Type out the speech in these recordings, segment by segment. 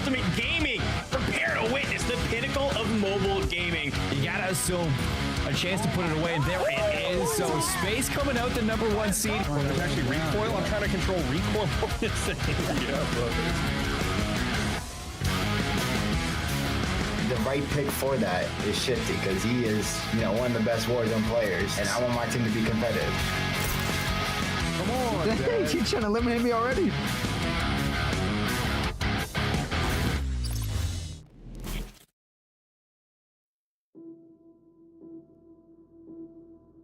ultimate gaming. Prepare to witness the pinnacle of mobile gaming. You gotta assume a chance to put it away, and there it is. So Space coming out the #1 seed. Oh, there's actually recoil. I'm trying to control recoil for this thing. The right pick for that is Shifty, because he is, one of the best Warzone players, and I want my team to be competitive. Come on, Hey, you trying to eliminate me already?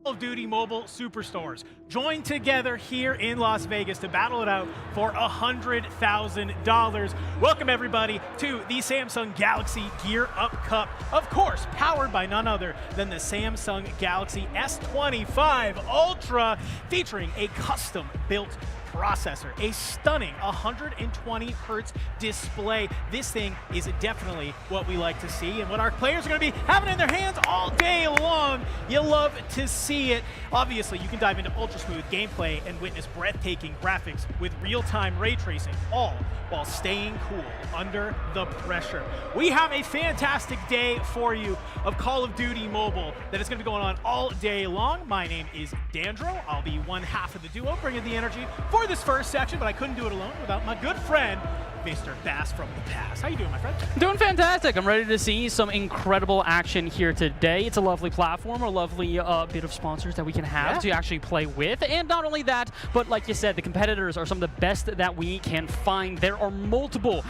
Call of Duty Mobile Superstars join together here in Las Vegas to battle it out for $100,000. Welcome everybody to the Samsung Galaxy Gear Up Cup, of course powered by none other than the Samsung Galaxy S25 Ultra, featuring a custom built processor, a stunning 120 hertz display. This thing is definitely what we like to see and what our players are going to be having in their hands all day long. You love to see it. Obviously, you can dive into ultra smooth gameplay and witness breathtaking graphics with real-time ray tracing, all while staying cool under the pressure. We have a fantastic day for you of Call of Duty Mobile that is going to be going on all day long. My name is Dandro. I'll be one half of the duo bringing the energy for this first section, but I couldn't do it alone without my good friend, Mr. Bass from the past. How you doing, my friend? Doing fantastic. I'm ready to see some incredible action here today. It's a lovely platform, a lovely bit of sponsors that we can have to actually play with. And not only that, but like you said, the competitors are some of the best that we can find. There are multiple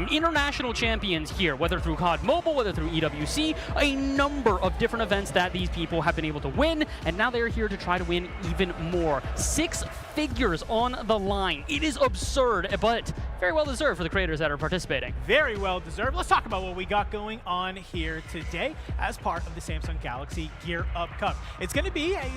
international champions here, whether through COD Mobile, whether through EWC, a number of different events that these people have been able to win, and now they're here to try to win even more. 6 figures on the line. It is absurd, but very well deserved for the creators that are participating. Very well deserved. Let's talk about what we got going on here today as part of the Samsung Galaxy Gear Up Cup. It's going to be a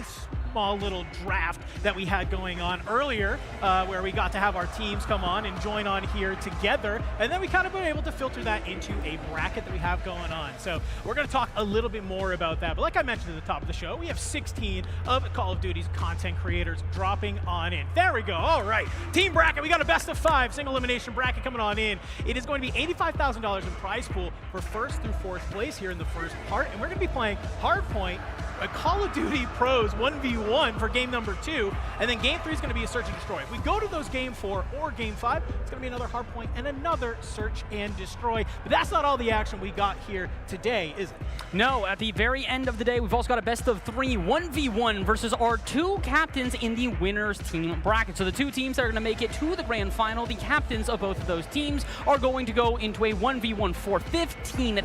small little draft that we had going on earlier where we got to have our teams come on and join on here together, and then we kind of been able to filter that into a bracket that we have going on. So we're going to talk a little bit more about that, but like I mentioned at the top of the show, we have 16 of Call of Duty's content creators dropping on in. There we go. All right, team bracket. We got a best of 5 single elimination bracket coming on in. It is going to be $85,000 in prize pool for 1st through 4th place here in the first part, and we're going to be playing Hardpoint, a Call of Duty Pros 1v1 for game number 2, and then game 3 is going to be a search and destroy. If we go to those game 4 or game 5, it's going to be another Hardpoint and another search and destroy. But that's not all the action we got here today, is it? No, at the very end of the day, we've also got a best of 3 1v1 versus our 2 captains in the winners team bracket. So the 2 teams that are going to make it to the grand final, the captains of both of those teams are going to go into a 1v1 for $15,000.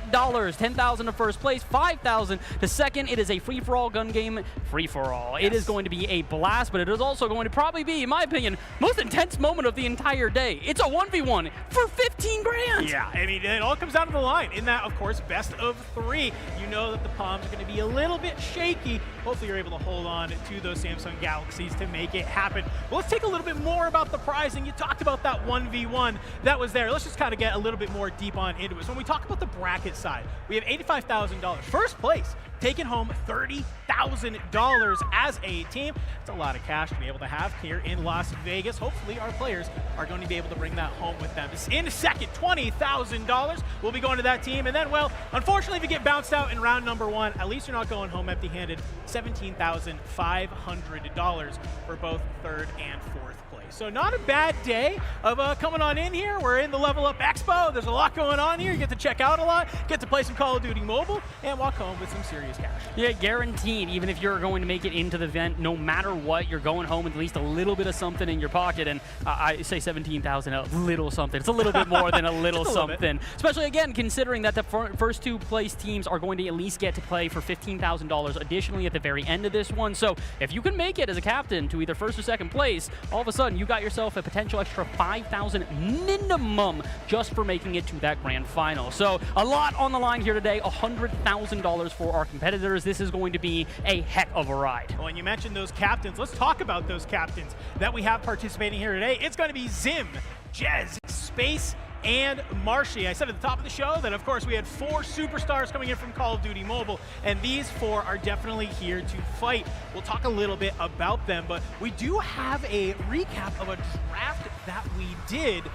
$10,000 to first place, $5,000 to second. It is a free-for-all gun game, free-for-all. Yes. It is going to be a blast, but it is also going to probably be, in my opinion, most intense moment of the entire day. It's a 1v1 for 15 grand. Yeah, I mean, it all comes down to the line. In that, of course, best of 3. You know that the palms are going to be a little bit shaky. Hopefully you're able to hold on to those Samsung Galaxies to make it happen. But let's take a little bit more about the pricing. You talked about that 1v1 that was there. Let's just kind of get a little bit more deep on into it. So when we talk about the bracket side, we have $85,000. First place, taking home $30,000 as a team. It's a lot of cash to be able to have here in Las Vegas. Hopefully our players are going to be able to bring that home with them. In second, $20,000 will be going to that team. And then, well, unfortunately, if you get bounced out in round number 1, at least you're not going home empty-handed. $17,500 for both 3rd and 4th place. So not a bad day of coming on in here. We're in the Level Up Expo. There's a lot going on here. You get to check out a lot, get to play some Call of Duty Mobile, and walk home with some serious cash. Yeah, guaranteed. Even if you're going to make it into the event, no matter what, you're going home with at least a little bit of something in your pocket. And I say 17,000, a little something. It's a little bit more than a little something. Especially, again, considering that the first 2 place teams are going to at least get to play for $15,000 additionally at the very end of this one. So if you can make it as a captain to either 1st or 2nd place, all of a sudden you got yourself a potential extra $5,000 minimum just for making it to that grand final. So a lot on the line here today, $100,000 for our competitors. This is going to be a heck of a ride. Well, and you mentioned those captains. Let's talk about those captains that we have participating here today. It's going to be Zim, Jez, Space, and Marshy. I said at the top of the show that, of course, we had 4 superstars coming in from Call of Duty Mobile, and these 4 are definitely here to fight. We'll talk a little bit about them, but we do have a recap of a draft that we did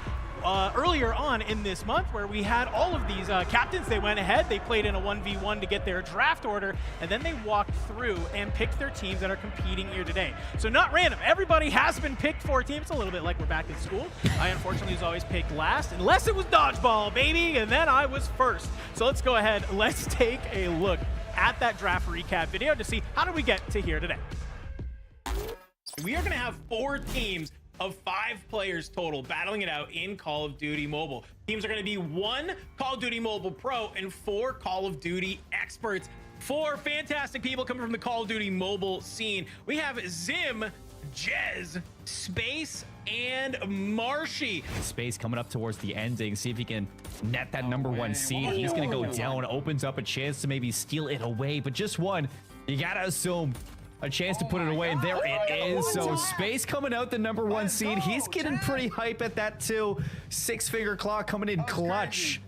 earlier on in this month where we had all of these captains. They went ahead, they played in a 1v1 to get their draft order, and then they walked through and picked their teams that are competing here today. So not random. Everybody has been picked for a team. It's a little bit like we're back in school. I unfortunately was always picked last, unless it was dodgeball, baby, and then I was first. So let's go ahead. Let's take a look at that draft recap video to see how did we get to here today. We are going to have 4 teams of 5 players total battling it out in Call of Duty Mobile. Teams are going to be 1 Call of Duty Mobile Pro and 4 Call of Duty experts. 4 fantastic people coming from the Call of Duty Mobile scene. We have Zim, Jez, Space, and Marshy. Space coming up towards the ending. See if he can net that number 1 seed. He's going to go down. Opens up a chance to maybe steal it away. But just one. You got to assume a chance to put it away, and there it is. So Space coming out the number 1 seed. He's getting pretty hype at that too. 6-figure clock coming in clutch.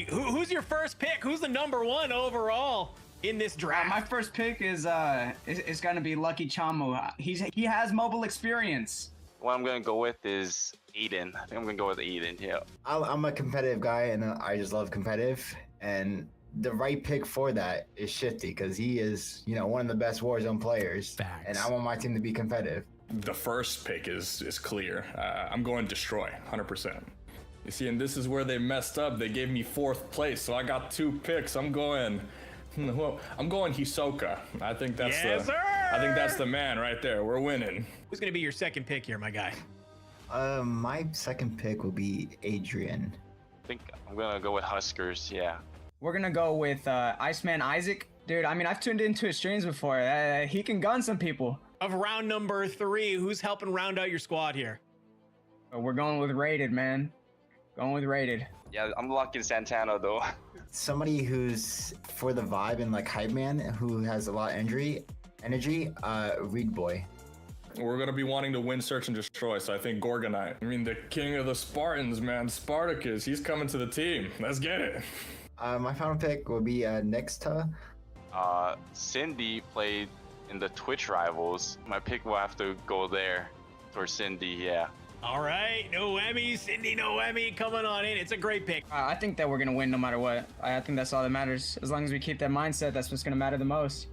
Who's your first pick? Who's the number 1 overall in this draft? My first pick is gonna be Lucky Chamo. He has mobile experience. What I'm gonna go with is Eden. I think I'm gonna go with Eden. Yeah. I'm a competitive guy, and I just love competitive. And the right pick for that is Shifty, because he is, one of the best Warzone players. Facts. And I want my team to be competitive. The first pick is clear. I'm going Destroy, 100%. You see, and this is where they messed up. They gave me 4th place, so I got 2 picks. I'm going Hisoka. I think that's the man right there. We're winning. Who's going to be your second pick here, my guy? My second pick will be Adrian. I think I'm gonna go with Huskers. Yeah. We're gonna go with Iceman Isaac. Dude, I mean, I've tuned into his streams before. He can gun some people. Of round number 3, who's helping round out your squad here? We're going with Rated, man. Going with Rated. Yeah, I'm locking Santana though. Somebody who's for the vibe and like hype man, who has a lot of energy, Reed Boy. We're gonna be wanting to win Search and Destroy, so I think Gorgonite. I mean, the king of the Spartans, man, Spartacus. He's coming to the team. Let's get it. My final pick will be Nexta. Cindy played in the Twitch Rivals. My pick will have to go there for Cindy. Yeah. All right, Noemi, Cindy Noemi coming on in. It's a great pick. I think that we're gonna win no matter what. I think that's all that matters. As long as we keep that mindset, that's what's gonna matter the most.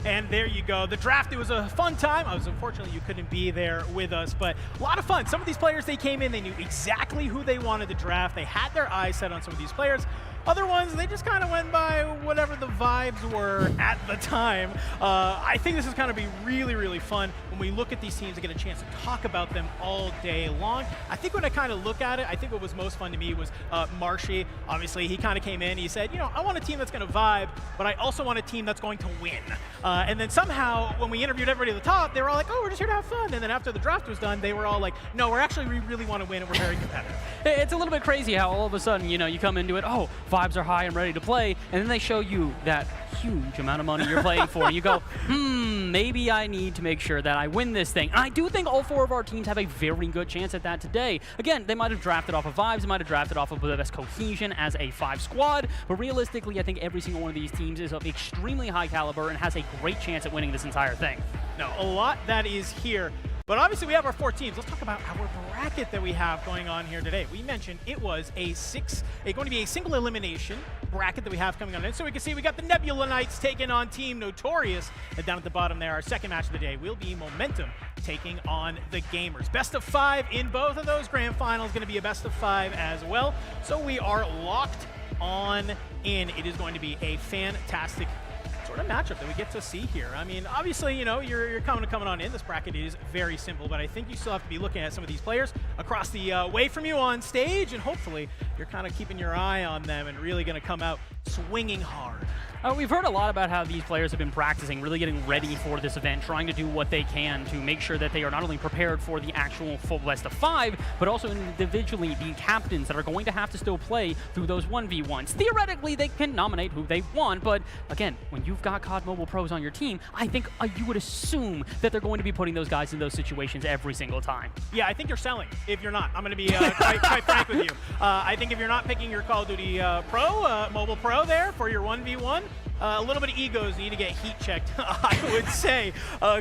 And there you go. The draft, it was a fun time. Unfortunately, you couldn't be there with us, but a lot of fun. Some of these players, they came in, they knew exactly who they wanted to draft. They had their eyes set on some of these players. Other ones, they just kind of went by whatever the vibes were at the time. I think this is going to be really, really fun when we look at these teams and get a chance to talk about them all day long. I think when I kind of look at it, I think what was most fun to me was Marshy. Obviously, he kind of came in, he said, I want a team that's going to vibe, but I also want a team that's going to win. And then somehow, when we interviewed everybody at the top, they were all like, oh, we're just here to have fun. And then after the draft was done, they were all like, no, we really want to win, and we're very competitive. It's a little bit crazy how all of a sudden, you come into it, oh, vibes are high, I'm ready to play, and then they show you that huge amount of money you're playing for, and you go, maybe I need to make sure that I win this thing. And I do think all 4 of our teams have a very good chance at that today. Again, they might have drafted off of vibes, they might have drafted off of the best cohesion as a 5 squad, but realistically, I think every single one of these teams is of extremely high caliber and has a great chance at winning this entire thing. No, a lot that is here. But obviously, we have our 4 teams. Let's talk about our bracket that we have going on here today. We mentioned it was going to be a single elimination bracket that we have coming on in. So we can see we got the Nebula Knights taking on Team Notorious. And down at the bottom there, our second match of the day will be Momentum taking on the Gamers. Best of 5 in both of those grand finals. Going to be a best of 5 as well. So we are locked on in. It is going to be a fantastic sort of matchup that we get to see here. I mean, obviously, you're coming on in. This bracket is very simple, but I think you still have to be looking at some of these players across the way from you on stage, and hopefully you're kind of keeping your eye on them and really going to come out swinging hard. We've heard a lot about how these players have been practicing, really getting ready for this event, trying to do what they can to make sure that they are not only prepared for the actual full best of 5, but also individually the captains that are going to have to still play through those 1v1s. Theoretically, they can nominate who they want, but again, when you've got COD Mobile pros on your team, I think you would assume that they're going to be putting those guys in those situations every single time. Yeah, I think you're selling if you're not. I'm going to be quite frank with you. I think if you're not picking your Call of Duty Mobile Pro there for your 1v1, a little bit of egos need to get heat checked, I would say,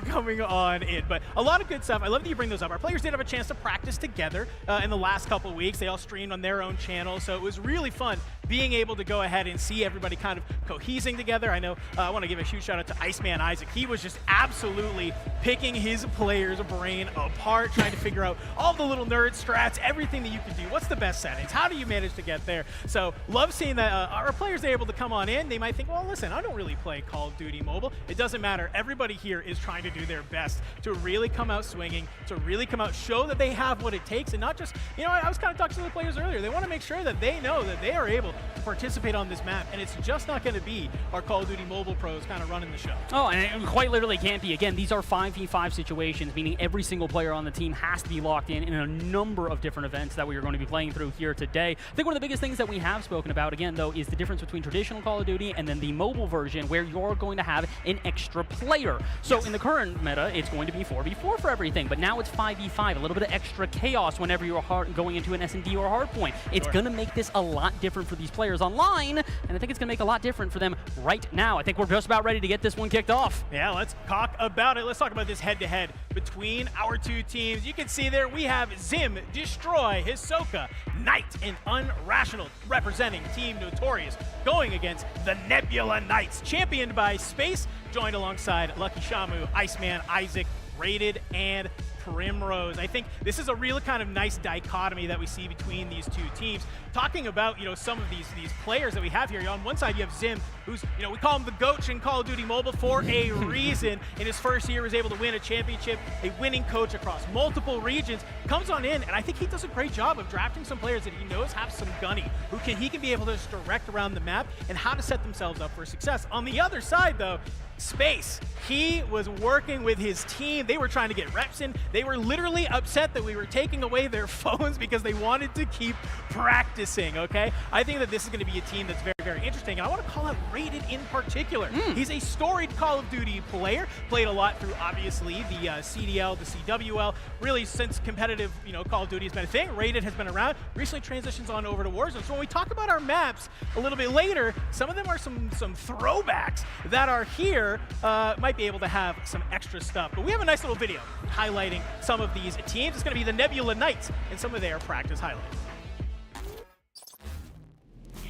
coming on in. But a lot of good stuff. I love that you bring those up. Our players did have a chance to practice together in the last couple of weeks. They all streamed on their own channel, so it was really fun being able to go ahead and see everybody kind of cohesing together. I know I want to give a huge shout out to Iceman Isaac. He was just absolutely picking his player's brain apart, trying to figure out all the little nerd strats, everything that you can do. What's the best settings? How do you manage to get there? So love seeing that our players are able to come on in. They might think, well, listen, I don't really play Call of Duty Mobile. It doesn't matter. Everybody here is trying to do their best to really come out swinging, to really come out, show that they have what it takes, and not just, you know, I was kind of talking to the players earlier. They want to make sure that they know that they are able to participate on this map, and it's just not going to be our Call of Duty Mobile pros kind of running the show. Oh, and it quite literally can't be. Again, these are 5v5 situations, meaning every single player on the team has to be locked in a number of different events that we are going to be playing through here today. I think one of the biggest things that we have spoken about, again, though, is the difference between traditional Call of Duty and then the mobile version, where you're going to have an extra player. So in the current meta, it's going to be 4v4 for everything, but now it's 5v5, a little bit of extra chaos whenever you're going into an S&D or Hardpoint. It's going to make this a lot different for these players online, and I think it's going to make a lot different for them right now. I think we're just about ready to get this one kicked off. Yeah, let's talk about it. Let's talk about this head-to-head between our two teams. You can see there we have Zim, Destroy, Hisoka, Knight, and Unrational representing Team Notorious, going against the Nebula Knights, championed by Space, joined alongside Lucky Shamu, Iceman, Isaac, Rated, and Primrose. I think this is a real kind of nice dichotomy that we see between these two teams. Talking about, you know, some of these players that we have here. On one side, you have Zim, who's, you know, we call him the GOAT in Call of Duty Mobile for a reason. In his first year, was able to win a championship, a winning coach across multiple regions. Comes on in, and I think he does a great job of drafting some players that he knows have some gunny, he can be able to just direct around the map and how to set themselves up for success. On the other side, though, Space, he was working with his team. They were trying to get reps in. They were literally upset that we were taking away their phones because they wanted to keep practicing, okay? I think that this is going to be a team that's very, very interesting, and I want to call out Rated in particular. He's a storied Call of Duty player, played a lot through, obviously, the CDL, the CWL, really since competitive, you know, Call of Duty has been a thing. Rated has been around, recently transitions on over to Warzone. So when we talk about our maps a little bit later, some of them are some throwbacks that are here. Might be able to have some extra stuff. But we have a nice little video highlighting some of these teams. It's going to be the Nebula Knights and some of their practice highlights.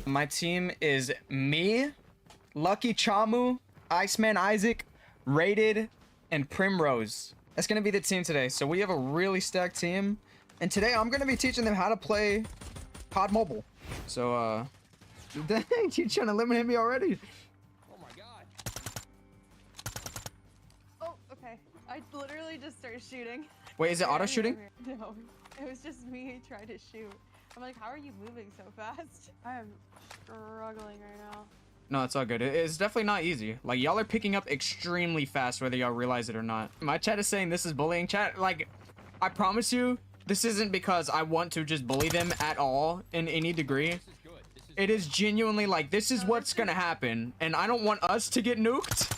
My team is me, Lucky Chamu, Iceman Isaac, Rated, and Primrose. That's going to be the team today. So we have a really stacked team. And today I'm going to be teaching them how to play COD Mobile. So, Dang, you trying to eliminate me already? I literally just started shooting. wait, is it auto shooting? No, it was just me trying to shoot. I'm like, how are you moving so fast? I am struggling right now. No, it's all good. It's definitely not easy. Like, y'all are picking up extremely fast, whether y'all realize it or not. My chat is saying this is bullying chat. Like, I promise you, this isn't because I want to just bully them at all in any degree. It is genuinely like, this is what's gonna happen, and I don't want us to get nuked.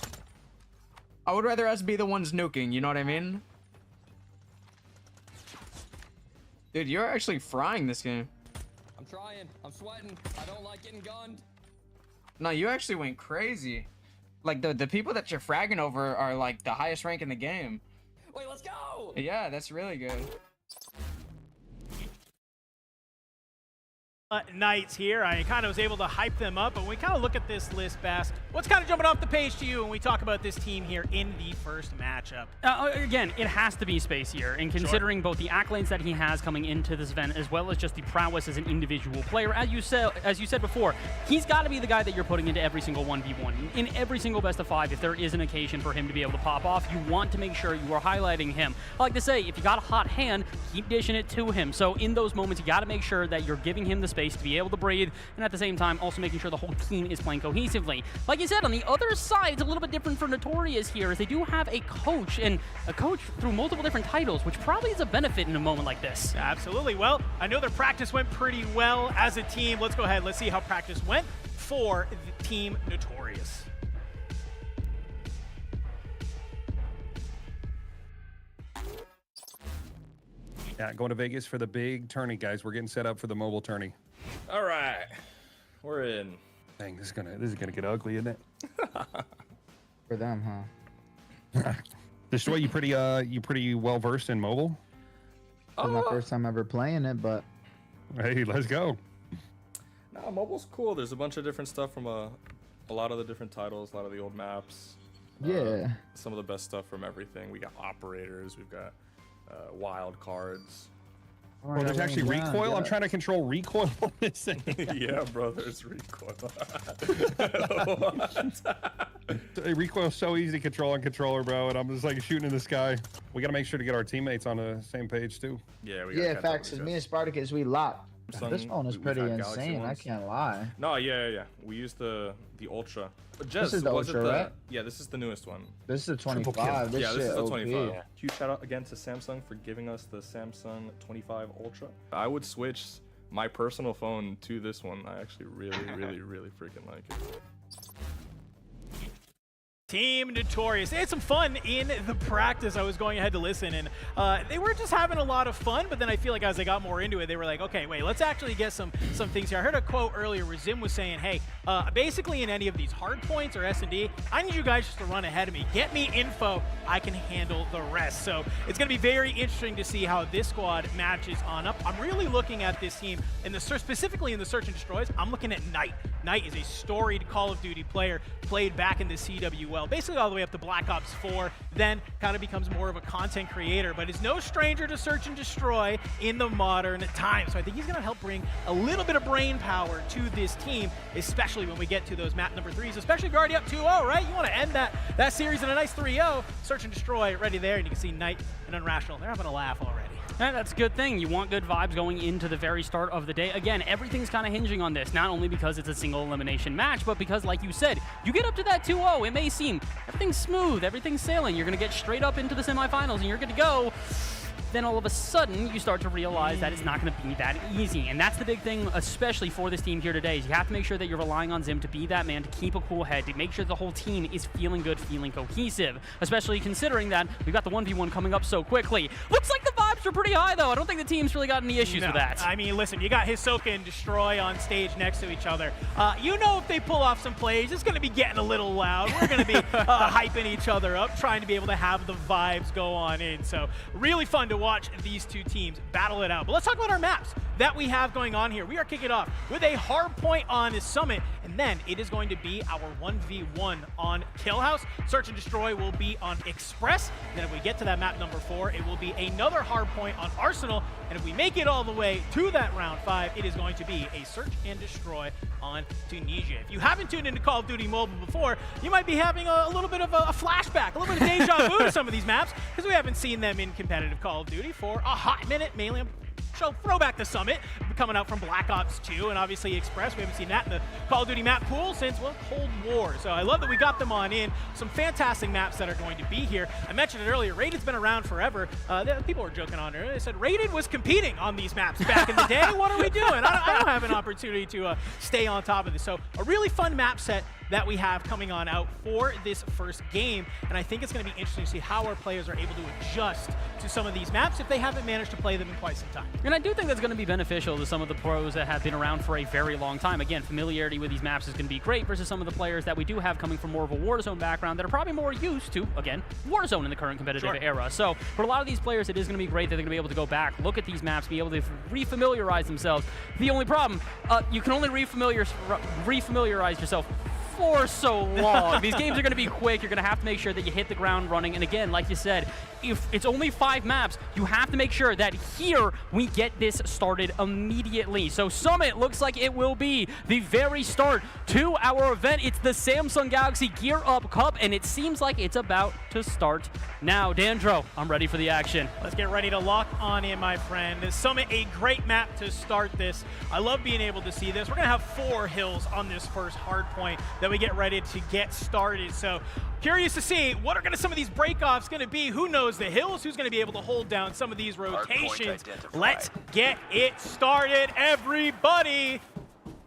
I would rather us be the ones nuking, you know what I mean? Dude, you're actually frying this game. I'm trying. I'm sweating. I don't like getting gunned. No, you actually went crazy. Like, the people that you're fragging over are, like, the highest rank in the game. Wait, let's go! Yeah, that's really good. Knights here. I kind of was able to hype them up, but when we kind of look at this list, Bass, what's kind of jumping off the page to you when we talk about this team here in the first matchup? Again, it has to be Space here, and considering both the accolades that he has coming into this event, as well as just the prowess as an individual player, as you said before, he's got to be the guy that you're putting into every single 1v1. In every single best of 5, if there is an occasion for him to be able to pop off, you want to make sure you are highlighting him. I like to say, if you got a hot hand, keep dishing it to him. So in those moments, you got to make sure that you're giving him the space to be able to breathe, and at the same time also making sure the whole team is playing cohesively. Like you said, on the other side, it's a little bit different for Notorious here, as they do have a coach, and a coach through multiple different titles, which probably is a benefit in a moment like this. Absolutely. Well, I know their practice went pretty well as a team. Let's go ahead, let's see how practice went for the Team Notorious. Yeah, going to Vegas for the big tourney, guys. We're getting set up for the mobile tourney. All right, we're in Dang, this is gonna get ugly, isn't it? For them, huh? Destroy, you pretty well versed in mobile. It's my first time ever playing it, but Hey, let's go. Nah, mobile's cool. There's a bunch of different stuff from a lot of the different titles, a lot of the old maps. yeah. Some of the best stuff from everything. We got operators, we've got wild cards. Oh, there's actually recoil. I'm trying to control recoil on this thing. Yeah, bro, there's recoil. Recoil's so easy to control on controller, bro, and I'm just like shooting in the sky. We gotta make sure to get our teammates on the same page too. Yeah, Yeah, facts. Cause me and Spartacus, we locked. Samsung, This phone is we've pretty had Galaxy insane. I ones. can't lie. No, yeah. We used the Ultra. But This is the was Ultra, it the, right? Yeah, this is the newest one. This is the 25. This Yeah, shit this is the OP. 25. Huge shout out again to Samsung for giving us the Samsung 25 Ultra. I would switch my personal phone to this one. I actually really freaking like it. Team Notorious. They had some fun in the practice. I was going ahead to listen, and they were just having a lot of fun, but then I feel like as they got more into it, they were like, okay, wait, let's actually get some things here. I heard a quote earlier where Zim was saying, hey, basically in any of these hard points or S&D, I need you guys just to run ahead of me. Get me info. I can handle the rest. So it's going to be very interesting to see how this squad matches on up. I'm really looking at this team, specifically in the Search and Destroys, I'm looking at Knight. Knight is a storied Call of Duty player, played back in the CWL, basically all the way up to Black Ops 4, then kind of becomes more of a content creator, but is no stranger to Search and Destroy in the modern time. So I think he's going to help bring a little bit of brain power to this team, especially when we get to those map number 3s, especially if you're already up 2-0, right? You want to end that series in a nice 3-0. Search and Destroy ready there, and you can see Knight and Unrational. They're having a laugh already. Yeah, that's a good thing. You want good vibes going into the very start of the day. Again, everything's kind of hinging on this, not only because it's a single elimination match, but because, like you said, you get up to that 2-0, it may seem everything's smooth, everything's sailing. You're going to get straight up into the semifinals, and you're good to go. Then all of a sudden, you start to realize that it's not going to be that easy. And that's the big thing, especially for this team here today, is you have to make sure that you're relying on Zim to be that man, to keep a cool head, to make sure the whole team is feeling good, feeling cohesive, especially considering that we've got the 1v1 coming up so quickly. Looks like the vibes are pretty high, though. I don't think the team's really got any issues with that. I mean, listen, you got Hisoka and Destroy on stage next to each other. You know, if they pull off some plays, it's going to be getting a little loud. We're going to be hyping each other up, trying to be able to have the vibes go on in. So really fun to watch these two teams battle it out. But let's talk about our maps that we have going on here. We are kicking off with a Hardpoint on Summit, and then it is going to be our 1v1 on Kill House. Search and Destroy will be on Express. And then if we get to that map number 4, it will be another Hardpoint on Arsenal. And if we make it all the way to that round 5, it is going to be a Search and Destroy on Tunisia. If you haven't tuned into Call of Duty Mobile before, you might be having a little bit of a flashback, a little bit of deja vu to some of these maps, because we haven't seen them in competitive Call of Duty for a hot minute, mainly throwback to Summit, coming out from Black Ops 2, and obviously Express. We haven't seen that in the Call of Duty map pool since, well, Cold War. So I love that we got them on in. Some fantastic maps that are going to be here. I mentioned it earlier, Raided's been around forever. People were joking on it. They said Raided was competing on these maps back in the day. What are we doing? I don't have an opportunity to stay on top of this. So a really fun map set that we have coming on out for this first game, and I think it's going to be interesting to see how our players are able to adjust to some of these maps if they haven't managed to play them in quite some time. And I do think that's going to be beneficial to some of the pros that have been around for a very long time. Again, familiarity with these maps is going to be great versus some of the players that we do have coming from more of a Warzone background that are probably more used to, again, Warzone in the current competitive era. So for a lot of these players, it is going to be great that they're going to be able to go back, look at these maps, be able to refamiliarize themselves. The only problem, you can only refamiliarize yourself for so long. These games are going to be quick. You're going to have to make sure that you hit the ground running. And again, like you said, if it's only 5 maps, you have to make sure that here we get this started immediately. So Summit looks like it will be the very start to our event. It's the Samsung Galaxy Gear Up Cup, and it seems like it's about to start now. Dandro, I'm ready for the action. Let's get ready to lock on in, my friend. Summit, a great map to start this. I love being able to see this. We're going to have 4 hills on this first hard point that we get ready to get started. So curious to see what are some of these breakoffs going to be. Who knows the hills? Who's going to be able to hold down some of these rotations? Let's get it started, everybody.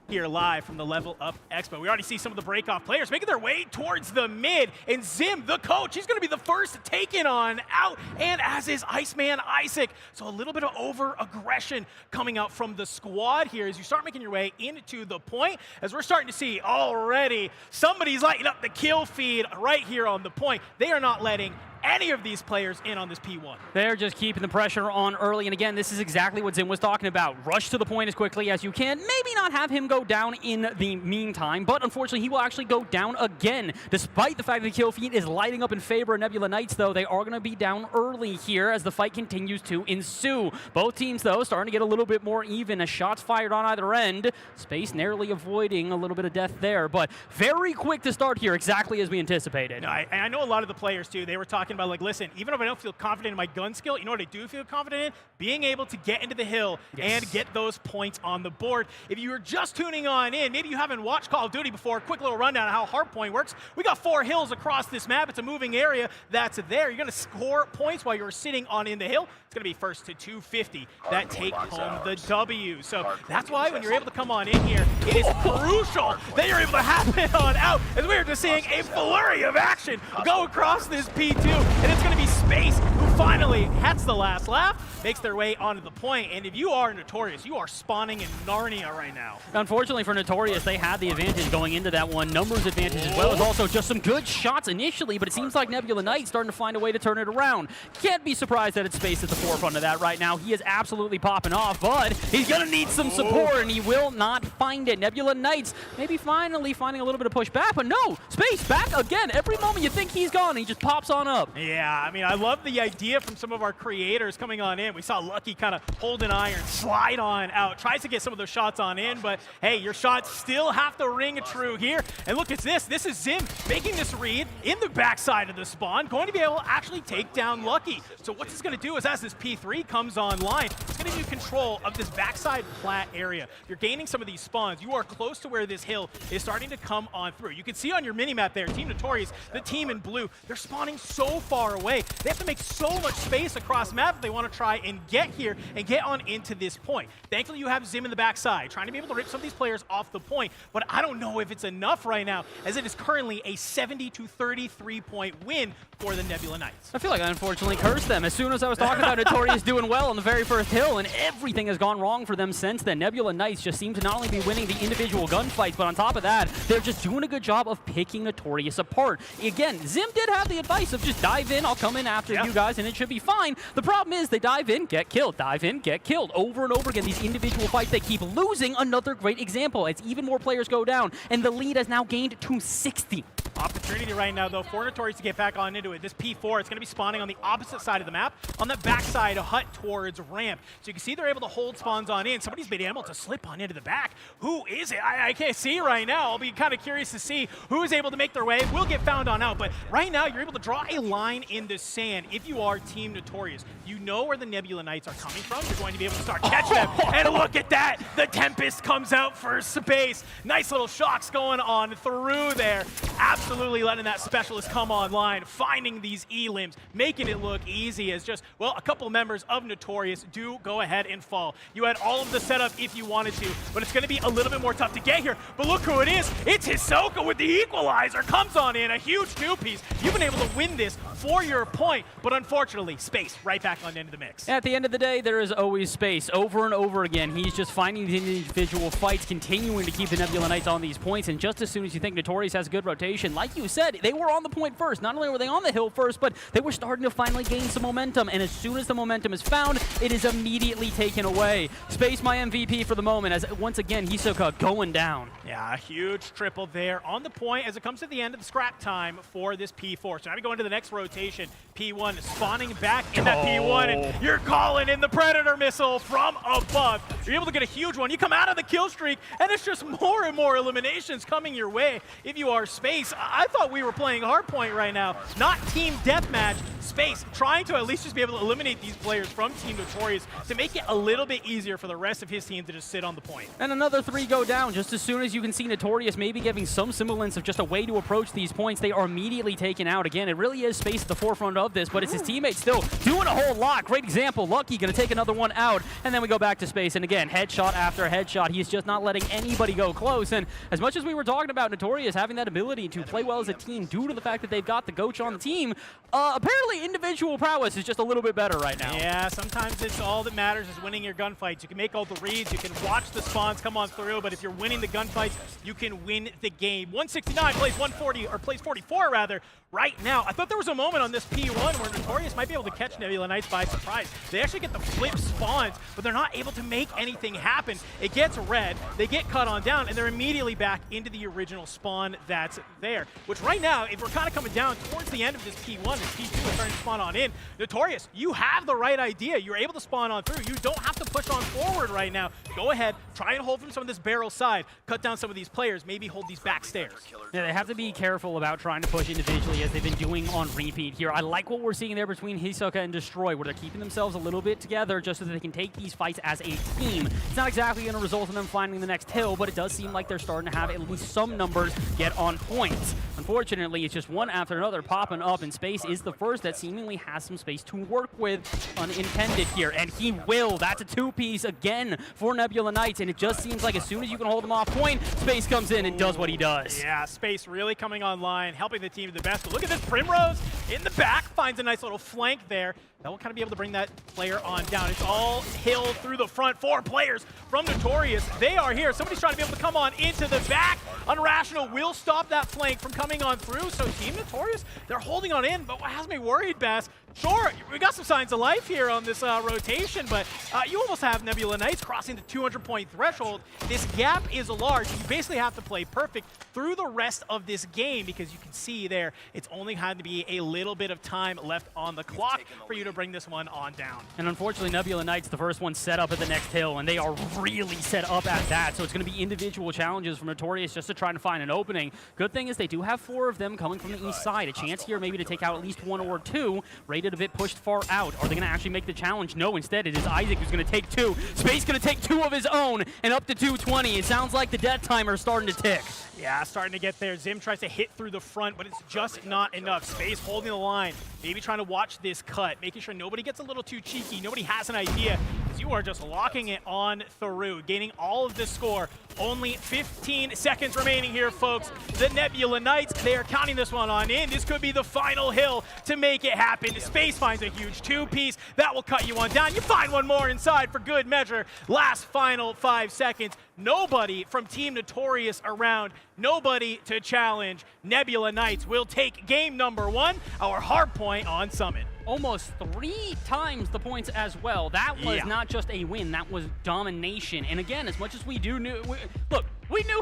here live from the Level Up Expo. We already see some of the break-off players making their way towards the mid, and Zim, the coach, he's going to be the first taken on out, and as is Iceman Isaac. So a little bit of over-aggression coming out from the squad here as you start making your way into the point, as we're starting to see already somebody's lighting up the kill feed right here on the point. They are not letting any of these players in on this P1. They're just keeping the pressure on early, and again, this is exactly what Zim was talking about. Rush to the point as quickly as you can. Maybe not have him go down in the meantime, but unfortunately, he will actually go down again. Despite the fact that the kill feed is lighting up in favor of Nebula Knights, though, they are going to be down early here as the fight continues to ensue. Both teams, though, starting to get a little bit more even as shots fired on either end. Space narrowly avoiding a little bit of death there, but very quick to start here, exactly as we anticipated. No, I know a lot of the players, too, they were talking about, like, listen, even if I don't feel confident in my gun skill, you know what I do feel confident in? Being able to get into the hill and get those points on the board. If you were just tuning on in, maybe you haven't watched Call of Duty before, quick little rundown of how Hardpoint works. We got 4 hills across this map. It's a moving area that's there. You're going to score points while you're sitting on in the hill. It's going to be first to 250 that take home the W. So that's why when you're able to come on in here, it is crucial that you're able to happen on out, as we're just seeing a flurry of action go across this P2, and it's going to be Space who finally hats the last laugh, makes their way onto the point, and if you are Notorious, you are spawning in Narnia right now. Unfortunately for Notorious, they had the advantage going into that one, numbers advantage as well as also just some good shots initially, but it seems like Nebula Knight starting to find a way to turn it around. Can't be surprised that it's Space at the forefront of that right now. He is absolutely popping off, but he's going to need some support, and he will not find it. Nebula Knights maybe finally finding a little bit of pushback, but no, Space back again. Every moment you think he's gone, he just pops on up. Yeah, I mean, I love the idea from some of our creators coming on in. We saw Lucky kind of hold an iron, slide on out, tries to get some of those shots on in, but hey, your shots still have to ring true here. And look at this. This is Zim making this read in the backside of the spawn, going to be able to actually take down Lucky. So what it's going to do is as this P3 comes online, it's going to give you control of this backside flat area. You're gaining some of these spawns. You are close to where this hill is starting to come on through. You can see on your mini-map there, Team Notorious, the team in blue, they're spawning so far away. They have to make so much space across map if they want to try and get here and get on into this point. Thankfully, you have Zim in the backside, trying to be able to rip some of these players off the point, but I don't know if it's enough right now, as it is currently a 70-33 point win for the Nebula Knights. I feel like I unfortunately cursed them. As soon as I was talking about Notorious doing well on the very first hill, and everything has gone wrong for them since then. Nebula Knights just seem to not only be winning the individual gunfights, but on top of that, they're just doing a good job of picking Notorious apart. Again, Zim did have the advice of just dive in, I'll come in after you guys, and it should be fine. The problem is they dive in, get killed, dive in, get killed. Over and over again, these individual fights, they keep losing. Another great example as even more players go down, and the lead has now gained to 60. Opportunity right now, though, for Notorious to get back on into it. This P4, it's going to be spawning on the opposite side of the map, on the backside hut towards ramp. So you can see they're able to hold spawns on in. Somebody's been able to slip on into the back. Who is it? I can't see right now. I'll be kind of curious to see who is able to make their way. We'll get found on out, but right now you're able to draw a line in the sand. If you are Team Notorious, you know where the Nebula Knights are coming from. You're going to be able to start catching them. And look at that. The Tempest comes out for Space. Nice little shocks going on through there. Absolutely letting that specialist come online, finding these E-limbs, making it look easy as just, well, a couple members of Notorious do go ahead and fall. You had all of the setup if you wanted to, but it's going to be a little bit more tough to get here. But look who it is. It's Hisoka with the equalizer. Comes on in, a huge two-piece. You've been able to win this for your point, but unfortunately, Space right back on into the mix. At the end of the day, there is always Space. Over and over again, he's just finding these individual fights, continuing to keep the Nebula Knights on these points, and just as soon as you think Notorious has a good rotation, like you said, they were on the point first. Not only were they on the hill first, but they were starting to finally gain some momentum, and as soon as the momentum is found, it is immediately taken away. Space, my MVP for the moment, as once again, Hisoka going down. Yeah, a huge triple there on the point as it comes to the end of the scrap time for this P4. So now we go into the next rotation. P1 spawning back in that P1, and you're calling in the Predator missile from above. You're able to get a huge one. You come out of the kill streak, and it's just more and more eliminations coming your way. If you are Space, I thought we were playing Hardpoint right now, not Team Deathmatch. Space trying to at least just be able to eliminate these players from Team Notorious to make it a little bit easier for the rest of his team to just sit on the point. And another 3 go down just as soon as you can see Notorious maybe giving some semblance of just a way to approach these points. They are immediately taken out. Again, it really is Space at the forefront of this, but it's his teammates still doing a whole lot. Great example. Lucky going to take another one out, and then we go back to Space. And again, headshot after headshot. He's just not letting anybody go close. And as much as we were talking about Notorious having that ability to play well as a team due to the fact that they've got the Goach on the team, apparently individual prowess is just a little bit better right now. Yeah, sometimes it's all that matters is winning your gunfights. You can make all the reads, you can watch the spawns come on through, but if you're winning the gunfights, you can win the game. 169 plays 140, or plays 44 rather, right now. I thought there was a moment on this P1 where Notorious might be able to catch Nebula Knights by surprise. They actually get the flip spawns, but they're not able to make anything happen. It gets red, they get cut on down, and they're immediately back into the original spawn that's there. Which right now, if we're kind of coming down towards the end of this P1, this P2 is starting to spawn on in. Notorious, you have the right idea. You're able to spawn on through. You don't have to push on forward right now. Go ahead, try and hold from some of this barrel side, cut down some of these players, maybe hold these back stairs. Yeah, they have to be careful about trying to push individually as they've been doing on repeat here. I like what we're seeing there between Hisoka and Destroy, where they're keeping themselves a little bit together just so that they can take these fights as a team. It's not exactly going to result in them finding the next hill, but it does seem like they're starting to have at least some numbers get on points. Unfortunately, it's just one after another popping up, and Space is the first that seemingly has some space to work with unintended here, and he will. That's a 2-piece again for Nebula Knights, and it just seems like as soon as you can hold them off point, Space comes in and does what he does. Yeah, Space really coming online, helping the team to the best. But look at this, Primrose in the back, finds a nice little flank there. That will kind of be able to bring that player on down. It's all hill through the front. 4 players from Notorious. They are here. Somebody's trying to be able to come on into the back. Unrational will stop that flank from coming on through. So Team Notorious, they're holding on in. But what has me worried, Bass, sure, we got some signs of life here on this rotation, but you almost have Nebula Knights crossing the 200-point threshold. This gap is large. You basically have to play perfect through the rest of this game because you can see there, it's only had to be a little bit of time left on the clock for you to bring this one on down. And unfortunately, Nebula Knights, the first one set up at the next hill, and they are really set up at that. So it's going to be individual challenges from Notorious just to try and find an opening. Good thing is they do have 4 of them coming from the east side. A chance here maybe to take out at least 1 or 2. Rated a bit pushed far out. Are they going to actually make the challenge? No, instead it is Isaac who's going to take 2. Space going to take 2 of his own and up to 220. It sounds like the death timer is starting to tick. Yeah, starting to get there. Zim tries to hit through the front, but it's just not enough. Space holding the line, maybe trying to watch this cut, making sure nobody gets a little too cheeky, nobody has an idea, because you are just locking it on through, gaining all of this score. Only 15 seconds remaining here, folks. The Nebula Knights, they are counting this one on in. This could be the final hill to make it happen. Space finds a huge 2-piece. That will cut you on down. You find one more inside for good measure. Last final 5 seconds. Nobody from Team Notorious around. Nobody to challenge. Nebula Knights will take game number 1, our Hardpoint on Summit. Almost 3 times the points as well. That was not just a win, that was domination. And again, as much as we knew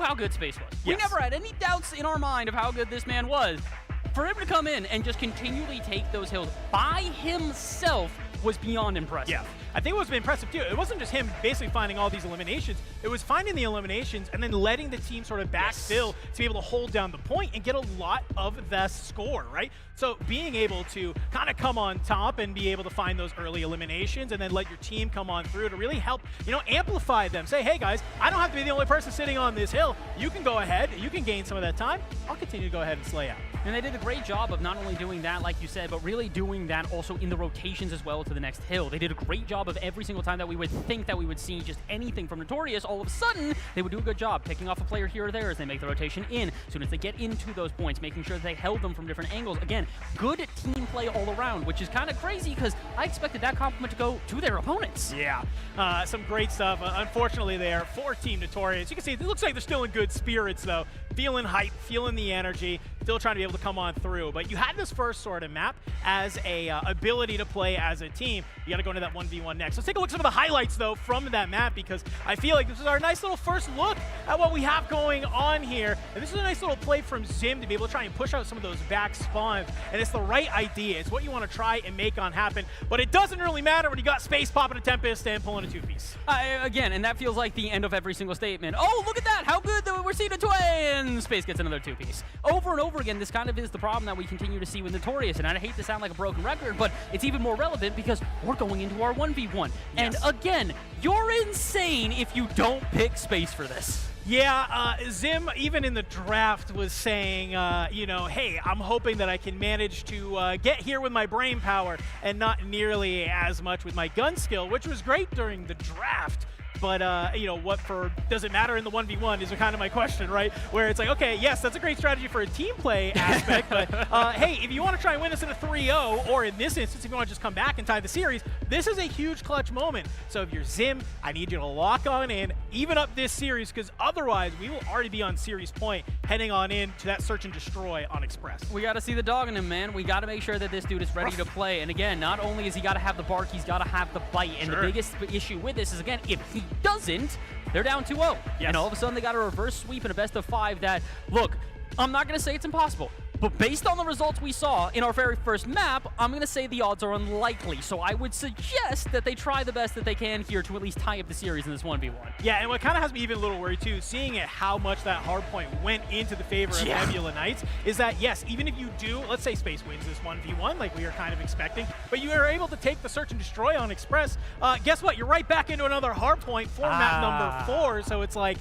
how good Space was. Yes. We never had any doubts in our mind of how good this man was. For him to come in and just continually take those hills by himself was beyond impressive. Yeah. I think what was impressive too, it wasn't just him basically finding all these eliminations, it was finding the eliminations and then letting the team sort of backfill to be able to hold down the point and get a lot of the score, right? So being able to kind of come on top and be able to find those early eliminations and then let your team come on through to really help, amplify them. Say, hey guys, I don't have to be the only person sitting on this hill. You can go ahead, you can gain some of that time. I'll continue to go ahead and slay out. And they did a great job of not only doing that, like you said, but really doing that also in the rotations as well to the next hill. They did a great job of every single time that we would think that we would see just anything from Notorious, all of a sudden, they would do a good job picking off a player here or there as they make the rotation in. As soon as they get into those points, making sure that they held them from different angles. Again, good team play all around, which is kind of crazy because I expected that compliment to go to their opponents. Yeah, some great stuff. Unfortunately there for Team Notorious. You can see it looks like they're still in good spirits though. Feeling hype, feeling the energy, still trying to be able to come on through. But you had this first sort of map as a ability to play as a team. You got to go into that 1v1 next. Let's take a look at some of the highlights though from that map because I feel like this is our nice little first look at what we have going on here. And this is a nice little play from Zim to be able to try and push out some of those back spawns. And it's the right idea. It's what you want to try and make on happen. But it doesn't really matter when you got Space popping a Tempest and pulling a 2-piece. Again, and that feels like the end of every single statement. Oh, look at that! How good that we're seeing a twin! Space gets another 2-piece. Over and over again, this kind of is the problem that we continue to see with Notorious. And I hate to sound like a broken record, but it's even more relevant because we're going into our 1v1. And again, you're insane if you don't pick Space for this. Yeah, Zim, even in the draft, was saying, you know, hey, I'm hoping that I can manage to get here with my brain power and not nearly as much with my gun skill, which was great during the draft. But, you know, does it matter in the 1v1 is kind of my question, right? Where it's like, okay, yes, that's a great strategy for a team play aspect, but, hey, if you want to try and win this in a 3-0, or in this instance, if you want to just come back and tie the series, this is a huge clutch moment. So if you're Zim, I need you to lock on in, even up this series, because otherwise we will already be on series point, heading on in to that search and destroy on Express. We got to see the dog in him, man. We got to make sure that this dude is ready to play. And again, not only has he got to have the bark, he's got to have the bite. And the biggest issue with this is, again, if he doesn't, they're down 2-0. Yes. And all of a sudden they got a reverse sweep in a best of 5 that, look, I'm not going to say it's impossible, but based on the results we saw in our very first map, I'm going to say the odds are unlikely. So I would suggest that they try the best that they can here to at least tie up the series in this 1v1. Yeah, and what kind of has me even a little worried too, seeing how much that hardpoint went into the favor of Nebula Knights, is that, yes, even if you do, let's say Space wins this 1v1, like we are kind of expecting, but you are able to take the search and destroy on Express, guess what? You're right back into another hardpoint for map number 4, so it's like,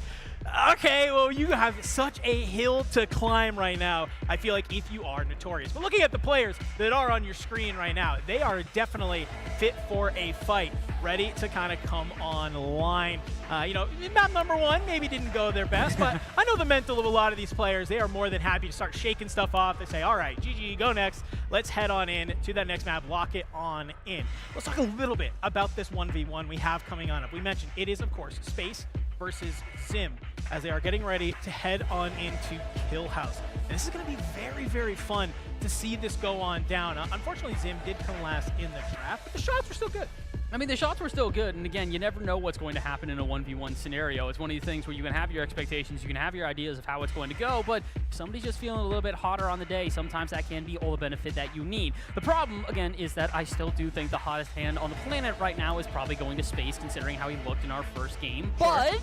okay, well, you have such a hill to climb right now, I feel like, if you are Notorious. But looking at the players that are on your screen right now, they are definitely fit for a fight, ready to kind of come online. You know, map number 1 maybe didn't go their best, but I know the mental of a lot of these players. They are more than happy to start shaking stuff off. They say, all right, GG, go next. Let's head on in to that next map, lock it on in. Let's talk a little bit about this 1v1 we have coming on up. We mentioned it is, of course, Space versus Zim, as they are getting ready to head on into Kill House. And this is going to be very, very fun to see this go on down. Unfortunately, Zim did come last in the draft, but the shots were still good. I mean, the shots were still good, and again, you never know what's going to happen in a 1v1 scenario. It's one of these things where you can have your expectations, you can have your ideas of how it's going to go, but if somebody's just feeling a little bit hotter on the day, sometimes that can be all the benefit that you need. The problem, again, is that I still do think the hottest hand on the planet right now is probably going to Space, considering how he looked in our first game, but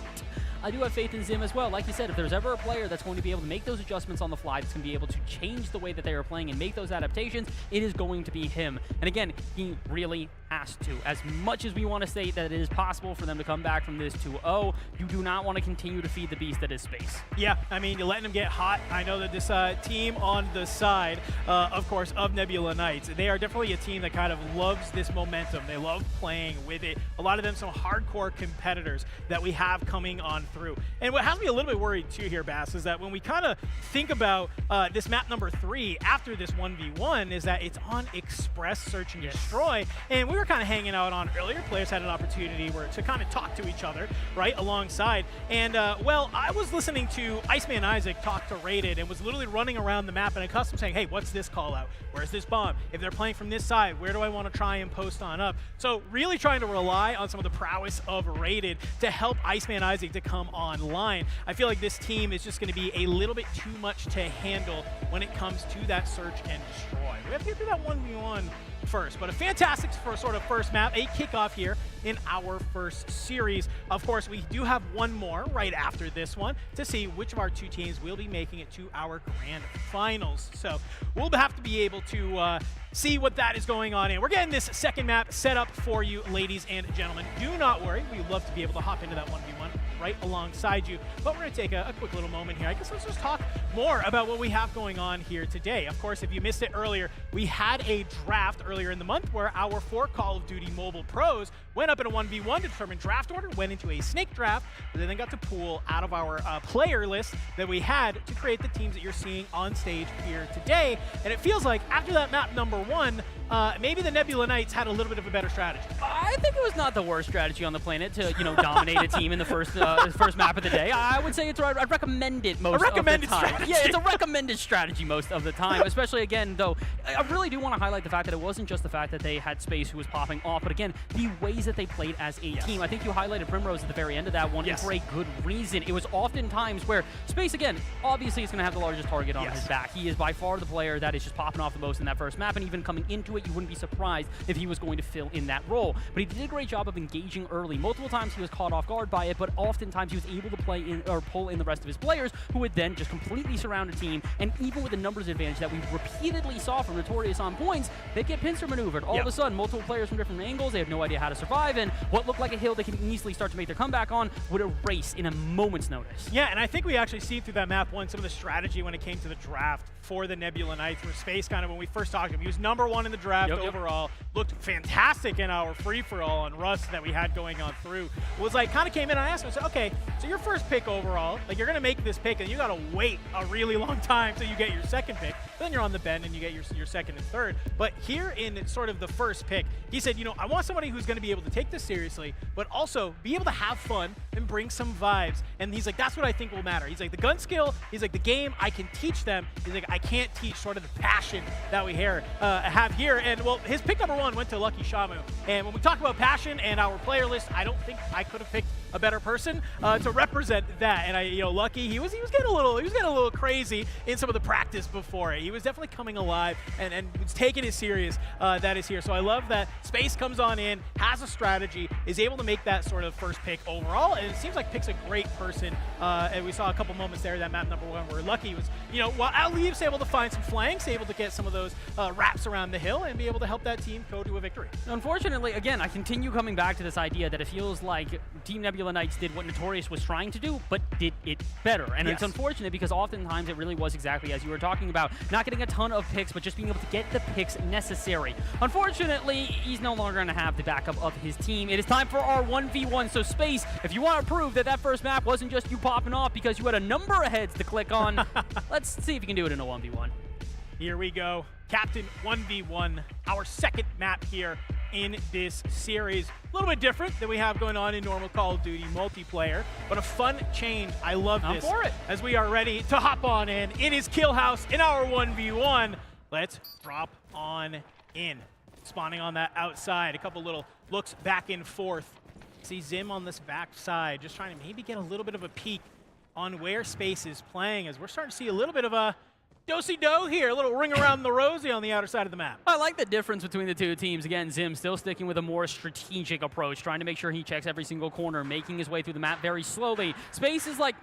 I do have faith in Zim as well. Like you said, if there's ever a player that's going to be able to make those adjustments on the fly, that's going to be able to change the way that they are playing and make those adaptations, it is going to be him. And again, he really has to. As much as we want to say that it is possible for them to come back from this 2-0, you do not want to continue to feed the beast that is Space. Yeah, I mean, you're letting them get hot. I know that this team on the side, of course, of Nebula Knights, they are definitely a team that kind of loves this momentum. They love playing with it. A lot of them, some hardcore competitors that we have coming on through. And what has me a little bit worried too here, Bass, is that when we kind of think about this map number 3 after this 1v1, is that it's on Express Search and Destroy. And we were kind of hanging out on earlier. Players had an opportunity to kind of talk to each other, right, alongside. And, well, I was listening to Iceman Isaac talk to Rated and was literally running around the map in a custom saying, hey, what's this call out? Where's this bomb? If they're playing from this side, where do I want to try and post on up? So really trying to rely on some of the prowess of Rated to help Iceman Isaac to come online. I feel like this team is just going to be a little bit too much to handle when it comes to that search and destroy. We have to get through that 1v1 first, but a fantastic sort of first map, a kickoff here in our first series. Of course, we do have one more right after this one to see which of our two teams will be making it to our grand finals. So we'll have to be able to see what that is going on in. We're getting this second map set up for you, ladies and gentlemen. Do not worry. We'd love to be able to hop into that 1v1 right alongside you. But we're going to take a quick little moment here. I guess let's just talk more about what we have going on here today. Of course, if you missed it earlier, we had a draft earlier in the month where our 4 Call of Duty Mobile pros went up in a 1v1 to determine draft order, went into a snake draft, and then got to pool out of our player list that we had to create the teams that you're seeing on stage here today. And it feels like after that map number 1, maybe the Nebula Knights had a little bit of a better strategy. I I think it was not the worst strategy on the planet to, you know, dominate a team in the first map of the day. I would say I'd recommend it most of the time. Strategy. Yeah, it's a recommended strategy most of the time, especially again, though, I really do want to highlight the fact that it wasn't just the fact that they had Space who was popping off, but again, the ways that they played as a team. I think you highlighted Primrose at the very end of that one, and for a good reason. It was often times where Space, again, obviously is going to have the largest target on his back. He is by far the player that is just popping off the most in that first map, and even coming into it, you wouldn't be surprised if he was going to fill in that role. But he did a great job of engaging early. Multiple times he was caught off guard by it, but oftentimes he was able to play in or pull in the rest of his players, who would then just completely surround a team. And even with the numbers advantage that we repeatedly saw from Notorious on points, they get pincer maneuvered. All of a sudden, multiple players from different angles, they have no idea how to survive, and what looked like a hill they can easily start to make their comeback on would erase in a moment's notice. Yeah, and I think we actually see through that map one some of the strategy when it came to the draft for the Nebula Knights, where Space kind of, when we first talked to him, he was #1 in the draft overall, looked fantastic in our free-for-all on Rust that we had going on through. Was like, kind of came in and I asked him, I said, okay, so your first pick overall, like you're going to make this pick and you got to wait a really long time till you get your second pick. Then you're on the bend and you get your second and third. But here in sort of the first pick, he said, you know, I want somebody who's going to be able to take this seriously, but also be able to have fun and bring some vibes. And he's like, that's what I think will matter. He's like, the gun skill, he's like, the game, I can teach them. He's like, I can't teach sort of the passion that we have here. And well, his pick #1 went to Lucky Shamu. And when we talk about passion and our player list, I don't think I could have picked a better person to represent that. And Lucky, he was getting a little crazy in some of the practice before it. He was definitely coming alive and was taking it serious. That is here. So I love that Space comes on in, has a strategy, is able to make that sort of first pick overall, and it seems like Pick's a great person. And we saw a couple moments there, that map #1, where Lucky was, while at least able to find some flanks, able to get some of those wraps around the hill and be able to help that team go to a victory. Unfortunately, again, I continue coming back to this idea that it feels like Team Nebula Knights did what Notorious was trying to do, but did it better. And it's unfortunate because oftentimes it really was exactly as you were talking about, not getting a ton of picks, but just being able to get the picks necessary. Unfortunately, he's no longer going to have the backup of his team. It is time for our 1v1. So Space, if you want to prove that first map wasn't just you popping off because you had a number of heads to click on, let's see if you can do it in a 1v1. Here we go. Captain 1v1, our second map here in this series. A little bit different than we have going on in normal Call of Duty multiplayer, but a fun change. I love this. I'm for it. As we are ready to hop on in. It is Kill House in our 1v1. Let's drop on in. Spawning on that outside. A couple little looks back and forth. See Zim on this back side, just trying to maybe get a little bit of a peek on where Space is playing, as we're starting to see a little bit of a do-si-do here, a little ring around the rosy on the outer side of the map. I like the difference between the two teams. Again, Zim still sticking with a more strategic approach, trying to make sure he checks every single corner, making his way through the map very slowly. Space is like,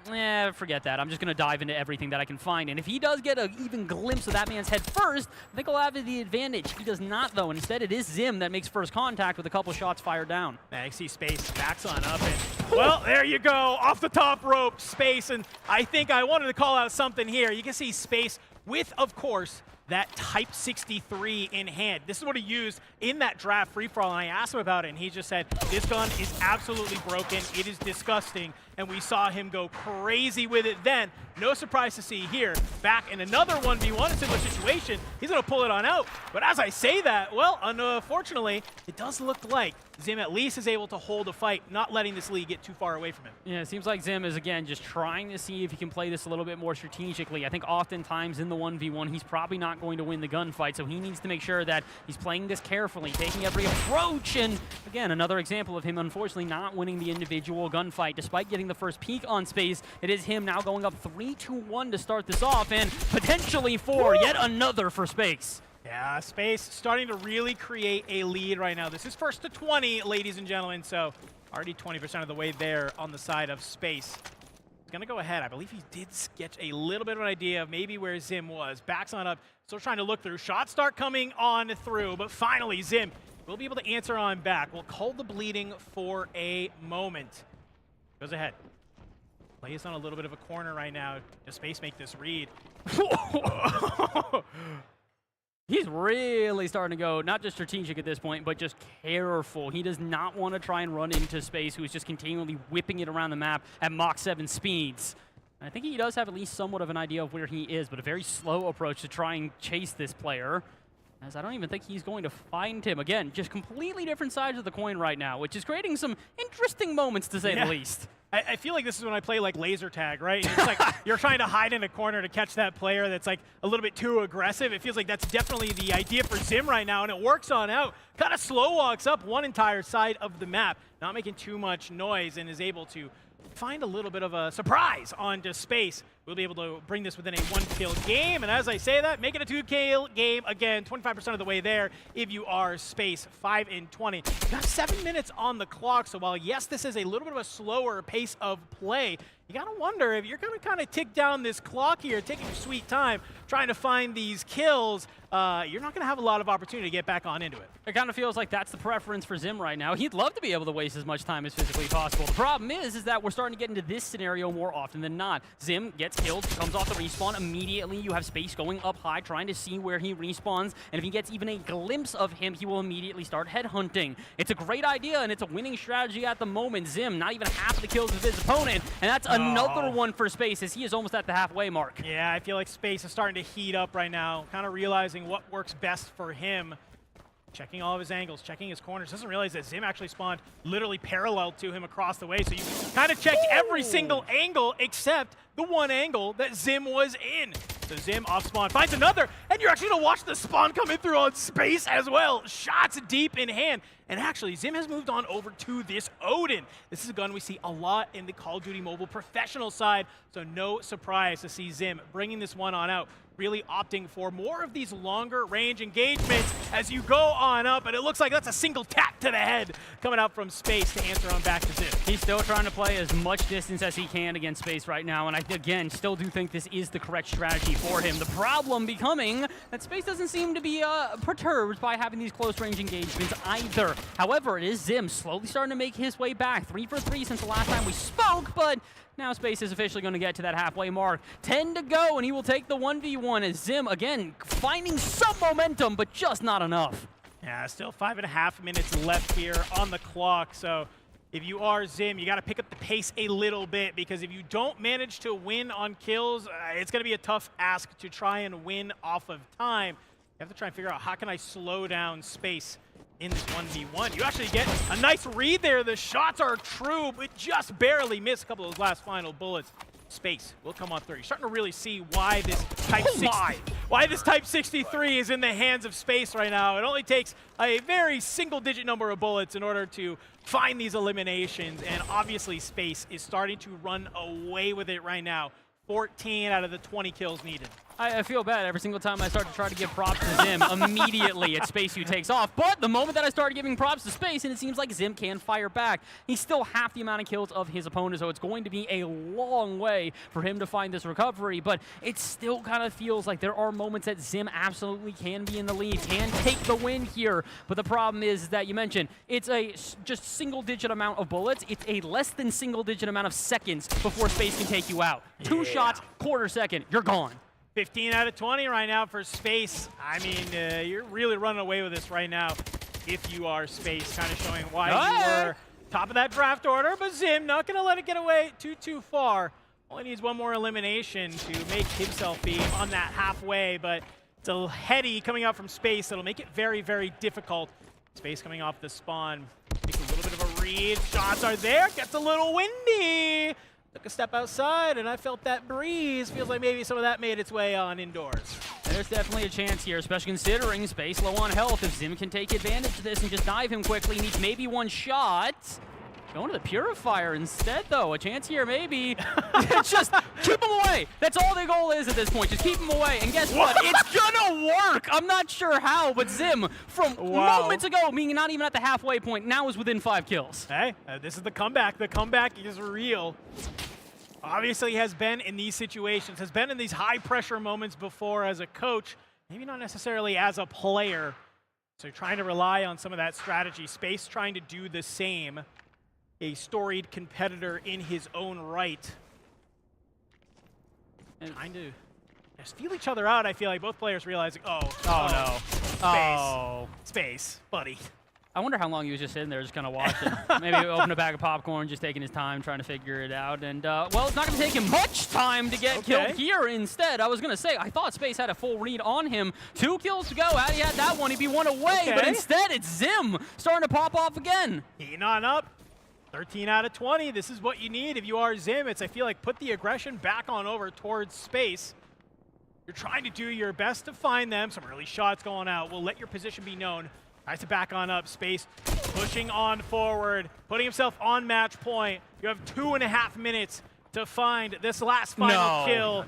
forget that. I'm just going to dive into everything that I can find. And if he does get an even glimpse of that man's head first, I think he'll have the advantage. He does not, though. Instead, it is Zim that makes first contact with a couple shots fired down. I see Space backs on up. And, well, there you go. Off the top rope, Space. And I think I wanted to call out something here. You can see Space with, of course, that Type 63 in hand. This is what he used in that draft free-for-all, and I asked him about it, and he just said, this gun is absolutely broken. It is disgusting, and we saw him go crazy with it then. No surprise to see here, back in another 1v1, a similar situation. He's going to pull it on out, but as I say that, well, unfortunately, it does look like Zim at least is able to hold a fight, not letting this lead get too far away from him. Yeah, it seems like Zim is, again, just trying to see if he can play this a little bit more strategically. I think oftentimes in the 1v1, he's probably not going to win the gunfight, so he needs to make sure that he's playing this carefully, taking every approach, and again, another example of him unfortunately not winning the individual gunfight. Despite getting the first peek on Space, it is him now going up 3-2-1 to start this off, and potentially for yet another for Space. Yeah, Space starting to really create a lead right now. This is first to 20, ladies and gentlemen, so already 20% of the way there on the side of Space. He's going to go ahead. I believe he did sketch a little bit of an idea of maybe where Zim was. Backs on up, still trying to look through. Shots start coming on through, but finally Zim will be able to answer on back. We'll call the bleeding for a moment. Goes ahead. Plays on a little bit of a corner right now. Does Space make this read? He's really starting to go, not just strategic at this point, but just careful. He does not want to try and run into Space, who is just continually whipping it around the map at Mach 7 speeds. And I think he does have at least somewhat of an idea of where he is, but a very slow approach to try and chase this player. as I don't even think he's going to find him. Again, just completely different sides of the coin right now, which is creating some interesting moments, to say the least. I feel like this is when I play like laser tag, right? And it's like you're trying to hide in a corner to catch that player that's like a little bit too aggressive. It feels like that's definitely the idea for Zim right now, and it works on out. Kind of slow walks up one entire side of the map, not making too much noise, and is able to find a little bit of a surprise onto Space. We'll be able to bring this within a 1-kill game, and as I say that, make it a 2-kill game again, 25% of the way there if you are Space, 5 in 20. Got 7 minutes on the clock, so while yes, this is a little bit of a slower pace of play, you gotta wonder if you're gonna kind of tick down this clock here, taking your sweet time, trying to find these kills, you're not gonna have a lot of opportunity to get back on into it. It kind of feels like that's the preference for Zim right now. He'd love to be able to waste as much time as physically possible. The problem is that we're starting to get into this scenario more often than not. Zim gets killed, comes off the respawn immediately. You have Space going up high, trying to see where he respawns, and if he gets even a glimpse of him, he will immediately start headhunting. It's a great idea, and it's a winning strategy at the moment. Zim, not even half of the kills of his opponent, and that's another one for Space, as he is almost at the halfway mark. Yeah, I feel like Space is starting to heat up right now, kind of realizing what works best for him. Checking all of his angles, checking his corners. Doesn't realize that Zim actually spawned literally parallel to him across the way. So you kind of checked every single angle except the one angle that Zim was in. So Zim off spawn finds another, and you're actually gonna watch the spawn coming through on Space as well. Shots deep in hand. And actually, Zim has moved on over to this Odin. This is a gun we see a lot in the Call of Duty Mobile professional side, so no surprise to see Zim bringing this one on out, really opting for more of these longer range engagements as you go on up, and it looks like that's a single tap to the head coming out from Space to answer on back to Zim. He's still trying to play as much distance as he can against Space right now, and I, again, still do think this is the correct strategy for him. The problem becoming that Space doesn't seem to be perturbed by having these close-range engagements either. However, it is Zim slowly starting to make his way back. 3 for 3 since the last time we spoke, but now Space is officially going to get to that halfway mark. 10 to go, and he will take the 1v1 as Zim, again, finding some momentum, but just not enough. Yeah, still 5.5 minutes left here on the clock, so if you are Zim, you got to pick up the pace a little bit, because if you don't manage to win on kills, it's going to be a tough ask to try and win off of time. You have to try and figure out, how can I slow down Space in this 1v1. You actually get a nice read there. The shots are true, but just barely miss a couple of those last final bullets. Space will come on through. You're starting to really see why this Type 63 is in the hands of Space right now. It only takes a very single-digit number of bullets in order to find these eliminations, and obviously Space is starting to run away with it right now. 14 out of the 20 kills needed. I feel bad every single time I start to try to give props to Zim. Immediately, it's Space who takes off. But the moment that I started giving props to Space, and it seems like Zim can fire back, he's still half the amount of kills of his opponent, so it's going to be a long way for him to find this recovery. But it still kind of feels like there are moments that Zim absolutely can be in the lead, can take the win here. But the problem is that you mentioned, it's a just single-digit amount of bullets. It's a less than single-digit amount of seconds before Space can take you out. 2 shots, quarter second, you're gone. 15 out of 20 right now for Space. I mean, you're really running away with this right now if you are Space, kind of showing why you were top of that draft order, but Zim not going to let it get away too far. Only needs one more elimination to make himself be on that halfway, but it's a heady coming out from Space that'll make it very, very difficult. Space coming off the spawn. Takes a little bit of a read. Shots are there. Gets a little windy. Took a step outside, and I felt that breeze. Feels like maybe some of that made its way on indoors. There's definitely a chance here, especially considering Space low on health. If Zim can take advantage of this and just dive him quickly, needs maybe one shot. Going to the Purifier instead, though. A chance here, maybe. Just keep him away. That's all the goal is at this point. Just keep him away. And guess what? It's gonna work. I'm not sure how, but Zim, from moments ago, meaning not even at the halfway point, now is within 5 kills. Hey, this is the comeback. The comeback is real. Obviously has been in these situations, has been in these high-pressure moments before as a coach, maybe not necessarily as a player. So trying to rely on some of that strategy. Space trying to do the same. A storied competitor in his own right. And trying to just feel each other out, I feel like both players realizing, oh no. Space. Space, buddy. I wonder how long he was just sitting there just kind of watching. Maybe open a bag of popcorn, just taking his time, trying to figure it out. And, well, it's not going to take him much time to get killed here instead. I was going to say, I thought Space had a full read on him. 2 kills to go. Had he had that one, he'd be 1 away. But instead, it's Zim starting to pop off again. Heating on up. 13 out of 20. This is what you need if you are Zim. It's, I feel like, put the aggression back on over towards Space. You're trying to do your best to find them. Some early shots going out. We'll let your position be known. Tries to back on up. Space pushing on forward, putting himself on match point. You have 2.5 minutes to find this last final kill.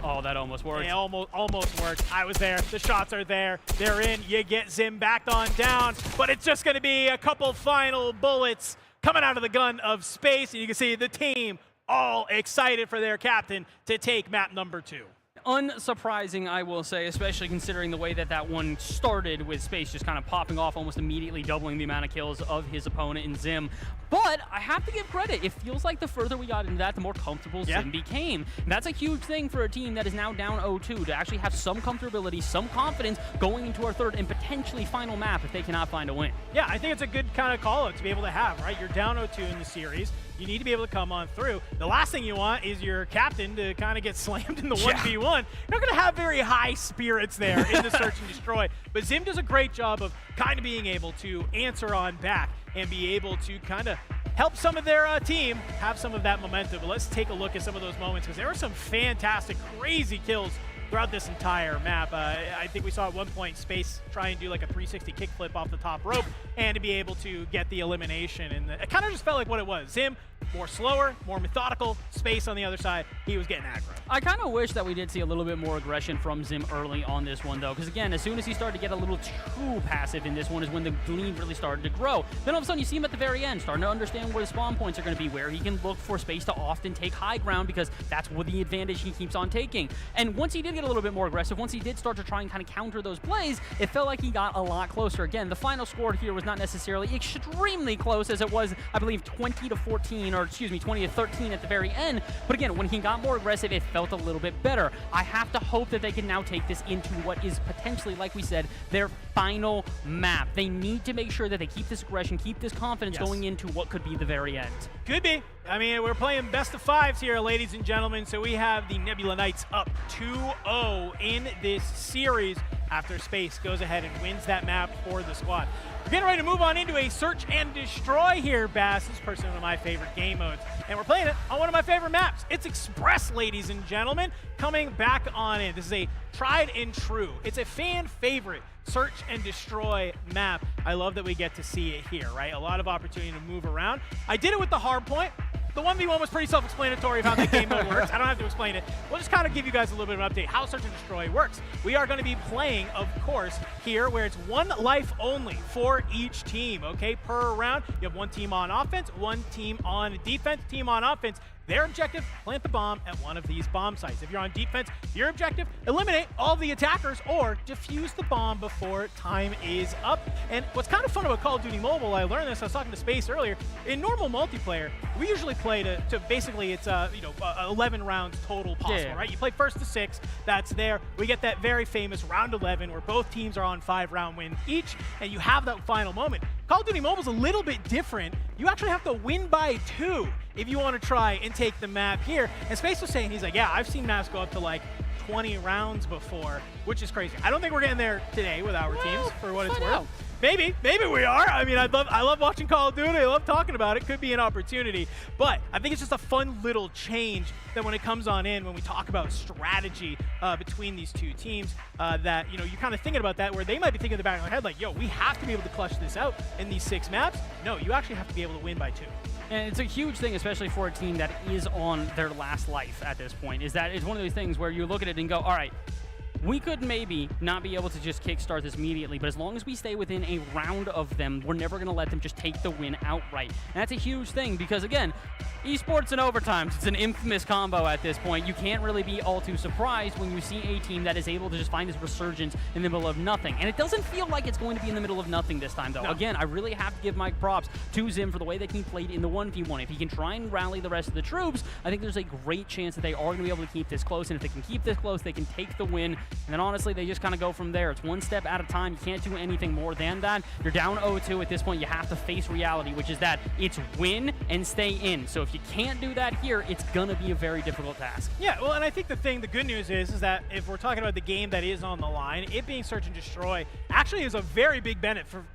Oh, that almost worked. It almost worked. I was there. The shots are there. They're in. You get Zim backed on down, but it's just going to be a couple final bullets coming out of the gun of Space, and you can see the team all excited for their captain to take map number 2. Unsurprising, I will say, especially considering the way that that one started with Space just kind of popping off, almost immediately doubling the amount of kills of his opponent in Zim. But I have to give credit. It feels like the further we got into that, the more comfortable Zim became. And that's a huge thing for a team that is now down 0-2, to actually have some comfortability, some confidence going into our third and potentially final map if they cannot find a win. Yeah, I think it's a good kind of call-out to be able to have, right? You're down 0-2 in the series. You need to be able to come on through. The last thing you want is your captain to kind of get slammed in the 1v1. You're not going to have very high spirits there in the search and destroy. But Zim does a great job of kind of being able to answer on back and be able to kind of help some of their team have some of that momentum. But let's take a look at some of those moments, because there were some fantastic, crazy kills throughout this entire map. I think we saw at one point Space try and do like a 360 kickflip off the top rope and to be able to get the elimination. And it kind of just felt like what it was. Zim, more slower, more methodical. Space on the other side, he was getting aggro. I kind of wish that we did see a little bit more aggression from Zim early on this one, though, because again, as soon as he started to get a little too passive in this one is when the lead really started to grow. Then all of a sudden you see him at the very end, starting to understand where the spawn points are going to be, where he can look for Space to often take high ground, because that's what the advantage he keeps on taking. And once he did get a little bit more aggressive, once he did start to try and kind of counter those plays, it felt like he got a lot closer. Again, the final score here was not necessarily extremely close, as it was, I believe, 20-14, or excuse me, 20-13 at the very end. But again, when he got more aggressive, it felt a little bit better. I have to hope that they can now take this into what is potentially, like we said, their final map. They need to make sure that they keep this aggression, keep this confidence going into what could be the very end. Could be. I mean, we're playing best of 5s here, ladies and gentlemen. So we have the Nebula Knights up 2-0 in this series after Space goes ahead and wins that map for the squad. We're getting ready to move on into a search and destroy here, Bass. This is personally one of my favorite game modes, and we're playing it on one of my favorite maps. It's Express, ladies and gentlemen, coming back on in. This is a tried and true. It's a fan favorite search and destroy map. I love that we get to see it here, right? A lot of opportunity to move around. I did it with the Hardpoint. The 1v1 was pretty self-explanatory of how that game mode works. I don't have to explain it. We'll just kind of give you guys a little bit of an update how Search and Destroy works. We are going to be playing, of course, here where it's 1 life only for each team, okay? Per round, you have 1 team on offense, 1 team on defense. Team on offense, their objective, plant the bomb at one of these bomb sites. If you're on defense, your objective, eliminate all the attackers or defuse the bomb before time is up. And what's kind of fun about Call of Duty Mobile, I learned this, I was talking to Space earlier, in normal multiplayer, we usually play to basically it's 11 rounds total possible, right? You play first to 6, that's there. We get that very famous round 11 where both teams are on 5-round wins each, and you have that final moment. Call of Duty Mobile's a little bit different. You actually have to win by 2 if you want to try and take the map here. And Space was saying, he's like, yeah, I've seen maps go up to like 20 rounds before, which is crazy. I don't think we're getting there today with our teams, for what it's worth. Maybe we are. I mean, I love watching Call of Duty. I love talking about it. Could be an opportunity, but I think it's just a fun little change that when it comes on in, when we talk about strategy between these two teams, that you're kind of thinking about that, where they might be thinking in the back of their head, like, yo, we have to be able to clutch this out in these 6 maps. No, you actually have to be able to win by 2. And it's a huge thing, especially for a team that is on their last life at this point, is that it's one of those things where you look at it and go, all right, we could maybe not be able to just kickstart this immediately, but as long as we stay within a round of them, we're never going to let them just take the win outright. And that's a huge thing because, again, esports and overtimes, it's an infamous combo at this point. You can't really be all too surprised when you see a team that is able to just find this resurgence in the middle of nothing. And it doesn't feel like it's going to be in the middle of nothing this time, though. No. Again, I really have to give my props to Zim for the way that he played in the 1v1. If he can try and rally the rest of the troops, I think there's a great chance that they are going to be able to keep this close. And if they can keep this close, they can take the win And then honestly, they just kind of go from there. It's one step at a time. You can't do anything more than that. You're down 0-2 at this point. You have to face reality, which is that it's win and stay in. So if you can't do that here, it's going to be a very difficult task. Yeah, well, and I think the good news is that if we're talking about the game that is on the line, it being search and destroy actually is a very big benefit for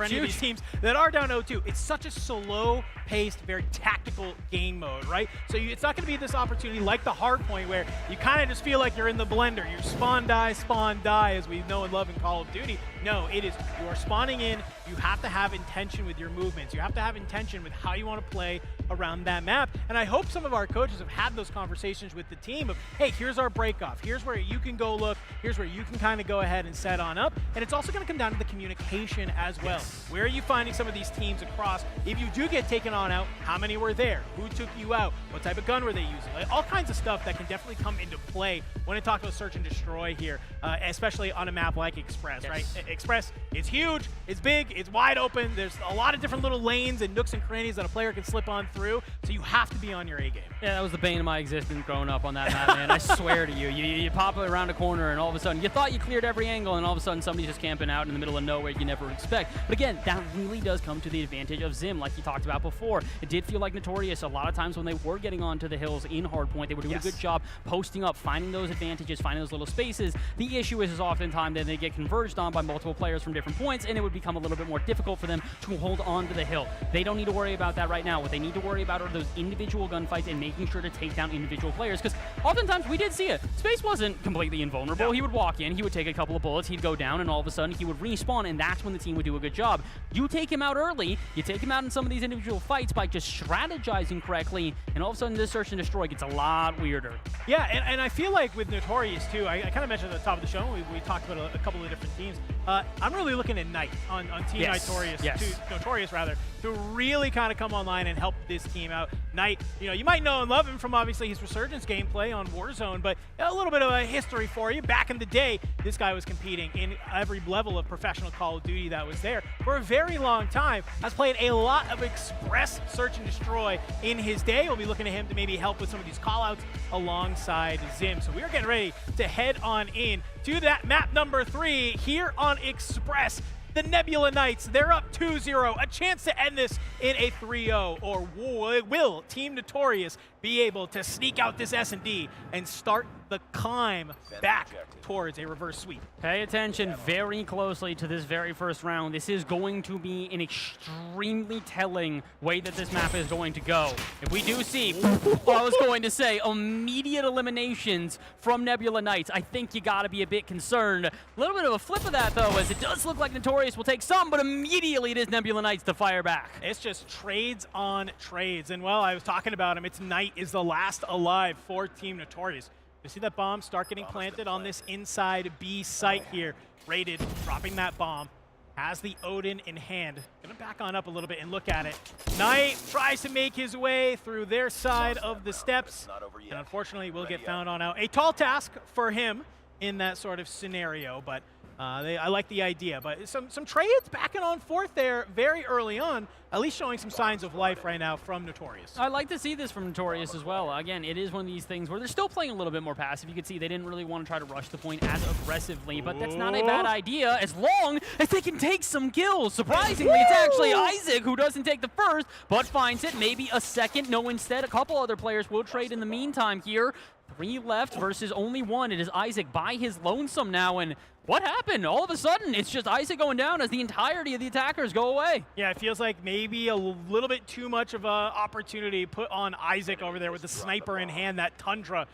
any of these teams that are down 0-2. It's such a slow-paced, very tactical game mode, right? So it's not going to be this opportunity like the Hardpoint where you kind of just feel like you're in the blender. You're spawn, die, as we know and love in Call of Duty. No, it is, you are spawning in. You have to have intention with your movements. You have to have intention with how you want to play around that map. And I hope some of our coaches have had those conversations with the team of, hey, here's our break off. Here's where you can go look. Here's where you can kind of go ahead and set on up. And it's also going to come down to the communication as well. Yes. Where are you finding some of these teams across? If you do get taken on out, how many were there? Who took you out? What type of gun were they using? Like, all kinds of stuff that can definitely come into play when it talks about search and destroy here, especially on a map like Express, right? Express, it's huge, it's big, it's wide open. There's a lot of different little lanes and nooks and crannies that a player can slip on through, so you have to be on your A game. Yeah, that was the bane of my existence growing up on that map, man. I swear to you. You pop around a corner and all of a sudden, you thought you cleared every angle and all of a sudden somebody's just camping out in the middle of nowhere you never expect. But again, that really does come to the advantage of Zim, like you talked about before. It did feel like Notorious a lot of times when they were getting onto the hills in Hardpoint, they were doing a good job posting up, finding those advantages, finding those little spaces. The issue is oftentimes that they get converged on by multiple players from different points, and it would become a little bit more difficult for them to hold on to the hill. They don't need to worry about that right now. What they need to worry about are those individual gunfights and making sure to take down individual players, because oftentimes we did see it. Space wasn't completely invulnerable. He would walk in, he would take a couple of bullets, he'd go down, and all of a sudden he would respawn, and that's when the team would do a good job. You take him out early, you take him out in some of these individual fights by just strategizing correctly, and all of a sudden this search and destroy gets a lot weirder. Yeah, and I feel like with Notorious too, I kind of mentioned at the top of the show, we talked about a couple of different teams. I'm really looking at Knight on Team Notorious rather, to really kind of come online and help this team out. Knight, you might know and love him from obviously his Resurgence gameplay on Warzone, but a little bit of a history for you. Back in the day, this guy was competing in every level of professional Call of Duty that was there for a very long time. Has played a lot of Express Search and Destroy in his day. We'll be looking at him to maybe help with some of these callouts alongside Zim. So we are getting ready to head on in to that map number 3 here on Express. The Nebula Knights, they're up 2-0. A chance to end this in a 3-0. Or will Team Notorious be able to sneak out this S&D and start the climb back towards a reverse sweep? Pay attention very closely to this very first round. This is going to be an extremely telling way that this map is going to go. If we do see, I was going to say, immediate eliminations from Nebula Knights, I think you got to be a bit concerned. A little bit of a flip of that, though, as it does look like Notorious will take some, but immediately it is Nebula Knights to fire back. It's just trades on trades. And, well, I was talking about him. It's Knight is the last alive for Team Notorious. You see that bomb start getting planted on this inside B site here. Rated, dropping that bomb. Has the Odin in hand. Gonna back on up a little bit and look at it. Knight tries to make his way through their side of the steps. And unfortunately will get found on out. A tall task for him in that sort of scenario, but I like the idea. But some trades backing on fourth there very early on, at least showing some signs of life right now from Notorious. I like to see this from Notorious as well. Again, it is one of these things where they're still playing a little bit more passive. You can see they didn't really want to try to rush the point as aggressively, but that's not a bad idea as long as they can take some kills. Surprisingly, it's actually Isaac who doesn't take the first, but finds it. Maybe a second. No, instead, a couple other players will trade in the meantime here. 3 left versus only 1. It is Isaac by his lonesome now, and what happened? All of a sudden, it's just Isaac going down as the entirety of the attackers go away. Yeah, it feels like maybe a little bit too much of an opportunity put on Isaac over there with the sniper in hand. That Tundra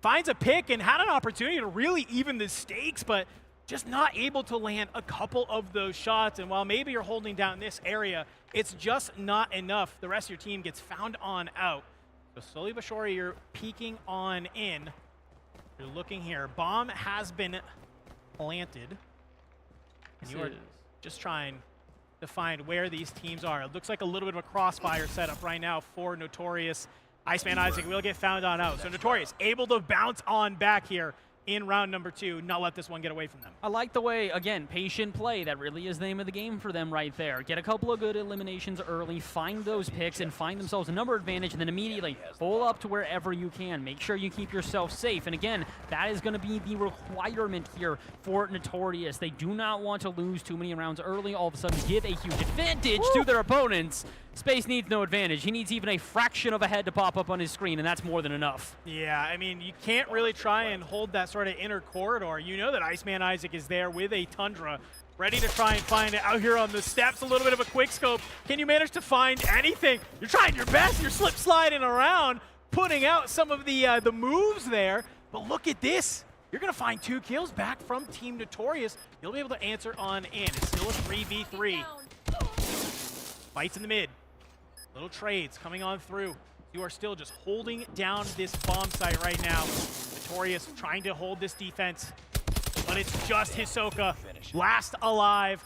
finds a pick and had an opportunity to really even the stakes, but just not able to land a couple of those shots. And while maybe you're holding down this area, it's just not enough. The rest of your team gets found on out. So slowly but surely, you're peeking on in. You're looking here. Bomb has been planted. And you are just trying to find where these teams are. It looks like a little bit of a crossfire setup right now for Notorious. Iceman Isaac will get found on out. So Notorious able to bounce on back here. in round number 2, not let this one get away from them. I like the way, again, patient play. That really is the name of the game for them right there. Get a couple of good eliminations early, find those picks, and find themselves a number advantage, and then immediately pull up to wherever you can. Make sure you keep yourself safe. And again, that is going to be the requirement here for Notorious. They do not want to lose too many rounds early, all of a sudden give a huge advantage to their opponents. Space needs no advantage. He needs even a fraction of a head to pop up on his screen, and that's more than enough. Yeah, I mean, you can't really try and hold that sort of inner corridor. You know that Iceman Isaac is there with a Tundra, ready to try and find it out here on the steps. A little bit of a quick scope. Can you manage to find anything? You're trying your best. You're slip sliding around, putting out some of the moves there. But look at this. You're going to find 2 kills back from Team Notorious. You'll be able to answer on in. It's still a 3v3. Fights in the mid. Little trades coming on through. You are still just holding down this bomb site right now. Notorious trying to hold this defense, but it's just Hisoka last alive.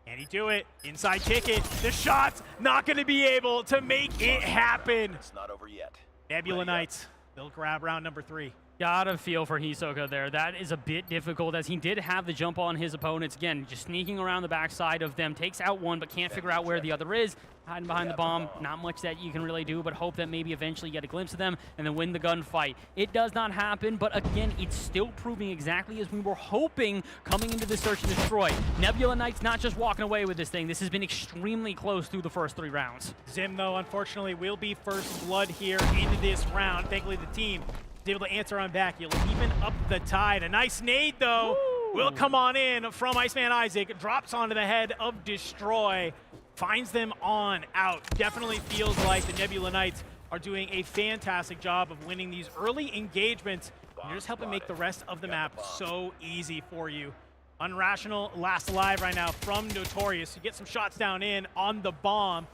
Can he do it? Inside ticket. The shot's not going to be able to make it happen. It's not over yet. Nebula Knights, they'll grab round number 3. Gotta feel for Hisoka there. That is a bit difficult as he did have the jump on his opponents. Again, just sneaking around the backside of them. Takes out one, but can't figure out where the other is. Hiding behind the bomb. Not much that you can really do, but hope that maybe eventually you get a glimpse of them and then win the gunfight. It does not happen, but again, it's still proving exactly as we were hoping coming into this search and destroy. Nebula Knights not just walking away with this thing. This has been extremely close through the first 3 rounds. Zim, though, unfortunately, will be first blood here into this round. Thankfully, the team is able to answer on back. You'll even up the tide. A nice nade, though, will come on in from Iceman Isaac. Drops onto the head of Destroy. Finds them on out. Definitely feels like the Nebula Knights are doing a fantastic job of winning these early engagements. And you're just helping make the rest of the map so easy for you. Unrational last alive right now from Notorious. You get some shots down in on the bomb.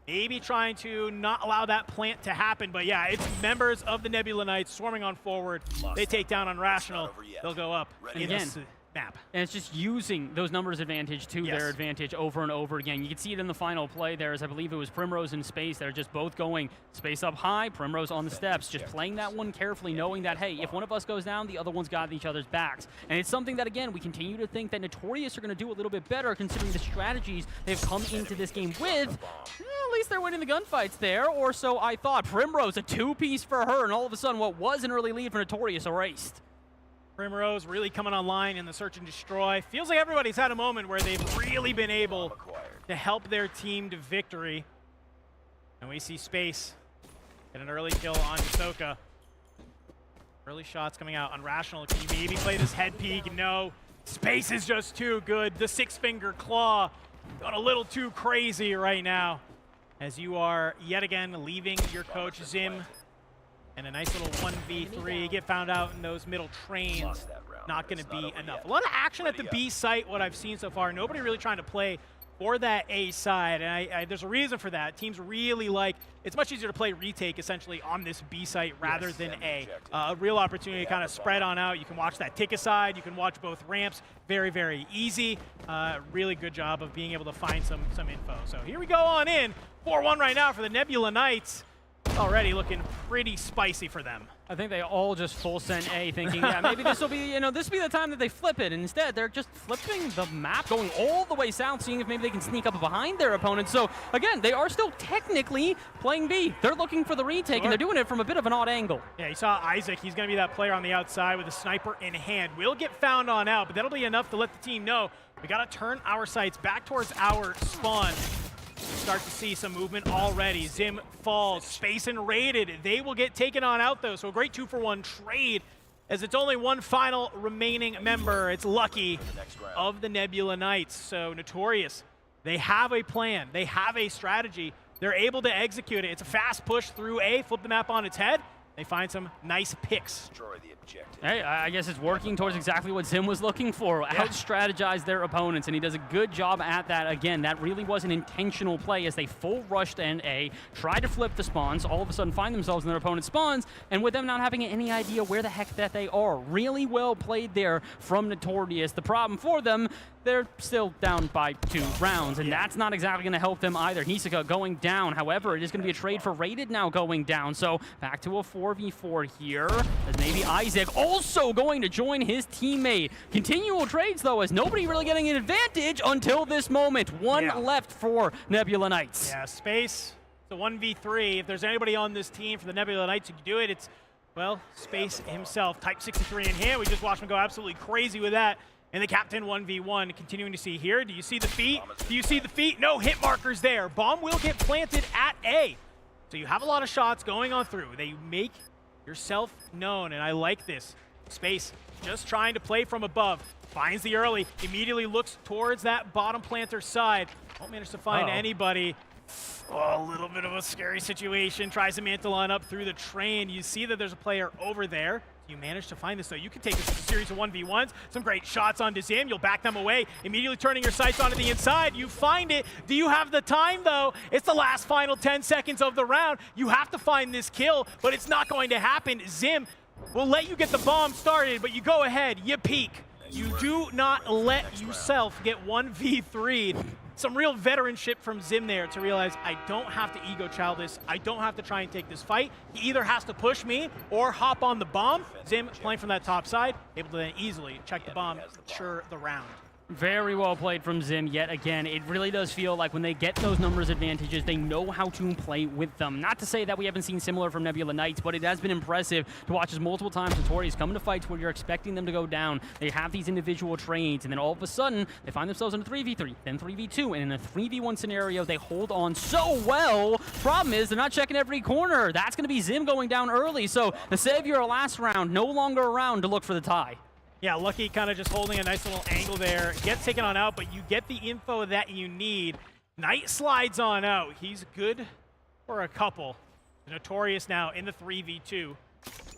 Maybe trying to not allow that plant to happen. But yeah, it's members of the Nebula Knights swarming on forward. They take down Unrational. They'll go up in this map. And it's just using those numbers advantage to their advantage over and over again. You can see it in the final play there, as I believe it was Primrose and Space. They're just both going Space up high, Primrose on the steps, just playing that one carefully, knowing that, hey, if one of us goes down, the other one's got each other's backs. And it's something that, again, we continue to think that Notorious are going to do a little bit better considering the strategies they've come into this game with. At least they're winning the gunfights there, or so I thought. Primrose, a 2-piece for her, and all of a sudden what was an early lead for Notorious erased. Primrose really coming online in the search and destroy. Feels like everybody's had a moment where they've really been able to help their team to victory. And we see Space get an early kill on Hisoka. Early shots coming out. Unrational, can you maybe play this head peek? No. Space is just too good. The 6-finger claw got a little too crazy right now, as you are yet again leaving your coach Zim. And a nice little 1v3. Get found out in those middle trains. Not going to be enough. A lot of action at the B site, what I've seen so far. Nobody really trying to play for that A side. And there's a reason for that. Teams really like, it's much easier to play retake essentially on this B site rather than A. A real opportunity to kind of spread on out. You can watch that tick aside. You can watch both ramps. Very, very easy. Really good job of being able to find some info. So here we go on in. 4-1 right now for the Nebula Knights. Already looking pretty spicy for them. I think they all just full send A, thinking, yeah, maybe this will be, this will be the time that they flip it. And instead, they're just flipping the map, going all the way south, seeing if maybe they can sneak up behind their opponents. So again, they are still technically playing B. They're looking for the retake, and they're doing it from a bit of an odd angle. Yeah, you saw Isaac. He's going to be that player on the outside with a sniper in hand. Will get found on out, but that'll be enough to let the team know we got to turn our sights back towards our spawn. Start to see some movement already. Zim falls, Space and Raided. They will get taken on out though, so a great 2-for-1 trade as it's only one final remaining member. It's Lucky of the Nebula Knights. So Notorious, they have a plan, they have a strategy. They're able to execute it. It's a fast push through A, flip the map on its head. They find some nice picks. Hey, I guess it's working towards exactly what Zim was looking for. Out-strategize their opponents, and he does a good job at that. Again, that really was an intentional play as they full rushed in A, tried to flip the spawns, all of a sudden find themselves in their opponent's spawns, and with them not having any idea where the heck that they are. Really well played there from Notorious. The problem for them, they're still down by 2 rounds, and that's not exactly going to help them either. Nisaka going down. However, it is going to be a trade for Rated now going down. So back to a 4v4 here, as maybe Isaac also going to join his teammate. Continual trades, though, as nobody really getting an advantage until this moment. One left for Nebula Knights. Yeah, Space, the 1v3. If there's anybody on this team for the Nebula Knights who can do it, it's, well, Space himself. Type 63 in hand. We just watched him go absolutely crazy with that. And the Captain 1v1 continuing to see here. Do you see the feet? Do you see the feet? No hit markers there. Bomb will get planted at A. So you have a lot of shots going on through. They make yourself known, and I like this. Space just trying to play from above. Finds the early, immediately looks towards that bottom planter side. Won't manage to find anybody. Oh, a little bit of a scary situation. Tries to mantle on up through the train. You see that there's a player over there. You manage to find this, though. You can take this as a series of 1v1s. Some great shots onto Zim. You'll back them away. Immediately turning your sights onto the inside. You find it. Do you have the time, though? It's the last final 10 seconds of the round. You have to find this kill, but it's not going to happen. Zim will let you get the bomb started, but you go ahead. You peek. You do not let yourself get 1v3'd. Some real veteranship from Zim there to realize I don't have to ego child this. I don't have to try and take this fight. He either has to push me or hop on the bomb. Zim playing from that top side, able to then easily check the bomb, ensure the round. Very well played from Zim yet again. It really does feel like when they get those numbers advantages, they know how to play with them. Not to say that we haven't seen similar from Nebula Knights, but it has been impressive to watch as multiple times Notorious come into fights where you're expecting them to go down. They have these individual trades, and then all of a sudden, they find themselves in a 3v3, then 3v2, and in a 3v1 scenario, they hold on so well. Problem is, they're not checking every corner. That's going to be Zim going down early, so the savior last round, no longer around to look for the tie. Yeah, Lucky kind of just holding a nice little angle there. Gets taken on out, but you get the info that you need. Knight slides on out. He's good for a couple. Notorious now in the 3v2. They're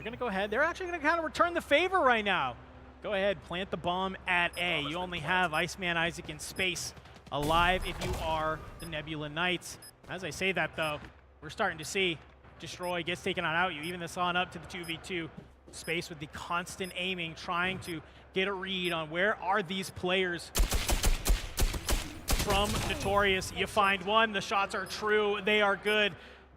going to go ahead. They're actually going to kind of return the favor right now. Go ahead, plant the bomb at A. You only have Iceman, Isaac, and Space alive if you are the Nebula Knights. As I say that, though, we're starting to see Destroy gets taken on out. You even this on up to the 2v2. Space with the constant aiming, trying to get a read on where are these players from Notorious. You find one, the shots are true, they are good.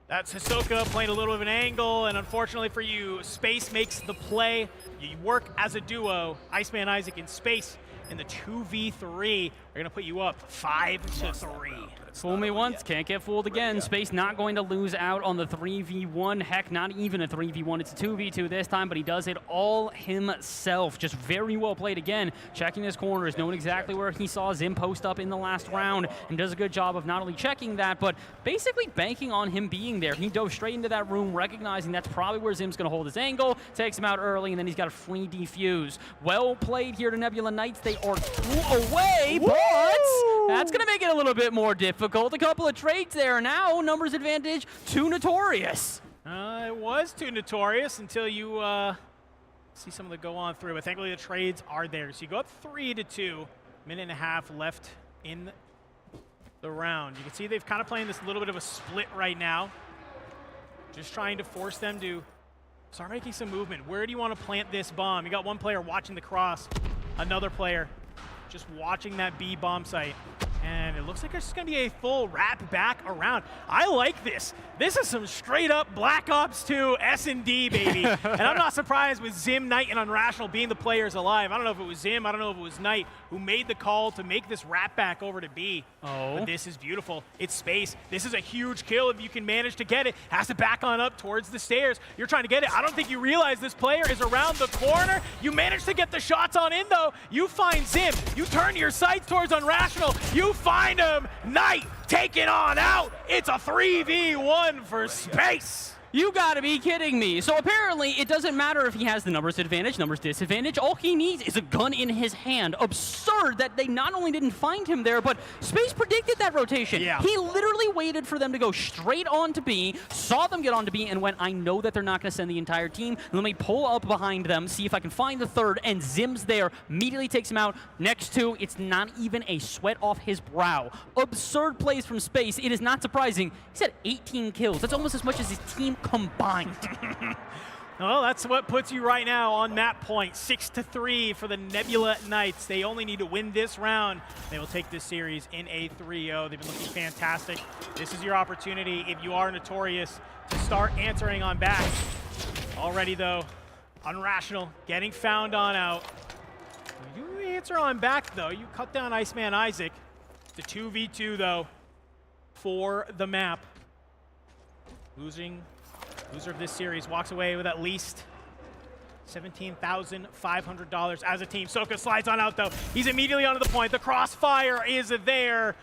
That's Hisoka playing a little bit of an angle, and unfortunately for you, Space makes the play. You work as a duo, Iceman, Isaac, and Space in the 2v3. They're gonna put you up 5-3. Fool me once, can't get fooled again. Space not going to lose out on the 3v1. Heck, not even a 3v1. It's a 2v2 this time, but he does it all himself. Just very well played again. Checking his corners, knowing exactly where he saw Zim post up in the last round, and does a good job of not only checking that, but basically banking on him being there. He dove straight into that room, recognizing that's probably where Zim's going to hold his angle, takes him out early, and then he's got a free defuse. Well played here to Nebula Knights. They are 2 away, but that's going to make it a little bit more difficult. A couple of trades there now. Numbers advantage to Notorious. It was too Notorious until you see some of the go on through. But thankfully the trades are there. So you go up 3-2. Minute and a half left in the round. You can see they've kind of playing this little bit of a split right now. Just trying to force them to start making some movement. Where do you want to plant this bomb? You got one player watching the cross. Another player just watching that B bomb site. And it looks like it's just going to be a full wrap back around. I like this. This is some straight up Black Ops 2 S&D, baby. And I'm not surprised with Zim, Knight, and Unrational being the players alive. I don't know if it was Zim, I don't know if it was Knight who made the call to make this wrap back over to B. But this is beautiful. It's Space. This is a huge kill if you can manage to get it. Has to back on up towards the stairs. You're trying to get it. I don't think you realize this player is around the corner. You manage to get the shots on in, though. You find Zim. You turn your sights towards Unrational. You find him. Knight taking on out. It's a 3v1 for Space. You gotta be kidding me. So apparently it doesn't matter if he has the numbers advantage, numbers disadvantage. All he needs is a gun in his hand. Absurd that they not only didn't find him there, but Space predicted that rotation. Yeah. He literally waited for them to go straight on to B, saw them get on to B, and went, I know that they're not gonna send the entire team. Let me pull up behind them, see if I can find the third, and Zim's there. Immediately takes him out. Next two, it's not even a sweat off his brow. Absurd plays from Space. It is not surprising. He's had 18 kills. That's almost as much as his team combined. Well, that's what puts you right now on map point. 6-3 for the Nebula Knights. They only need to win this round. They will take this series in a 3-0. They've been looking fantastic. This is your opportunity if you are Notorious to start answering on back. Already though, Unrational getting found on out. You answer on back though. You cut down Iceman Isaac. The 2v2 though for the map. Loser of this series walks away with at least $17,500 as a team. Soka slides on out though. He's immediately onto the point. The crossfire is there.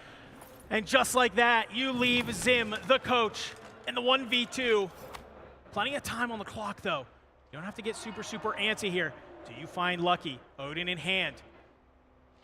And just like that, you leave Zim, the coach, in the 1v2. Plenty of time on the clock though. You don't have to get super antsy here. Do you find Lucky? Odin in hand.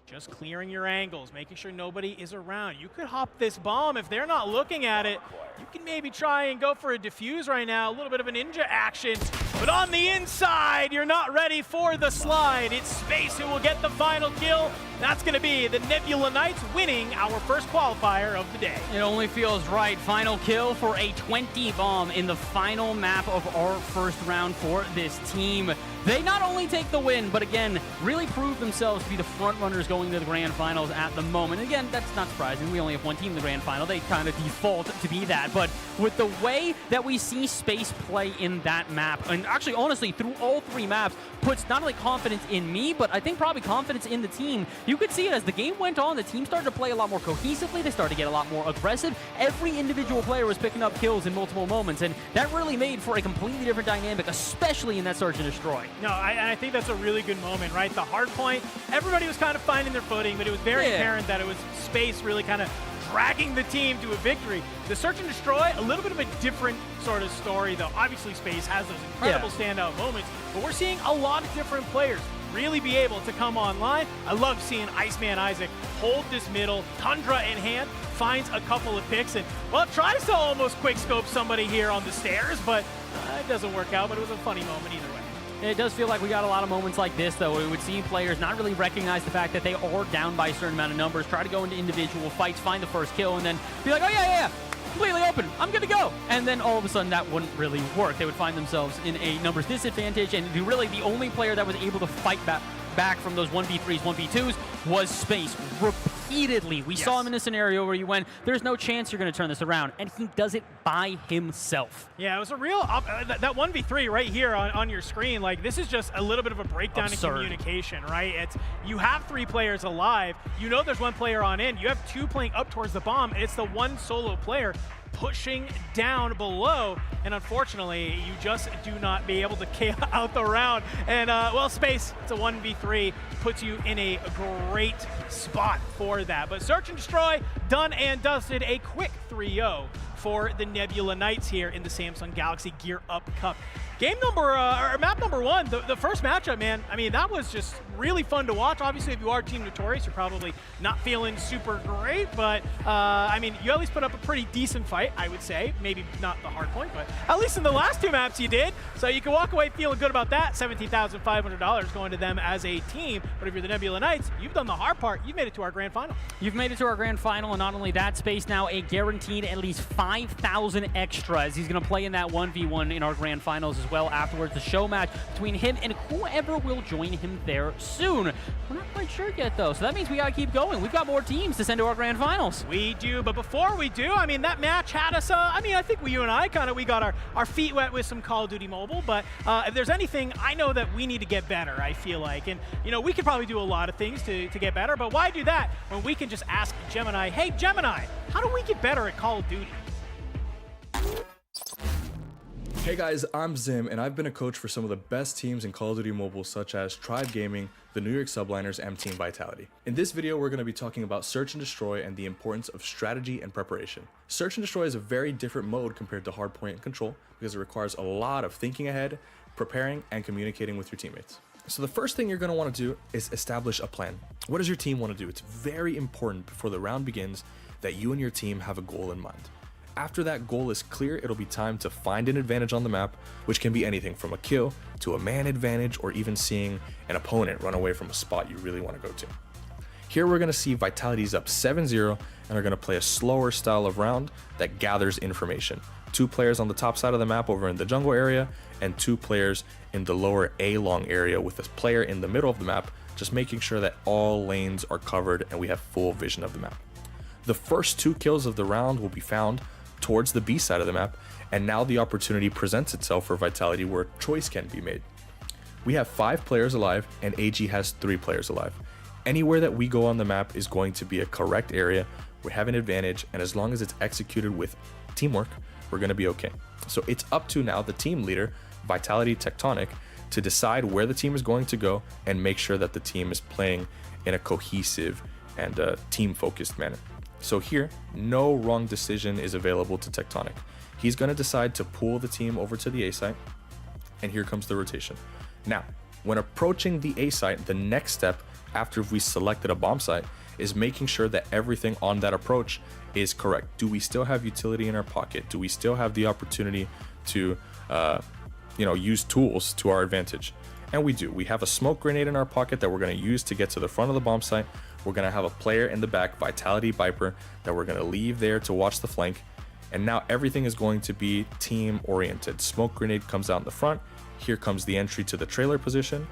Just clearing your angles, making sure nobody is around. You could hop this bomb if they're not looking at it. You can maybe try and go for a defuse right now, a little bit of a ninja action. But on the inside, you're not ready for the slide. It's Space who will get the final kill. That's going to be the Nebula Knights winning our first qualifier of the day. It only feels right. Final kill for a 20 bomb in the final map of our first round for this team. They not only take the win, but again, really prove themselves to be the front runners going to the grand finals at the moment. Again, that's not surprising. We only have one team in the grand final. They kind of default to be that. But with the way that we see Space play in that map, and actually, honestly, through all three maps, puts not only confidence in me, but I think probably confidence in the team. You could see it as the game went on, the team started to play a lot more cohesively. They started to get a lot more aggressive. Every individual player was picking up kills in multiple moments, and that really made for a completely different dynamic, especially in that Search and Destroy. No, I think that's a really good moment, right? The Hardpoint, everybody was kind of finding their footing, but it was very apparent that it was Space really kind of dragging the team to a victory. The Search and Destroy, a little bit of a different sort of story, though. Obviously, Space has those incredible standout moments, but we're seeing a lot of different players really be able to come online. I love seeing Iceman Isaac hold this middle, Tundra in hand, finds a couple of picks, and, well, tries to almost quickscope somebody here on the stairs, but it doesn't work out, but it was a funny moment either way. It does feel like we got a lot of moments like this, though. We would see players not really recognize the fact that they are down by a certain amount of numbers, try to go into individual fights, find the first kill, and then be like, oh, yeah, completely open. I'm good to go. And then all of a sudden, that wouldn't really work. They would find themselves in a numbers disadvantage, and really the only player that was able to fight back from those 1v3s, 1v2s was Space. Repeatedly, we saw him in a scenario where you went, there's no chance you're going to turn this around, and he does it by himself. Yeah, it was a real, that 1v3 right here on your screen, like, this is just a little bit of a breakdown in communication, right? It's, you have 3 players alive, you know there's 1 player on in, you have 2 playing up towards the bomb, and it's the 1 solo player pushing down below, and unfortunately, you just do not be able to kill out the round. And, well, Space, it's a 1v3, puts you in a great spot for that. But Search and Destroy, done and dusted, a quick 3-0 for the Nebula Knights here in the Samsung Galaxy Gear Up Cup. Game number, or map number 1, the first matchup, man, I mean, that was just really fun to watch. Obviously, if you are Team Notorious, you're probably not feeling super great, but, I mean, you at least put up a pretty decent fight, I would say. Maybe not the Hardpoint, but at least in the last 2 maps you did. So you can walk away feeling good about that. $17,500 going to them as a team. But if you're the Nebula Knights, you've done the hard part. You've made it to our grand final. You've made it to our grand final, and not only that, Space now a guaranteed at least 5,000 extras. He's going to play in that 1v1 in our grand finals as well afterwards. The show match between him and whoever will join him there soon. We're not quite sure yet, though, so that means we got to keep going. We've got more teams to send to our grand finals. We do, but before we do, I mean, that match had us, I mean, I think you and I we got our feet wet with some Call of Duty Mobile, but if there's anything, I know that we need to get better, I feel like. And, you know, we could probably do a lot of things to get better, but why do that when we can just ask Gemini, hey, Gemini, how do we get better at Call of Duty? Hey guys, I'm Zim, and I've been a coach for some of the best teams in Call of Duty Mobile, such as Tribe Gaming, the New York Subliners, and Team Vitality. In this video, we're going to be talking about Search and Destroy and the importance of strategy and preparation. Search and Destroy is a very different mode compared to Hardpoint and Control because it requires a lot of thinking ahead, preparing, and communicating with your teammates. So the first thing you're going to want to do is establish a plan. What does your team want to do? It's very important before the round begins that you and your team have a goal in mind. After that goal is clear, it'll be time to find an advantage on the map, which can be anything from a kill to a man advantage or even seeing an opponent run away from a spot you really want to go to. Here we're going to see Vitality's up 7-0 and are going to play a slower style of round that gathers information. 2 players on the top side of the map over in the jungle area, and 2 players in the lower A long area with a player in the middle of the map, just making sure that all lanes are covered and we have full vision of the map. The first 2 kills of the round will be found towards the B side of the map, and now the opportunity presents itself for Vitality where a choice can be made. We have 5 players alive and AG has 3 players alive. Anywhere that we go on the map is going to be a correct area. We have an advantage, and as long as it's executed with teamwork, we're going to be okay. So it's up to now the team leader, Vitality Tectonic, to decide where the team is going to go and make sure that the team is playing in a cohesive and team-focused manner. So here, no wrong decision is available to Tectonic. He's going to decide to pull the team over to the A site, and here comes the rotation. Now, when approaching the A site, the next step after we selected a bomb site is making sure that everything on that approach is correct. Do we still have utility in our pocket? Do we still have the opportunity to use tools to our advantage? And we do. We have a smoke grenade in our pocket that we're going to use to get to the front of the bomb site. We're going to have a player in the back, Vitality Viper, that we're going to leave there to watch the flank. And now everything is going to be team oriented. Smoke grenade comes out in the front. Here comes the entry to the trailer position.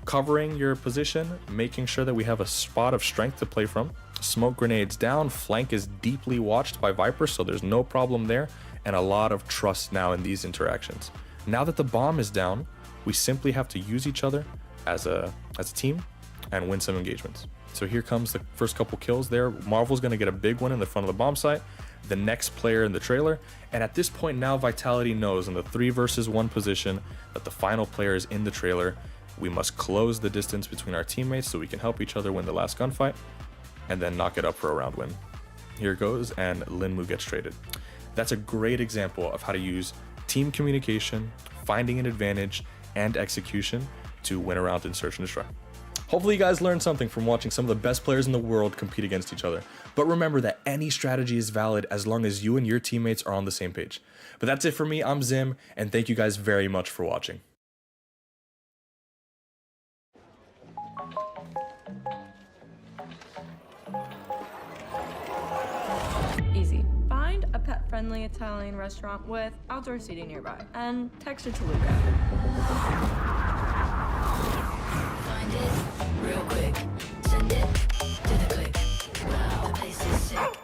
Covering your position, making sure that we have a spot of strength to play from. Smoke grenades down, flank is deeply watched by Viper, so there's no problem there, and a lot of trust now in these interactions. Now that the bomb is down, we simply have to use each other as a team and win some engagements. So here comes the first couple kills there. Marvel's going to get a big one in the front of the bomb site, the next player in the trailer, and at this point now Vitality knows in the 3 versus 1 position that the final player is in the trailer. We must close the distance between our teammates so we can help each other win the last gunfight and then knock it up for a round win. Here goes, and Linmu gets traded. That's a great example of how to use team communication, finding an advantage, and execution to win a round in Search and Destroy. Hopefully you guys learned something from watching some of the best players in the world compete against each other. But remember that any strategy is valid as long as you and your teammates are on the same page. But that's it for me. I'm Zim, and thank you guys very much for watching. Easy. Find a pet-friendly Italian restaurant with outdoor seating nearby and text it to Luca. Find it real quick. Send it to the click. Wow, the place is sick.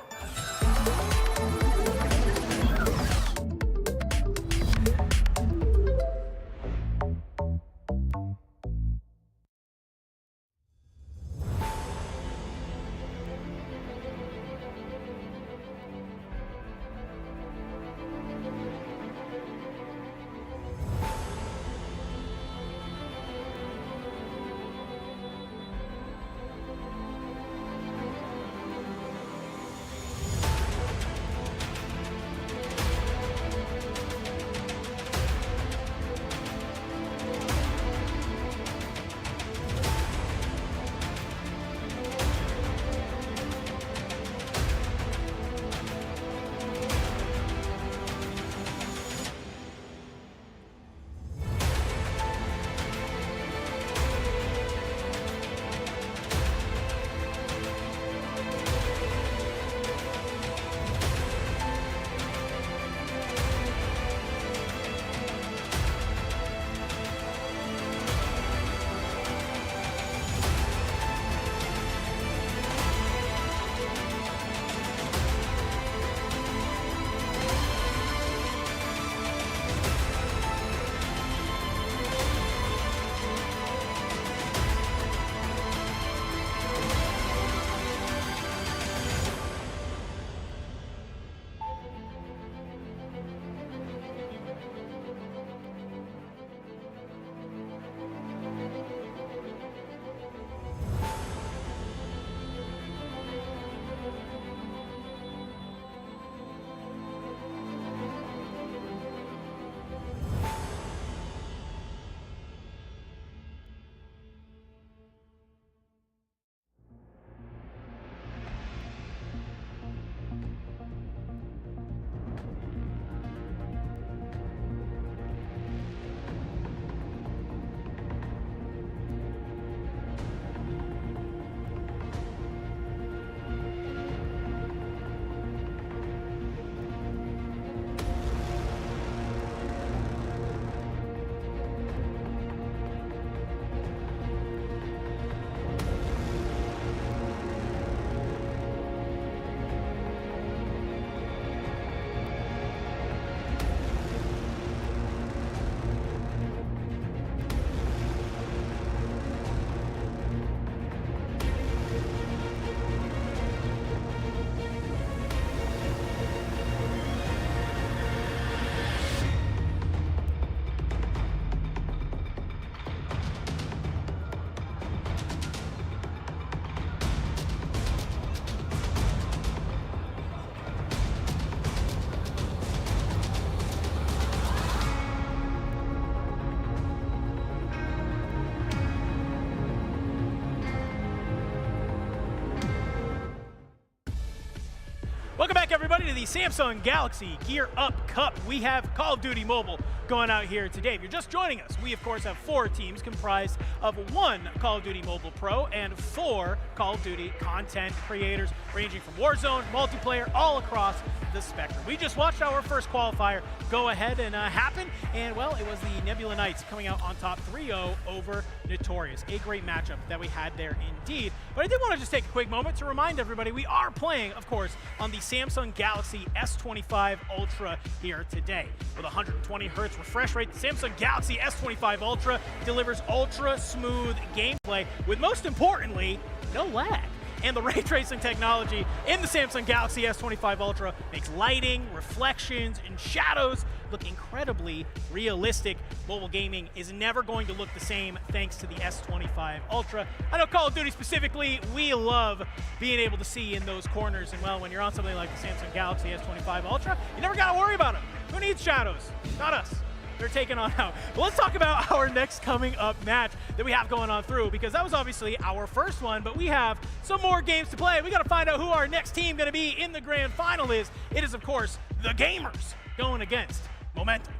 into the Samsung Galaxy Gear Up Cup. We have Call of Duty Mobile going out here today. If you're just joining us, we of course have 4 teams comprised of 1 Call of Duty Mobile Pro and 4 Call of Duty content creators ranging from Warzone, multiplayer, all across the spectrum. We just watched our first qualifier go ahead and happen, and well, it was the Nebula Knights coming out on top 3-0 over Notorious. A great matchup that we had there indeed. But I did want to just take a quick moment to remind everybody we are playing, of course, on the Samsung Galaxy S25 Ultra here today. With 120 hertz refresh rate, the Samsung Galaxy S25 Ultra delivers ultra smooth gameplay with, most importantly, no lag. And the ray tracing technology in the Samsung Galaxy S25 Ultra makes lighting, reflections, and shadows look incredibly realistic. Mobile gaming is never going to look the same thanks to the S25 Ultra. I know Call of Duty specifically, we love being able to see in those corners. And well, when you're on something like the Samsung Galaxy S25 Ultra, you never got to worry about them. Who needs shadows? Not us. They're taken on out. But let's talk about our next coming up match that we have going on through, because that was obviously our first one, but we have some more games to play. We got to find out who our next team going to be in the grand final is. It is, of course, the Gamers going against Momentum.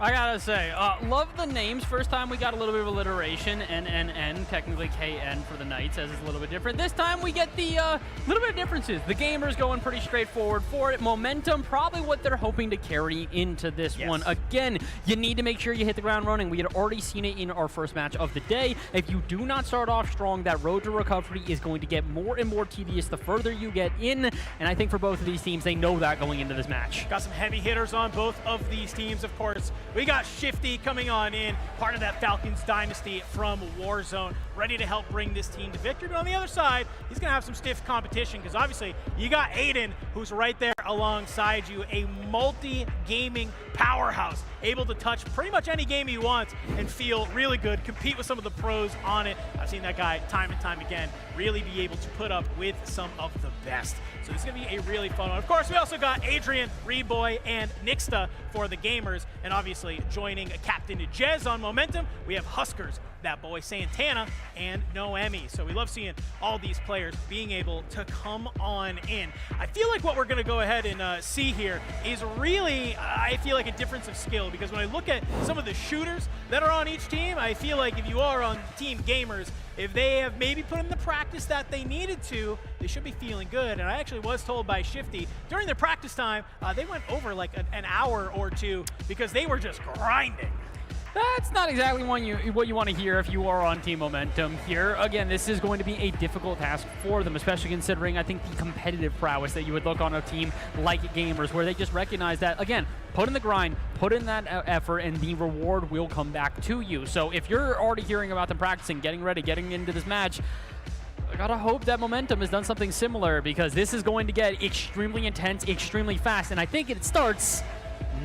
I gotta say, love the names. First time we got a little bit of alliteration, N, technically KN for the Knights, as it's a little bit different. This time we get the little bit of differences. The Gamers going pretty straightforward for it. Momentum, probably what they're hoping to carry into this one. Again, you need to make sure you hit the ground running. We had already seen it in our first match of the day. If you do not start off strong, that road to recovery is going to get more and more tedious the further you get in, and I think for both of these teams, they know that going into this match. Got some heavy hitters on both of these teams, of course. We got Shifty coming on in, part of that Falcons dynasty from Warzone, ready to help bring this team to victory. But on the other side, he's going to have some stiff competition, because obviously you got Aiden, who's right there alongside you, a multi-gaming powerhouse, able to touch pretty much any game he wants and feel really good, compete with some of the pros on it. I've seen that guy time and time again really be able to put up with some of the best. So this is going to be a really fun one. Of course, we also got Adrian, Reboy, and Nixta for the Gamers, and obviously joining Captain Jez on Momentum, we have Huskers, that boy Santana, and Noemi. So we love seeing all these players being able to come on in. I feel like what we're going to go ahead and see here is really, I feel like a difference of skill, because when I look at some of the shooters that are on each team, I feel like if you are on Team Gamers, if they have maybe put in the practice that they needed to, they should be feeling good. And I actually was told by Shifty during their practice time, they went over like an hour or 2 because they were just grinding. That's not exactly what you want to hear if you are on Team Momentum here. Again, this is going to be a difficult task for them, especially considering, I think, the competitive prowess that you would look on a team like Gamers, where they just recognize that, again, put in the grind, put in that effort, and the reward will come back to you. So if you're already hearing about them practicing, getting ready, getting into this match, I gotta hope that Momentum has done something similar, because this is going to get extremely intense, extremely fast, and I think it starts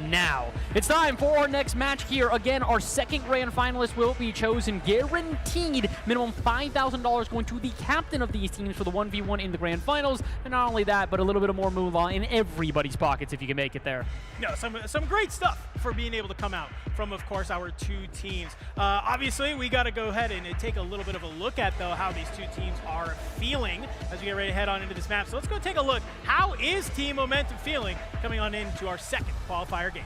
now. It's time for our next match here. Again, our second grand finalist will be chosen. Guaranteed minimum $5,000 going to the captain of these teams for the 1v1 in the grand finals. And not only that, but a little bit of more moolah in everybody's pockets if you can make it there. No, some great stuff for being able to come out from, of course, our 2 teams. Obviously, we got to go ahead and take a little bit of a look at, though, how these 2 teams are feeling as we get ready to head on into this map. So let's go take a look. How is Team Momentum feeling coming on into our second qualifier game?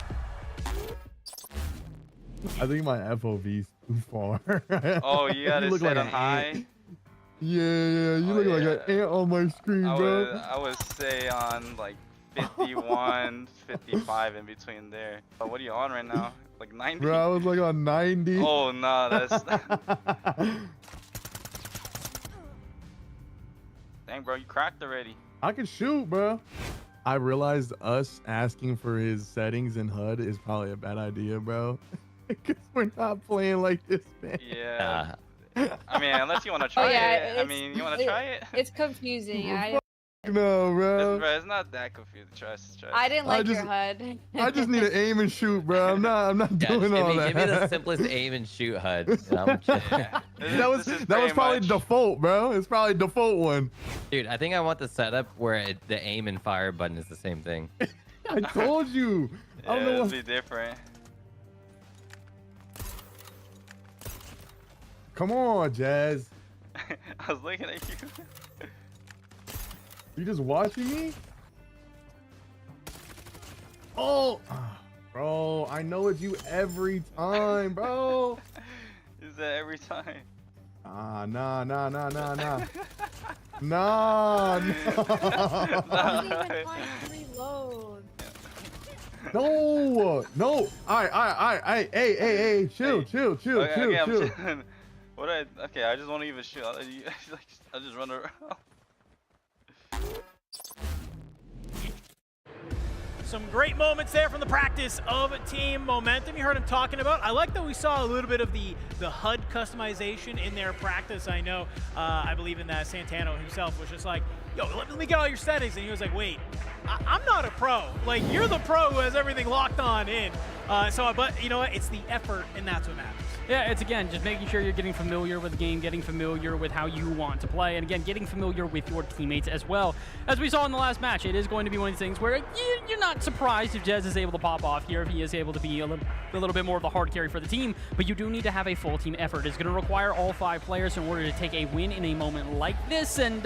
I think my FOV's too far. Oh, you gotta look set like on high? Yeah, you look like an ant on my screen, bro. I would say on like 51, 55 in between there. But what are you on right now? Like 90? Bro, I was like on 90. Oh, no, that's... Dang, bro, you cracked already. I can shoot, bro. I realized us asking for his settings in HUD is probably a bad idea, bro. Because we're not playing like this, man. Yeah. I mean, unless you want to try it. I mean, you want to try it? It's confusing. No, bro. It's not that confusing. Trust. I didn't like your HUD. I just need to aim and shoot, bro. I'm not doing all that. Give me the simplest aim and shoot HUD. That was probably default, bro. It's probably default one. Dude, I think I want the setup where the aim and fire button is the same thing. I told you. Yeah, I don't know it'll what... be different. Come on, Jazz. I was looking at you. You just watching me? Oh, bro, I know it's you every time, bro. Is that every time? Nah. Nah. Reload. No. Hey, chill. Okay, I'm chilling. Okay, I just want to even shoot. I just run around. Some great moments there from the practice of Team Momentum. You heard him talking about. I like that we saw a little bit of the HUD customization in their practice. I know, I believe in that Santano himself was just like, yo, let me get all your settings. And he was like, wait, I'm not a pro. Like, you're the pro who has everything locked on in. But you know what? It's the effort, and that's what matters. Yeah, it's again just making sure you're getting familiar with the game, getting familiar with how you want to play, and again, getting familiar with your teammates as well. As we saw in the last match, it is going to be one of these things where you're not surprised if Jez is able to pop off here, if he is able to be a little bit more of the hard carry for the team, but you do need to have a full team effort. It's going to require all 5 players in order to take a win in a moment like this, and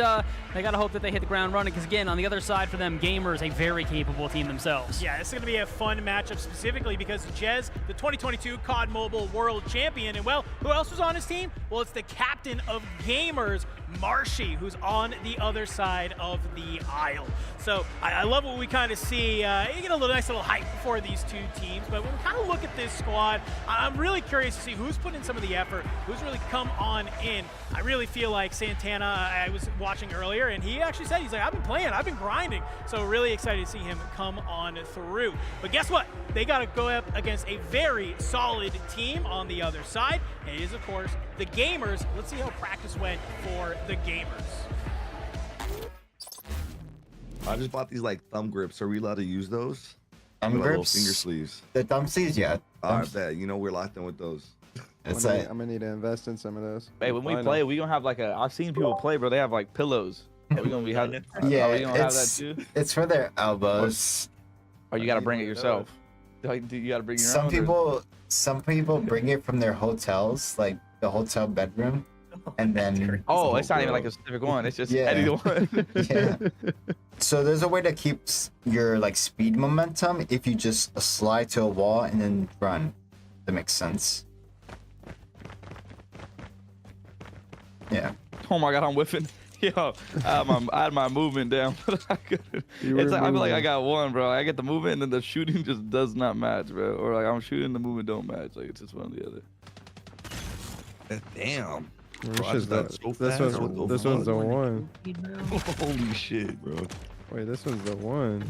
they got to hope that they hit the ground running, because again, on the other side for them, Gamers, a very capable team themselves. Yeah, this is going to be a fun matchup specifically because Jez, the 2022 COD Mobile World Champion, and well, who else was on his team? Well, it's the captain of Gamers, Marshy, who's on the other side of the aisle. So I love what we kind of see. You get a nice little hype for these two teams, but when we kind of look at this squad, I'm really curious to see who's put in some of the effort, who's really come on in. I really feel like Santana, I was watching earlier, and he actually said, he's like, I've been playing, I've been grinding. So really excited to see him come on through. But guess what? They got to go up against a very solid team on the other side. And it is, of course, the Gamers. Let's see how practice went for the Gamers. I just bought these like thumb grips. Are we allowed to use those? Thumb Little grips? finger sleeves. The thumb sleeves, yeah. I bet. You know, we're locked in with those. I'm gonna need to invest in some of those. Hey, when we play, we gonna have like I've seen people play, bro. They have like pillows. Are we gonna be having? Yeah, are we gonna have that too? It's for their elbows. Or you gotta bring it yourself. Like, do you gotta bring your own? Some people bring it from their hotels, like the hotel bedroom, and then. Oh, it's not even like a specific one. It's just any one. Yeah. So there's a way to keep your like speed momentum if you just slide to a wall and then run. That makes sense. Yeah. Oh my god, I'm whiffing. Yo, I had my movement down, but I couldn't. It's like I feel like I got one, bro. I get the movement, and then the shooting just does not match, bro. Or like I'm shooting, the movement don't match. Like it's just one or the other. Damn. This one's the one. Holy shit, bro. Wait, this one's the one.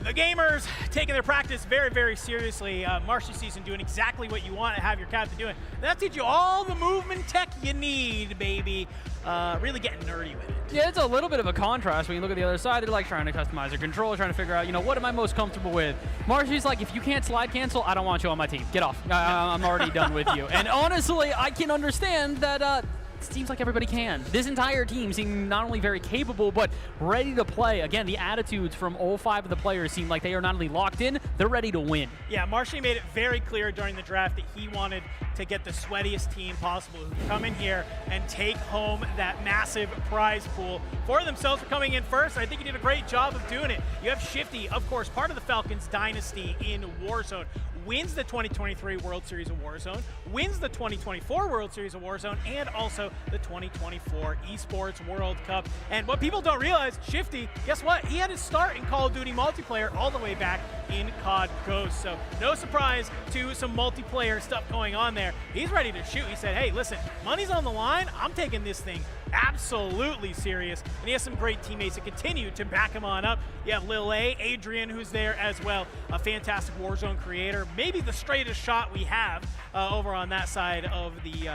The Gamers taking their practice very, very seriously. Marshy season doing exactly what you want to have your captain doing. That'll teach you all the movement tech you need, baby. Really getting nerdy with it. Yeah, it's a little bit of a contrast when you look at the other side. They're like trying to customize their controller, trying to figure out, you know, what am I most comfortable with? Marshy's like, if you can't slide cancel, I don't want you on my team. Get off. I'm already done with you. And honestly, I can understand that it seems like everybody can. This entire team seem not only very capable, but ready to play. Again, the attitudes from all 5 of the players seem like they are not only locked in, they're ready to win. Yeah, Marshy made it very clear during the draft that he wanted to get the sweatiest team possible, who can come in here and take home that massive prize pool for themselves for coming in first. I think he did a great job of doing it. You have Shifty, of course, part of the Falcons dynasty in Warzone, wins the 2023 World Series of Warzone, wins the 2024 World Series of Warzone, and also the 2024 Esports World Cup. And what people don't realize, Shifty, guess what? He had his start in Call of Duty multiplayer all the way back in COD Ghost. So no surprise to some multiplayer stuff going on there. He's ready to shoot. He said, hey, listen, money's on the line. I'm taking this thing absolutely serious. And he has some great teammates that continue to back him on up. You have Lil A, Adrian, who's there as well, a fantastic Warzone creator, maybe the straightest shot we have over on that side of the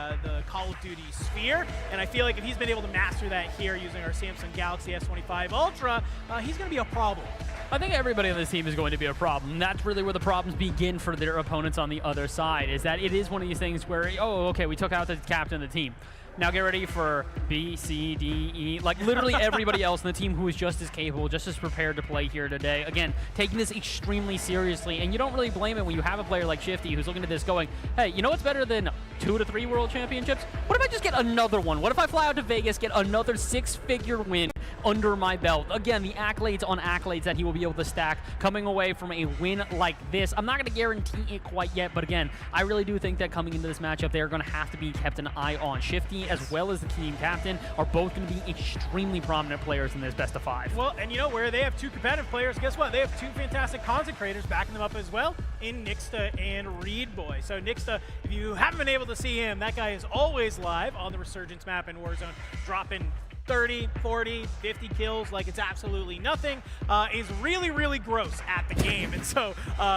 Call of Duty sphere. And I feel like if he's been able to master that here using our Samsung Galaxy S25 Ultra, he's going to be a problem. I think everybody on this team is going to be a problem. That's really where the problems begin for their opponents on the other side, is that it is one of these things where, oh, okay, we took out the captain of the team. Now get ready for B, C, D, E, like literally everybody else in the team who is just as capable, just as prepared to play here today. Again, taking this extremely seriously, and you don't really blame it when you have a player like Shifty who's looking at this going, hey, you know what's better than 2 to 3 world championships? What if I just get another one? What if I fly out to Vegas, get another 6-figure win under my belt? Again, the accolades on accolades that he will be able to stack coming away from a win like this. I'm not going to guarantee it quite yet, but again, I really do think that coming into this matchup, they're going to have to be kept an eye on. Shifty, as well as the team captain, are both going to be extremely prominent players in this best of 5. Well, and you know where they have 2 competitive players, guess what? They have 2 fantastic consecrators backing them up as well in Nixta and Reed Boy. So Nixta, if you haven't been able to see him, that guy is always live on the Resurgence map in Warzone, dropping 30, 40, 50 kills like it's absolutely nothing, is really, really gross at the game. And so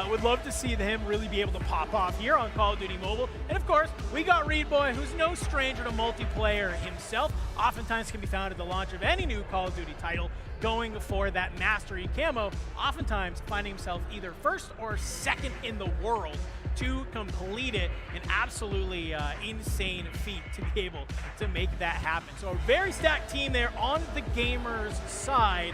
would love to see him really be able to pop off here on Call of Duty Mobile. And of course, we got Reed Boy, who's no stranger to multiplayer himself. Oftentimes can be found at the launch of any new Call of Duty title, going for that mastery camo, oftentimes finding himself either first or second in the world to complete it. An absolutely insane feat to be able to make that happen. So a very stacked team there on the gamers' side.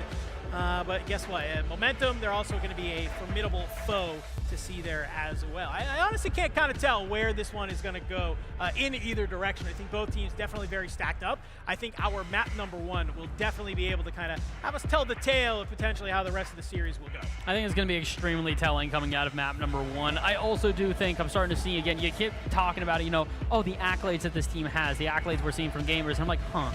But guess what? Momentum, they're also going to be a formidable foe to see there as well. I honestly can't kind of tell where this one is going to go in either direction. I think both teams definitely very stacked up. I think our map number 1 will definitely be able to kind of have us tell the tale of potentially how the rest of the series will go. I think it's going to be extremely telling coming out of map number 1. I also do think I'm starting to see, again, you keep talking about it, you know, oh, the accolades that this team has, the accolades we're seeing from gamers, and I'm like, huh.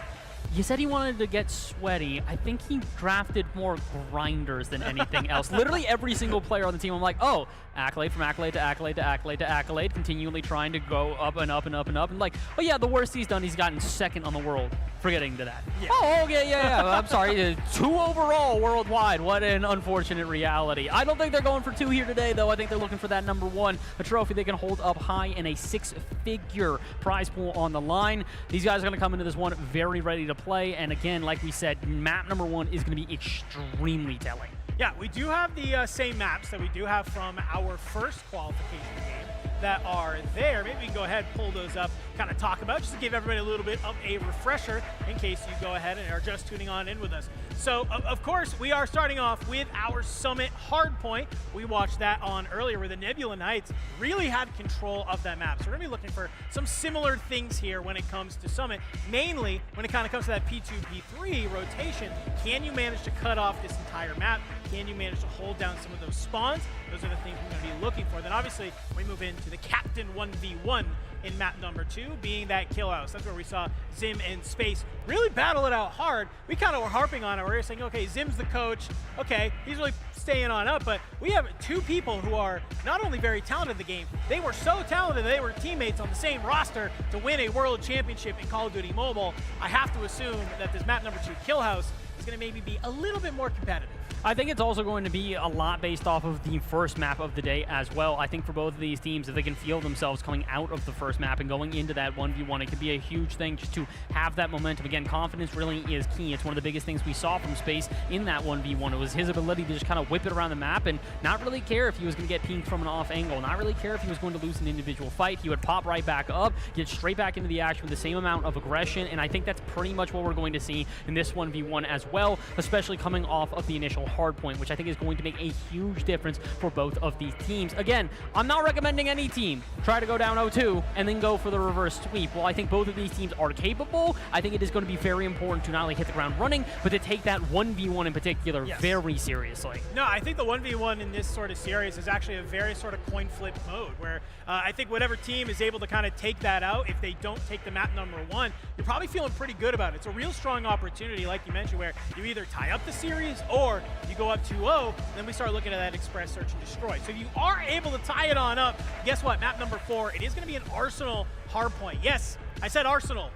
You said he wanted to get sweaty. I think he drafted more grinders than anything else. Literally every single player on the team, I'm like, oh, accolade from accolade to accolade to accolade to accolade, continually trying to go up and up and up and up. And like, oh yeah, the worst he's done, he's gotten second on the world. Forgetting to that. Yeah. Oh, okay, yeah. I'm sorry. 2 overall worldwide. What an unfortunate reality. I don't think they're going for 2 here today, though. I think they're looking for that number 1, a trophy they can hold up high in a 6-figure prize pool on the line. These guys are going to come into this one very ready to play. And again, like we said, map number 1 is going to be extremely telling. Yeah, we do have the same maps that we do have from our first qualification game that are there. Maybe we can go ahead, pull those up, kind of talk about, just to give everybody a little bit of a refresher in case you go ahead and are just tuning on in with us. So, of course, we are starting off with our Summit Hardpoint. We watched that on earlier where the Nebula Knights really had control of that map. So we're going to be looking for some similar things here when it comes to Summit, mainly when it kind of comes to that P2, P3 rotation. Can you manage to cut off this entire map? Can you manage to hold down some of those spawns? Those are the things we're going to be looking for. Then obviously we move into the Captain 1v1 in map number 2, being that kill house. That's where we saw Zim and Space really battle it out hard. We kind of were harping on it. We were saying, okay, Zim's the coach. Okay, he's really staying on up, but we have 2 people who are not only very talented in the game, they were so talented that they were teammates on the same roster to win a world championship in Call of Duty Mobile. I have to assume that this map number 2 kill house is going to maybe be a little bit more competitive. I think it's also going to be a lot based off of the first map of the day as well. I think for both of these teams, if they can feel themselves coming out of the first map and going into that 1v1, it could be a huge thing just to have that momentum. Again, confidence really is key. It's one of the biggest things we saw from Space in that 1v1. It was his ability to just kind of whip it around the map and not really care if he was going to get pinged from an off angle, not really care if he was going to lose an individual fight. He would pop right back up, get straight back into the action with the same amount of aggression, and I think that's pretty much what we're going to see in this 1v1 as well, especially coming off of the initial hard point, which I think is going to make a huge difference for both of these teams. Again, I'm not recommending any team try to go down 0-2 and then go for the reverse sweep. While I think both of these teams are capable, I think it is going to be very important to not only hit the ground running, but to take that 1v1 in particular very seriously. No, I think the 1v1 in this sort of series is actually a very sort of coin flip mode where I think whatever team is able to kind of take that out, if they don't take the map number 1, you're probably feeling pretty good about it. It's a real strong opportunity, like you mentioned, where you either tie up the series or you go up 2-0, then we start looking at that express search and destroy. So if you are able to tie it on up, guess what? Map number 4, it is going to be an Arsenal hardpoint. Yes, I said Arsenal.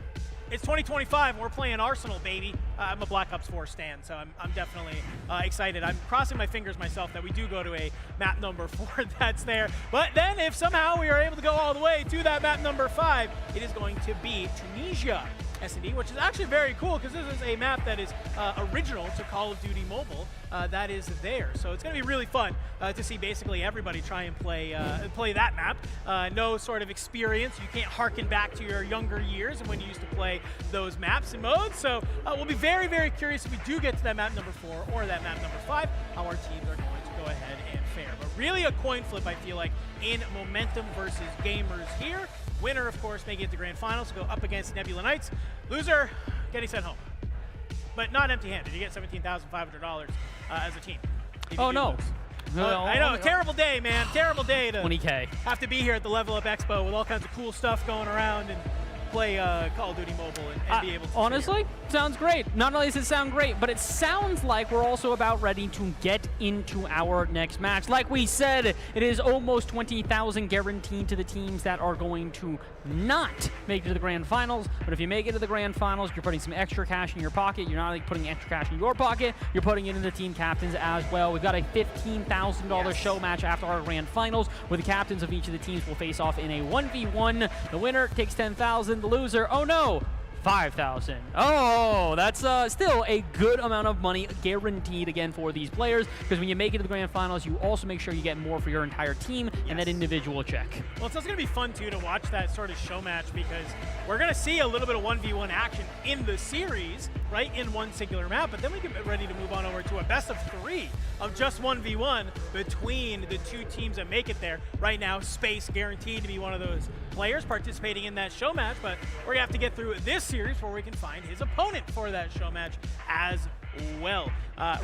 It's 2025 and we're playing Arsenal, baby. I'm a Black Ops 4 stan, so I'm definitely excited. I'm crossing my fingers myself that we do go to a map number 4 that's there. But then if somehow we are able to go all the way to that map number 5, it is going to be Tunisia S&D, which is actually very cool because this is a map that is original to Call of Duty Mobile that is there. So it's going to be really fun to see basically everybody try and play that map. No sort of experience. You can't harken back to your younger years and when you used to play those maps and modes. So we'll be very, very curious if we do get to that map number 4 or that map number 5, how our teams are going to go ahead and fare. But really a coin flip, I feel like, in Momentum versus Gamers here. Winner, of course, making it to Grand Finals, go up against Nebula Knights. Loser, getting sent home. But not empty-handed. You get $17,500 as a team. Oh, no. I know, terrible day, man. Terrible day to 20K. Have to be here at the Level Up Expo with all kinds of cool stuff going around and play Call of Duty Mobile and be able to honestly, sounds great. Not only does it sound great, but it sounds like we're also about ready to get into our next match. Like we said, it is almost 20,000 guaranteed to the teams that are going to not make it to the Grand Finals. But if you make it to the Grand Finals, you're putting some extra cash in your pocket. You're not only putting extra cash in your pocket, you're putting it in the team captains as well. We've got a $15,000 show match after our Grand Finals, where the captains of each of the teams will face off in a 1v1. The winner takes $10,000. The loser, oh no, 5,000. Oh, that's still a good amount of money guaranteed again for these players, because when you make it to the Grand Finals, you also make sure you get more for your entire team and that individual check. Well, it's also going to be fun, too, to watch that sort of show match, because we're going to see a little bit of 1v1 action in the series, right, in one singular map, but then we get ready to move on over to a best of 3 of just 1v1 between the two teams that make it there. Right now, Space guaranteed to be one of those players participating in that show match, but we're going to have to get through this series before we can find his opponent for that show match as well.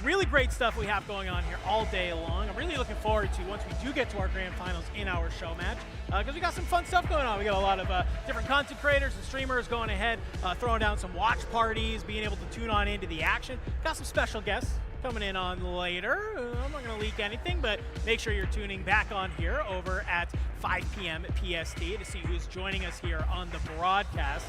Really great stuff we have going on here all day long. I'm really looking forward to once we do get to our Grand Finals in our show match, because we got some fun stuff going on. We got a lot of different content creators and streamers going ahead, throwing down some watch parties, being able to tune on into the action. Got some special guests coming in on later. I'm not going to leak anything, but make sure you're tuning back on here over at 5 p.m. PST to see who's joining us here on the broadcast.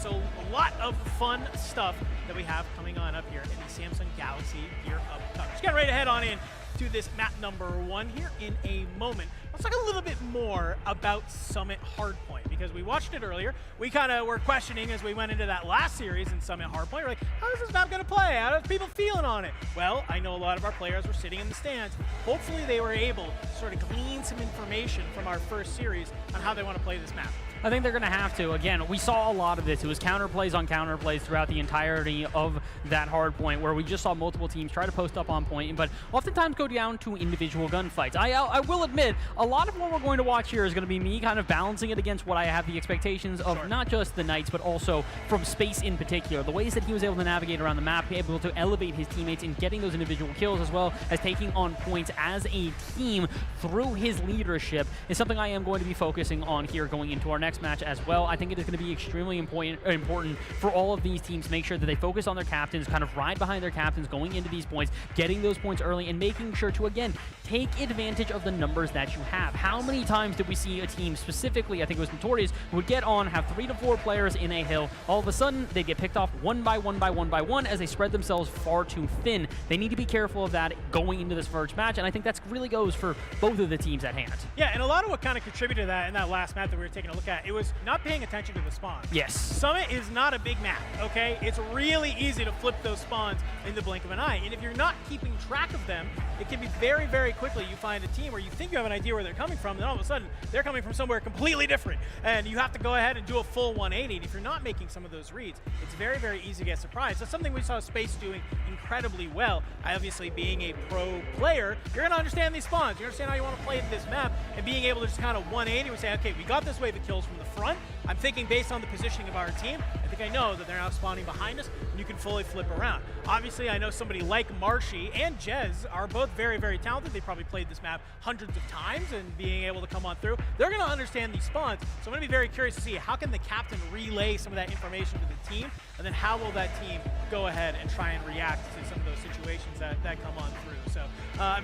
So a lot of fun stuff that we have coming on up here in the Samsung Galaxy Gear Up Cup. Just get right ahead on in to this map number 1 here in a moment. Let's talk a little bit more about Summit Hardpoint, because we watched it earlier. We kind of were questioning as we went into that last series in Summit Hardpoint. We're like, how is this map going to play? How are people feeling on it? Well, I know a lot of our players were sitting in the stands. Hopefully they were able to sort of glean some information from our first series on how they want to play this map. I think they're going to have to. Again, we saw a lot of this. It was counterplays on counterplays throughout the entirety of that hard point, where we just saw multiple teams try to post up on point, but oftentimes go down to individual gunfights. I will admit, a lot of what we're going to watch here is going to be me kind of balancing it against what I have the expectations of, not just the Knights, but also from Space in particular. The ways that he was able to navigate around the map, able to elevate his teammates in getting those individual kills, as well as taking on points as a team through his leadership, is something I am going to be focusing on here going into our next match as well. I think it is going to be extremely important for all of these teams to make sure that they focus on their captains, kind of ride behind their captains going into these points, getting those points early, and making sure to, again, take advantage of the numbers that you have. How many times did we see a team, specifically, I think it was Notorious, who would get on, have 3 to 4 players in a hill, all of a sudden they get picked off one by one as they spread themselves far too thin. They need to be careful of that going into this first match, and I think that really goes for both of the teams at hand. Yeah, and a lot of what kind of contributed to that in that last map that we were taking a look at, it was not paying attention to the spawns. Yes. Summit is not a big map, okay? It's really easy to flip those spawns in the blink of an eye, and if you're not keeping track of them, it can be very, very quickly you find a team where you think you have an idea where they're coming from, then all of a sudden they're coming from somewhere completely different, and you have to go ahead and do a full 180. And if you're not making some of those reads, it's very, very easy to get surprised. That's something we saw Space doing incredibly well. Obviously, being a pro player, you're going to understand these spawns. You understand how you want to play this map, and being able to just kind of 180 and say, okay, we got this wave of kills from the front. I'm thinking based on the positioning of our team, I think I know that they're now spawning behind us, and you can fully flip around. Obviously, I know somebody like Marshy and Jez are both very, very talented. They probably played this map hundreds of times, and being able to come on through, they're going to understand these spawns. So I'm going to be very curious to see how can the captain relay some of that information to the team, and then how will that team go ahead and try and react to some of those situations that come on through. So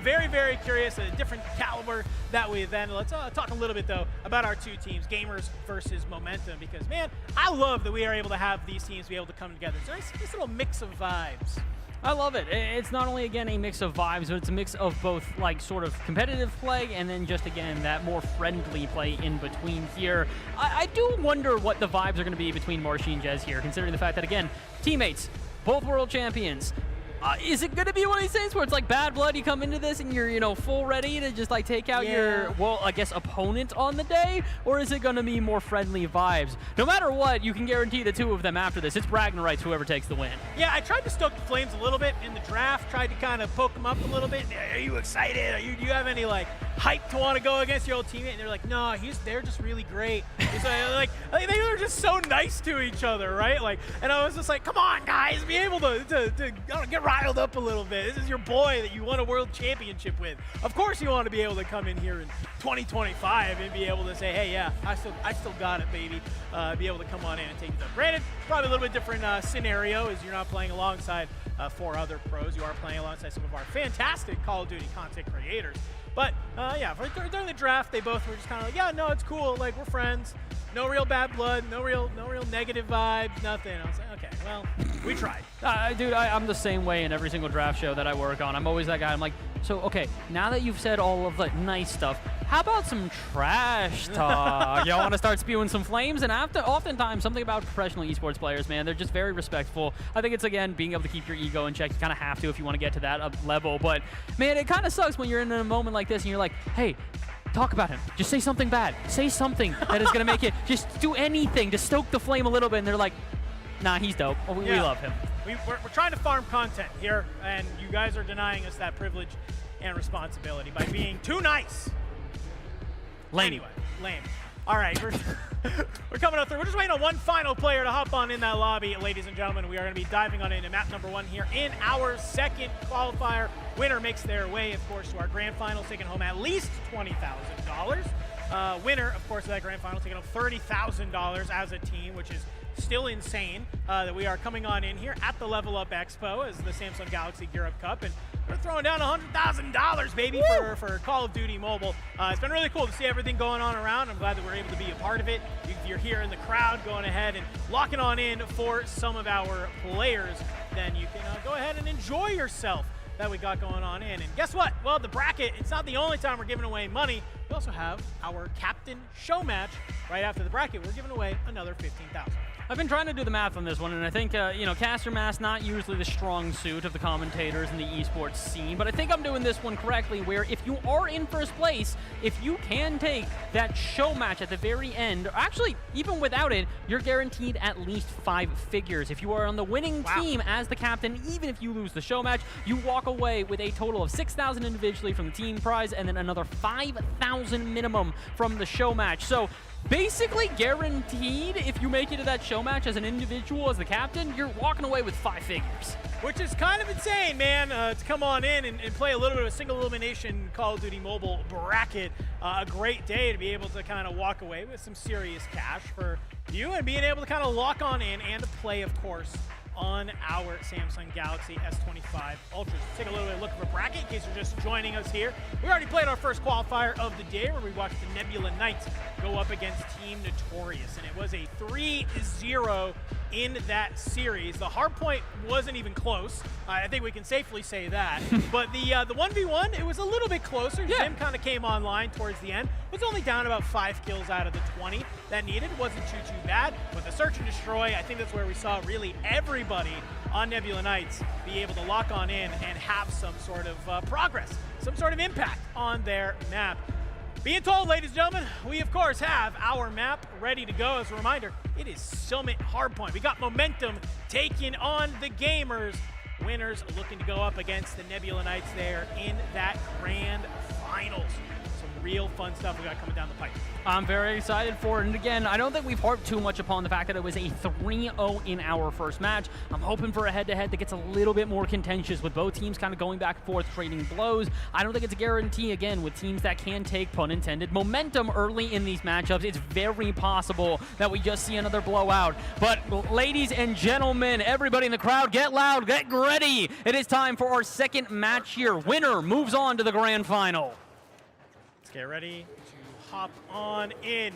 very, very curious, a different caliber that we then. Let's talk a little bit, though, about our two teams, Gamers versus Momentum, because, man, I love that we are able to have these teams be able to come together. It's a nice little mix of vibes. I love it. It's not only, again, a mix of vibes, but it's a mix of both, like, sort of competitive play and then just, again, that more friendly play in between here. I do wonder what the vibes are going to be between Marshy and Jez here, considering the fact that, again, teammates, both world champions. Is it going to be one of these things where it's like bad blood, you come into this and you're, you know, full ready to just like take out your, well, I guess opponent on the day? Or is it going to be more friendly vibes? No matter what, you can guarantee the two of them after this. It's bragging rights, whoever takes the win. Yeah, I tried to stoke the flames a little bit in the draft, tried to kind of poke them up a little bit. Are you excited? Do you have any like hype to want to go against your old teammate? And they're like, no, they're just really great. Like they were just so nice to each other, right? Like, and I was just like, come on, guys, be able to get riled up a little bit. This is your boy that you won a world championship with. Of course you want to be able to come in here in 2025 and be able to say, hey, yeah, I still got it, baby. Be able to come on in and take it up. Granted, probably a little bit different scenario as you're not playing alongside 4 other pros. You are playing alongside some of our fantastic Call of Duty content creators. But yeah, during the draft, they both were just kind of like, yeah, no, it's cool. Like, we're friends. No real bad blood. No real negative vibes. Nothing. I was like, okay, well, we tried. Dude, I'm the same way in every single draft show that I work on. I'm always that guy. I'm like, so, okay, now that you've said all of the nice stuff, how about some trash talk? Y'all want to start spewing some flames? And oftentimes, something about professional esports players, man, they're just very respectful. I think it's, again, being able to keep your ego in check. You kind of have to if you want to get to that level. But, man, it kind of sucks when you're in a moment like this and you're like, hey, talk about him. Just say something bad. Say something that is going to make it. Just do anything to stoke the flame a little bit. And they're like, nah, he's dope. We love him. We're trying to farm content here, and you guys are denying us that privilege and responsibility by being too nice. Lame. Anyway, lame. All right, we're coming up through. We're just waiting on one final player to hop on in that lobby, ladies and gentlemen. We are going to be diving on into map number 1 here in our second qualifier. Winner makes their way, of course, to our grand finals, taking home at least $20,000. Winner, of course, of that grand final, taking home $30,000 as a team, which is still insane that we are coming on in here at the Level Up Expo as the Samsung Galaxy Gear Up Cup, and we're throwing down $100,000, baby, for Call of Duty Mobile. It's been really cool to see everything going on around. I'm glad that we're able to be a part of it. If you're here in the crowd going ahead and locking on in for some of our players, then you can go ahead and enjoy yourself that we got going on in. And guess what? Well, the bracket, it's not the only time we're giving away money. We also have our captain show match right after the bracket. We're giving away another $15,000. I've been trying to do the math on this one, and I think, you know, caster math not usually the strong suit of the commentators in the esports scene, but I think I'm doing this one correctly, where if you are in first place, if you can take that show match at the very end, or actually, even without it, you're guaranteed at least 5 figures. If you are on the winning team as the captain, even if you lose the show match, you walk away with a total of $6,000 individually from the team prize, and then another $5,000 minimum from the show match. So, basically guaranteed, if you make it to that show match as an individual, as the captain, you're walking away with 5 figures. Which is kind of insane, man, to come on in and play a little bit of a single elimination Call of Duty Mobile bracket. A great day to be able to kind of walk away with some serious cash for you and being able to kind of lock on in and to play, of course, on our Samsung Galaxy S25 Ultra. Let's take a little bit of a look at the bracket in case you're just joining us here. We already played our first qualifier of the day where we watched the Nebula Knights go up against Team Notorious, and it was a 3-0 in that series. The Hardpoint wasn't even close. I think we can safely say that. But the 1v1, it was a little bit closer. Yeah. Zim kind of came online towards the end. Was only down about 5 kills out of the 20 that needed. Wasn't too bad. With the search and destroy, I think that's where we saw really everybody on Nebula Knights be able to lock on in and have some sort of progress, some sort of impact on their map. Being told, ladies and gentlemen, we of course have our map ready to go. As a reminder, it is Summit Hardpoint. We got Momentum taking on the Gamers. Winners looking to go up against the Nebula Knights there in that grand finals. Some real fun stuff we got coming down the pipe. I'm very excited for it. And again, I don't think we've harped too much upon the fact that it was a 3-0 in our first match. I'm hoping for a head-to-head that gets a little bit more contentious with both teams kind of going back and forth, trading blows. I don't think it's a guarantee, again, with teams that can take, pun intended, momentum early in these matchups. It's very possible that we just see another blowout. But ladies and gentlemen, everybody in the crowd, get loud, get ready. It is time for our second match here. Winner moves on to the grand final. Let's get ready to hop on in.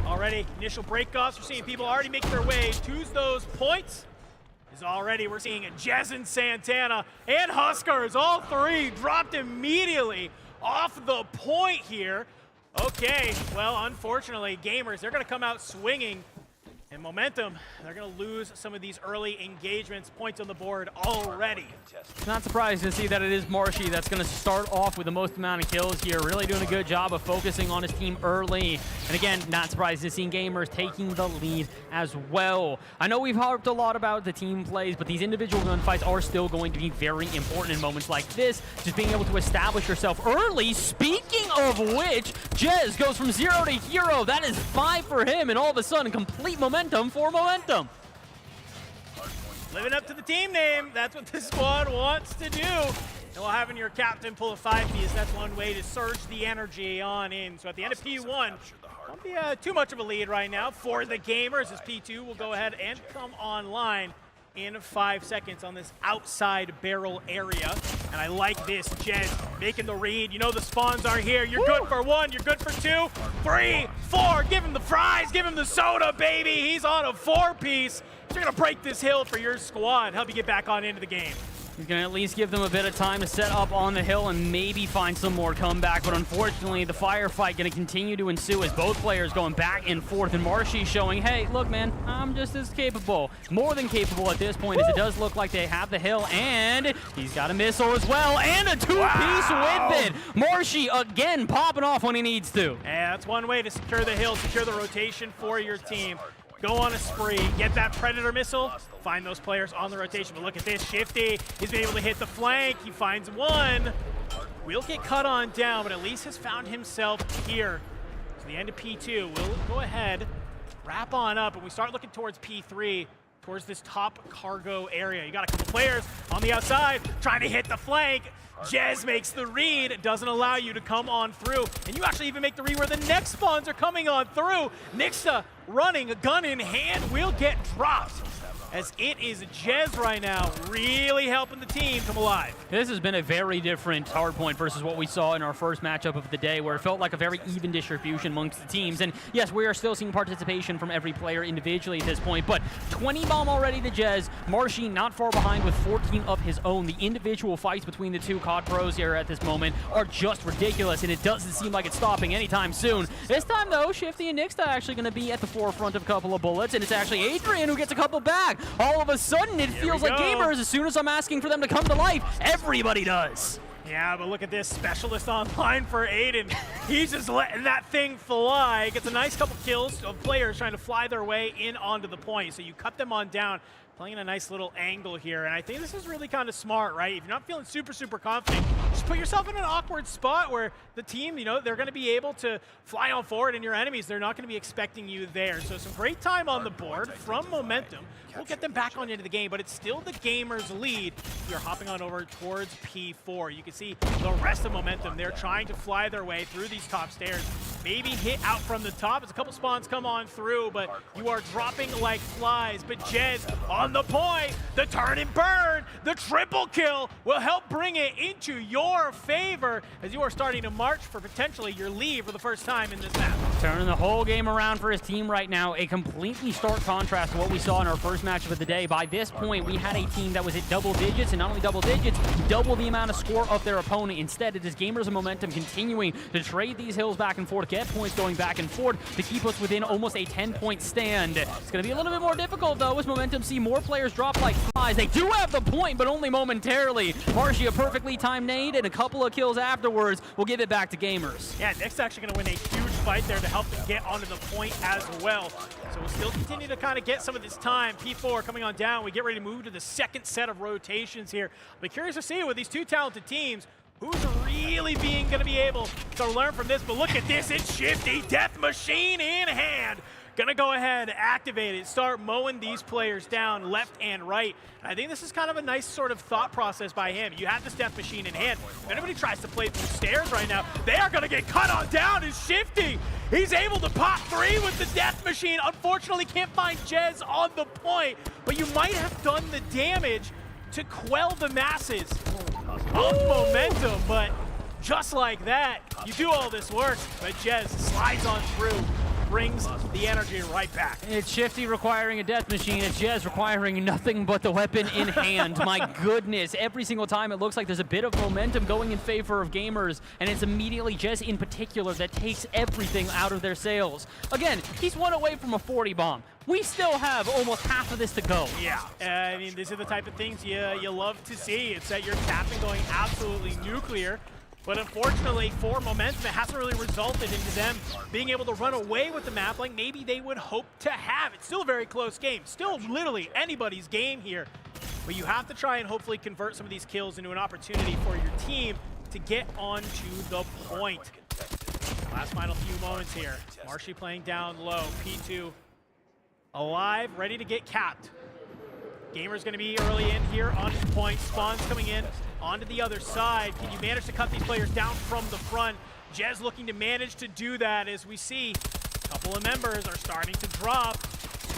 Already, initial breakoffs. We're seeing people already make their way to those points. is already we're seeing Jez and Santana and Huskers, all three dropped immediately off the point here. Okay, well, unfortunately, Gamers, they're going to come out swinging. And Momentum, they're going to lose some of these early engagements, points on the board already. Not surprised to see that it is Marshy that's going to start off with the most amount of kills here, really doing a good job of focusing on his team early. And again, not surprised to see Gamers taking the lead as well. I know we've harped a lot about the team plays, but these individual gunfights are still going to be very important in moments like this. Just being able to establish yourself early. Speaking of which, Jez goes from 0 to hero. That is 5 for him, and all of a sudden, complete momentum for Momentum. Living up to the team name, that's what this squad wants to do. And while having your captain pull a 5-piece, that's one way to surge the energy on in. So at the end of P1, won't be too much of a lead right now for the Gamers, as P2 will go ahead and come online in 5 seconds on this outside barrel area. And I like this, Jez making the read. You know the spawns are here. You're good for 1, you're good for 2, 3, 4. Give him the fries, give him the soda, baby. He's on a 4-piece. You're gonna break this hill for your squad, help you get back on into the game. He's going to at least give them a bit of time to set up on the hill and maybe find some more comeback. But unfortunately, the firefight going to continue to ensue as both players going back and forth. And Marshy showing, hey, look, man, I'm just as capable. More than capable at this point, as it does look like they have the hill. And he's got a missile as well. And a 2-piece with it. Marshy again popping off when he needs to. Yeah, that's one way to secure the hill, secure the rotation for your team. Go on a spree, get that Predator missile, find those players on the rotation. But look at this, Shifty, he's been able to hit the flank, he finds one. Will get cut on down, but at least has found himself here. So the end of P2, we'll go ahead, wrap on up, and we start looking towards P3, towards this top cargo area. You got a couple players on the outside trying to hit the flank. Jez makes the read, it doesn't allow you to come on through, and you actually even make the read where the next spawns are coming on through. Nixa running, a gun in hand, will get dropped, as it is Jez right now really helping the team come alive. This has been a very different Hardpoint versus what we saw in our first matchup of the day, where it felt like a very even distribution amongst the teams. And yes, we are still seeing participation from every player individually at this point, but 20 bomb already to Jez. Marshy not far behind with 14 of his own. The individual fights between the two COD pros here at this moment are just ridiculous, and it doesn't seem like it's stopping anytime soon. This time though, Shifty and Nixa actually going to be at the forefront of a couple of bullets, and it's actually Adrian who gets a couple back. All of a sudden, it feels like Gamers, as soon as I'm asking for them to come to life, everybody does. Yeah, but look at this specialist online for Aiden. He's just letting that thing fly. Gets a nice couple kills of players trying to fly their way in onto the point. So you cut them on down, playing a nice little angle here. And I think this is really kind of smart, right? If you're not feeling super, super confident, just put yourself in an awkward spot where the team, you know, they're going to be able to fly on forward, and your enemies, they're not going to be expecting you there. So some great time on the board from Momentum. We'll get them back on into the game, but it's still the Gamers' lead. You're hopping on over towards P4. You can see the rest of Momentum. They're trying to fly their way through these top stairs. Maybe hit out from the top as a couple spawns come on through, but you are dropping like flies. But Jez on the point, the turn and burn, the triple kill will help bring it into your favor as you are starting to march for potentially your lead for the first time in this map. Turning the whole game around for his team right now. A completely stark contrast to what we saw in our first matchup of the day. By this point, we had a team that was at double digits, and not only double digits, double the amount of score of their opponent. Instead, it is Gamers and Momentum continuing to trade these hills back and forth, get points going back and forth to keep us within almost a 10-point stand. It's going to be a little bit more difficult, though, as Momentum see more players drop like flies. They do have the point, but only momentarily. Marshy, a perfectly timed nade, and a couple of kills afterwards will give it back to Gamers. Yeah, Nick's actually going to win a huge fight there to help them get onto the point as well. So we'll still continue to kind of get some of this time. P4 coming on down. We get ready to move to the second set of rotations here. I'll be curious to see with these two talented teams, who's really going to be able to learn from this. But look at this, it's Shifty, Death Machine in hand. Gonna go ahead, activate it, start mowing these players down left and right. And I think this is kind of a nice sort of thought process by him. You have this Death Machine in hand. If anybody tries to play through stairs right now, they are gonna get cut on down. Is Shifty. He's able to pop 3 with the Death Machine. Unfortunately, can't find Jez on the point, but you might have done the damage to quell the masses of Momentum, but just like that, you do all this work, but Jez slides on through. brings the energy right back. It's Shifty requiring a death machine. It's Jez requiring nothing but the weapon in hand. My goodness, every single time it looks like there's a bit of momentum going in favor of Gamers, and it's immediately Jez in particular that takes everything out of their sails. Again, he's one away from a 40 bomb. We still have almost half of this to go. Yeah, I mean, these are the type of things you love to see. It's that you're tapping going absolutely nuclear. But unfortunately for Momentum, it hasn't really resulted into them being able to run away with the map like maybe they would hope to have. It's still a very close game. Still literally anybody's game here. But you have to try and hopefully convert some of these kills into an opportunity for your team to get onto the point. Last final few moments here. Marshy playing down low. P2 alive, ready to get capped. Gamer's going to be early in here on his point. Spawn's coming in onto the other side. Can you manage to cut these players down from the front? Jez looking to manage to do that as we see a couple of members are starting to drop.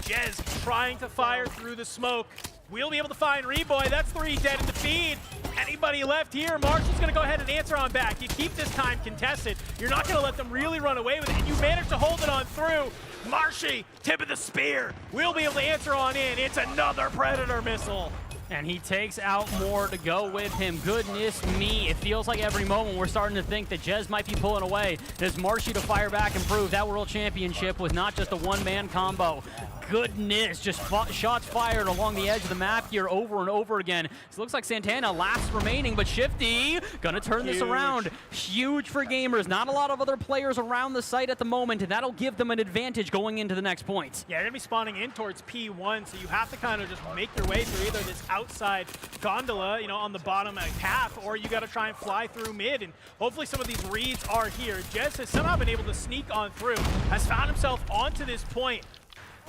Jez trying to fire through the smoke. We'll be able to find Reboy. That's 3 dead in the feed. Anybody left here? Marshall's going to go ahead and answer on back. You keep this time contested. You're not going to let them really run away with it. And you manage to hold it on through. Marshy, tip of the spear. We'll be able to answer on in. It's another Predator missile. And he takes out more to go with him. Goodness me, it feels like every moment we're starting to think that Jez might be pulling away. There's Marshy to fire back and prove that World Championship was not just a one-man combo. Goodness, just shots fired along the edge of the map here over and over again. So it looks like Santana last remaining, but Shifty gonna turn this around. Huge for Gamers. Not a lot of other players around the site at the moment, and that'll give them an advantage going into the next point. Yeah, they're gonna be spawning in towards P1, so you have to kind of just make your way through either this outside gondola, you know, on the bottom path, or you gotta try and fly through mid, and hopefully some of these reads are here. Jez has somehow been able to sneak on through, has found himself onto this point.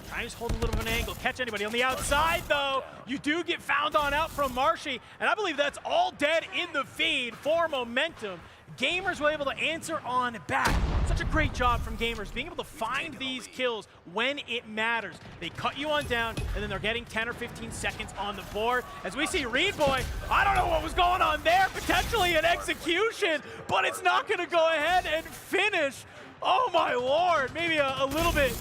Trying to just hold a little bit of an angle, catch anybody. On the outside, though, you do get found on out from Marshy, and I believe that's all dead in the feed for Momentum. Gamers were able to answer on back. Such a great job from Gamers, being able to find these kills when it matters. They cut you on down, and then they're getting 10 or 15 seconds on the board. As we see Reed Boy, I don't know what was going on there, potentially an execution, but it's not gonna go ahead and finish. Oh my Lord, maybe a little bit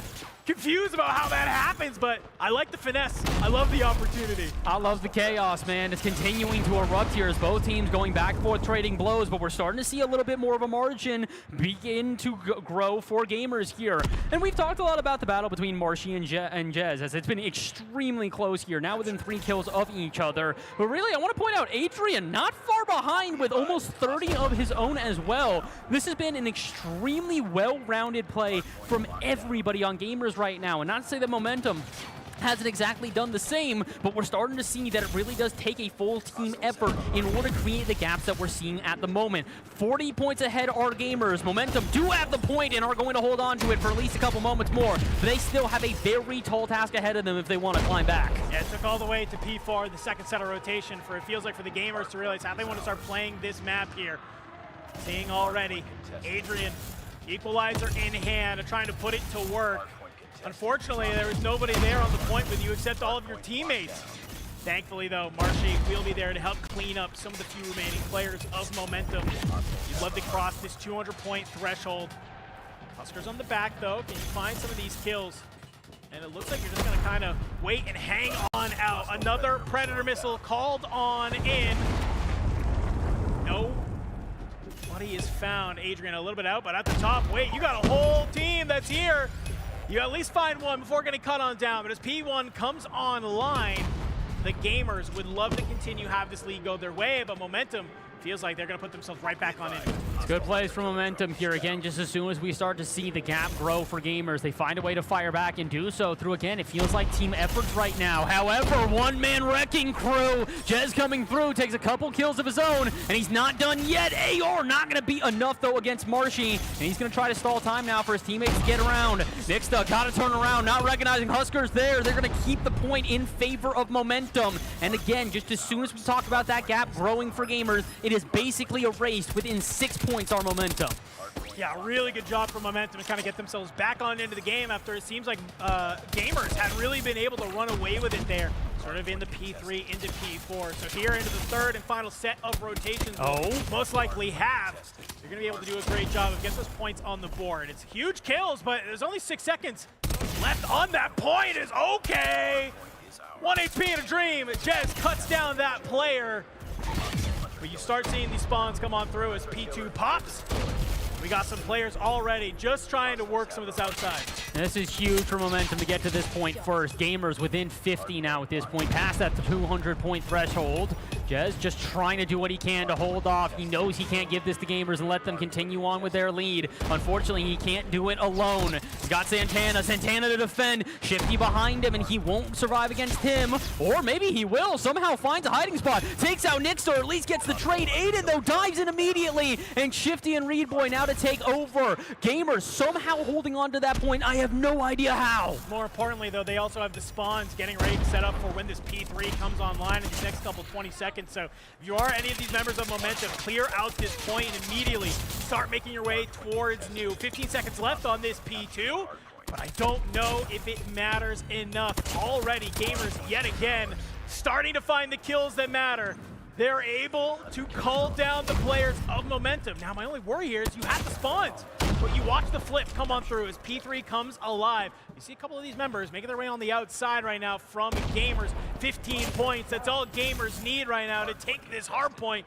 confused about how that happens, but I like the finesse. I love the opportunity. I love the chaos, man. It's continuing to erupt here as both teams going back and forth trading blows, but we're starting to see a little bit more of a margin begin to grow for Gamers here. And we've talked a lot about the battle between Marshy and Jez, as it's been extremely close here, now within 3 kills of each other. But really, I want to point out Adrian not far behind with almost 30 of his own as well. This has been an extremely well-rounded play from everybody on Gamers right now, and not to say that Momentum hasn't exactly done the same, but we're starting to see that it really does take a full team effort in order to create the gaps that we're seeing at the moment. 40 points ahead are Gamers. Momentum do have the point and are going to hold on to it for at least a couple moments more, but they still have a very tall task ahead of them if they want to climb back. Yeah, it took all the way to P4, the second set of rotation, for it feels like for the Gamers to realize how they want to start playing this map here. Seeing already Adrian, equalizer in hand, trying to put it to work. Unfortunately, there was nobody there on the point with you except all of your teammates. Thankfully, though, Marshy will be there to help clean up some of the few remaining players of Momentum. You'd love to cross this 200-point threshold. Huskers on the back, though. Can you find some of these kills? And it looks like you're just going to kind of wait and hang on out. Another Predator missile called on in. Nobody is found. Adrian a little bit out, but at the top, wait, you got a whole team that's here. You at least find one before getting cut on down, but as P1 comes online, the Gamers would love to continue have this lead go their way, but Momentum feels like they're going to put themselves right back on in. It's good plays from Momentum here. Again, just as soon as we start to see the gap grow for Gamers, they find a way to fire back and do so through, again, it feels like team efforts right now. However, one-man wrecking crew. Jez coming through, takes a couple kills of his own, and he's not done yet. AR not going to be enough, though, against Marshy, and he's going to try to stall time now for his teammates to get around. Nixta got to turn around, not recognizing Huskers there. They're going to keep the point in favor of Momentum. And again, just as soon as we talk about that gap growing for Gamers, it is basically erased within 6 points our Momentum. Yeah, really good job for Momentum to kind of get themselves back on into the game after it seems like Gamers had really been able to run away with it there. sort of in the P3 into P4. So here into the third and final set of rotations, we'll most likely have. You're going to be able to do a great job of getting those points on the board. It's huge kills, but there's only 6 seconds left on that point. Is okay. 1 HP in a dream. Jez cuts down that player. But you start seeing these spawns come on through as P2 pops. We got some players already just trying to work some of this outside. And this is huge for Momentum to get to this point first. Gamers within 50 now at this point, past that 200-point threshold. Jez just trying to do what he can to hold off. He knows he can't give this to Gamers and let them continue on with their lead. Unfortunately, he can't do it alone. He's got Santana to defend. Shifty behind him, and he won't survive against him. Or maybe he will. Somehow finds a hiding spot. Takes out Nixter, at least gets the trade. Aiden, though, dives in immediately. And Shifty and Readboy now to take over. Gamers somehow holding on to that point. I have no idea how. More importantly, though, they also have the spawns getting ready to set up for when this P3 comes online in the next couple 20 seconds. So if you are any of these members of Momentum, clear out this point and immediately start making your way towards new. 15 seconds left on this P2, but I don't know if it matters enough. Already, Gamers yet again starting to find the kills that matter. They're able to call down the players of Momentum. Now, my only worry here is you have the spawns, but you watch the flip come on through as P3 comes alive. You see a couple of these members making their way on the outside right now from Gamers. 15 points, that's all Gamers need right now to take this Hardpoint.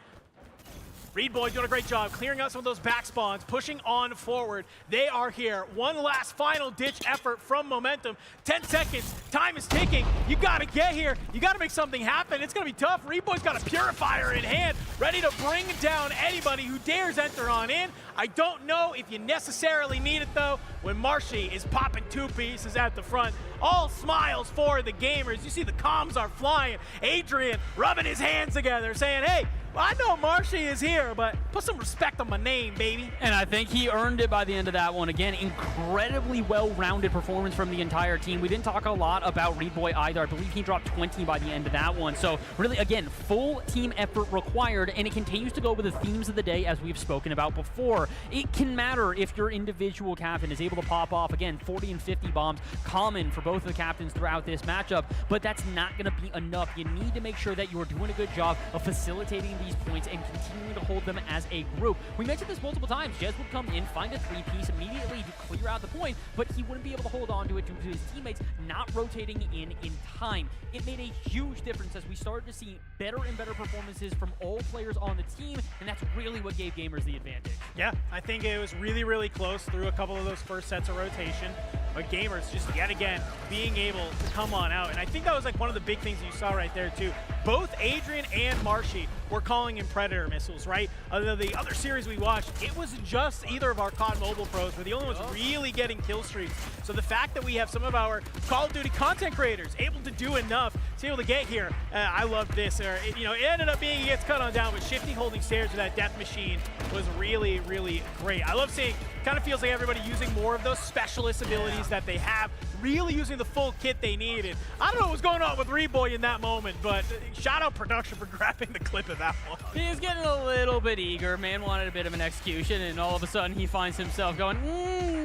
Readboy doing a great job clearing out some of those back spawns, pushing on forward. They are here. One last final ditch effort from Momentum. 10 seconds, time is ticking. You gotta get here. You gotta make something happen. It's gonna be tough. Readboy's got a purifier in hand, ready to bring down anybody who dares enter on in. I don't know if you necessarily need it though, when Marshy is popping 2 pieces at the front. All smiles for the Gamers. You see the comms are flying. Adrian rubbing his hands together saying, hey, I know Marshy is here, but put some respect on my name, baby. And I think he earned it by the end of that one. Again, incredibly well-rounded performance from the entire team. We didn't talk a lot about Readboy either. I believe he dropped 20 by the end of that one. So really, again, full team effort required, and it continues to go with the themes of the day as we've spoken about before. It can matter if your individual captain is able to pop off, again, 40 and 50 bombs, common for both of the captains throughout this matchup, but that's not going to be enough. You need to make sure that you're doing a good job of facilitating these points and continuing to hold them as a group. We mentioned this multiple times. Jez would come in, find a 3-piece immediately to clear out the point, but he wouldn't be able to hold on to it due to his teammates not rotating in time. It made a huge difference as we started to see better and better performances from all players on the team, and that's really what gave Gamers the advantage. Yeah, I think it was really, really close through a couple of those first sets of rotation, but Gamers just yet again being able to come on out, and I think that was like one of the big things you saw right there too. Both Adrian and Marshy were calling in Predator missiles, right? The other series we watched, it was just either of our COD Mobile pros were the only ones really getting kill streaks. So the fact that we have some of our Call of Duty content creators able to do enough to be able to get here, I love this. It ended up being he gets cut on down, but Shifty holding stairs with that death machine was really, really great. I love seeing, kind of feels like everybody using more of those specialist abilities that they have, really using the full kit they needed. I don't know what was going on with Readboy in that moment, but shout out production for grabbing the clip of that one. He is getting a little bit eager. Man wanted a bit of an execution, and all of a sudden he finds himself going,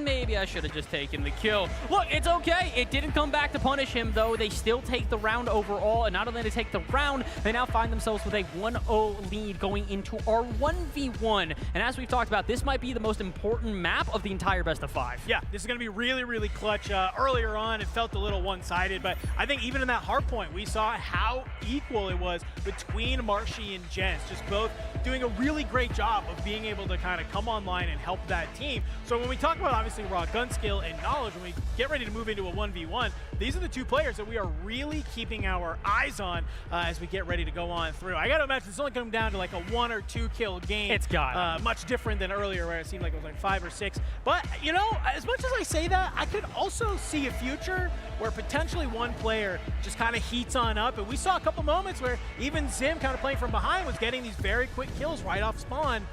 maybe I should have just taken the kill. Look, it's okay. It didn't come back to punish him, though. They still take the round overall, and not only do they take the round, they now find themselves with a 1-0 lead going into our 1v1. And as we've talked about, this might be the most important map of the entire best of 5. Yeah, this is going to be really, really clutch. Earlier on, it felt a little one-sided, but I think even in that Hardpoint, we saw how equal it was between Marshy and Jens, just both doing a really great job of being able to kind of come online and help that team. So when we talk about obviously raw gun skill and knowledge, when we get ready to move into a 1v1, these are the 2 players that we are really keeping our eyes on as we get ready to go on through. I got to imagine it's only coming down to like a 1 or 2 kill game. It's got much different than earlier where it seemed like it was like 5 or 6. But, you know, as much as I say that, I could also see a future where potentially one player just kind of heats on up. And we saw a couple moments where even Zim kind of playing from behind was getting these very quick kills right off spawn.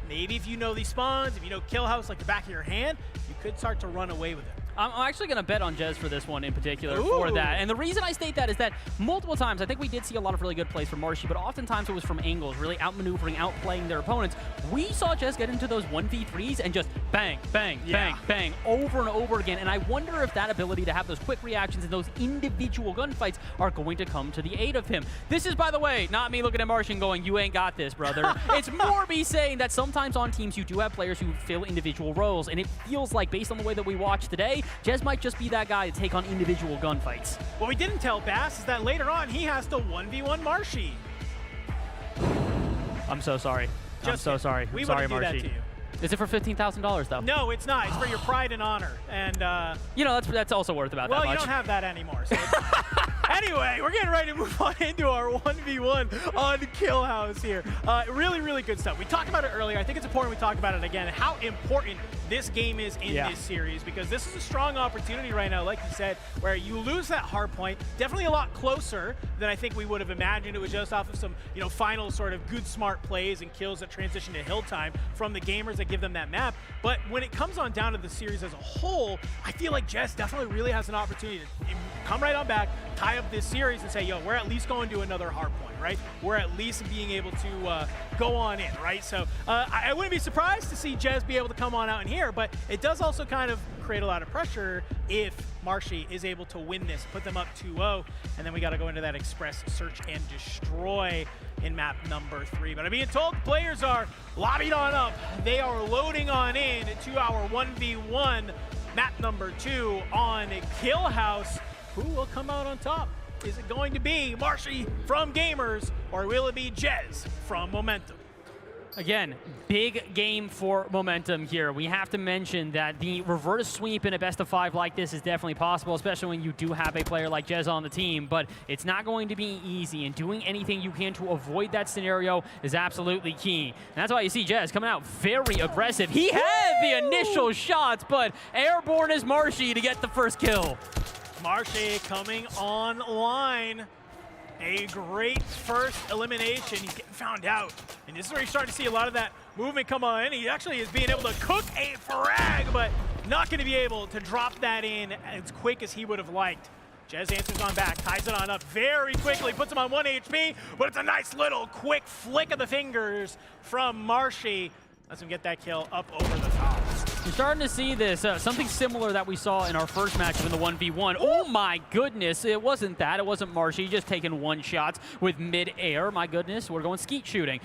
Maybe if you know these spawns, if you know Kill House like the back of your hand, you could start to run away with it. I'm actually going to bet on Jez for this one in particular for that. And the reason I state that is that multiple times, I think we did see a lot of really good plays from Marshy, but oftentimes it was from angles, really outmaneuvering, outplaying their opponents. We saw Jez get into those 1v3s and just bang, bang, bang, bang, over and over again. And I wonder if that ability to have those quick reactions and those individual gunfights are going to come to the aid of him. This is, by the way, not me looking at Marshy and going, you ain't got this, brother. It's more me saying that sometimes on teams you do have players who fill individual roles, and it feels like, based on the way that we watched today, Jez might just be that guy to take on individual gunfights. What we didn't tell Bass is that later on he has to 1v1 Marshy. I'm so sorry. I'm so sorry. We sorry, wouldn't do that Marshy. to you. Is it for $15,000 though? No, it's not. It's for your pride and honor. And you know, that's also worth about that much. Well, you don't have that anymore. So anyway, we're getting ready to move on into our 1v1 on Kill House here. Really, really good stuff. We talked about it earlier. I think it's important we talk about it again, how important this game is in this series, because this is a strong opportunity right now, like you said, where you lose that hard point. Definitely a lot closer than I think we would have imagined. It was just off of some, final sort of good, smart plays and kills that transition to hill time from the gamers that give them that map. But when it comes on down to the series as a whole, I feel like Jez definitely really has an opportunity to come right on back, tie up this series and say, yo, we're at least going to another hard point, right? We're at least being able to go on in, right? So I wouldn't be surprised to see Jez be able to come on out in here, but it does also kind of create a lot of pressure if Marshy is able to win this, put them up 2-0, and then we got to go into that express search and destroy in map number 3. But I'm being told the players are lobbied on up. They are loading on in to our 1v1 map number 2 on Kill House. Who will come out on top? Is it going to be Marshy from Gamers, or will it be Jez from Momentum? Again, big game for Momentum here. We have to mention that the reverse sweep in a best of 5 like this is definitely possible, especially when you do have a player like Jez on the team, but it's not going to be easy, and doing anything you can to avoid that scenario is absolutely key. And that's why you see Jez coming out very aggressive. He had the initial shots, but airborne is Marshy to get the first kill. Marshy coming online. A great first elimination. He's getting found out. And this is where you're starting to see a lot of that movement come on in. He actually is being able to cook a frag, but not going to be able to drop that in as quick as he would have liked. Jez answers on back, ties it on up very quickly, puts him on 1 HP, but it's a nice little quick flick of the fingers from Marshy. Lets him get that kill up over the top. You're starting to see this, something similar that we saw in our first matchup in the 1v1. Oh my goodness, it wasn't that. It wasn't Marshy just taking one shot with mid-air. My goodness, we're going skeet shooting.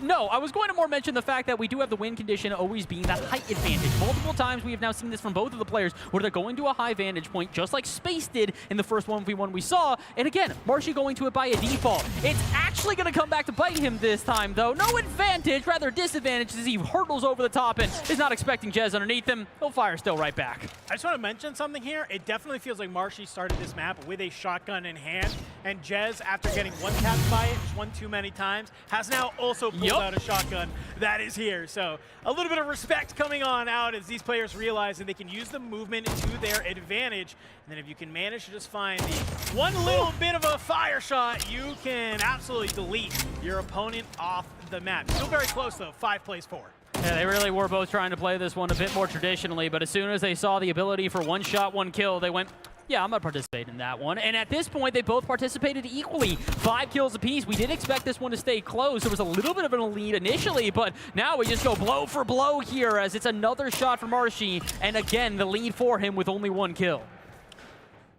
No, I was going to more mention the fact that we do have the win condition always being that height advantage. Multiple times we have now seen this from both of the players where they're going to a high vantage point, just like Space did in the first 1v1 we saw. And again, Marshy going to it by a default. It's actually going to come back to bite him this time, though. No advantage, rather disadvantage, as he hurdles over the top and is not expecting Jez underneath him. He'll fire still right back. I just want to mention something here. It definitely feels like Marshy started this map with a shotgun in hand, and Jez, after getting one tapped by it just one too many times, has now also pulled out a shotgun that is here. So a little bit of respect coming on out as these players realize that they can use the movement to their advantage. And then if you can manage to just find the one little bit of a fire shot, you can absolutely delete your opponent off the map. Still very close though, 5 plays 4. Yeah, they really were both trying to play this one a bit more traditionally, but as soon as they saw the ability for one shot, one kill, they went, yeah, I'm going to participate in that one. And at this point, they both participated equally. 5 kills apiece. We did expect this one to stay close. There was a little bit of a lead initially, but now we just go blow for blow here as it's another shot for Marshy. And again, the lead for him with only 1 kill.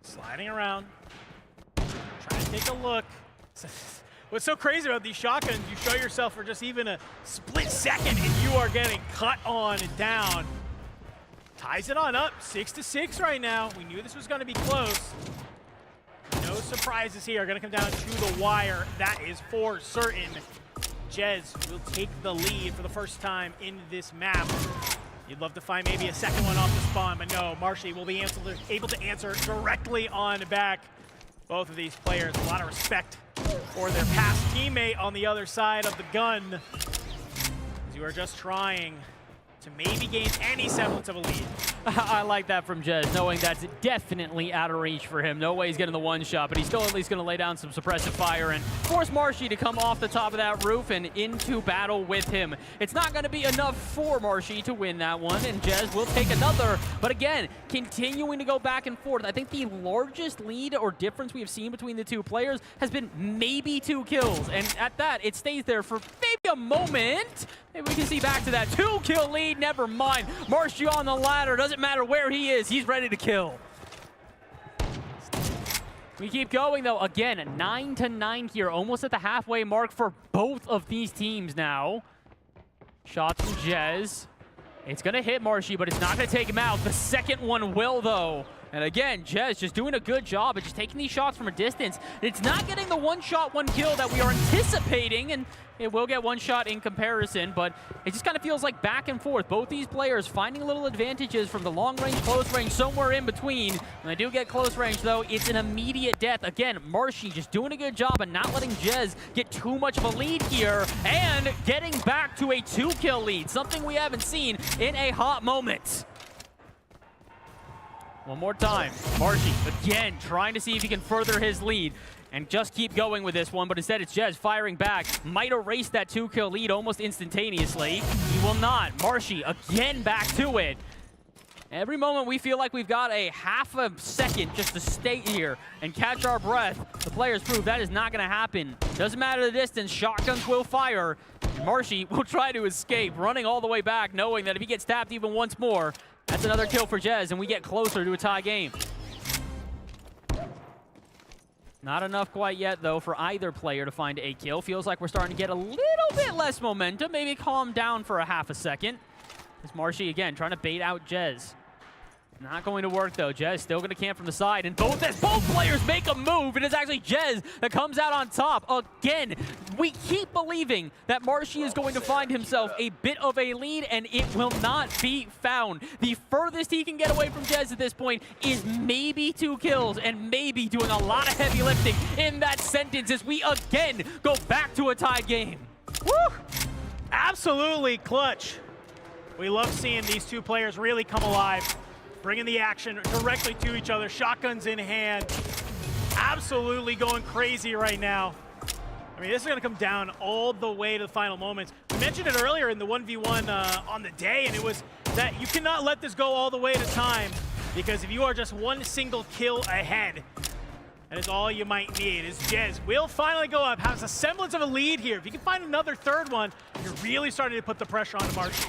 Sliding around, trying to take a look. What's so crazy about these shotguns, you show yourself for just even a split second and you are getting cut on and down. Ties it on up, 6-6 right now. We knew this was going to be close. No surprises here, going to come down to the wire. That is for certain. Jez will take the lead for the first time in this map. You'd love to find maybe a second one off the spawn, but no, Marshy will be able to answer directly on back. Both of these players, a lot of respect for their past teammate on the other side of the gun. As you are just trying to maybe gain any semblance of a lead. I like that from Jez, knowing that's definitely out of reach for him. No way he's getting the one shot, but he's still at least going to lay down some suppressive fire and force Marshy to come off the top of that roof and into battle with him. It's not going to be enough for Marshy to win that one, and Jez will take another. But again, continuing to go back and forth. I think the largest lead or difference we have seen between the two players has been maybe 2 kills, and at that, it stays there for maybe a moment. Maybe we can see back to that 2-kill lead. Never mind. Marshy on the ladder. Doesn't matter where he is. He's ready to kill. We keep going, though. Again, 9-9 here. Almost at the halfway mark for both of these teams now. Shots from Jez. It's going to hit Marshy, but it's not going to take him out. The second one will, though. And again, Jez just doing a good job of just taking these shots from a distance. It's not getting the one-shot, one-kill that we are anticipating, and it will get one shot in comparison, but it just kind of feels like back and forth. Both these players finding little advantages from the long range, close range, somewhere in between. When they do get close range, though, it's an immediate death. Again, Marshy just doing a good job and not letting Jez get too much of a lead here, and getting back to a 2-kill lead, something we haven't seen in a hot moment. One more time. Marshy, again, trying to see if he can further his lead and just keep going with this one, but instead it's Jez firing back. Might erase that 2-kill lead almost instantaneously. He will not. Marshy, again, back to it. Every moment we feel like we've got a half a second just to stay here and catch our breath, the players prove that is not going to happen. Doesn't matter the distance, shotguns will fire. Marshy will try to escape, running all the way back, knowing that if he gets tapped even once more, that's another kill for Jez, and we get closer to a tie game. Not enough quite yet, though, for either player to find a kill. Feels like we're starting to get a little bit less momentum. Maybe calm down for a half a second. It's Marshy again, trying to bait out Jez. Not going to work, though. Jez still going to camp from the side, and both players make a move, and it's actually Jez that comes out on top. Again, we keep believing that Marshy is going to find himself a bit of a lead, and it will not be found. The furthest he can get away from Jez at this point is maybe 2 kills, and maybe doing a lot of heavy lifting in that sentence as we again go back to a tied game. Woo! Absolutely clutch. We love seeing these two players really come alive, bringing the action directly to each other, shotguns in hand. Absolutely going crazy right now. I mean, this is going to come down all the way to the final moments. We mentioned it earlier in the 1v1 on the day, and it was that you cannot let this go all the way to time, because if you are just one single kill ahead, that is all you might need. Is Jez will finally go up, has a semblance of a lead here. If you can find another third one, you're really starting to put the pressure on Marshy.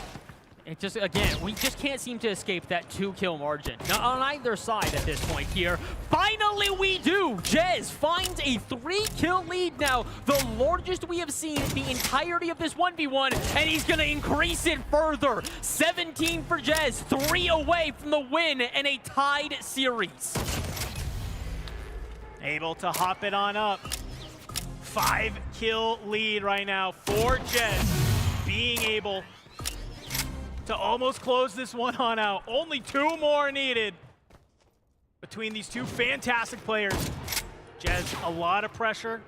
It just, again, we just can't seem to escape that 2-kill margin. Now, on either side at this point here, finally we do! Jez finds a 3-kill lead now, the largest we have seen the entirety of this 1v1, and he's gonna increase it further. 17 for Jez, 3 away from the win and a tied series. Able to hop it on up. 5-kill lead right now for Jez, being able to almost close this one on out. Only 2 more needed between these two fantastic players. Jez, a lot of pressure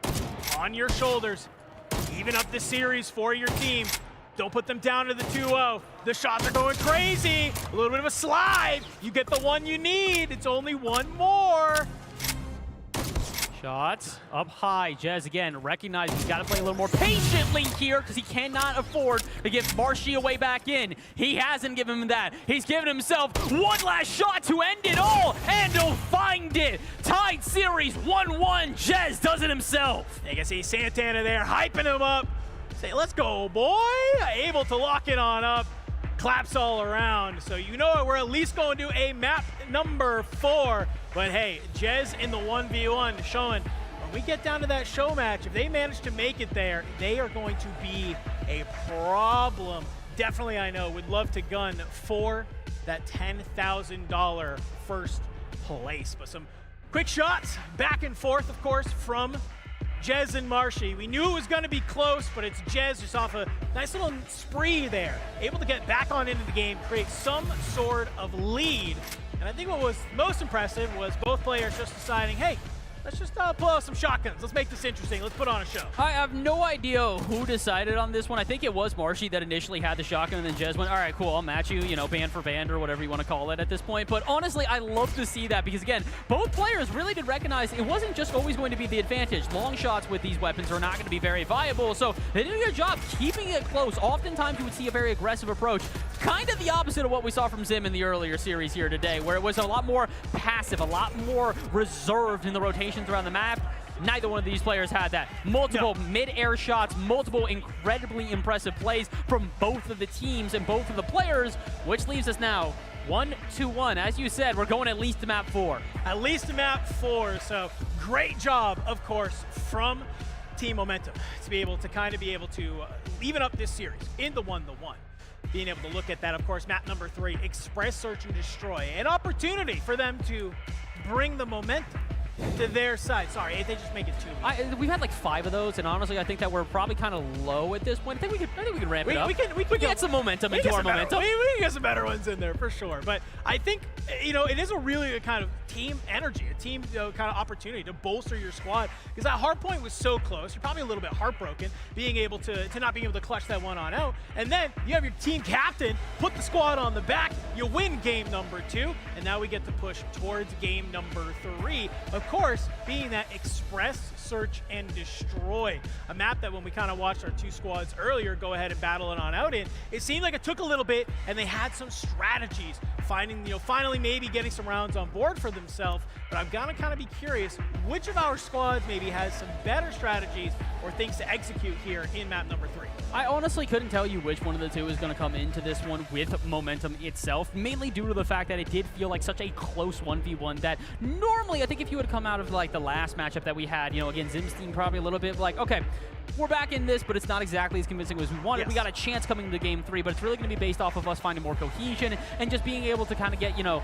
on your shoulders. Even up the series for your team. Don't put them down to the 2-0. The shots are going crazy. A little bit of a slide. You get the one you need. It's only 1 more. Shots up high. Jez again recognizes he's got to play a little more patiently here because he cannot afford to give Marshy away back in. He hasn't given him that. He's given himself one last shot to end it all, and he'll find it. Tied series 1-1. Jez does it himself. You can see Santana there hyping him up. Say, let's go, boy. Able to lock it on up. Claps all around. So you know what? We're at least going to a map number 4. But hey, Jez in the 1v1 showing when we get down to that show match, if they manage to make it there, they are going to be a problem. Definitely, I know, would love to gun for that $10,000 first place. But some quick shots back and forth, of course, from Jez and Marshy. We knew it was going to be close, but it's Jez just off a nice little spree there. Able to get back on into the game, create some sort of lead. And I think what was most impressive was both players just deciding, hey, let's just pull out some shotguns. Let's make this interesting. Let's put on a show. I have no idea who decided on this one. I think it was Marshy that initially had the shotgun, and then Jez went, all right, cool, I'll match you, you know, band for band or whatever you want to call it at this point. But honestly, I love to see that because, again, both players really did recognize it wasn't just always going to be the advantage. Long shots with these weapons are not going to be very viable, so they did a good job keeping it close. Oftentimes, you would see a very aggressive approach. Kind of the opposite of what we saw from Zim in the earlier series here today, where it was a lot more passive, a lot more reserved in the rotations around the map. Neither one of these players had that. Multiple mid-air shots, multiple incredibly impressive plays from both of the teams and both of the players, which leaves us now 1-2-1. As you said, we're going at least to map 4. At least to map 4, so great job, of course, from Team Momentum to be able to even up this series in the 1-1. Being able to look at that, of course, map number 3, Express Search and Destroy. An opportunity for them to bring the momentum to their side. Sorry, they just make it too. We've had like 5 of those, and honestly, I think that we're probably kind of low at this point. I think we could ramp it up. We can get some momentum into our momentum. We can get some better ones in there for sure. But I think, you know, it is a really kind of team energy, a team kind of opportunity to bolster your squad, because that Hardpoint was so close. You're probably a little bit heartbroken being able to not being able to clutch that one on out. And then you have your team captain put the squad on the back. You win game number 2, and now we get to push towards game number 3. Of course, being that Express, Search, and Destroy, a map that when we kind of watched our 2 squads earlier go ahead and battle it on out in, it seemed like it took a little bit, and they had some strategies, finally maybe getting some rounds on board for themselves. But I'm gonna kind of be curious which of our squads maybe has some better strategies or things to execute here in map number 3. I honestly couldn't tell you which one of the 2 is going to come into this one with momentum itself, mainly due to the fact that it did feel like such a close 1v1 that normally, I think if you would come out of like the last matchup that we had, you know, again, Zim's team probably a little bit like, okay, we're back in this, but it's not exactly as convincing as we wanted. Yes. We got a chance coming into game 3, but it's really going to be based off of us finding more cohesion and just being able to kind of get, you know,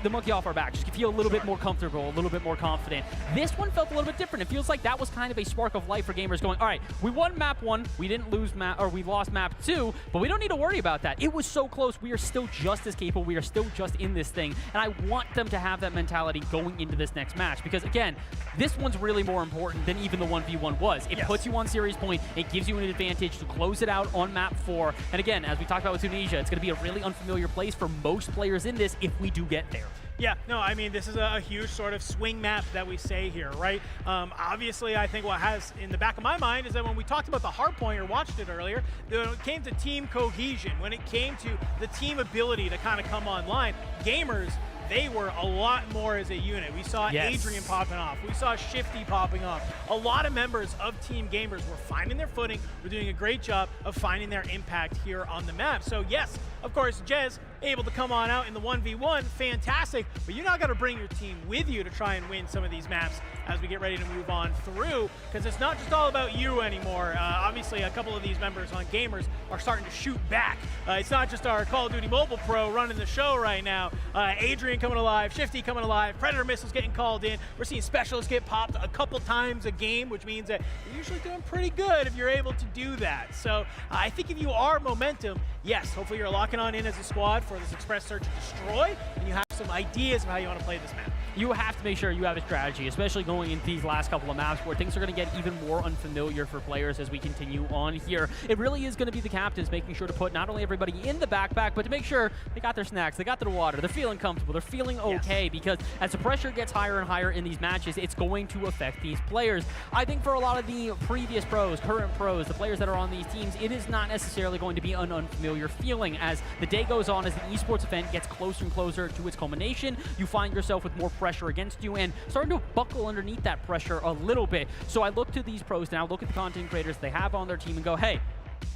the monkey off our back, just feel a little bit more comfortable, a little bit more confident. This one felt a little bit different. It feels like that was kind of a spark of life for gamers going, all right, we won map 1, we didn't lose we lost map 2, but we don't need to worry about that. It was so close. We are still just as capable. We are still just in this thing, and I want them to have that mentality going into this next match because, again, this one's really more important than even the 1v1 was. It puts you on series point. It gives you an advantage to close it out on map 4. And again, as we talked about with Tunisia, it's going to be a really unfamiliar place for most players in this if we do get there. Yeah, no, I mean, this is a huge sort of swing map that we say here, right? Obviously, I think what has in the back of my mind is that when we talked about the Hardpoint or watched it earlier, when it came to team cohesion, when it came to the team ability to kind of come online, gamers, they were a lot more as a unit. We saw Adrian popping off. We saw Shifty popping off. A lot of members of Team Gamers were finding their footing. We're doing a great job of finding their impact here on the map. So yes, of course, Jez able to come on out in the 1v1, fantastic, but you're not going to bring your team with you to try and win some of these maps as we get ready to move on through, because it's not just all about you anymore. Obviously, a couple of these members on Gamers are starting to shoot back. It's not just our Call of Duty Mobile Pro running the show right now. Adrian coming alive, Shifty coming alive, Predator missiles getting called in. We're seeing specialists get popped a couple times a game, which means that you're usually doing pretty good if you're able to do that. So I think if you are Momentum, yes, hopefully you're locking on in as a squad for this Express Search and Destroy, and you have some ideas of how you want to play this map. You have to make sure you have a strategy, especially going into these last couple of maps where things are going to get even more unfamiliar for players as we continue on here. It really is going to be the captains making sure to put not only everybody in the backpack, but to make sure they got their snacks, they got their water, they're feeling comfortable, they're feeling okay, because as the pressure gets higher and higher in these matches, it's going to affect these players. I think for a lot of the previous pros, current pros, the players that are on these teams, it is not necessarily going to be an unfamiliar feeling. As the day goes on, as the esports event gets closer and closer to its culmination, you find yourself with more pressure against you and starting to buckle underneath that pressure a little bit. So I look to these pros now, look at the content creators they have on their team and go, hey,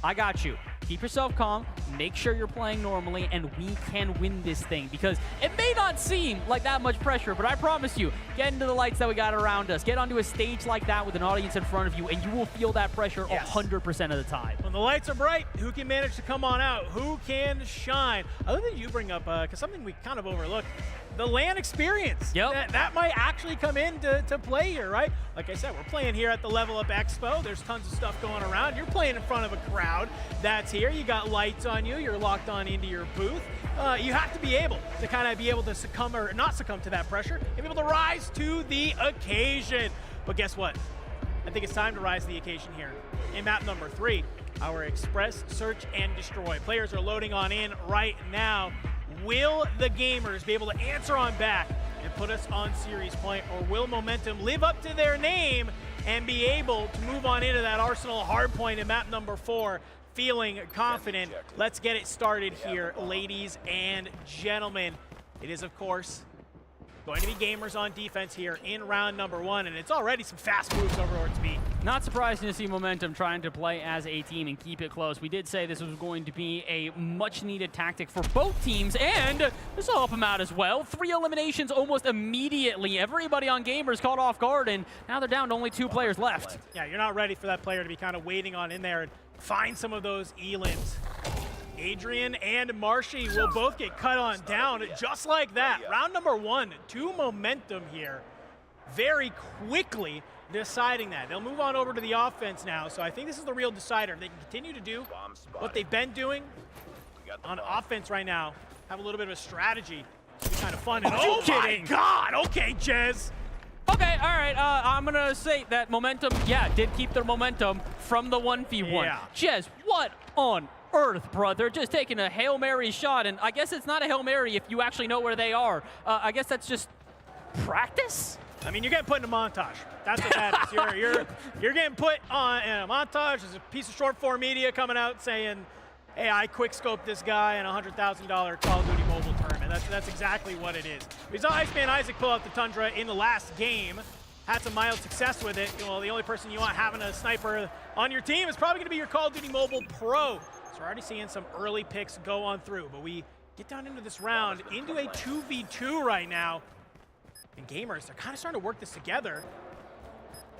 I got you. Keep yourself calm, make sure you're playing normally, and we can win this thing. Because it may not seem like that much pressure, but I promise you, get into the lights that we got around us, get onto a stage like that with an audience in front of you, and you will feel that pressure 100% of the time. When the lights are bright, who can manage to come on out? Who can shine? Other than you bring up, because something we kind of overlooked, the LAN experience. Yep. That might actually come into play here, right? Like I said, we're playing here at the Level Up Expo. There's tons of stuff going around. You're playing in front of a crowd that's here. You got lights on you. You're locked on into your booth. You have to be able to kind of be able to succumb or not succumb to that pressure and be able to rise to the occasion. But guess what? I think it's time to rise to the occasion here. In map number 3, our Express Search and Destroy. Players are loading on in right now. Will the gamers be able to answer on back and put us on series point, or will Momentum live up to their name and be able to move on into that Arsenal hardpoint in map number 4? Feeling confident. Let's get it started here, ladies and gentlemen. It is, of course, going to be gamers on defense here in round number 1, and it's already some fast moves over towards B. Not surprising to see Momentum trying to play as a team and keep it close. We did say this was going to be a much-needed tactic for both teams, and this will help them out as well. 3 eliminations almost immediately. Everybody on gamers caught off guard, and now they're down to only 2 players left. Yeah, you're not ready for that player to be kind of waiting on in there and find some of those Elins. Adrian and Marshy will both get cut on down just like that. Round number 1, 2 Momentum here. Very quickly deciding that. They'll move on over to the offense now, so I think this is the real decider. If they can continue to do what they've been doing on offense right now, have a little bit of a strategy, it'll be kind of fun. And oh my God! Okay, Jez. Okay, all right. I'm going to say that Momentum, did keep their momentum from the 1v1. Yeah. Jez, what on earth, brother? Just taking a Hail Mary shot, and I guess it's not a Hail Mary if you actually know where they are. I guess that's just practice? I mean, you're getting put in a montage. That's what that is. You're getting put on in a montage. There's a piece of short form media coming out saying, hey, I quick scoped this guy in a $100,000 Call of Duty mobile tournament. That's exactly what it is. We saw Iceman Isaac pull out the Tundra in the last game. Had some mild success with it. Well, the only person you want having a sniper on your team is probably going to be your Call of Duty Mobile Pro. So we're already seeing some early picks go on through. But we get down into this round, into a 2v2 right now. And gamers, they're kind of starting to work this together.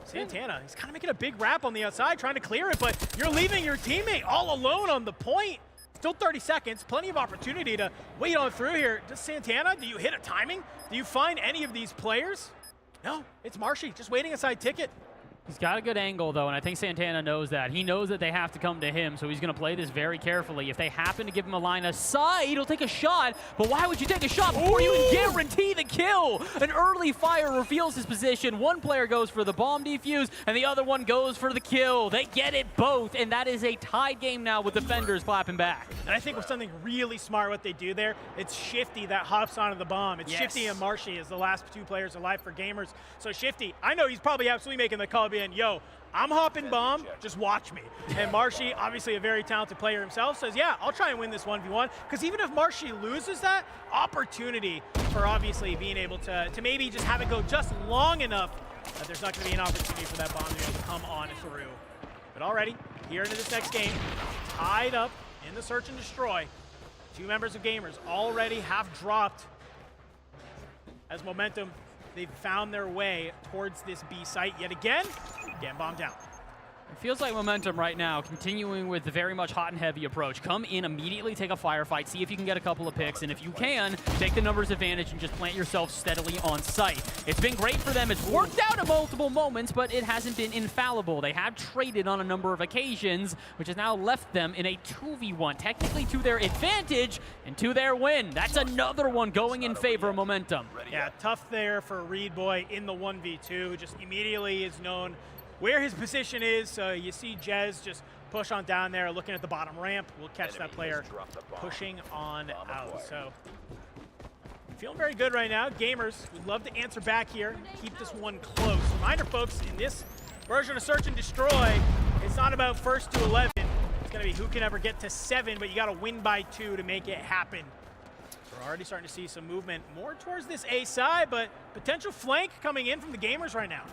Santana, he's kind of making a big wrap on the outside, trying to clear it, but you're leaving your teammate all alone on the point. Still 30 seconds, plenty of opportunity to wait on through here. Does Santana, do you hit a timing? Do you find any of these players? No, it's Marshy, just waiting inside Ticket. He's got a good angle, though, and I think Santana knows that. He knows that they have to come to him, so he's going to play this very carefully. If they happen to give him a line of sight, he'll take a shot, but why would you take a shot before you even guarantee the kill? An early fire reveals his position. One player goes for the bomb defuse, and the other one goes for the kill. They get it both, and that is a tied game now with defenders clapping back. And I think with something really smart what they do there, it's Shifty that hops onto the bomb. It's Shifty and Marshy as the last 2 players alive for gamers. So Shifty, I know he's probably absolutely making the call being, yo, I'm hopping bomb, just watch me. And Marshy, obviously a very talented player himself, says, yeah, I'll try and win this 1v1. Because even if Marshy loses that, opportunity for obviously being able to maybe just have it go just long enough that there's not going to be an opportunity for that bomb to be able to come on through. But already, here into this next game, tied up in the search and destroy. 2 members of gamers already have dropped as Momentum. They've found their way towards this B site yet again. Getting bombed down. It feels like Momentum right now, continuing with the very much hot and heavy approach. Come in, immediately take a firefight, see if you can get a couple of picks, and if you can, take the numbers advantage and just plant yourself steadily on site. It's been great for them. It's worked out at multiple moments, but it hasn't been infallible. They have traded on a number of occasions, which has now left them in a 2v1, technically to their advantage and to their win. That's another one going in favor of Momentum. Yeah, tough there for Reed Boy in the 1v2. Just immediately is known where his position is. So you see Jez just push on down there, looking at the bottom ramp. We'll catch that player pushing on out. So feeling very good right now. Gamers, we'd love to answer back here. Keep this one close. Reminder, folks, in this version of Search and Destroy, it's not about first to 11. It's going to be who can ever get to 7, but you got to win by 2 to make it happen. We're already starting to see some movement more towards this A side, but potential flank coming in from the gamers right now.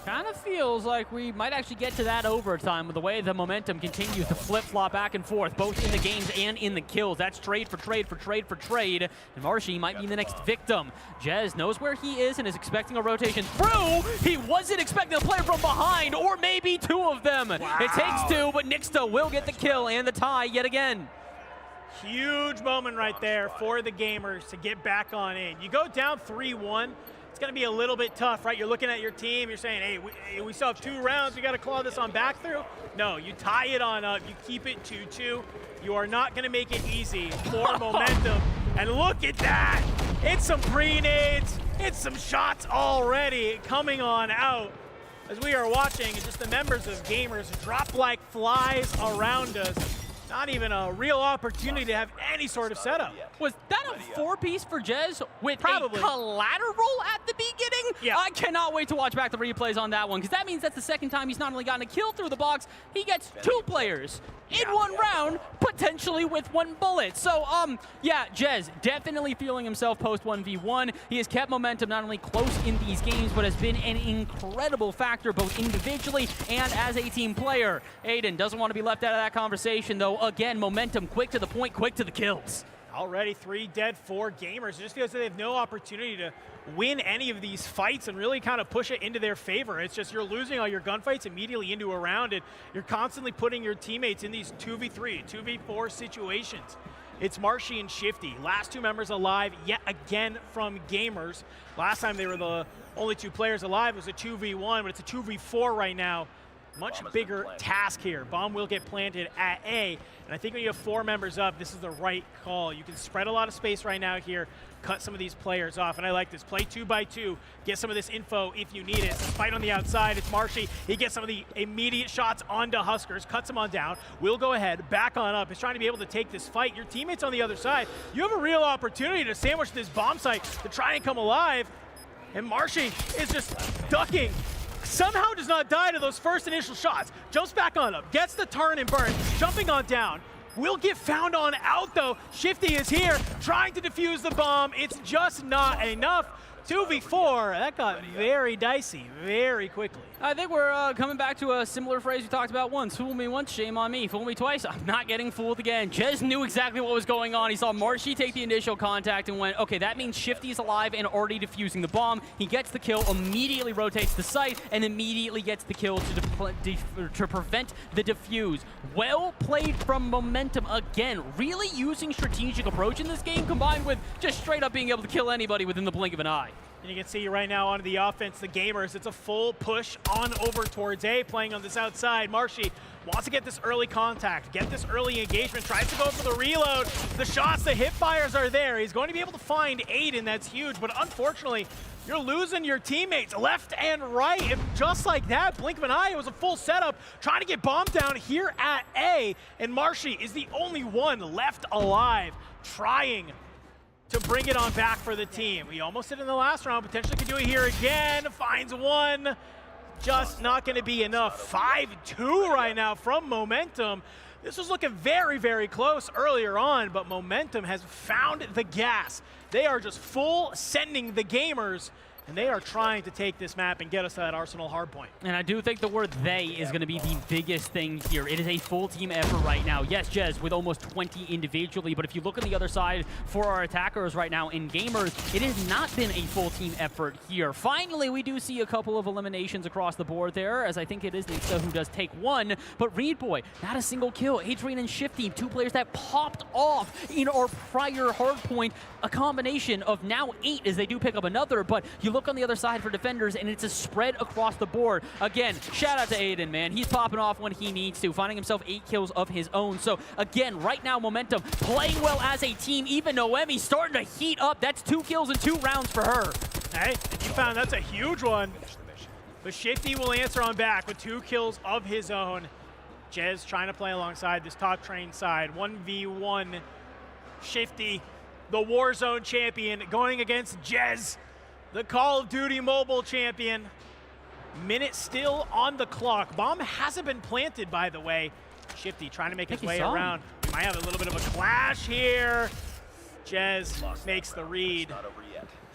Kind of feels like we might actually get to that overtime with the way the Momentum continues to flip-flop back and forth, both in the games and in the kills. That's trade for trade for trade for trade, and Marshy might be the next victim. Jez knows where he is and is expecting a rotation through. He wasn't expecting a player from behind, or maybe 2 of them. Wow. It takes 2, but Nixta will get the kill and the tie yet again. Huge moment right there for the gamers to get back on in. You go down 3-1, it's going to be a little bit tough, right? You're looking at your team, you're saying, hey, we still have 2 rounds, we got to claw this on back through. No, you tie it on up, you keep it 2-2. You are not going to make it easy for Momentum. And look at that! It's some pre-nades, it's some shots already coming on out as we are watching just the members of Gamers drop like flies around us. Not even a real opportunity to have any sort of setup. Was that a 4-piece for Jez with Probably. a collateral at the beginning? Yeah. I cannot wait to watch back the replays on that one, because that means that's the second time he's not only gotten a kill through the box, he gets 2 players in 1 round, potentially with 1 bullet. So, yeah, Jez definitely feeling himself post 1v1. He has kept Momentum not only close in these games, but has been an incredible factor both individually and as a team player. Aiden doesn't want to be left out of that conversation, though. Again, Momentum quick to the point, quick to the kills. Already 3 dead, 4 gamers. It just feels like they have no opportunity to win any of these fights and really kind of push it into their favor. It's just you're losing all your gunfights immediately into a round, and you're constantly putting your teammates in these 2v3, 2v4 situations. It's Marshy and Shifty, last 2 members alive yet again from Gamers. Last time they were the only 2 players alive. It was a 2v1, but it's a 2v4 right now. Much bigger task here. Bomb will get planted at A, and I think when you have 4 members up, this is the right call. You can spread a lot of space right now here, cut some of these players off, and I like this. Play 2 by 2, get some of this info if you need it. It's a fight on the outside. It's Marshy. He gets some of the immediate shots onto Huskers, cuts him on down. We'll go ahead, back on up. He's trying to be able to take this fight. Your teammates on the other side, you have a real opportunity to sandwich this bomb site to try and come alive, and Marshy is just ducking. Somehow does not die to those first initial shots. Jumps back on up, gets the turn and burn, jumping on down. Will get found on out though. Shifty is here, trying to defuse the bomb. It's just not enough. 2v4, that got very dicey very quickly. I think we're coming back to a similar phrase we talked about once. Fool me once, shame on me. Fool me twice, I'm not getting fooled again. Jez knew exactly what was going on. He saw Marshy take the initial contact and went, okay, that means Shifty's alive and already defusing the bomb. He gets the kill, immediately rotates the site, and immediately gets the kill to prevent the defuse. Well played from Momentum again. Really using strategic approach in this game, combined with just straight up being able to kill anybody within the blink of an eye. And you can see right now onto the offense, the Gamers, it's a full push on over towards A, playing on this outside. Marshy wants to get this early contact, get this early engagement, tries to go for the reload. The shots, the hip fires are there. He's going to be able to find Aiden, that's huge, but unfortunately, you're losing your teammates left and right. And just like that, blink of an eye, it was a full setup, trying to get bombed down here at A, and Marshy is the only one left alive, trying to bring it on back for the team. We almost did in the last round, potentially could do it here again. Finds one, just not gonna be enough. 5-2 right now from Momentum. This was looking very, very close earlier on, but Momentum has found the gas. They are just full sending the Gamers, and they are trying to take this map and get us to that Arsenal hardpoint. And I do think the word "they" is going to be the biggest thing here. It is a full team effort right now. Yes, Jez, with almost 20 individually, but if you look on the other side for our attackers right now in Gamers, it has not been a full team effort here. Finally, we do see a couple of eliminations across the board there, as I think it is Nixta who does take one, but Reed Boy, not a single kill. Adrian and Shifty, 2 players that popped off in our prior hardpoint, a combination of now 8 as they do pick up another, but you look on the other side for defenders, and it's a spread across the board. Again, shout out to Aiden, man. He's popping off when he needs to, finding himself 8 kills of his own. So, again, right now, Momentum playing well as a team. Even Noemi starting to heat up. That's 2 kills in 2 rounds for her. Hey, you found that's a huge one. But Shifty will answer on back with 2 kills of his own. Jez trying to play alongside this top train side. 1v1. Shifty, the Warzone champion, going against Jez, the Call of Duty Mobile champion. Minute still on the clock. Bomb hasn't been planted, by the way. Shifty trying to make his way around. We might have a little bit of a clash here. Jez makes the read,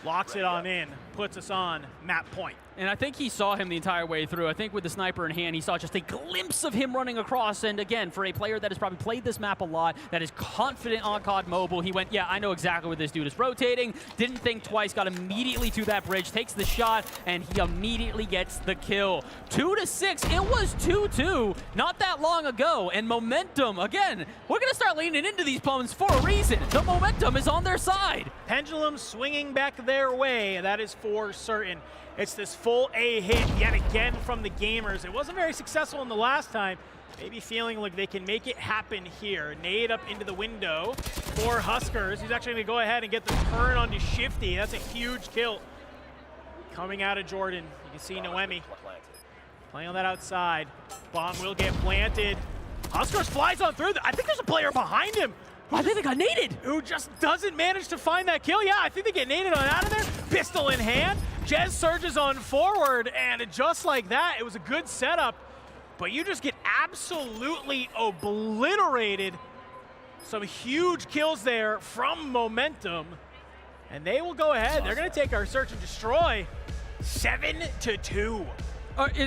locks it on in, puts us on map point. And I think he saw him the entire way through. I think with the sniper in hand, he saw just a glimpse of him running across. And again, for a player that has probably played this map a lot, that is confident on COD Mobile, he went, yeah, I know exactly where this dude is rotating. Didn't think twice, got immediately to that bridge, takes the shot, and he immediately gets the kill. 2-6, it was 2-2 not that long ago. And momentum, again, we're going to start leaning into these pumps for a reason. The momentum is on their side. Pendulum swinging back their way, that is for certain. It's this full A hit yet again from the Gamers. It wasn't very successful in the last time. Maybe feeling like they can make it happen here. Nade up into the window for Huskers. He's actually going to go ahead and get the turn onto Shifty. That's a huge kill. Coming out of Jordan, you can see Noemi playing on that outside. Bomb will get planted. Huskers flies on through. I think there's a player behind him. I think they got naded. Who just doesn't manage to find that kill. Yeah, I think they get naded on out of there. Pistol in hand. Jez surges on forward, and just like that, it was a good setup. But you just get absolutely obliterated. Some huge kills there from Momentum. And they will go ahead. They're going to take our search and destroy. 7-2.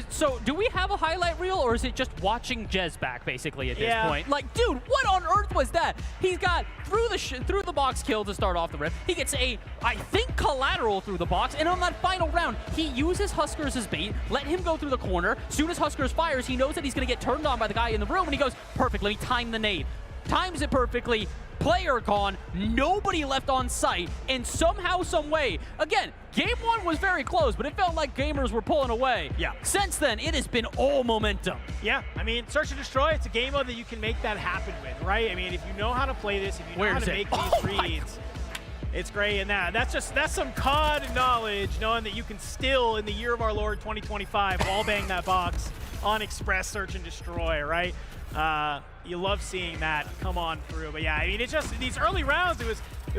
So do we have a highlight reel, or is it just watching Jez back basically at this point? Like, dude, what on earth was that? He's got through the box kill to start off the rip. He gets a, I think, collateral through the box, and on that final round, he uses Huskers as bait, let him go through the corner. Soon as Huskers fires, he knows that he's going to get turned on by the guy in the room, and he goes, perfect, let me time the nade. Times it perfectly. Player gone, nobody left on site, and somehow, some way, again, game one was very close, but it felt like Gamers were pulling away. Yeah. Since then, it has been all momentum. Yeah, I mean, Search and Destroy, it's a game mode that you can make that happen with, right? I mean, if you know how to play this, if you know how to make these reads, it's great. And that's some COD knowledge, knowing that you can still, in the year of our Lord 2025, wall bang that box on Express Search and Destroy, right? You love seeing that come on through. But yeah, I mean, it's just these early rounds, it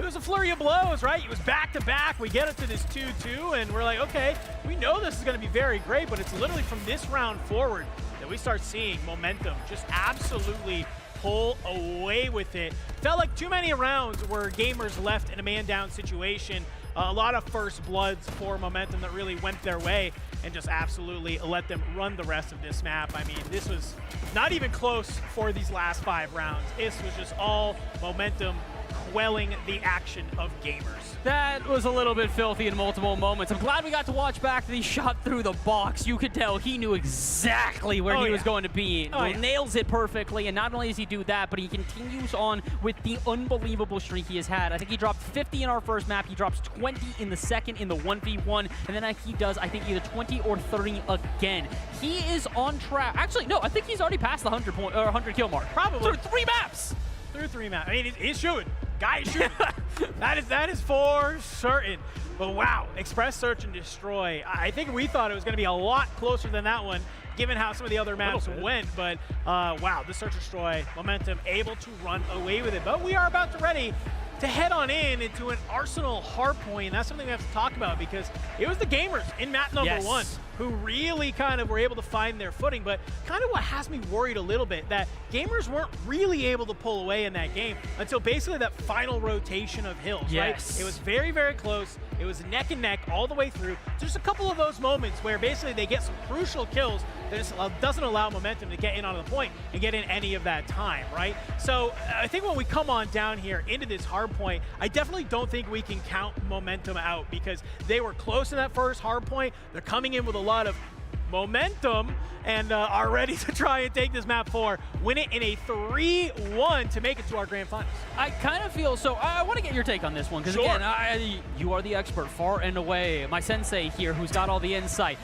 was a flurry of blows, right? It was back to back. We get it to this 2-2, and we're like, okay, we know this is going to be very great, but it's literally from this round forward that we start seeing Momentum just absolutely pull away with it. Felt like too many rounds where Gamers left in a man-down situation. A lot of first bloods for Momentum that really went their way and just absolutely let them run the rest of this map. I mean, this was not even close for these last 5 rounds. This was just all Momentum quelling the action of Gamers. That was a little bit filthy in multiple moments. I'm glad we got to watch back the shot through the box. You could tell he knew exactly where he was going to be. Nails it perfectly, and not only does he do that, but he continues on with the unbelievable streak he has had. I think he dropped 50 in our first map. He drops 20 in the second in the 1v1, and then he does, I think, either 20 or 30 again. He is on track. Actually, no, I think he's already passed the 100 kill mark. Probably. Through 3 maps. Through 3 maps. I mean, he's shooting. Guy is shooting. that is for certain. But wow, Express Search and Destroy. I think we thought it was going to be a lot closer than that one, given how some of the other maps went. But wow, the Search and Destroy, Momentum able to run away with it. But we are about to ready to head on into an Arsenal Hardpoint. And that's something we have to talk about, because it was the Gamers in map number 1 who really kind of were able to find their footing. But kind of what has me worried a little bit, that Gamers weren't really able to pull away in that game until basically that final rotation of hills, right? It was very, very close. It was neck and neck all the way through. Just a couple of those moments where basically they get some crucial kills that just doesn't allow Momentum to get in on the point and get in any of that time, right? So I think when we come on down here into this hard point, I definitely don't think we can count Momentum out, because they were close in that first hard point. They're coming in with a lot of momentum and are ready to try and take this map 4, win it in a 3-1 to make it to our grand finals. I kind of feel, so I want to get your take on this one, because again, you are the expert far and away, my sensei here who's got all the insight.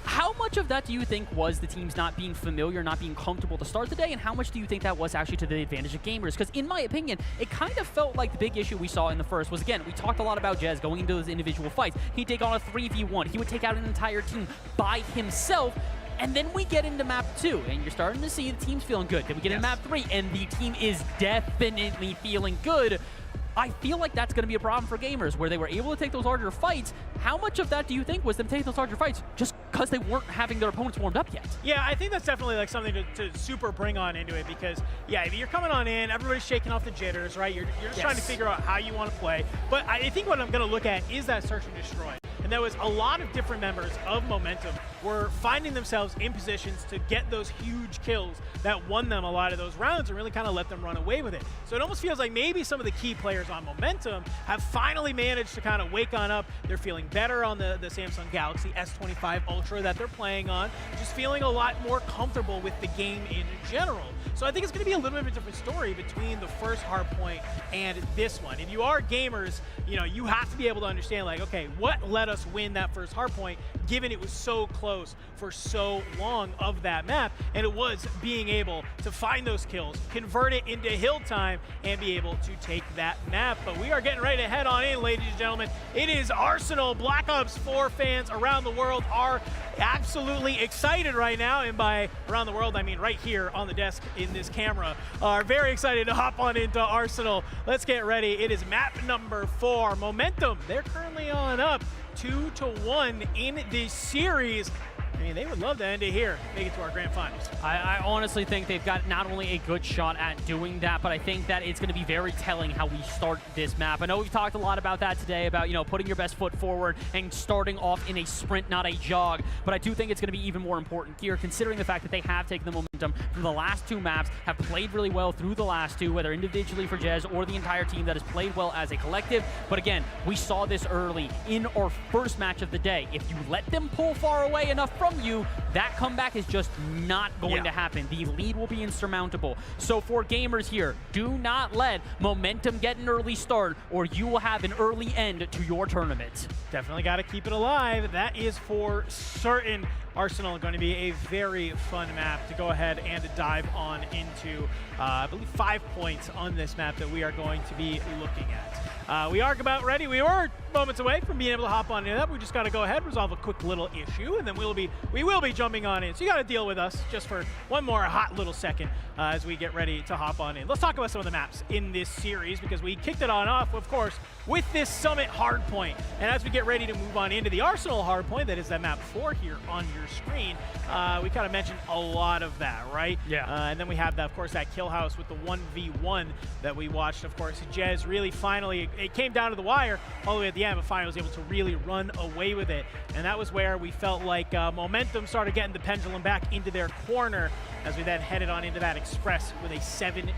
How much of that do you think was the teams not being familiar, not being comfortable to start the day, and how much do you think that was actually to the advantage of Gamers? Because in my opinion, it kind of felt like the big issue we saw in the first was, again, we talked a lot about Jez going into those individual fights. He'd take on a 3v1. He would take out an entire team by himself. And then we get into map 2, and you're starting to see the team's feeling good. Then we get into map 3, and the team is definitely feeling good. I feel like that's going to be a problem for Gamers, where they were able to take those larger fights. How much of that do you think was them taking those larger fights just because they weren't having their opponents warmed up yet? Yeah, I think that's definitely like something to super bring on into it, because yeah, if you're coming on in, everybody's shaking off the jitters, right? You're just trying to figure out how you want to play. But I think what I'm going to look at is that Search and Destroy. and there was a lot of different members of Momentum were finding themselves in positions to get those huge kills that won them a lot of those rounds and really kind of let them run away with it. So it almost feels like maybe some of the key players on Momentum have finally managed to kind of wake on up. They're feeling better on the Samsung Galaxy S25 Ultra that they're playing on, just feeling a lot more comfortable with the game in general. So I think it's going to be a little bit of a different story between the first Hardpoint and this one. If you are gamers, you know, you have to be able to understand, like, okay, what let us win that first Hardpoint, given it was so close for so long of that map, and it was being able to find those kills, convert it into hill time, and be able to take that map. But we are getting ready to head on in, ladies and gentlemen. It is Arsenal. Black Ops 4 fans around the world are absolutely excited right now, and by around the world I mean right here on the desk in this camera, are very excited to hop on into Arsenal. Let's get ready. It is map number 4, Momentum. They're currently on up 2-1 in this series. I mean, they would love to end it here, make it to our grand finals. I honestly think they've got not only a good shot at doing that, but I think that it's going to be very telling how we start this map. I know we've talked a lot about that today, about, you know, putting your best foot forward and starting off in a sprint, not a jog. But I do think it's going to be even more important here, considering the fact that they have taken the momentum from the last 2 maps, have played really well through the last 2, whether individually for Jez or the entire team that has played well as a collective. But again, we saw this early in our first match of the day. If you let them pull far away enough from you, that comeback is just not going to happen. The lead will be insurmountable. So for gamers here, do not let Momentum get an early start, or you will have an early end to your tournament. Definitely got to keep it alive. That is for certain. Arsenal going to be a very fun map to go ahead and dive on into. I believe 5 points on this map that we are going to be looking at. We are about ready. We were moments away from being able to hop on into that. We just got to go ahead, resolve a quick little issue, and then we will be jumping on in. So you got to deal with us just for one more hot little second as we get ready to hop on in. Let's talk about some of the maps in this series, because we kicked it on off, of course, with this Summit Hardpoint. And as we get ready to move on into the Arsenal Hardpoint, that is that map 4 here on your screen, we kind of mentioned a lot of that, right? Yeah. And then we have, that, of course, that kill house with the 1v1 that we watched. Of course, Jez really finally, it came down to the wire all the way at the end, but finally was able to really run away with it. And that was where we felt like Momentum started getting the pendulum back into their corner as we then headed on into that Express with a 7-2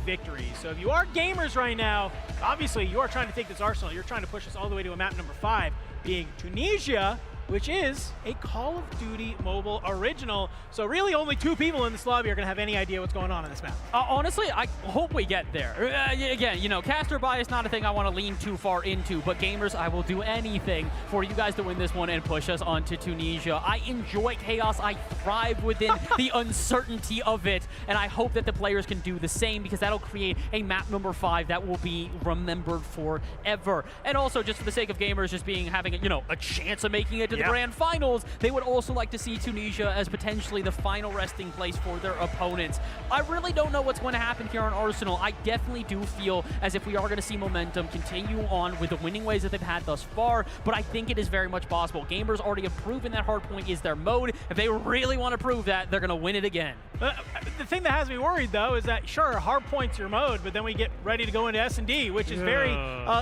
victory. So if you are gamers right now, obviously you are trying to take this Arsenal. You're trying to push us all the way to a map number 5, being Tunisia, which is a Call of Duty Mobile original. So really only 2 people in this lobby are going to have any idea what's going on in this map. Honestly, I hope we get there. Again, you know, caster bias, not a thing I want to lean too far into, but gamers, I will do anything for you guys to win this one and push us onto Tunisia. I enjoy chaos. I thrive within the uncertainty of it, and I hope that the players can do the same, because that'll create a map number 5 that will be remembered forever. And also, just for the sake of gamers just having you know, a chance of making it to the grand finals, they would also like to see Tunisia as potentially the final resting place for their opponents. I really don't know what's going to happen here on Arsenal. I definitely do feel as if we are going to see Momentum continue on with the winning ways that they've had thus far, but I think it is very much possible. Gamers already have proven that Hardpoint is their mode. If they really want to prove that, they're going to win it again. The thing that has me worried, though, is that, sure, Hardpoint's your mode, but then we get ready to go into S&D, which is very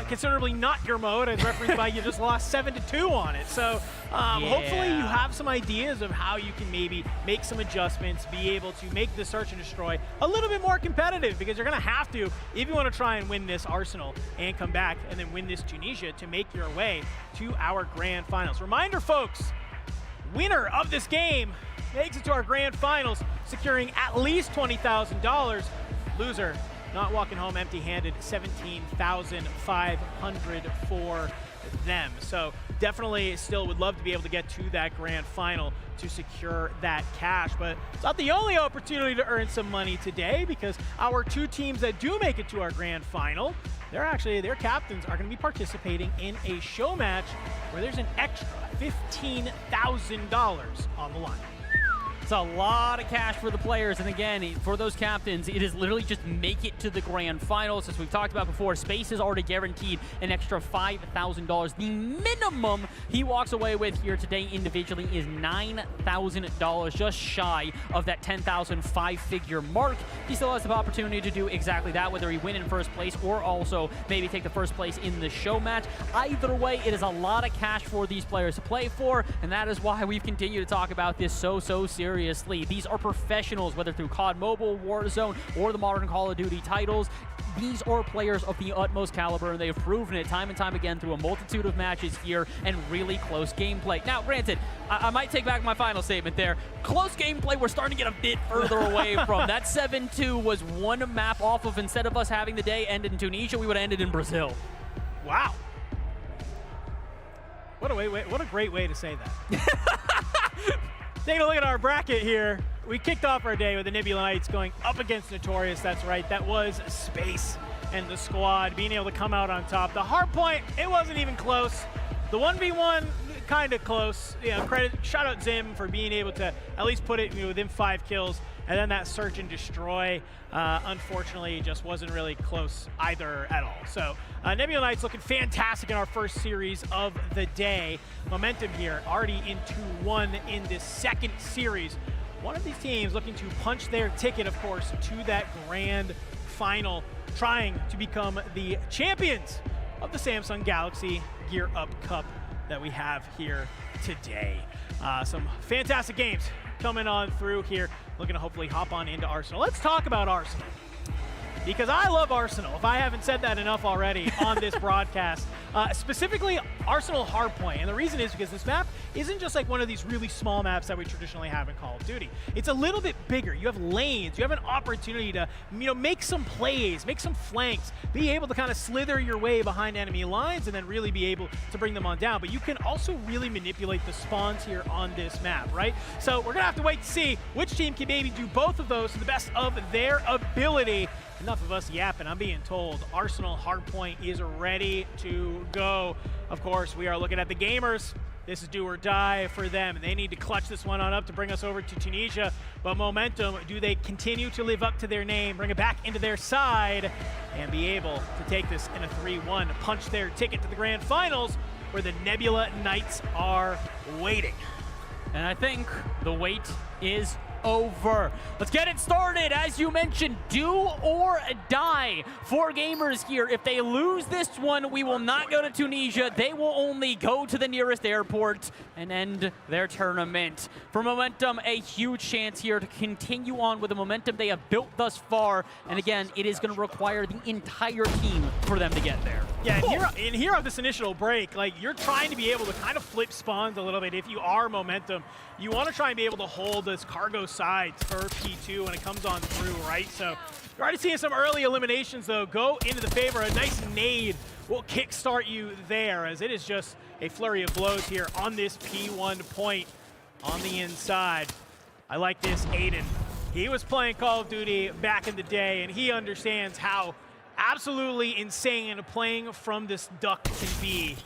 considerably not your mode, as referenced by you just lost 7-2 on it. So hopefully you have some ideas of how you can maybe make some adjustments, be able to make the search and destroy a little bit more competitive, because you're going to have to, if you want to try and win this Arsenal and come back and then win this Tunisia, to make your way to our grand finals. Reminder, folks, winner of this game makes it to our grand finals, securing at least $20,000. Loser not walking home empty-handed, $17,500 for them. So definitely still would love to be able to get to that grand final to secure that cash, but it's not the only opportunity to earn some money today, because our 2 teams that do make it to our grand final, their captains are going to be participating in a show match where there's an extra $15,000 on the line. That's a lot of cash for the players. And again, for those captains, it is literally just make it to the grand finals. As we've talked about before, Space is already guaranteed an extra $5,000. The minimum he walks away with here today individually is $9,000, just shy of that 10,000 five-figure mark. He still has the opportunity to do exactly that, whether he win in first place or also maybe take the first place in the show match. Either way, it is a lot of cash for these players to play for, and that is why we've continued to talk about this so seriously. These are professionals, whether through COD Mobile, Warzone, or the modern Call of Duty titles. These are players of the utmost caliber, and they have proven it time and time again through a multitude of matches here and really close gameplay. Now, granted, I might take back my final statement there. Close gameplay, we're starting to get a bit further away from. That 7-2 was one map off of, instead of us having the day end in Tunisia, we would have ended in Brazil. Wow. What a great way to say that. Taking a look at our bracket here, we kicked off our day with the Nebula Knights going up against Notorious. That's right, that was Space and the squad being able to come out on top. The Hardpoint, it wasn't even close. The 1v1, kind of close. You know, shout out Zim for being able to at least put it within 5 kills. And then that search and destroy, unfortunately, just wasn't really close either at all. So Nebula Knights looking fantastic in our first series of the day. Momentum here, already in 2-1 in this second series. One of these teams looking to punch their ticket, of course, to that grand final, trying to become the champions of the Samsung Galaxy Gear Up Cup that we have here today. Some fantastic games coming on through here. Looking to hopefully hop on into Arsenal. Let's talk about Arsenal, because I love Arsenal, if I haven't said that enough already on this broadcast. Specifically, Arsenal Hardpoint. And the reason is because this map isn't just like one of these really small maps that we traditionally have in Call of Duty. It's a little bit bigger. You have lanes. You have an opportunity to, make some plays, make some flanks, be able to kind of slither your way behind enemy lines and then really be able to bring them on down. But you can also really manipulate the spawns here on this map, right? So we're going to have to wait to see which team can maybe do both of those to the best of their ability. Enough of us yapping. I'm being told Arsenal Hardpoint is ready to go. Of course, we are looking at the gamers. This is do or die for them. They need to clutch this one on up to bring us over to Tunisia. But Momentum, do they continue to live up to their name, bring it back into their side, and be able to take this in a 3-1, punch their ticket to the grand finals, where the Nebula Knights are waiting? And I think the wait is over. Let's get it started. As you mentioned, do or die for gamers here. If they lose this one, we will not go to Tunisia. They will only go to the nearest airport and end their tournament. For Momentum, a huge chance here to continue on with the momentum they have built thus far. And again, it is going to require the entire team for them to get there. Yeah, and here on this initial break, like, you're trying to be able to kind of flip spawns a little bit. If you are Momentum, you want to try and be able to hold this cargo sides for P2 when it comes on through, right? So you're already seeing some early eliminations, though, go into the favor. A nice nade will kickstart you there, as it is just a flurry of blows here on this P1 point on the inside. I like this Aiden. He was playing Call of Duty back in the day, and he understands how absolutely insane playing from this duck can be.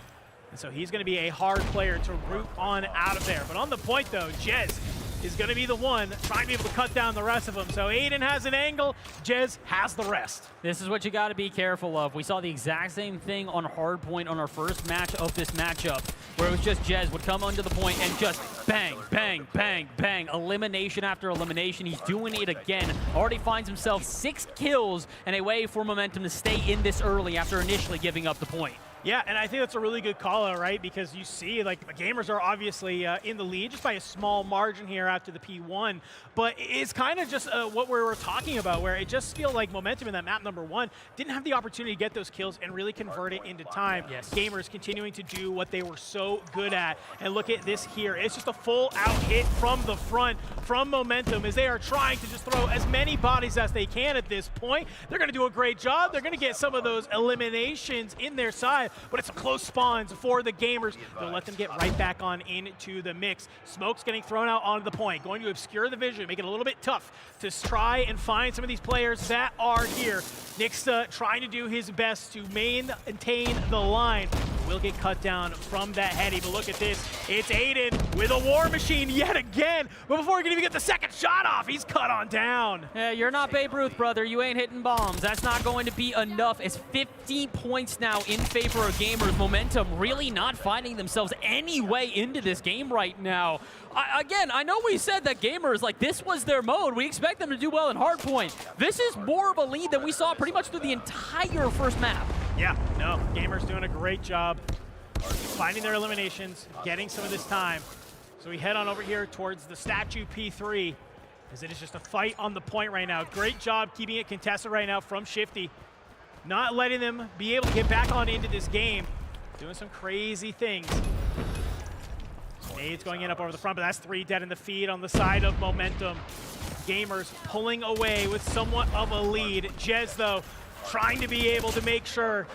And so he's going to be a hard player to root on out of there. But on the point, though, Jez is going to be the one trying to be able to cut down the rest of them. So Aiden has an angle, Jez has the rest. This is what you got to be careful of. We saw the exact same thing on Hardpoint on our first match of this matchup, where it was just Jez would come onto the point and just bang, bang, bang, bang, elimination after elimination. He's doing it again. Already finds himself 6 kills and a way for Momentum to stay in this early after initially giving up the point. Yeah, and I think that's a really good call out, right? Because you see, like, the gamers are obviously in the lead just by a small margin here after the P1. But it's kind of just what we were talking about, where it just feels like Momentum in that map number 1 didn't have the opportunity to get those kills and really convert it into time. Yes. Gamers continuing to do what they were so good at. And look at this here. It's just a full out hit from the front from Momentum as they are trying to just throw as many bodies as they can at this point. They're going to do a great job. They're going to get some of those eliminations in their side. But it's close spawns for the gamers. They'll let them get right back on into the mix. Smoke's getting thrown out onto the point, going to obscure the vision, make it a little bit tough to try and find some of these players that are here. Nick's trying to do his best to maintain the line. will get cut down from that heady, but look at this. It's Aiden with a war machine yet again, but before he can even get the second shot off, he's cut on down. Yeah, you're not Babe Ruth, brother. You ain't hitting bombs. That's not going to be enough. It's 50 points now in favor of Gamers. Momentum really not finding themselves any way into this game right now. Again, I know we said that Gamers, like, this was their mode. We expect them to do well in Hardpoint. This is more of a lead than we saw pretty much through the entire first map. Yeah, no, Gamers doing a great job finding their eliminations, getting some of this time. So we head on over here towards the statue P3, as it is just a fight on the point right now. Great job keeping it contested right now from Shifty. Not letting them be able to get back on into this game. Doing some crazy things. Nades going in up over the front, but that's 3 dead in the feed on the side of Momentum. Gamers pulling away with somewhat of a lead. Jez, though, trying to be able to make sure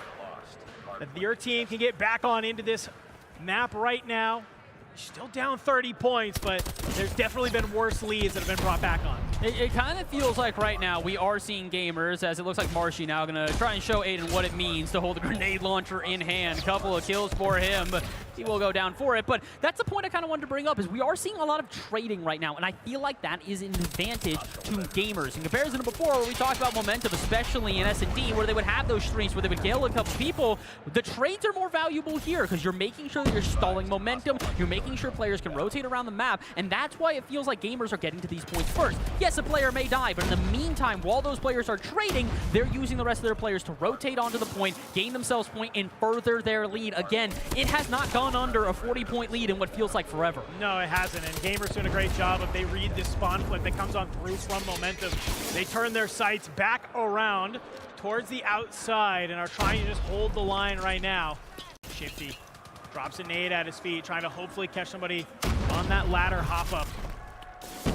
that your team can get back on into this map right now. Still down 30 points, but there's definitely been worse leads that have been brought back on. It kind of feels like right now we are seeing Gamers, as it looks like Marshy now going to try and show Aiden what it means to hold a grenade launcher in hand. A couple of kills for him. He will go down for it, but that's the point I kind of wanted to bring up, is we are seeing a lot of trading right now, and I feel like that is an advantage to Gamers. In comparison to before, where we talked about Momentum, especially in S&D, where they would have those streaks where they would kill a couple people, the trades are more valuable here, because you're making sure that you're stalling Momentum, you're making sure players can rotate around the map, and that's why it feels like Gamers are getting to these points first. Yes, a player may die, but in the meantime, while those players are trading, they're using the rest of their players to rotate onto the point, gain themselves point, and further their lead. Again, it has not gone under a 40-point lead in what feels like forever. No, it hasn't, and Gamers doing a great job of, they read this spawn flip that comes on through from Momentum. They turn their sights back around towards the outside and are trying to just hold the line right now. Shifty drops a nade at his feet, trying to hopefully catch somebody on that ladder hop-up.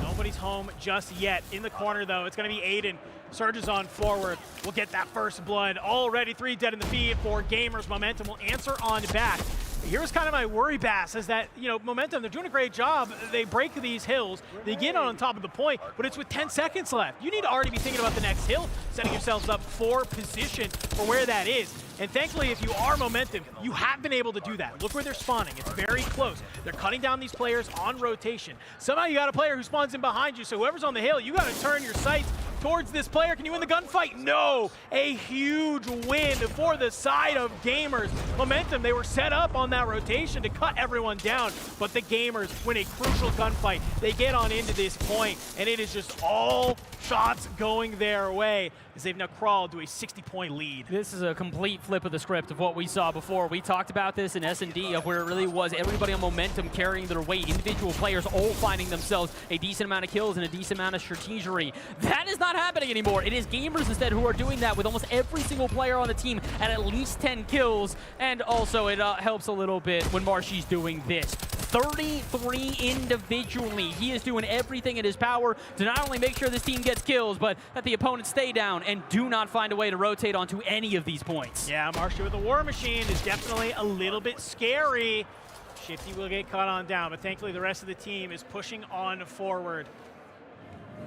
Nobody's home just yet. In the corner, though, it's going to be Aiden. Surges on forward. We'll get that first blood. Already 3 dead in the feed for Gamers. Momentum will answer on back. Here's kind of my worry, Bass, is that, you know, Momentum, they're doing a great job. They break these hills. They get on top of the point, but it's with 10 seconds left. You need to already be thinking about the next hill, setting yourselves up for position for where that is. And thankfully, if you are Momentum, you have been able to do that. Look where they're spawning. It's very close. They're cutting down these players on rotation. Somehow you got a player who spawns in behind you, so whoever's on the hill, you got to turn your sights towards this player. Can you win the gunfight? No. A huge win for the side of Gamers. Momentum, they were set up on that rotation to cut everyone down, but the Gamers win a crucial gunfight. They get on into this point, and it is just all shots going their way as they've now crawled to a 60-point lead. This is a complete flip of the script of what we saw before. We talked about this in S&D, of where it really was everybody on Momentum carrying their weight, individual players all finding themselves a decent amount of kills and a decent amount of strategery. That is not happening anymore. It is Gamers instead who are doing that, with almost every single player on the team at least 10 kills, and also it helps a little bit when Marshy's doing this. 33 individually. He is doing everything in his power to not only make sure this team gets kills, but that the opponents stay down and do not find a way to rotate onto any of these points. Yeah, Marshy with the war machine is definitely a little bit scary. Shifty will get caught on down, but thankfully the rest of the team is pushing on forward.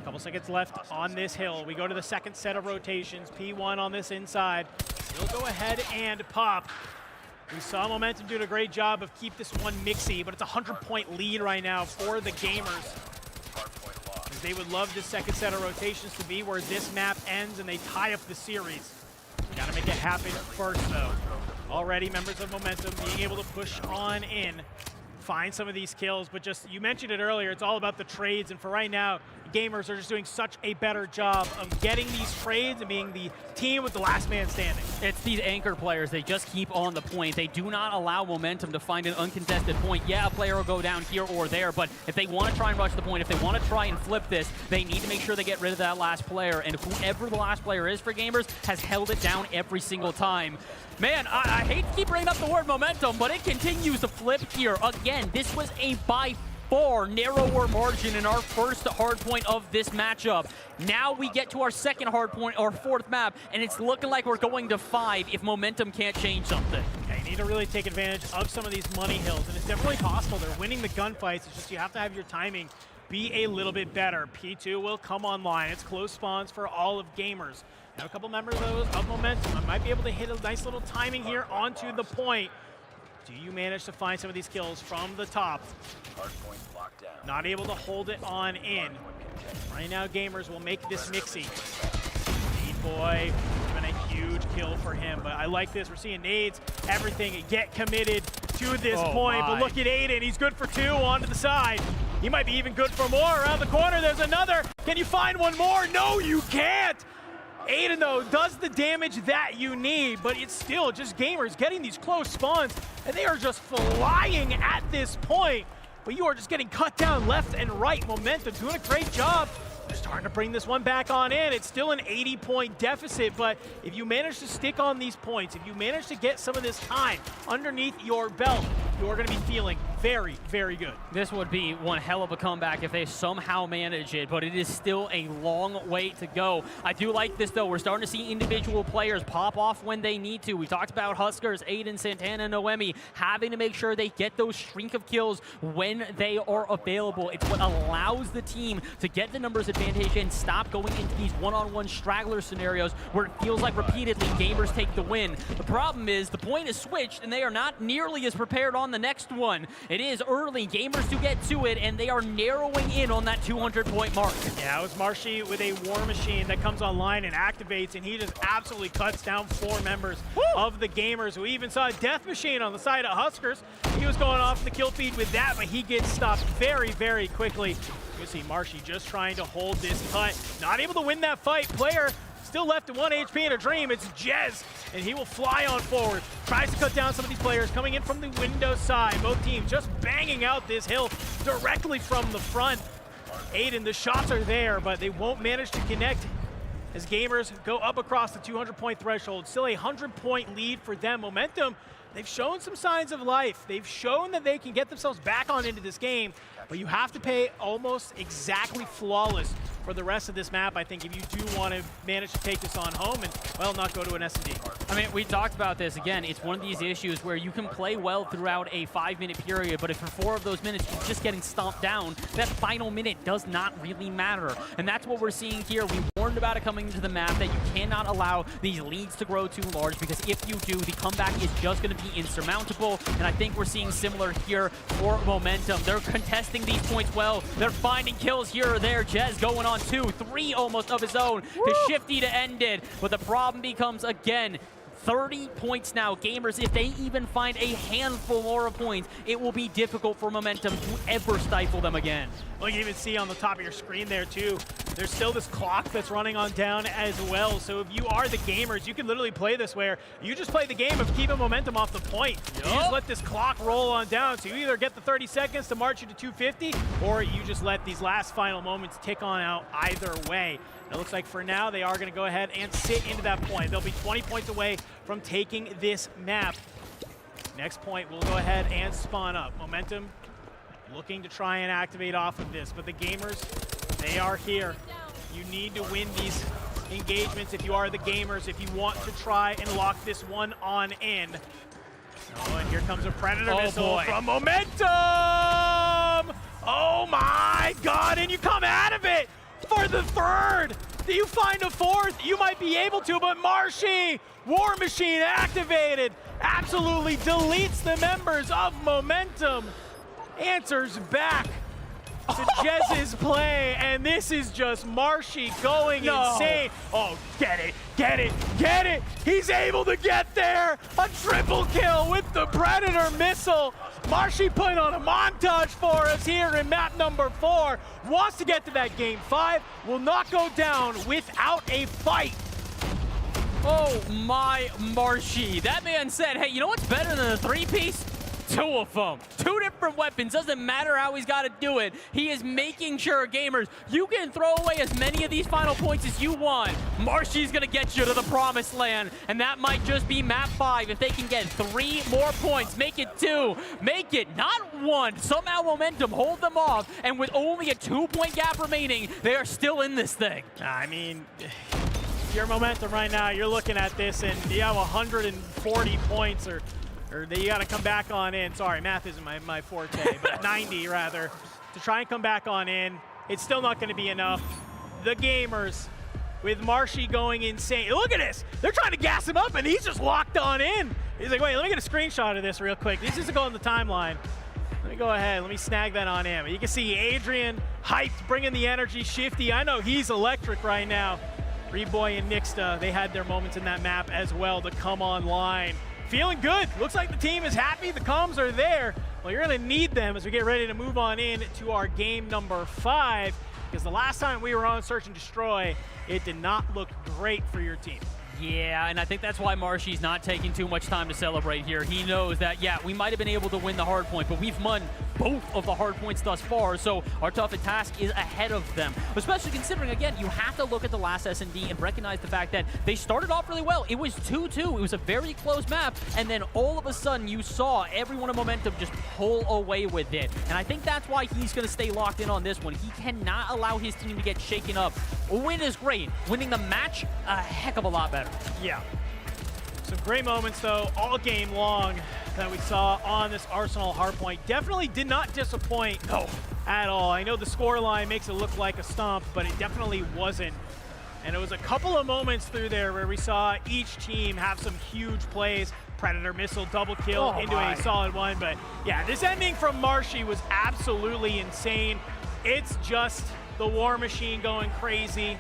A couple seconds left on this hill. We go to the second set of rotations. P1 on this inside. He'll go ahead and pop. We saw Momentum doing a great job of keep this one mixy, but it's a 100-point lead right now for the Gamers. As they would love this second set of rotations to be where this map ends and they tie up the series. Gotta make it happen first, though. Already members of Momentum being able to push on in, find some of these kills, but just, you mentioned it earlier, it's all about the trades, and for right now, Gamers are just doing such a better job of getting these trades and being the team with the last man standing. It's these anchor players. They just keep on the point. They do not allow Momentum to find an uncontested point. Yeah, a player will go down here or there, but if they want to try and rush the point, if they want to try and flip this, they need to make sure they get rid of that last player, and whoever the last player is for Gamers has held it down every single time. Man, I hate to keep bringing up the word Momentum, but it continues to flip here. Again, this was a by far narrower margin in our first hard point of this matchup. Now we get to our second hard point, our fourth map, and it's looking like we're going to 5 if Momentum can't change something. Yeah, you need to really take advantage of some of these money hills, and it's definitely possible. They're winning the gunfights. It's just you have to have your timing be a little bit better. P2 will come online. It's close spawns for all of Gamers. Now a couple members of Momentum. I might be able to hit a nice little timing here onto the point. Do you manage to find some of these kills from the top? Not able to hold it on in. Right now, Gamers will make this mixy. Nade Boy, it's been a huge kill for him, but I like this. We're seeing nades, everything get committed to this point. But look at Aiden, he's good for 2 onto the side. He might be even good for more. Around the corner, there's another. Can you find one more? No, you can't. Aiden, though, does the damage that you need, but it's still just Gamers getting these close spawns, and they are just flying at this point. But you are just getting cut down left and right. Momentum doing a great job. They're starting to bring this one back on in. It's still an 80-point deficit, but if you manage to stick on these points, if you manage to get some of this time underneath your belt, you're going to be feeling very, very good. This would be one hell of a comeback if they somehow manage it, but it is still a long way to go. I do like this, though. We're starting to see individual players pop off when they need to. We talked about Huskers, Aiden, Santana, Noemi, having to make sure they get those streak of kills when they are available. It's what allows the team to get the numbers advantage and stop going into these one-on-one straggler scenarios where it feels like repeatedly Gamers take the win. The problem is the point is switched, and they are not nearly as prepared on the next one. It is early, Gamers to get to it, and they are narrowing in on that 200-point mark. Yeah, it was Marshy with a War Machine that comes online and activates, and he just absolutely cuts down 4 members of the Gamers. We even saw a Death Machine on the side of Huskers. He was going off in the kill feed with that, but he gets stopped very, very quickly. You see Marshy just trying to hold this cut. Not able to win that fight. Player still left at 1 HP in a dream. It's Jez, and he will fly on forward. Tries to cut down some of these players coming in from the window side. Both teams just banging out this hill directly from the front. Aiden, the shots are there, but they won't manage to connect as Gamers go up across the 200-point threshold. Still a 100-point lead for them. Momentum, they've shown some signs of life. They've shown that they can get themselves back on into this game, but you have to play almost exactly flawless for the rest of this map, I think, if you do want to manage to take this on home and, well, not go to an S&D. I mean, we talked about this. Again, it's one of these issues where you can play well throughout a 5-minute period, but if for 4 of those minutes you're just getting stomped down, that final minute does not really matter. And that's what we're seeing here. We warned about it coming into the map, that you cannot allow these leads to grow too large, because if you do, the comeback is just going to be insurmountable. And I think we're seeing similar here for Momentum. They're contesting these points well. They're finding kills here or there. Jez going on 2, 3 almost of his own to Shifty to end it. But the problem becomes, again, 30 points now. Gamers, if they even find a handful more of points, it will be difficult for Momentum to ever stifle them again. Well, you can even see on the top of your screen there, too, there's still this clock that's running on down as well. So if you are the Gamers, you can literally play this where you just play the game of keeping Momentum off the point. You just let this clock roll on down. So you either get the 30 seconds to march you to 250, or you just let these last final moments tick on out either way. It looks like for now they are going to go ahead and sit into that point. They'll be 20 points away from taking this map. Next point will go ahead and spawn up. Momentum looking to try and activate off of this, but the Gamers, they are here. You need to win these engagements if you are the Gamers, if you want to try and lock this one on in. Oh, and here comes a Predator missile from Momentum! Oh my God, and you come out of it! For the 3rd! Do you find a 4th? You might be able to, but Marshy, War Machine activated, absolutely deletes the members of Momentum. Answers back to Jez's play, and this is just Marshy going insane. Oh, get it, get it, get it! He's able to get there! A triple kill with the Predator missile! Marshy putting on a montage for us here in map number 4. Wants to get to that game 5. Will not go down without a fight. Oh my Marshy. That man said, hey, you know what's better than a 3-piece? 2 of them. 2 different weapons. Doesn't matter how he's got to do it. He is making sure, Gamers, you can throw away as many of these final points as you want. Marshy's going to get you to the promised land, and that might just be map 5. If they can get 3 more points, make it 2, make it not 1. Somehow Momentum hold them off, and with only a 2-point gap remaining, they are still in this thing. I mean, your Momentum right now, you're looking at this, and you have 140 points, or you got to come back on in. Sorry, math isn't my forte, but 90 rather, to try and come back on in. It's still not going to be enough. The Gamers, with Marshy going insane. Look at this. They're trying to gas him up, and he's just locked on in. He's like, wait, let me get a screenshot of this real quick. This isn't going on the timeline. Let me go ahead. Let me snag that on him. You can see Adrian hyped, bringing the energy. Shifty, I know he's electric right now. Reedboy and Nixta, they had their moments in that map as well to come online. Feeling good. Looks like the team is happy. The comms are there. Well, you're going to need them as we get ready to move on in to our game number 5, because the last time we were on Search and Destroy, it did not look great for your team. Yeah, and I think that's why Marshy's not taking too much time to celebrate here. He knows that, yeah, we might have been able to win the hard point, but we've won both of the hard points thus far, so our toughest task is ahead of them. Especially considering, again, you have to look at the last S&D and recognize the fact that they started off really well. It was 2-2. It was a very close map, and then all of a sudden you saw everyone in Momentum just pull away with it. And I think that's why he's going to stay locked in on this one. He cannot allow his team to get shaken up. A win is great. Winning the match, a heck of a lot better. Yeah. Some great moments, though, all game long that we saw on this Arsenal Hardpoint. Definitely did not disappoint at all. I know the score line makes it look like a stomp, but it definitely wasn't. And it was a couple of moments through there where we saw each team have some huge plays. Predator missile, double kill into a solid one. But yeah, this ending from Marshy was absolutely insane. It's just the war machine going crazy.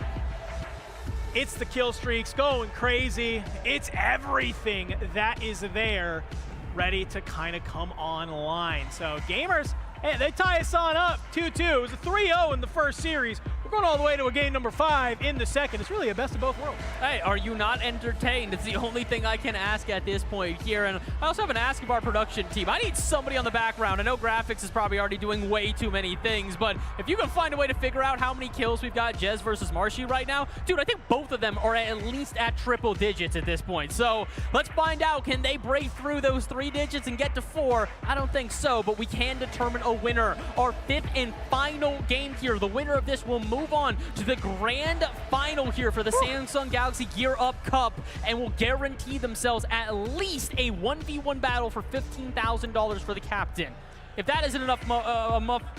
It's the kill streaks going crazy. It's everything that is there ready to kind of come online. So gamers, hey, they tie us on up 2-2. It was a 3-0 in the first series. We're going all the way to a game number 5 in the second. It's really a best of both worlds. Hey, are you not entertained? It's the only thing I can ask at this point here. And I also have an ask of our production team. I need somebody on the background. I know graphics is probably already doing way too many things, but if you can find a way to figure out how many kills we've got Jez versus Marshy right now, dude, I think both of them are at least at triple digits at this point. So let's find out, can they break through those 3 digits and get to 4? I don't think so, but we can determine a winner. Our 5th and final game here. The winner of this will move on to the grand final here for the Samsung Galaxy Gear Up Cup, and will guarantee themselves at least a 1v1 battle for $15,000 for the captain. If that isn't enough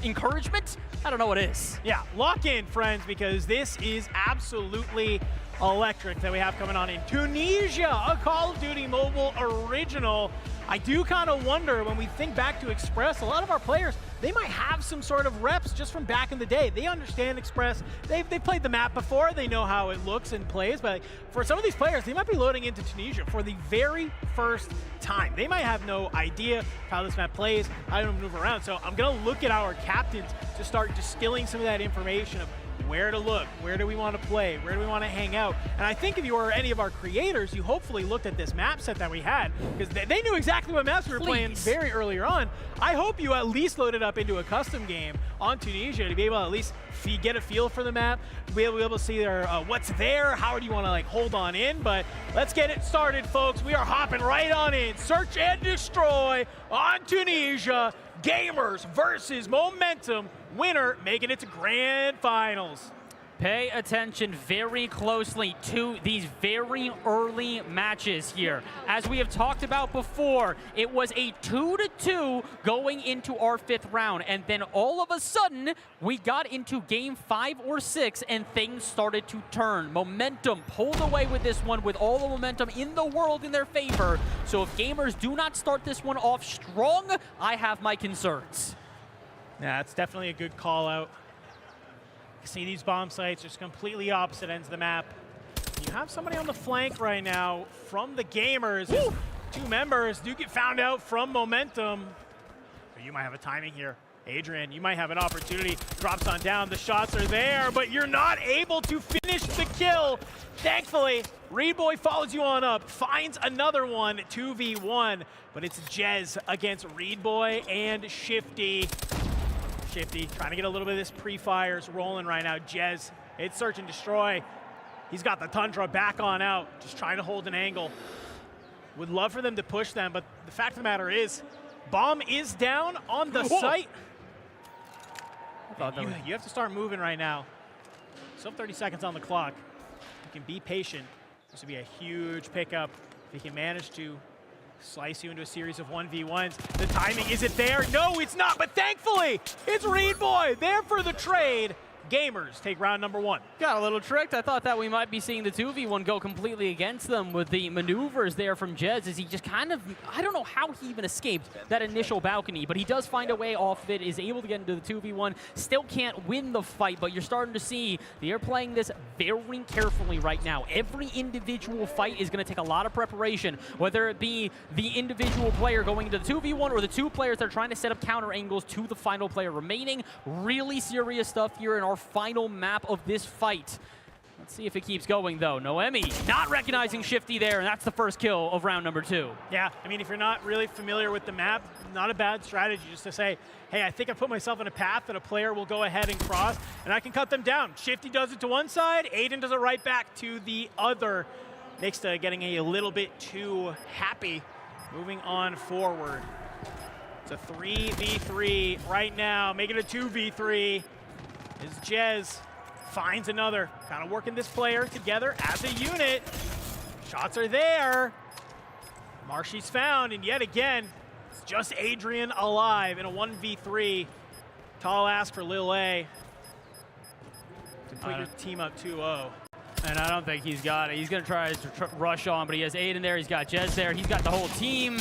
encouragement, I don't know what is. Yeah, lock in, friends, because this is absolutely electric that we have coming on in Tunisia, a Call of Duty Mobile original. I do kind of wonder, when we think back to Express, a lot of our players, they might have some sort of reps just from back in the day. They understand Express. They've played the map before. They know how it looks and plays. But for some of these players, they might be loading into Tunisia for the very first time. They might have no idea how this map plays, how to move around. So I'm going to look at our captains to start distilling some of that information of where to look, where do we want to play, where do we want to hang out. And I think if you were any of our creators, you hopefully looked at this map set that we had, because they knew exactly what maps we were playing very earlier on. I hope you at least loaded up into a custom game on Tunisia to be able to at least get a feel for the map, be able to see what's there, how do you want to hold on in. But let's get it started, folks. We are hopping right on in. Search and Destroy on Tunisia. Gamers versus Momentum. Winner making it to grand finals. Pay attention very closely to these very early matches here. As we have talked about before, it was a 2-2 going into our 5th round, and then all of a sudden, we got into game 5 or 6, and things started to turn. Momentum pulled away with this one with all the momentum in the world in their favor. So if gamers do not start this one off strong, I have my concerns. Yeah, it's definitely a good call out. You see these bomb sites just completely opposite ends of the map. You have somebody on the flank right now from the gamers. 2 members do get found out from Momentum. But you might have a timing here. Adrian, you might have an opportunity. Drops on down, the shots are there, but you're not able to finish the kill. Thankfully, Reedboy follows you on up, finds another one, 2v1, but it's Jez against Reedboy and Shifty. Shifty trying to get a little bit of this pre-fires rolling right now. Jez, it's Search and Destroy. He's got the Tundra back on out, just trying to hold an angle. Would love for them to push them, but the fact of the matter is, bomb is down on the site. You have to start moving right now. Still 30 seconds on the clock. You can be patient. This would be a huge pickup if he can manage to slice you into a series of 1v1s. The timing, is it there? No, it's not, but thankfully, it's Reedboy there for the trade. Gamers take round number 1. Got a little tricked. I thought that we might be seeing the 2v1 go completely against them with the maneuvers there from Jez as he just kind of, I don't know how he even escaped that initial balcony, but he does find a way off of it, is able to get into the 2v1, still can't win the fight, but you're starting to see they're playing this very carefully right now. Every individual fight is going to take a lot of preparation, whether it be the individual player going into the 2v1 or the two players that are trying to set up counter angles to the final player remaining. Really serious stuff here in our final map of this fight. Let's see if it keeps going, though. Noemi not recognizing Shifty there, and that's the first kill of round number 2. Yeah, I mean, if you're not really familiar with the map, not a bad strategy just to say, hey, I think I put myself in a path that a player will go ahead and cross, and I can cut them down. Shifty does it to one side, Aiden does it right back to the other. Nixta getting a little bit too happy. Moving on forward. It's a 3v3 right now, make it a 2v3. As Jez finds another, kind of working this player together as a unit. Shots are there. Marshy's found, and yet again, it's just Adrian alive in a 1v3. Tall ask for Lil A to put your team up 2-0. And I don't think he's got it. He's going to try to rush on, but he has Aiden there. He's got Jez there. He's got the whole team,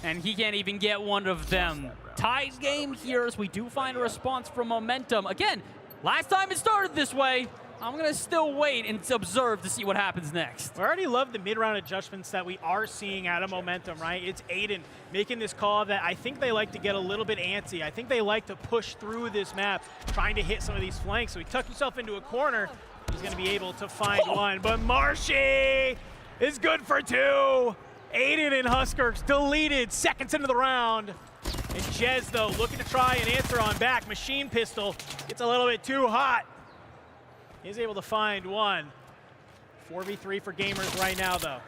and he can't even get one of them. Tied game here as we do find a response from Momentum. Again, last time it started this way. I'm going to still wait and observe to see what happens next. I already love the mid-round adjustments that we are seeing out of Momentum, right? It's Aiden making this call that I think they like to get a little bit antsy. I think they like to push through this map, trying to hit some of these flanks. So he tucked himself into a corner. He's going to be able to find one, but Marshy is good for 2. Aiden and Huskers deleted seconds into the round. And Jez, though, looking to try and answer on back. Machine pistol gets a little bit too hot. He's able to find one. 4v3 for Gamers right now, though.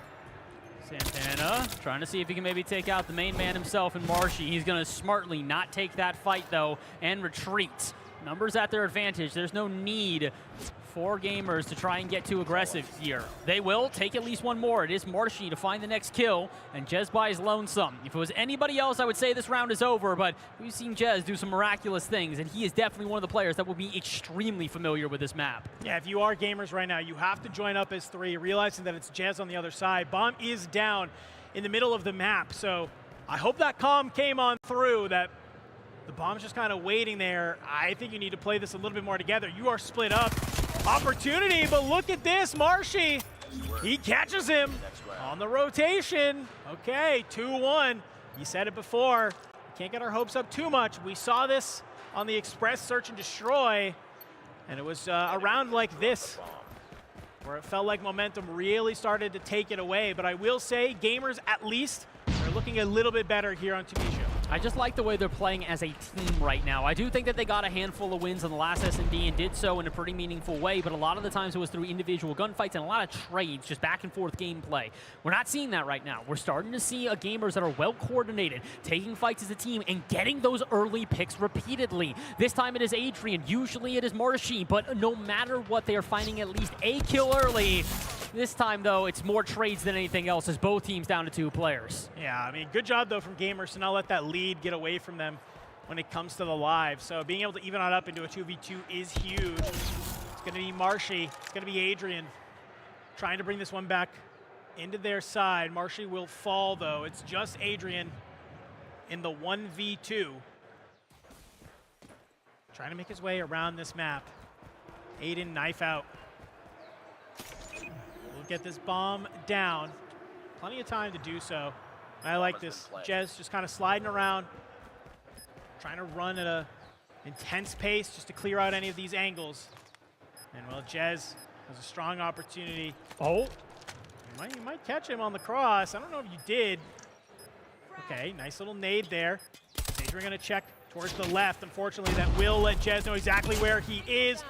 Santana trying to see if he can maybe take out the main man himself in Marshy. He's going to smartly not take that fight, though, and retreat. Numbers at their advantage. There's no need for Gamers to try and get too aggressive here. They will take at least one more. It is Marshy to find the next kill, and Jez buys lonesome. If it was anybody else, I would say this round is over, but we've seen Jez do some miraculous things, and he is definitely one of the players that will be extremely familiar with this map. Yeah, if you are Gamers right now, you have to join up as 3, realizing that it's Jez on the other side. Bomb is down in the middle of the map, so I hope that comm came on through, that the bomb's just kind of waiting there. I think you need to play this a little bit more together. You are split up. Opportunity, but look at this, Marshy. He catches him on the rotation. Okay, 2-1. You said it before. Can't get our hopes up too much. We saw this on the Express Search and Destroy, and it was a round like this where it felt like Momentum really started to take it away. But I will say, Gamers at least are looking a little bit better here on Tamisha. I just like the way they're playing as a team right now. I do think that they got a handful of wins on the last S&D and did so in a pretty meaningful way, but a lot of the times it was through individual gunfights and a lot of trades, just back and forth gameplay. We're not seeing that right now. We're starting to see Gamers that are well coordinated, taking fights as a team and getting those early picks repeatedly. This time it is Adrian, usually it is Marshy, but no matter what, they are finding at least a kill early. This time, though, it's more trades than anything else as both teams down to 2 players. Yeah, I mean, good job, though, from Gamers to not let that lead get away from them when it comes to the live. So being able to even it up into a 2v2 is huge. It's going to be Marshy. It's going to be Adrian trying to bring this one back into their side. Marshy will fall, though. It's just Adrian in the 1v2. Trying to make his way around this map. Aiden, knife out. We'll get this bomb down. Plenty of time to do so. I like this. Jez just kind of sliding around, trying to run at a intense pace just to clear out any of these angles. And well, Jez has a strong opportunity. Oh, you might catch him on the cross. I don't know if you did. Okay, nice little nade there. Adrian gonna check towards the left. Unfortunately, that will let Jez know exactly where he is.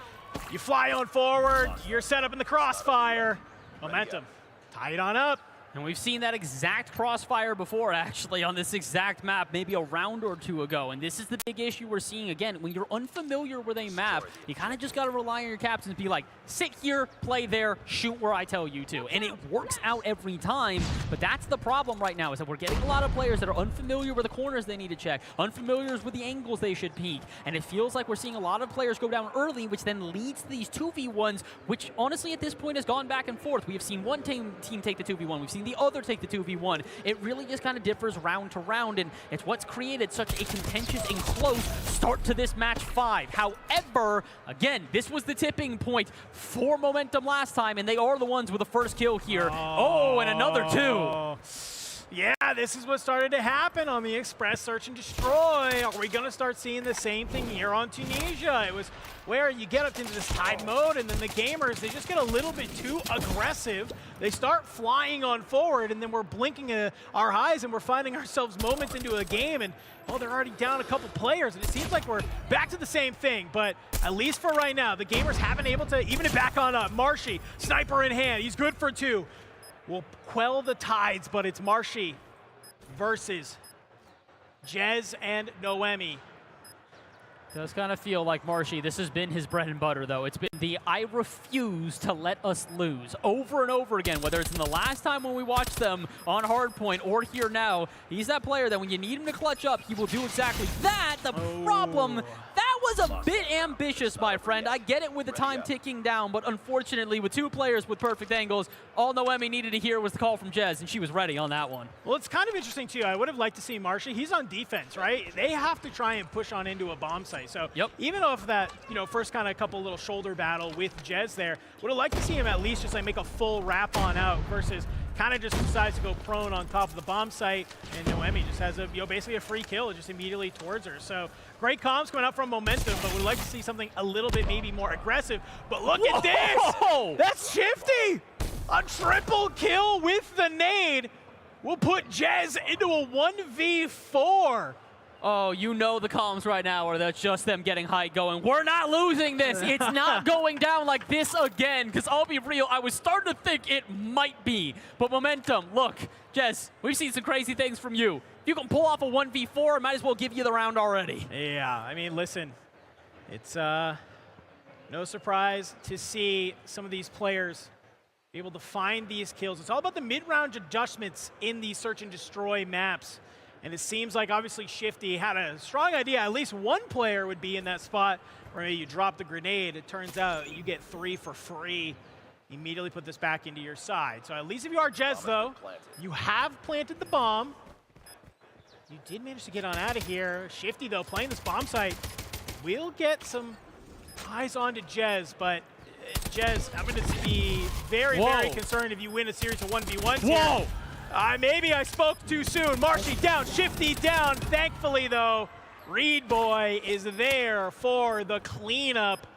You fly on forward. You're set up in the crossfire. Momentum tied on up. And we've seen that exact crossfire before, actually, on this exact map, maybe a round or two ago. And this is the big issue we're seeing again. When you're unfamiliar with a map, you kind of just got to rely on your captains and be like, sit here, play there, shoot where I tell you to. And it works out every time. But that's the problem right now, is that we're getting a lot of players that are unfamiliar with the corners they need to check, unfamiliar with the angles they should peek. And it feels like we're seeing a lot of players go down early, which then leads to these 2v1s, which honestly at this point has gone back and forth. We have seen one team take the 2v1. We've seen the other take the 2v1. It really just kind of differs round to round, and it's what's created such a contentious and close start to this match 5. However, again, this was the tipping point for Momentum last time, and they are the ones with the first kill here. Oh, and another 2. Yeah, this is what started to happen on the Express Search and Destroy. Are we going to start seeing the same thing here on Tunisia? It was where you get up into this tied mode, and then the gamers, they just get a little bit too aggressive. They start flying on forward, and then we're blinking our eyes, and we're finding ourselves moments into a game, and, well, they're already down a couple players, and it seems like we're back to the same thing. But at least for right now, the gamers haven't able to even it back on up. Marshy, sniper in hand. He's good for 2. Will quell the tides, but it's Marshy versus Jez and Noemi. Does kind of feel like Marshy, this has been his bread and butter, though. It's been the I refuse to let us lose over and over again, whether it's in the last time when we watched them on Hardpoint or here now. He's that player that when you need him to clutch up, he will do exactly that. The problem, that was a bit ambitious, my friend. I get it with the time ticking down, but unfortunately, with 2 players with perfect angles, all Noemi needed to hear was the call from Jez, and she was ready on that one. Well, it's kind of interesting, too. I would have liked to see Marshy. He's on defense, right? They have to try and push on into a bomb site. So even off that, first kind of couple little shoulder battle with Jez there, would have liked to see him at least just like make a full wrap on out versus kind of just decides to go prone on top of the bomb site, and Noemi just has a basically a free kill just immediately towards her. So great comms coming out from Momentum, but would like to see something a little bit maybe more aggressive. But look at this! That's Shifty! A triple kill with the nade will put Jez into a 1v4. Oh, you know the comms right now are that's just them getting hype going. We're not losing this. It's not going down like this again. Because I'll be real, I was starting to think it might be. But Momentum, look, Jez, we've seen some crazy things from you. If you can pull off a 1v4, I might as well give you the round already. Yeah, I mean, listen, it's no surprise to see some of these players be able to find these kills. It's all about the mid-round adjustments in these search and destroy maps. And it seems like obviously Shifty had a strong idea. At least one player would be in that spot where you drop the grenade. It turns out you get 3 for free. Immediately put this back into your side. So at least if you are Jez, though, you have planted the bomb. You did manage to get on out of here. Shifty, though, playing this bomb site, will get some eyes onto Jez. But Jez, I'm going to be very, very concerned if you win a series of 1v1s here. Maybe I spoke too soon. Marshy down, Shifty down. Thankfully, though, Reed Boy is there for the cleanup.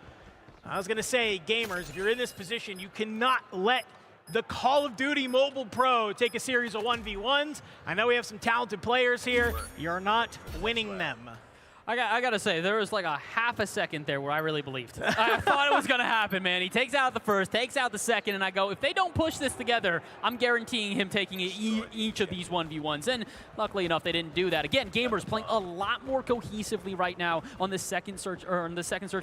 I was going to say, gamers, if you're in this position, you cannot let the Call of Duty Mobile Pro take a series of 1v1s. I know we have some talented players here. You're not winning them. I gotta say, there was like a half a second there where I really believed. I thought it was gonna happen, man. He takes out the first, takes out the second, and I go, if they don't push this together, I'm guaranteeing him taking each of these 1v1s. And luckily enough, they didn't do that. Again, gamers playing a lot more cohesively right now on the second search and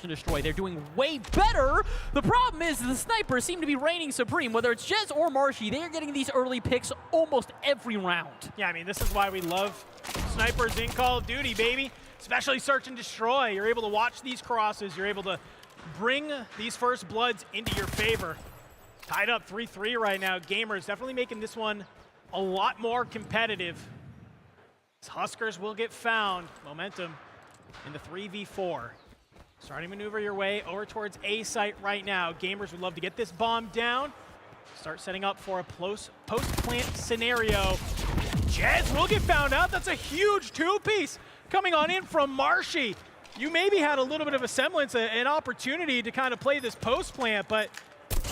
destroy. They're doing way better. The problem is the snipers seem to be reigning supreme. Whether it's Jez or Marshy, they are getting these early picks almost every round. Yeah, I mean, this is why we love snipers in Call of Duty, baby. Especially search and destroy. You're able to watch these crosses. You're able to bring these first bloods into your favor. Tied up 3-3 right now. Gamers definitely making this one a lot more competitive. Huskers will get found. Momentum in the 3v4. Starting to maneuver your way over towards A site right now. Gamers would love to get this bomb down. Start setting up for a post-plant scenario. Jez will get found out. That's a huge 2-piece. Coming on in from Marshy. You maybe had a little bit of a semblance, an opportunity to kind of play this post plant, but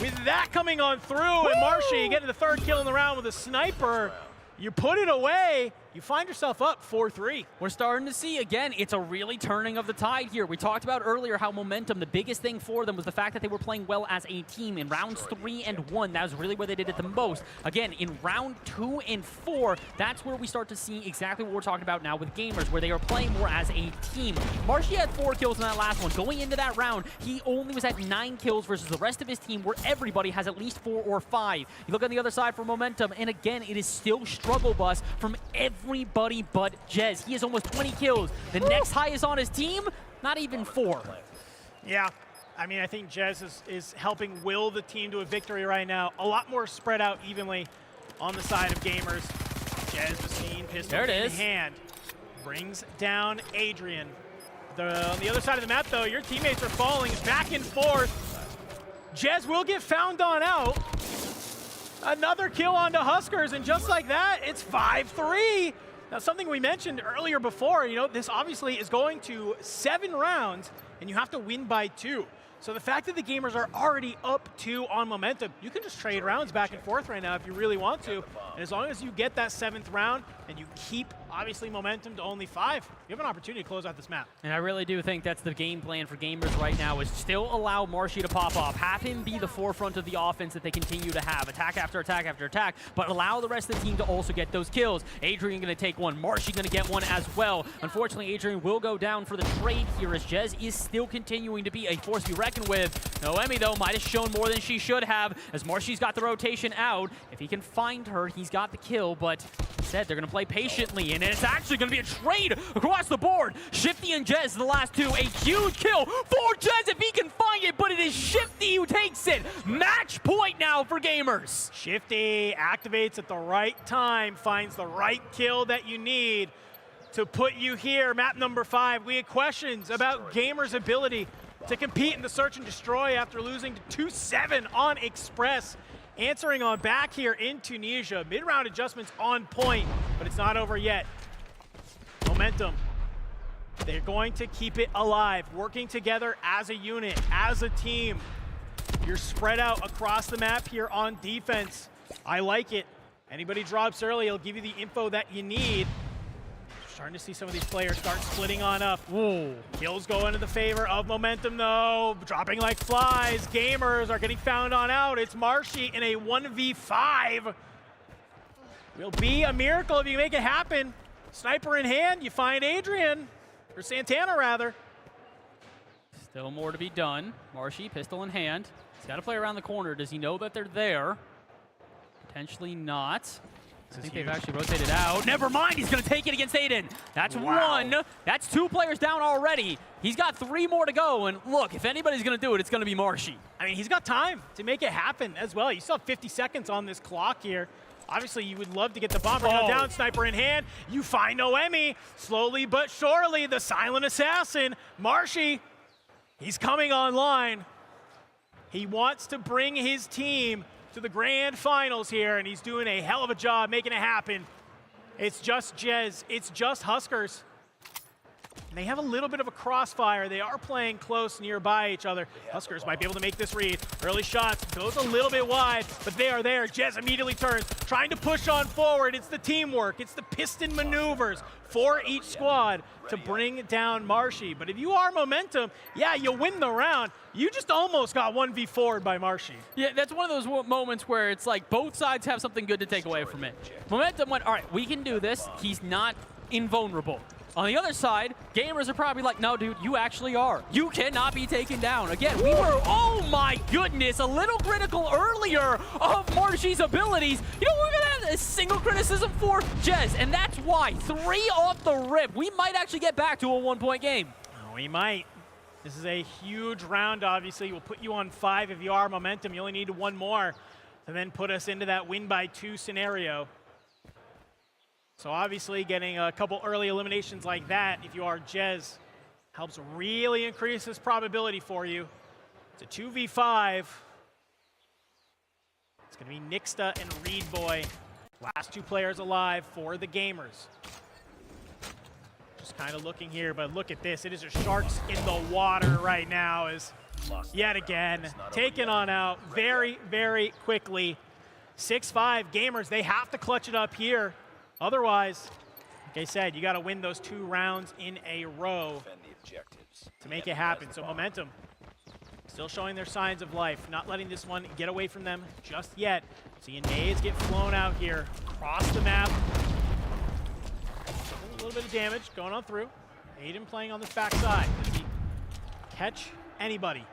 with that coming on through and Marshy getting the 3rd kill in the round with a sniper, you put it away. you find yourself up 4-3. We're starting to see, again, it's a really turning of the tide here. We talked about earlier how momentum, the biggest thing for them was the fact that they were playing well as a team. In rounds 3 and 1, that was really where they did it the most. Again, in round 2 and 4, that's where we start to see exactly what we're talking about now with gamers, where they are playing more as a team. Marshy had 4 kills in that last one. Going into that round, he only was at 9 kills versus the rest of his team, where everybody has at least 4 or 5. You look on the other side for momentum, and again, it is still struggle bus from everybody but Jez. He has almost 20 kills. The next highest on his team, not even 4. Yeah, I mean, I think Jez is helping will the team to a victory right now. A lot more spread out evenly on the side of gamers. Jez the scene, pistol there it in is. hand, brings down Adrian. On the other side of the map, though, your teammates are falling back and forth. Jez will get found on out. Another kill onto Huskers, and just like that, it's 5-3. Now, something we mentioned earlier before, you know, this obviously is going to 7 rounds, and you have to win by 2. So the fact that the gamers are already up 2 on momentum, you can just trade rounds back and forth right now if you really want to. And as long as you get that 7th round and you keep, obviously, momentum to only 5, you have an opportunity to close out this map. And I really do think that's the game plan for gamers right now, is still allow Marshy to pop off, have him be the forefront of the offense that they continue to have, attack after attack after attack, but allow the rest of the team to also get those kills. Adrian going to take one, Marshy going to get one as well. Unfortunately, Adrian will go down for the trade here, as Jez is still continuing to be a force to be reckoned with. Noemi, though, might have shown more than she should have, as Marshy's got the rotation out. If he can find her, he's got the kill, but instead they're going to play patiently, and it's actually going to be a trade across the board. Shifty and Jez, the last 2, a huge kill for Jez if he can find it, but it is Shifty who takes it. Match point now for gamers. Shifty activates at the right time, finds the right kill that you need to put you here. Map number 5, we had questions about gamers' ability to compete in the search and destroy after losing to 2-7 on Express. Answering on back here in Tunisia. Mid-round adjustments on point, but it's not over yet. Momentum. They're going to keep it alive, working together as a unit, as a team. You're spread out across the map here on defense. I like it. Anybody drops early, it'll give you the info that you need. Starting to see some of these players start splitting on up. Whoa. Kills go into the favor of momentum, though. Dropping like flies. Gamers are getting found on out. It's Marshy in a 1v5. Will be a miracle if you make it happen. Sniper in hand, you find Adrian. Or Santana, rather. Still more to be done. Marshy, pistol in hand. He's got to play around the corner. Does he know that they're there? Potentially not. I think they've actually rotated out. Never mind, he's going to take it against Aiden. That's one. That's 2 players down already. He's got 3 more to go, and look, if anybody's going to do it, it's going to be Marshy. I mean, he's got time to make it happen as well. You still have 50 seconds on this clock here. Obviously, you would love to get the bomb down, sniper in hand. You find Noemi, slowly but surely, the silent assassin. Marshy, he's coming online. He wants to bring his team to the grand finals here, and he's doing a hell of a job making it happen. It's just Jez, it's just Huskers. And they have a little bit of a crossfire. They are playing close nearby each other. Huskers might be able to make this read. Early shots, goes a little bit wide, but they are there. Jez immediately turns, trying to push on forward. It's the teamwork, it's the piston maneuvers for each squad to bring down Marshy. But if you are momentum, yeah, you win the round. You just almost got 1v4'd by Marshy. Yeah, that's one of those moments where it's like both sides have something good to take away from it. Momentum went, all right, we can do this. He's not invulnerable. On the other side, gamers are probably like, no, dude, you actually are. You cannot be taken down. Again, we were, oh my goodness, a little critical earlier of Marshy's abilities. You know, we're going to have a single criticism for Jez, and that's why. 3 off the rip. We might actually get back to a 1-point game. Oh, we might. This is a huge round, obviously. We'll put you on 5 if you are momentum. You only need 1 more to then put us into that win by 2 scenario. So obviously getting a couple early eliminations like that, if you are Jez, helps really increase this probability for you. It's a 2v5. It's going to be Nixta and Reed Boy. Last 2 players alive for the gamers. Just kind of looking here, but look at this. It is a sharks in the water right now, as yet again taken on out very, very quickly. 6-5 gamers, they have to clutch it up here. Otherwise, Like I said, you got to win those 2 rounds in a row to make it happen. So Momentum still showing their signs of life, not letting this one get away from them just yet. Seeing nades get flown out here across the map. A little bit of damage going on through. Aiden playing on this backside. Does he catch anybody?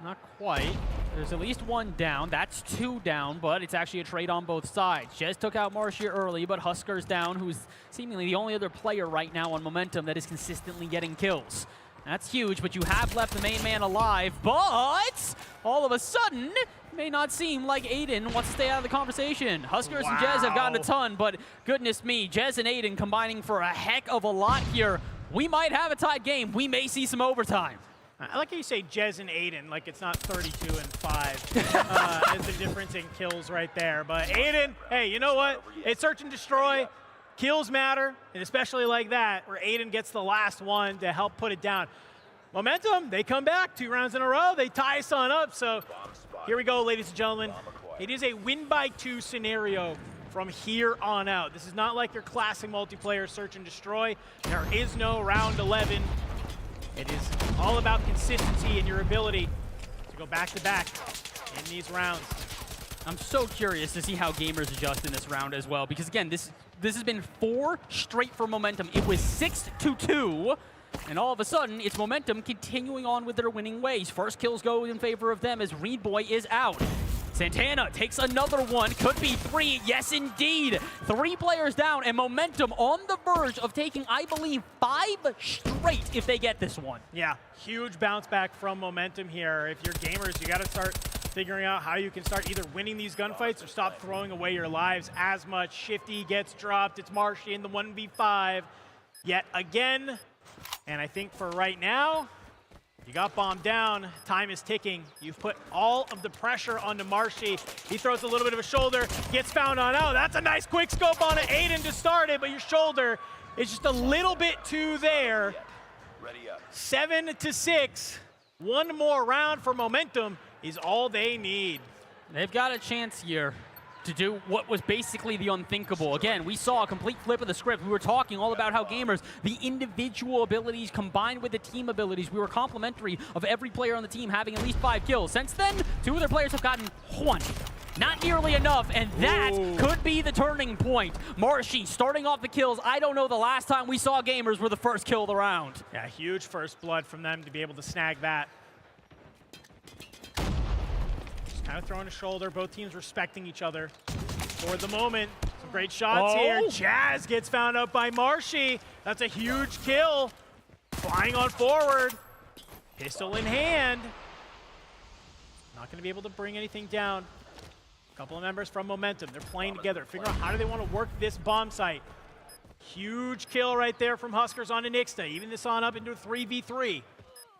Not quite. There's at least 1 down. That's 2 down, but it's actually a trade on both sides. Jez took out Marcia early, but Huskar's down, who's seemingly the only other player right now on Momentum that is consistently getting kills. That's huge, but you have left the main man alive, but all of a sudden, it may not seem like Aiden wants to stay out of the conversation. Huskers and Jez have gotten a ton, but goodness me, Jez and Aiden combining for a heck of a lot here. We might have a tied game. We may see some overtime. I like how you say Jez and Aiden, like it's not 32 and 5 as the difference in kills right there. But Aiden, hey, you know what? It's search and destroy. Kills matter, and especially like that, where Aiden gets the last one to help put it down. Momentum, they come back 2 rounds in a row. They tie us on up. So here we go, ladies and gentlemen. It is a win by 2 scenario from here on out. This is not like your classic multiplayer search and destroy. There is no round 11. It is all about consistency and your ability to go back to back in these rounds. I'm so curious to see how gamers adjust in this round as well, because again, this has been 4 straight for Momentum. It was 6-2, and all of a sudden, it's Momentum continuing on with their winning ways. First kills go in favor of them as Reed Boy is out. Santana takes another one, could be 3, yes indeed. 3 players down, and Momentum on the verge of taking, I believe, 5 straight if they get this one. Yeah, huge bounce back from Momentum here. If you're gamers, you gotta start figuring out how you can start either winning these gunfights or stop throwing away your lives as much. Shifty gets dropped, it's Marshy in the 1v5 yet again. And I think for right now, you got bombed down, time is ticking. You've put all of the pressure onto Marshy. He throws a little bit of a shoulder, gets found on out. That's a nice quick scope on it, Aiden to start it, but your shoulder is just a little bit too there. 7-6, 1 more round for Momentum is all they need. They've got a chance here to do what was basically the unthinkable. Again, we saw a complete flip of the script. We were talking all about how gamers, the individual abilities combined with the team abilities, we were complimentary of every player on the team having at least 5 kills. Since then, 2 of their players have gotten 1. Not nearly enough, and that could be the turning point. Marshy starting off the kills. I don't know the last time we saw gamers were the first kill of the round. Yeah, huge first blood from them to be able to snag that. Kind of throwing a shoulder, both teams respecting each other for the moment. Some great shots here. Jazz gets found out by Marshy. That's a huge kill. Flying on forward. Pistol in hand. Not going to be able to bring anything down. A couple of members from Momentum. They're playing together. Figuring out how do they want to work this bomb site. Huge kill right there from Huskers onto Nixta. Even this on up into a 3v3.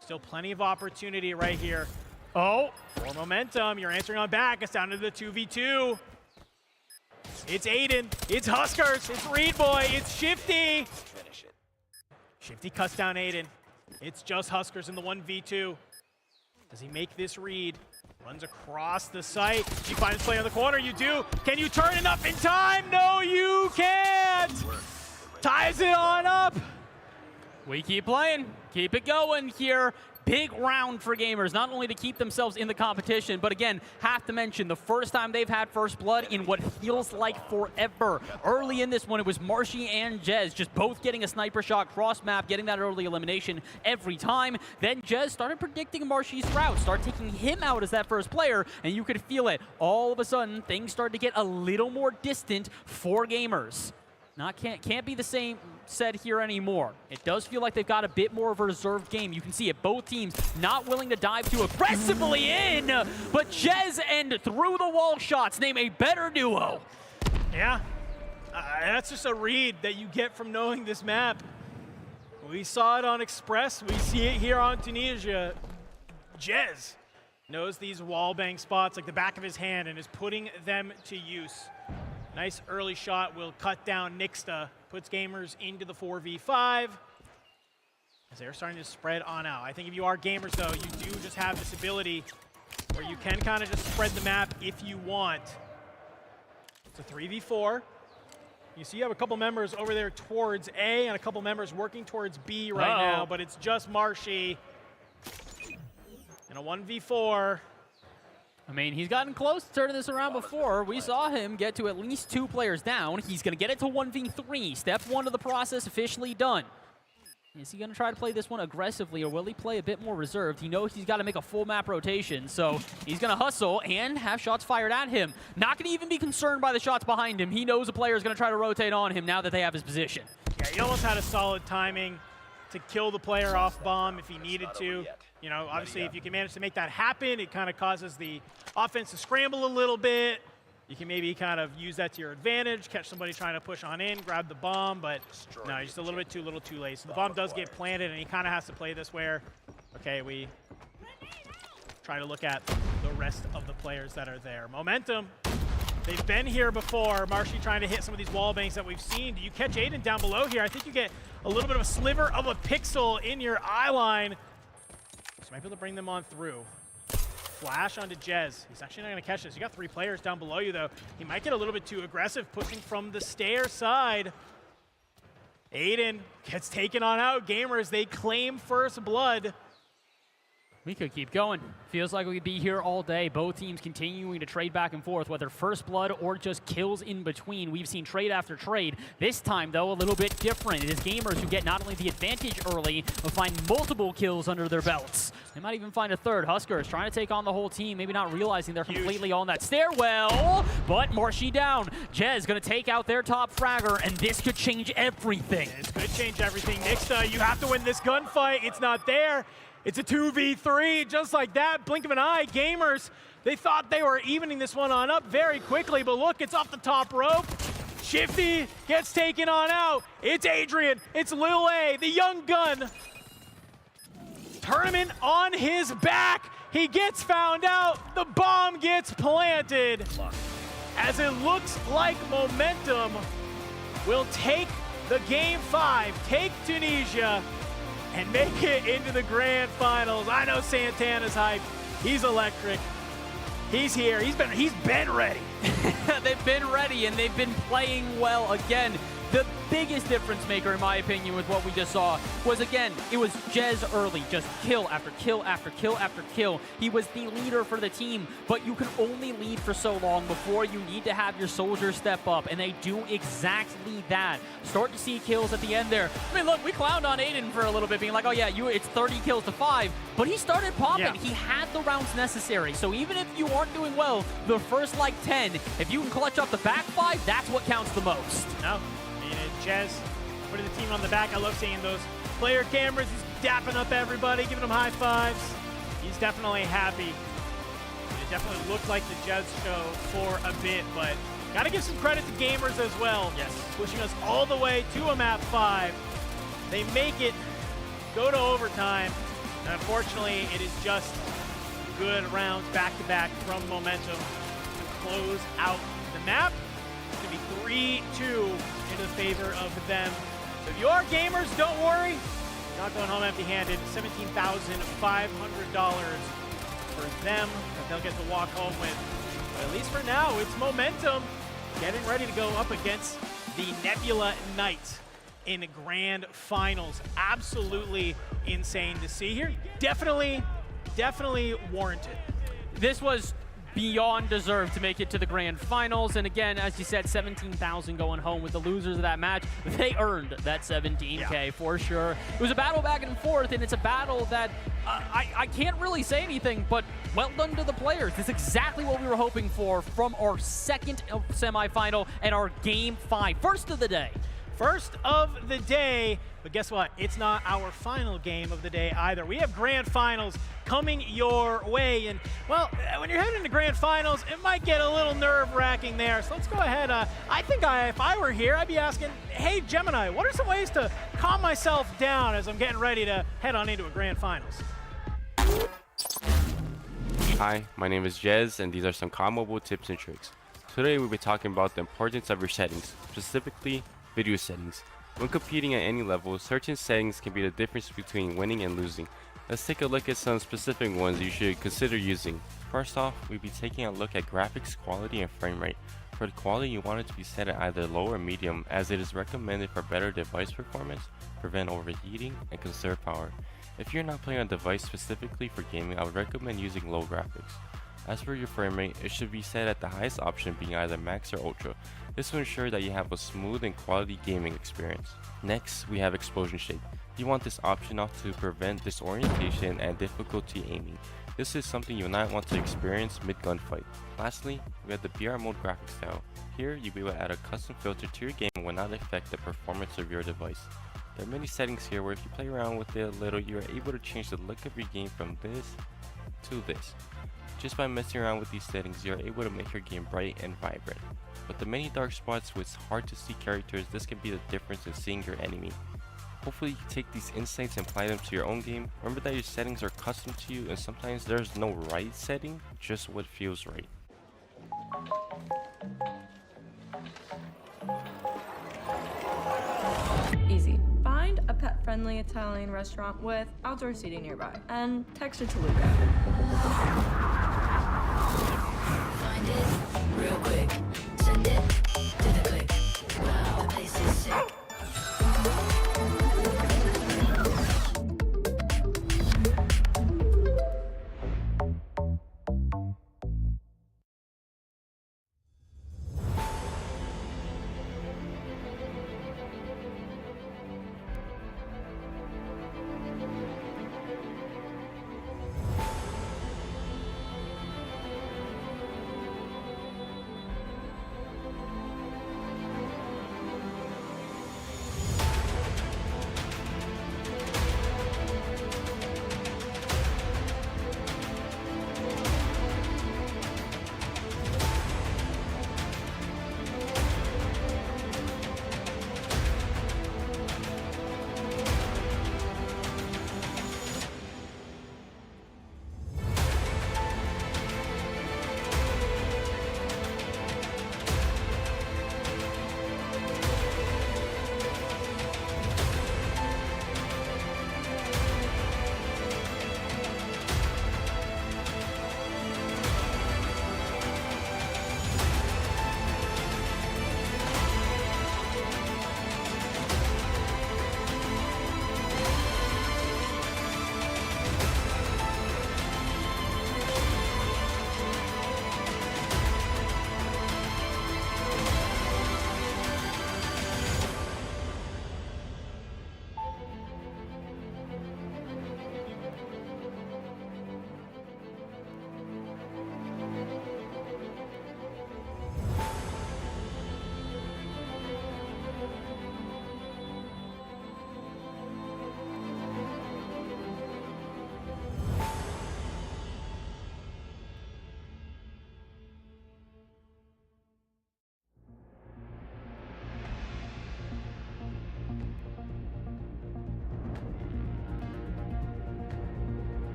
Still plenty of opportunity right here. For Momentum, you're answering on back. It's down to the 2v2. It's Aiden. It's Huskers. It's Reed Boy. It's Shifty. Shifty cuts down Aiden. It's just Huskers in the 1v2. Does he make this read? Runs across the site. You find his play on the corner. You do. Can you turn it up in time? No, you can't. Ties it on up. We keep playing. Keep it going here. Big round for gamers, not only to keep themselves in the competition, but again, have to mention the first time they've had first blood in what feels like forever. Early in this one, it was Marshy and Jez just both getting a sniper shot cross map, getting that early elimination every time. Then Jez started predicting Marshy's route, started taking him out as that first player, and you could feel it. All of a sudden, things started to get a little more distant for gamers. Can't be the same said here anymore. It does feel like they've got a bit more of a reserved game. You can see it, both teams not willing to dive too aggressively in, but Jez and through the wall shots name a better duo. Yeah, that's just a read that you get from knowing this map. We saw it on Express, we see it here on Tunisia. Jez knows these wall bang spots like the back of his hand and is putting them to use. Nice early shot will cut down Nixta, puts gamers into the 4v5 as they're starting to spread on out. I think if you are gamers though, you do just have this ability where you can kind of just spread the map if you want. It's a 3v4. You see you have a couple members over there towards A and a couple members working towards B right now, but it's just Marshy in a 1v4. I mean, he's gotten close to turning this around before. We saw him get to at least 2 players down. He's going to get it to 1v3. Step 1 of the process officially done. Is he going to try to play this one aggressively, or will he play a bit more reserved? He knows he's got to make a full map rotation, so he's going to hustle and have shots fired at him. Not going to even be concerned by the shots behind him. He knows a player is going to try to rotate on him now that they have his position. Yeah, he almost had a solid timing to kill the player off bomb if he needed to. You know, obviously, if you can manage to make that happen, it kind of causes the offense to scramble a little bit. You can maybe kind of use that to your advantage, catch somebody trying to push on in, grab the bomb, but no, just a little bit too late. So the bomb does get planted, and he kind of has to play this where, okay, we try to look at the rest of the players that are there. Momentum. They've been here before. Marshy trying to hit some of these wall banks that we've seen. Do you catch Aiden down below here? I think you get a little bit of a sliver of a pixel in your eye line. So you might be able to bring them on through. Flash onto Jez. He's actually not going to catch this. You got 3 players down below you, though. He might get a little bit too aggressive, pushing from the stair side. Aiden gets taken on out. Gamers, they claim first blood. We could keep going. Feels like we could be here all day. Both teams continuing to trade back and forth, whether first blood or just kills in between. We've seen trade after trade. This time, though, a little bit different. It is Gamers who get not only the advantage early, but find multiple kills under their belts. They might even find a third. Huskers trying to take on the whole team, maybe not realizing they're completely on that stairwell, but Marshy down. Jez going to take out their top fragger, and this could change everything. This could change everything. Nixta, you have to win this gunfight. It's not there. It's a 2v3, just like that. Blink of an eye. Gamers, they thought they were evening this one on up very quickly, but look, it's off the top rope. Shifty gets taken on out. It's Adrian. It's Lil A, the young gun. Tournament on his back. He gets found out. The bomb gets planted. As it looks like Momentum will take the Game 5, take Tunisia, and make it into the grand finals. I know Santana's hyped. He's electric. He's here. He's been ready. They've been ready, and they've been playing well again. The biggest difference maker, in my opinion, with what we just saw was, again, it was Jez early, just kill after kill after kill after kill. He was the leader for the team, but you can only lead for so long before you need to have your soldiers step up, and they do exactly that. Start to see kills at the end there. I mean, look, we clowned on Aiden for a little bit, being like, oh yeah, it's 30 kills to 5, but he started popping. Yeah. He had the rounds necessary, so even if you aren't doing well the first, like, 10, if you can clutch up the back 5, that's what counts the most. No. Jez putting the team on the back. I love seeing those player cameras. He's dapping up everybody, giving them high fives. He's definitely happy. It definitely looked like the Jez show for a bit, but got to give some credit to Gamers as well. Yes. Pushing us all the way to a map 5. They make it go to overtime. And unfortunately, it is just good rounds back-to-back from Momentum to close out the map. It's going to be 3-2 into the favor of them. So if you are Gamers, don't worry. You're not going home empty-handed. $17,500 for them that they'll get to walk home with. But at least for now, it's Momentum getting ready to go up against the Nebula Knight in grand finals. Absolutely insane to see here. Definitely warranted. This was beyond deserved to make it to the grand finals, and again, as you said, 17,000 going home with the losers of that match. They earned that 17K for sure. It was a battle back and forth, and it's a battle that I can't really say anything, but well done to the players. It's exactly what we were hoping for from our second semifinal and our Game 5. First of the day. First of the day, but guess what? It's not our final game of the day either. We have grand finals coming your way, and well, when you're heading to grand finals, it might get a little nerve-wracking there. So let's go ahead. I think if I were here, I'd be asking, hey Gemini, what are some ways to calm myself down as I'm getting ready to head on into a grand finals? Hi, my name is Jez, and these are some calm mobile tips and tricks. Today we'll be talking about the importance of your settings, specifically video settings. When competing at any level, certain settings can be the difference between winning and losing. Let's take a look at some specific ones you should consider using. First off, we'll be taking a look at graphics quality and frame rate. For the quality, you want it to be set at either low or medium, as it is recommended for better device performance, prevent overheating, and conserve power. If you're not playing a device specifically for gaming, I would recommend using low graphics. As for your frame rate, it should be set at the highest option, being either max or ultra. This will ensure that you have a smooth and quality gaming experience. Next, we have explosion shake. You want this option off to prevent disorientation and difficulty aiming. This is something you will not want to experience mid-gunfight. Lastly, we have the BR mode graphics style. Here, you'll be able to add a custom filter to your game and will not affect the performance of your device. There are many settings here where if you play around with it a little, you are able to change the look of your game from this to this. Just by messing around with these settings, you are able to make your game bright and vibrant. With the many dark spots with hard to see characters, this can be the difference in seeing your enemy. Hopefully you can take these insights and apply them to your own game. Remember that your settings are custom to you, and sometimes there's no right setting, just what feels right. Easy. Find a pet-friendly Italian restaurant with outdoor seating nearby, and text it to Luca. Find it real quick. Send it to the click. Wow, the place is sick.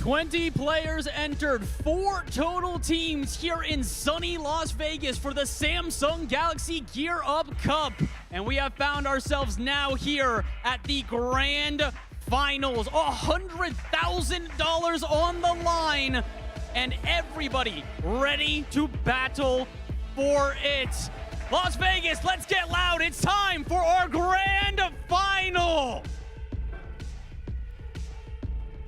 20 players entered, 4 total teams here in sunny Las Vegas for the Samsung Galaxy Gear Up Cup. And we have found ourselves now here at the grand finals. $100,000 on the line, and everybody ready to battle for it. Las Vegas, let's get loud. It's time for our grand final.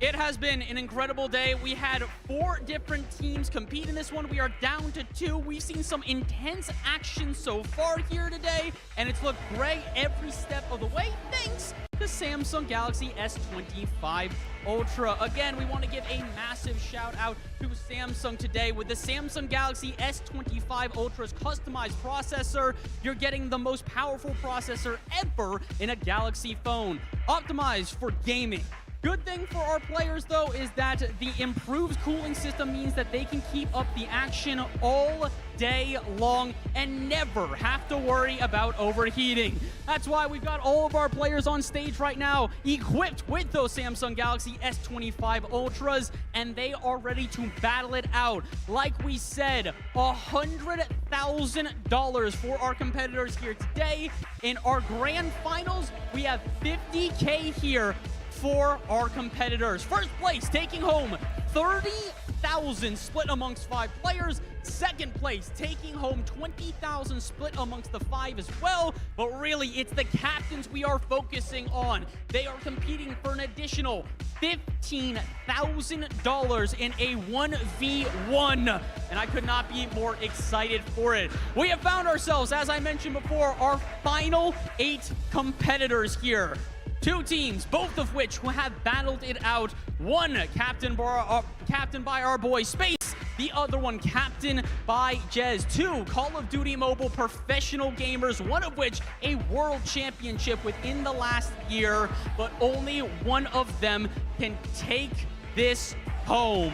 It has been an incredible day. We had 4 different teams compete in this one. We are down to 2. We've seen some intense action so far here today, and it's looked great every step of the way thanks to Samsung Galaxy S25 Ultra. Again, we want to give a massive shout out to Samsung today. With the Samsung Galaxy S25 Ultra's customized processor, you're getting the most powerful processor ever in a Galaxy phone, optimized for gaming. Good thing for our players, though, is that the improved cooling system means that they can keep up the action all day long and never have to worry about overheating. That's why we've got all of our players on stage right now equipped with those Samsung Galaxy S25 Ultras, and they are ready to battle it out. Like we said, $100,000 for our competitors here today. In our grand finals, we have $50K here for our competitors. First place taking home $30,000 split amongst 5 players. Second place taking home $20,000 split amongst the 5 as well. But really, it's the captains we are focusing on. They are competing for an additional $15,000 in a 1v1, and I could not be more excited for it. We have found ourselves, as I mentioned before, our final 8 competitors here. 2 teams, both of which have battled it out. One captained by our boy Space, the other one captained by Jez. 2 Call of Duty Mobile professional gamers, one of which a world championship within the last year, but only one of them can take this home.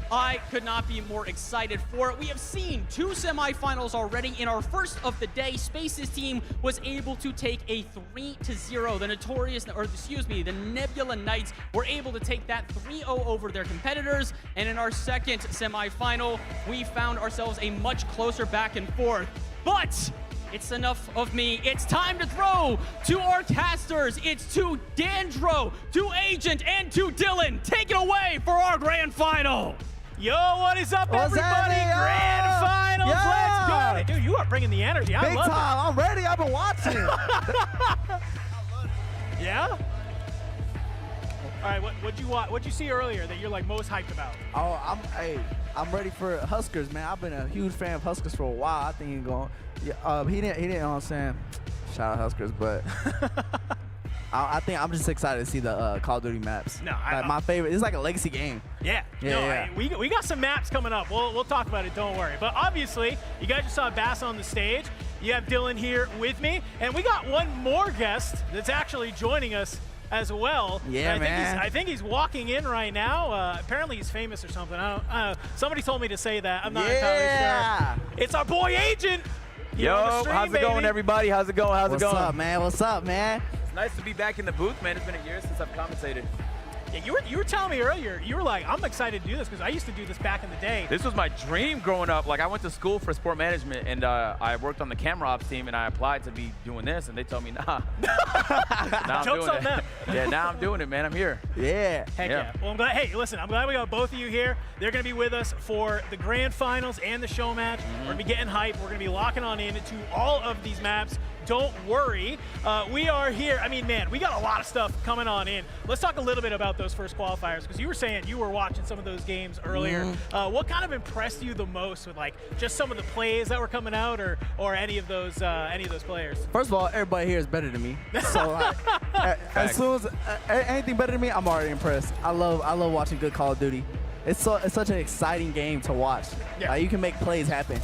I could not be more excited for it. We have seen 2 semifinals already. In our first of the day, Space's team was able to take a 3-0. The Nebula Knights were able to take that 3-0 over their competitors. And in our second semifinal, we found ourselves a much closer back and forth. But it's enough of me. It's time to throw to our casters. It's to Dandro, to Agent, and to Dylan. Take it away for our grand final. Yo, what is up, everybody? Grand finals. Let's go. Dude, you are bringing the energy. I love it. I'm ready. I've been watching. Yeah? All right, what'd you see earlier that you're like most hyped about? Oh, I'm ready for Huskers, man. I've been a huge fan of Huskers for a while. I think he's going. Yeah, he didn't. You know what I'm saying? Shout out Huskers, but I think I'm just excited to see the Call of Duty maps. No, my favorite. It's like a legacy game. Yeah. We got some maps coming up. We'll talk about it. Don't worry. But obviously, you guys just saw Bass on the stage. You have Dylan here with me, and we got one more guest that's actually joining us as well. Yeah, man. I think he's walking in right now. Apparently he's famous or something. I don't know. Somebody told me to say that. I'm not entirely sure. It's our boy Agent. Yo, how's it going, everybody? How's it going? What's up, man? What's up, man? It's nice to be back in the booth, man. It's been a year since I've commentated. Yeah, you were telling me earlier, you were like, I'm excited to do this because I used to do this back in the day. This was my dream growing up. Like, I went to school for sport management, and I worked on the camera ops team, and I applied to be doing this, and they told me, nah. Now I'm Joke's doing on it. them. Yeah, now I'm doing it, man. I'm here. Yeah. Heck yeah. Well, I'm glad. Hey, listen, I'm glad we got both of you here. They're going to be with us for the grand finals and the show match. We're going to be getting hyped. We're going to be locking on into all of these maps. Don't worry. We are here. I mean, man, we got a lot of stuff coming on in. Let's talk a little bit about those first qualifiers, because you were saying you were watching some of those games earlier. What kind of impressed you the most with like just some of the plays that were coming out, or any of those players? First of all, everybody here is better than me. So as soon as anything better than me, I'm already impressed. I love watching good Call of Duty. It's such an exciting game to watch. Yeah. You can make plays happen.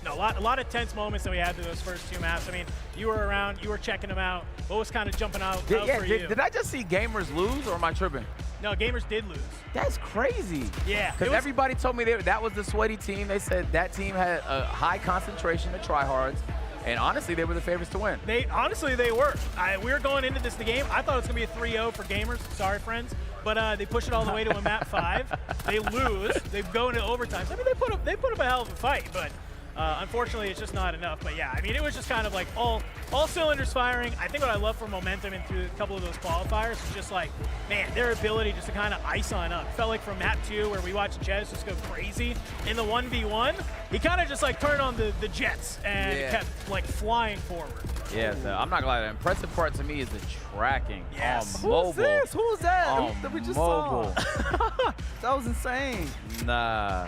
No, a lot of tense moments that we had through those first 2 maps. I mean, you were around, you were checking them out. What was kind of jumping out for you? Did I just see gamers lose, or am I tripping? No, gamers did lose. That's crazy. Yeah. Because everybody told me that was the sweaty team. They said that team had a high concentration of tryhards. And honestly, they were the favorites to win. Honestly, they were. We were going into the game. I thought it was going to be a 3-0 for gamers. Sorry, friends. but they push it all the way to a map 5. They lose. They go into overtime. So, I mean, they put up a hell of a fight, but unfortunately, it's just not enough. But yeah, I mean, it was just kind of like all cylinders firing. I think what I love for Momentum and through a couple of those qualifiers is just like, man, their ability just to kind of ice on up. It felt like from map 2 where we watched Jez just go crazy in the 1v1, he kind of just like turned on the jets and kept like flying forward. Yeah, I'm not gonna lie. The impressive part to me is the tracking Yes. on mobile. Who's this? Who's that? On That we just mobile. saw. That was insane. Nah.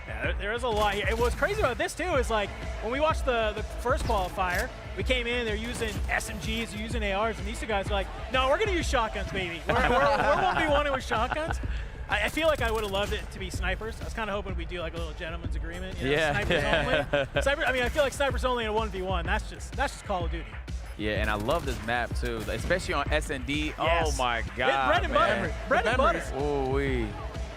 Yeah, there is a lot here. And what's crazy about this too is like when we watched the first qualifier, we came in, they're using SMGs, they're using ARs, and these two guys are like, no, we're gonna use shotguns, baby. We're 1v1 with shotguns. I feel like I would have loved it to be snipers. I was kind of hoping we'd do like a little gentleman's agreement. You know, snipers only. Sniper, I mean, I feel like snipers only in a 1v1. That's just Call of Duty. Yeah, and I love this map too, especially on S&D. Yes. Oh my God, Bread and butter. Bread and butter. Ooh-wee.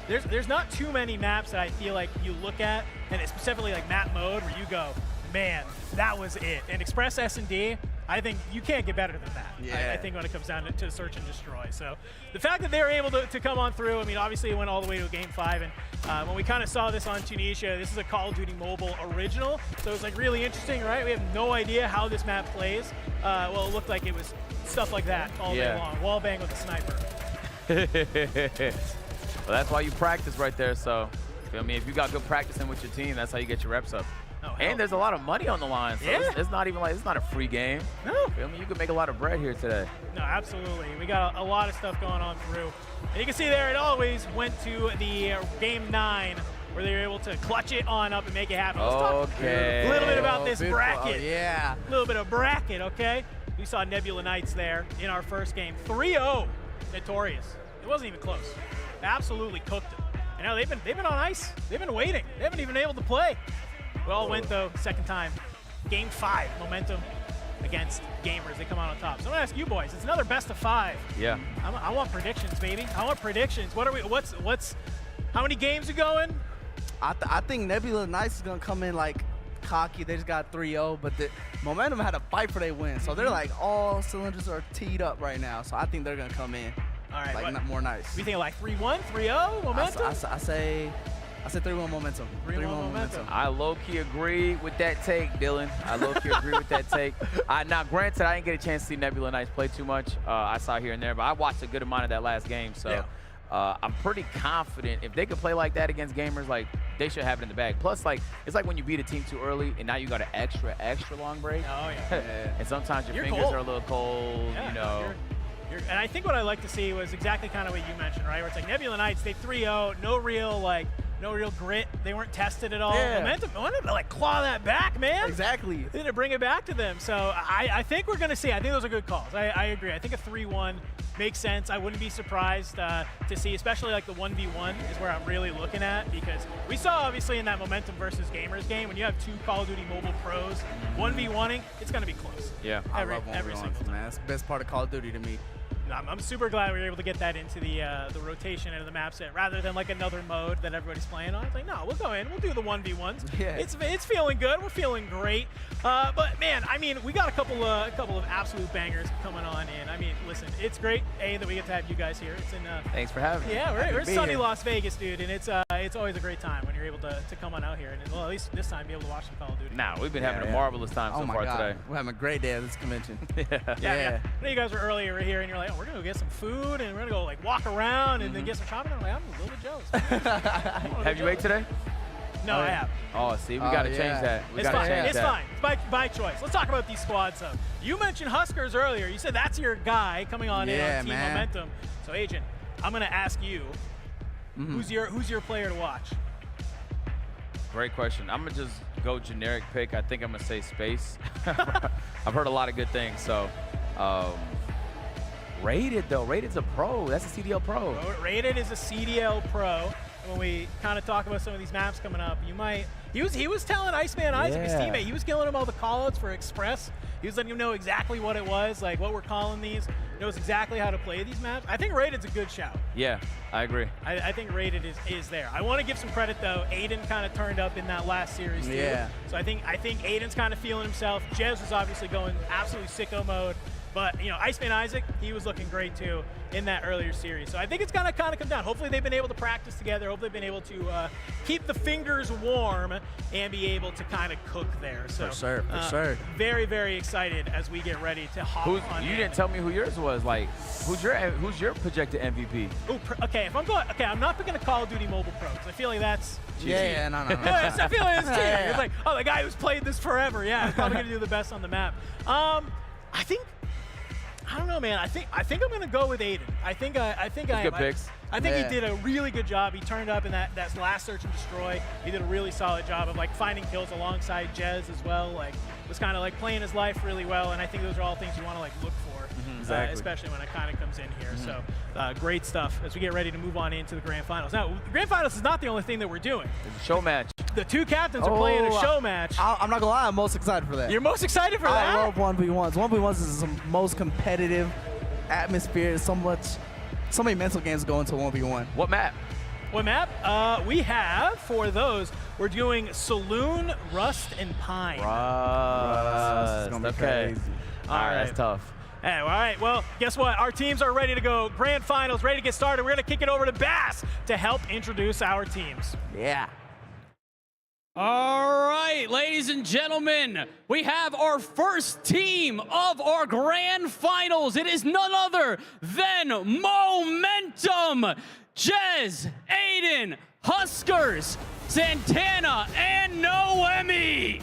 There's not too many maps that I feel like you look at, and it's specifically like map mode, where you go, man, that was it. And Express S&D, I think you can't get better than that. Yeah. I think when it comes down to search and destroy. So the fact that they were able to come on through, I mean, obviously it went all the way to game 5. And when we kind of saw this on Tunisia, this is a Call of Duty Mobile original. So it's like really interesting, right? We have no idea how this map plays. Well, it looked like it was stuff like that all day long. Wallbang with a sniper. Well, that's why you practice right there. So, feel me? If you got good practicing with your team, that's how you get your reps up. Oh, and there's a lot of money on the line, so it's not even like it's not a free game. No. Feel me? You can make a lot of bread here today. No, absolutely. We got a lot of stuff going on through. And you can see there, it always went to the game 9, where they were able to clutch it on up and make it happen. Let's talk a little bit about this bracket. Yeah. A little bit of bracket, okay? We saw Nebula Knights there in our first game. 3-0 Notorious. It wasn't even close. Absolutely cooked them. And now they've been on ice. They've been waiting. They haven't even been able to play. We all went though, second time. Game 5, Momentum against Gamers. They come out on top. So I'm gonna ask you boys. It's another best of 5. Yeah. I want predictions, baby. I want predictions. What are we? What's? How many games are going? I think Nebula Knights is gonna come in like cocky. They just got 3-0, but the Momentum had to fight for their win. So they're like all cylinders are teed up right now. So I think they're gonna come in. All right, like more nice. We think like 3-1, 3-0 Momentum. I say 3-1 Momentum. 3-1 Momentum. I low-key agree with that take, Dylan. I low-key agree with that take. Now, granted, I didn't get a chance to see Nebula Knights play too much. I saw here and there, but I watched a good amount of that last game. So I'm pretty confident if they could play like that against Gamers, like they should have it in the bag. Plus, like it's like when you beat a team too early and now you got an extra long break. Oh yeah. And sometimes your fingers are a little cold. Yeah, you know. And I think what I like to see was exactly kind of what you mentioned, right? Where it's like Nebula Knights, they 3-0, no real grit. They weren't tested at all. Yeah. Momentum wanted to like claw that back, man. Exactly. They didn't bring it back to them. So I think we're gonna see. I think those are good calls. I agree. I think a 3-1 makes sense. I wouldn't be surprised to see, especially like the 1v1 is where I'm really looking at, because we saw obviously in that Momentum versus Gamers game, when you have 2 Call of Duty Mobile pros 1v1ing, it's gonna be close. Yeah. Every single time. Man, that's the best part of Call of Duty to me. I'm super glad we were able to get that into the rotation and the map set, rather than like another mode that everybody's playing on. It's like, no, we'll go in, we'll do the 1v1s. Yeah. It's feeling good. We're feeling great. But man, I mean, we got a couple of absolute bangers coming on in. I mean, listen, it's great that we get to have you guys here. It's in. Thanks for having me. Yeah, we're in sunny Las Vegas, dude, and it's always a great time when you're able to come on out here and, well, at least this time be able to watch some Call of Duty. Nah, we've been having a marvelous time so far today. We're having a great day at this convention. Yeah. I know you guys were earlier here, and you're like, oh, we're gonna go get some food, and we're gonna go like walk around and then get some shopping. I'm like, I'm a little bit jealous. Have you ate today? No, I have. Oh, see, we gotta change that. It's fine. It's by choice. Let's talk about these squads. So you mentioned Huskers earlier. You said that's your guy coming on in on Team Momentum. So Agent, I'm gonna ask you, who's your player to watch? Great question. I'm gonna just go generic pick. I think I'm gonna say Space. I've heard a lot of good things. So, Rated though. Rated's a pro. That's a CDL pro. Rated is a CDL pro. When we kind of talk about some of these maps coming up, you might. He was telling Iceman Isaac, his teammate, he was killing him all the callouts for Express. He was letting him know exactly what it was, like what we're calling these. Knows exactly how to play these maps. I think Rated's a good shout. Yeah, I agree. I think Rated is there. I want to give some credit though. Aiden kind of turned up in that last series too. Yeah. So I think Aiden's kind of feeling himself. Jez is obviously going absolutely sicko mode. But, you know, Iceman Isaac, he was looking great too in that earlier series. So I think it's going to kind of come down. Hopefully they've been able to practice together. Hopefully they've been able to keep the fingers warm and be able to kind of cook there. So, for sure. Very, very excited as we get ready to hop on. You didn't tell me who yours was. Like, who's your projected MVP? Ooh, okay, if I'm going, okay, I'm not picking a Call of Duty Mobile Pro because I feel like that's Yeah, no. I feel like it's cheating. Yeah. It's like, oh, the guy who's played this forever. Yeah, he's probably gonna do the best on the map. I don't know, man. I think I'm gonna go with Aiden. I think good picks. I think he did a really good job. He turned up in that last search and destroy. He did a really solid job of like finding kills alongside Jez as well. Like was kind of like playing his life really well. And I think those are all things you want to like look for, especially when it kind of comes in here. So great stuff as we get ready to move on into the grand finals. Now, the grand finals is not the only thing that we're doing. It's a show match. The two captains are playing a show match. I'm not gonna lie, I'm most excited for that. You're most excited for that? I love 1v1s. 1v1s is the most competitive atmosphere. So many mental games go into 1v1. What map? What map? We have, for those, we're doing Saloon, Rust, and Pine. Rust. It's gonna be crazy. All right, that's tough. Hey, all right, well, guess what? Our teams are ready to go. Grand finals, ready to get started. We're gonna kick it over to Bass to help introduce our teams. Yeah. All right, ladies and gentlemen, we have our first team of our grand finals. It is none other than Momentum, Jez, Aiden, Huskers, Santana, and Noemi.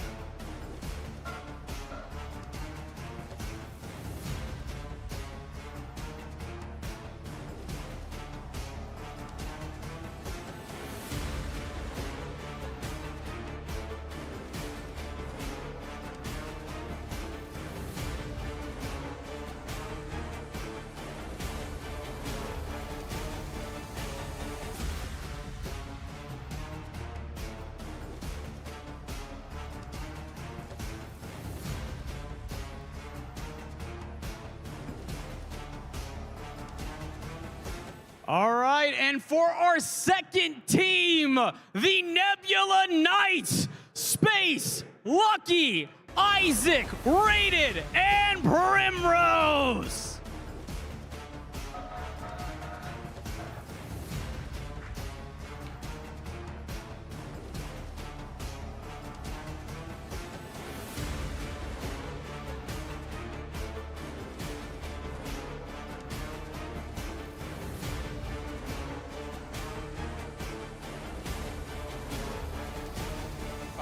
All right, and for our second team, the Nebula Knights, Space, Lucky, Isaac, Rated, and Primrose.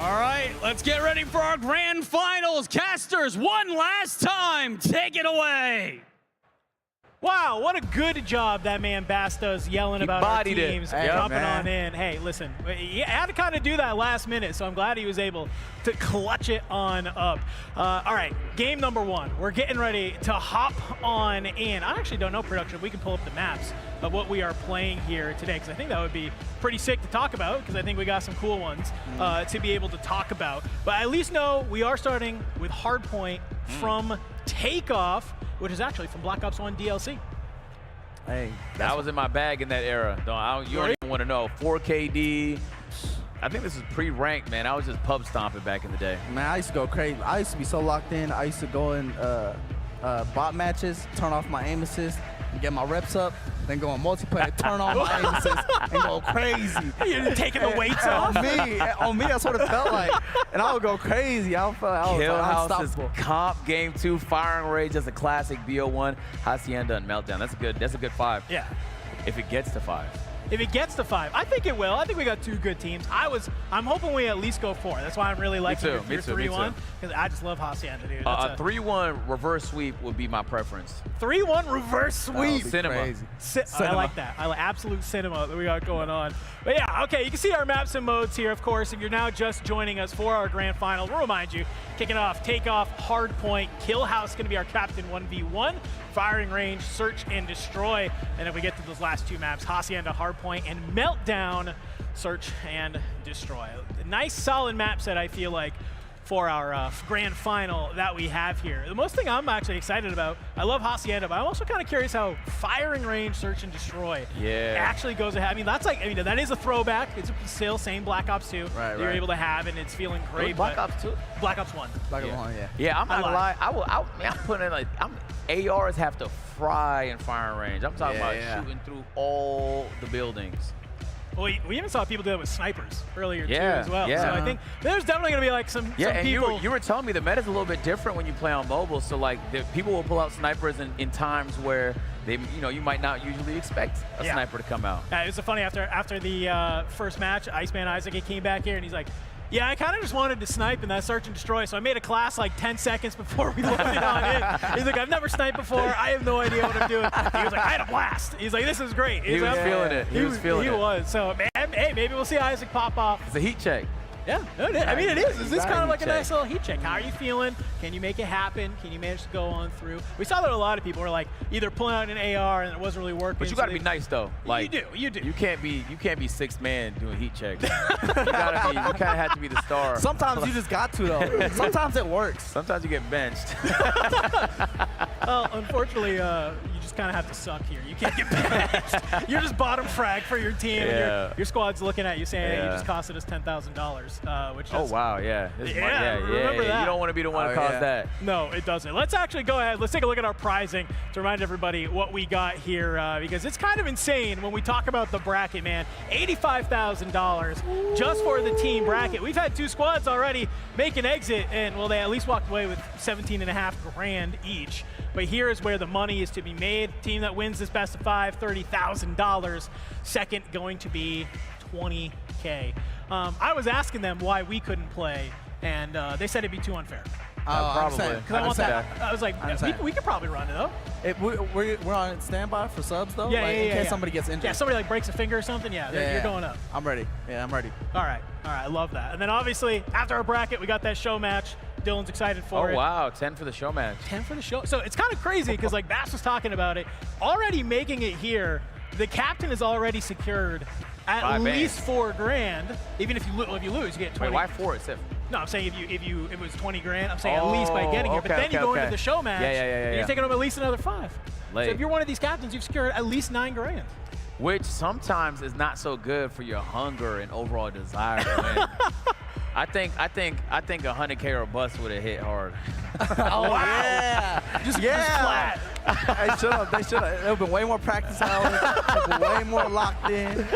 All right, let's get ready for our grand finals. Casters, one last time, take it away. Wow, what a good job that man Bass does yelling about our teams, jumping on in. Hey, listen, he had to kind of do that last minute, so I'm glad he was able to clutch it on up. All right, game number one. We're getting ready to hop on in. I actually don't know, production, if we can pull up the maps of what we are playing here today, because I think that would be pretty sick to talk about, because I think we got some cool ones to be able to talk about. But I at least know we are starting with Hardpoint from Takeoff, which is actually from Black Ops 1 DLC. Hey, that was in my bag in that era. You don't even want to know. 4KD. I think this is pre-ranked, man. I was just pub stomping back in the day. Man, I used to go crazy. I used to be so locked in. I used to go in bot matches, turn off my aim assist, and get my reps up, then go on multiplayer, turn on my aim assist, and go crazy. You're taking the weights off? On me, that's what it felt like. And I would go crazy. I was Killhouse's comp game 2, Firing Rage, that's a classic BO1, Hacienda and Meltdown. That's a good 5. Yeah. If it gets to 5. If it gets to 5, I think it will. I think we got two good teams. I'm hoping we at least go 4. That's why I'm really liking your 3-1, because I just love Hacienda, dude. A 3-1 reverse sweep would be my preference. 3-1 reverse sweep. Cinema. I like that. I like absolute cinema that we got going on. But yeah, okay, you can see our maps and modes here, of course. If you're now just joining us for our grand final, we'll remind you, kicking off, Takeoff, Hardpoint, Killhouse going to be our captain 1v1, Firing Range, Search and Destroy. And if we get to those last two maps, Hacienda, Hardpoint, and Meltdown, Search and Destroy. A nice solid map set, I feel like, for our grand final that we have here. The most thing I'm actually excited about, I love Hacienda, but I'm also kind of curious how Firing Range, Search and Destroy actually goes ahead. I mean, that is a throwback. It's still same Black Ops 2 that you're able to have, and it's feeling great. Black Ops 2? Black Ops 1. Black Ops 1, yeah. Yeah, I'm not gonna lie. I'm putting in like, ARs have to fry in firing range. I'm talking about shooting through all the buildings. Well, we even saw people do that with snipers earlier too Yeah, as well. yeah. So I think there's definitely going to be like some and people. you were telling me the meta's a little bit different when you play on mobile. So like people will pull out snipers in times where they, you might not usually expect a sniper to come out. It was so funny after the first match, Iceman Isaac, he came back here and he's like, yeah, I kind of just wanted to snipe in that search and destroy, so I made a class like 10 seconds before we loaded on in. He's like, I've never sniped before. I have no idea what I'm doing. He was like, I had a blast. He's like, this is great. He was feeling it. He was feeling it. He was. So, man, hey, maybe we'll see Isaac pop off. It's a heat check. Yeah, I mean, it is. Is this kind of like a nice little heat check? How are you feeling? Can you make it happen? Can you manage to go on through? We saw that a lot of people were like either pulling out an AR and it wasn't really working. But you got to be nice though. Like you do. You can't be sixth man doing heat checks. You kind of have to be the star. Sometimes you just got to though. Sometimes it works. Sometimes you get benched. Well, unfortunately, you just kind of have to suck here. You can't get benched. You're just bottom frag for your team. Yeah. And your squad's looking at you saying, hey, you just costed us $10,000, which is, oh wow, yeah. Remember that. You don't want to be the one to cause that. No, it doesn't. Let's actually go ahead. Let's take a look at our prizing to remind everybody what we got here because it's kind of insane when we talk about the bracket, man. $85,000 just for the team bracket. We've had two squads already make an exit, and well, they at least walked away with $17.5 grand each. But here is where the money is to be made. Team that wins this best of 5, $30,000. Second going to be $20K. I was asking them why we couldn't play, and they said it'd be too unfair. Probably. I want that. I was like, we could probably run it though. We're on standby for subs though. In case somebody gets injured. Yeah, somebody like breaks a finger or something. You're going up. I'm ready. Yeah, I'm ready. All right, I love that. And then obviously after our bracket, we got that show match. Dylan's excited for it. Oh wow, 10 for the show match. 10 for the show. So it's kind of crazy because like Bass was talking about it, already making it here. The captain is already secured at least $4 grand. Even if you lose, you get 20. Wait, why 4? It's No, I'm saying if it was 20 grand, I'm saying at least by getting here. But then you go into the show match, and you're taking home at least another 5. So if you're one of these captains, you've secured at least 9 grand. Which sometimes is not so good for your hunger and overall desire to win. I think 100K or bust would have hit hard. Oh wow! Just flat. They should have. There would been way more practice hours. Way more locked in.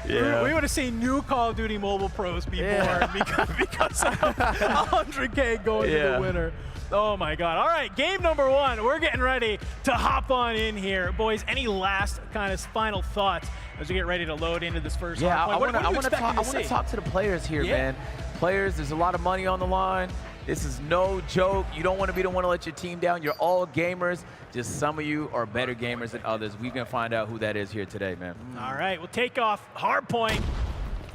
Yeah. We would have seen new Call of Duty mobile pros be born because of 100K going to the winner. Oh my God. All right, game number 1. We're getting ready to hop on in here. Boys, any last kind of final thoughts as we get ready to load into this first I Hardpoint? want to talk to the players here, man. Players, there's a lot of money on the line. This is no joke. You don't want to be the one to let your team down. You're all gamers. Just some of you are better gamers than others. We're going to find out who that is here today, man. All right, we'll take off Hardpoint.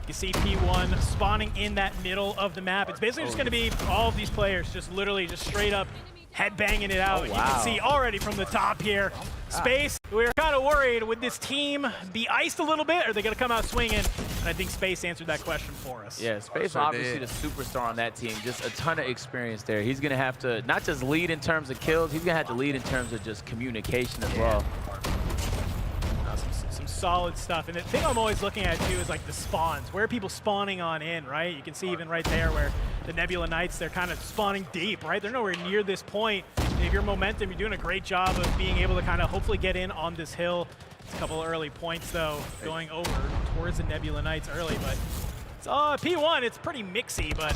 You see P1 spawning in that middle of the map. It's basically just going to be all of these players just literally just straight up headbanging it out. You can see already from the top here. Space, we were kind of worried, would this team be iced a little bit, or are they going to come out swinging? And I think Space answered that question for us. Yeah, Space obviously the superstar on that team. Just a ton of experience there. He's going to have to not just lead in terms of kills, he's going to have to lead in terms of just communication as well. Some solid stuff. And the thing I'm always looking at too is like the spawns. Where are people spawning on in, right? You can see even right there where the Nebula Knights, they're kind of spawning deep, right? They're nowhere near this point. And if you're Momentum, you're doing a great job of being able to kind of hopefully get in on this hill. It's a couple of early points though, going over towards the Nebula Knights early, but it's P1, it's pretty mixy, but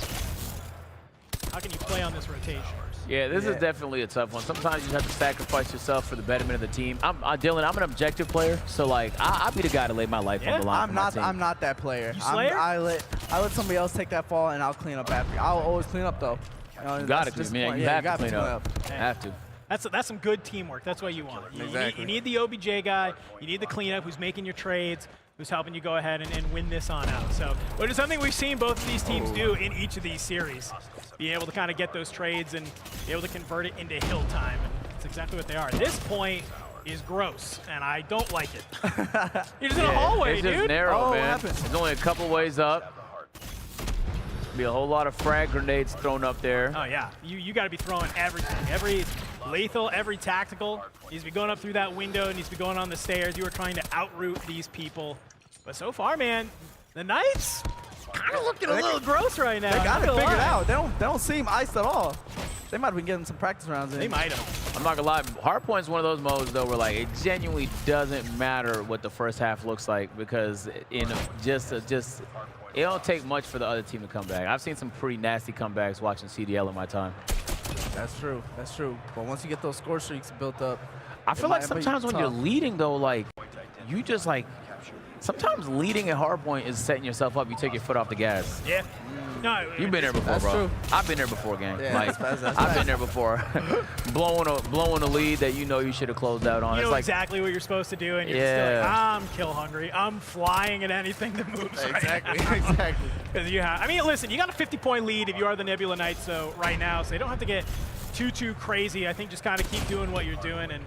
how can you play on this rotation? Yeah, this is definitely a tough one. Sometimes you have to sacrifice yourself for the betterment of the team. Dylan, I'm an objective player, so like I'll be the guy to lay my life on the line. I'm not that player. You Slayer? I let somebody else take that fall and I'll clean up after. I'll always clean up though. You gotta clean, man. You have to clean up. You have to. That's some good teamwork. That's what you want. You need the OBJ guy. You need the cleanup who's making your trades, who's helping you go ahead and win this on out. So, but it's something we've seen both of these teams do in each of these series. Be able to kind of get those trades and be able to convert it into hill time. And that's exactly what they are. This point is gross, and I don't like it. You're just in a hallway, dude. It's just narrow, man. There's only a couple ways up. Be a whole lot of frag grenades thrown up there. Oh yeah, you got to be throwing everything, every lethal, every tactical. Needs to be going up through that window. Needs to be going on the stairs. You are trying to outroot these people. But so far, man, the Knights kind of looking a little gross right now. They got it figured out. They don't seem iced at all. They might have been getting some practice rounds in. They might have. I'm not gonna lie, Hardpoint's one of those modes though where like it genuinely doesn't matter what the first half looks like because in just it don't take much for the other team to come back. I've seen some pretty nasty comebacks watching CDL in my time. That's true. That's true. But once you get those score streaks built up, I feel like sometimes when you're leading though, like you just like sometimes leading at Hardpoint is setting yourself up. You take your foot off the gas. Yeah. No, You've been there before, that's bro. true. I've been there before, gang. Yeah, like that's I've been there before. blowing a lead that you know you should have closed out on. You It's know like exactly what you're supposed to do, and you're still like, I'm kill hungry. I'm flying at anything that moves. Exactly, right now. exactly. Because you have, I mean, listen, you got a 50-point lead if you are the Nebula Knights, so right now, so you don't have to get too crazy. I think just kind of keep doing what you're doing and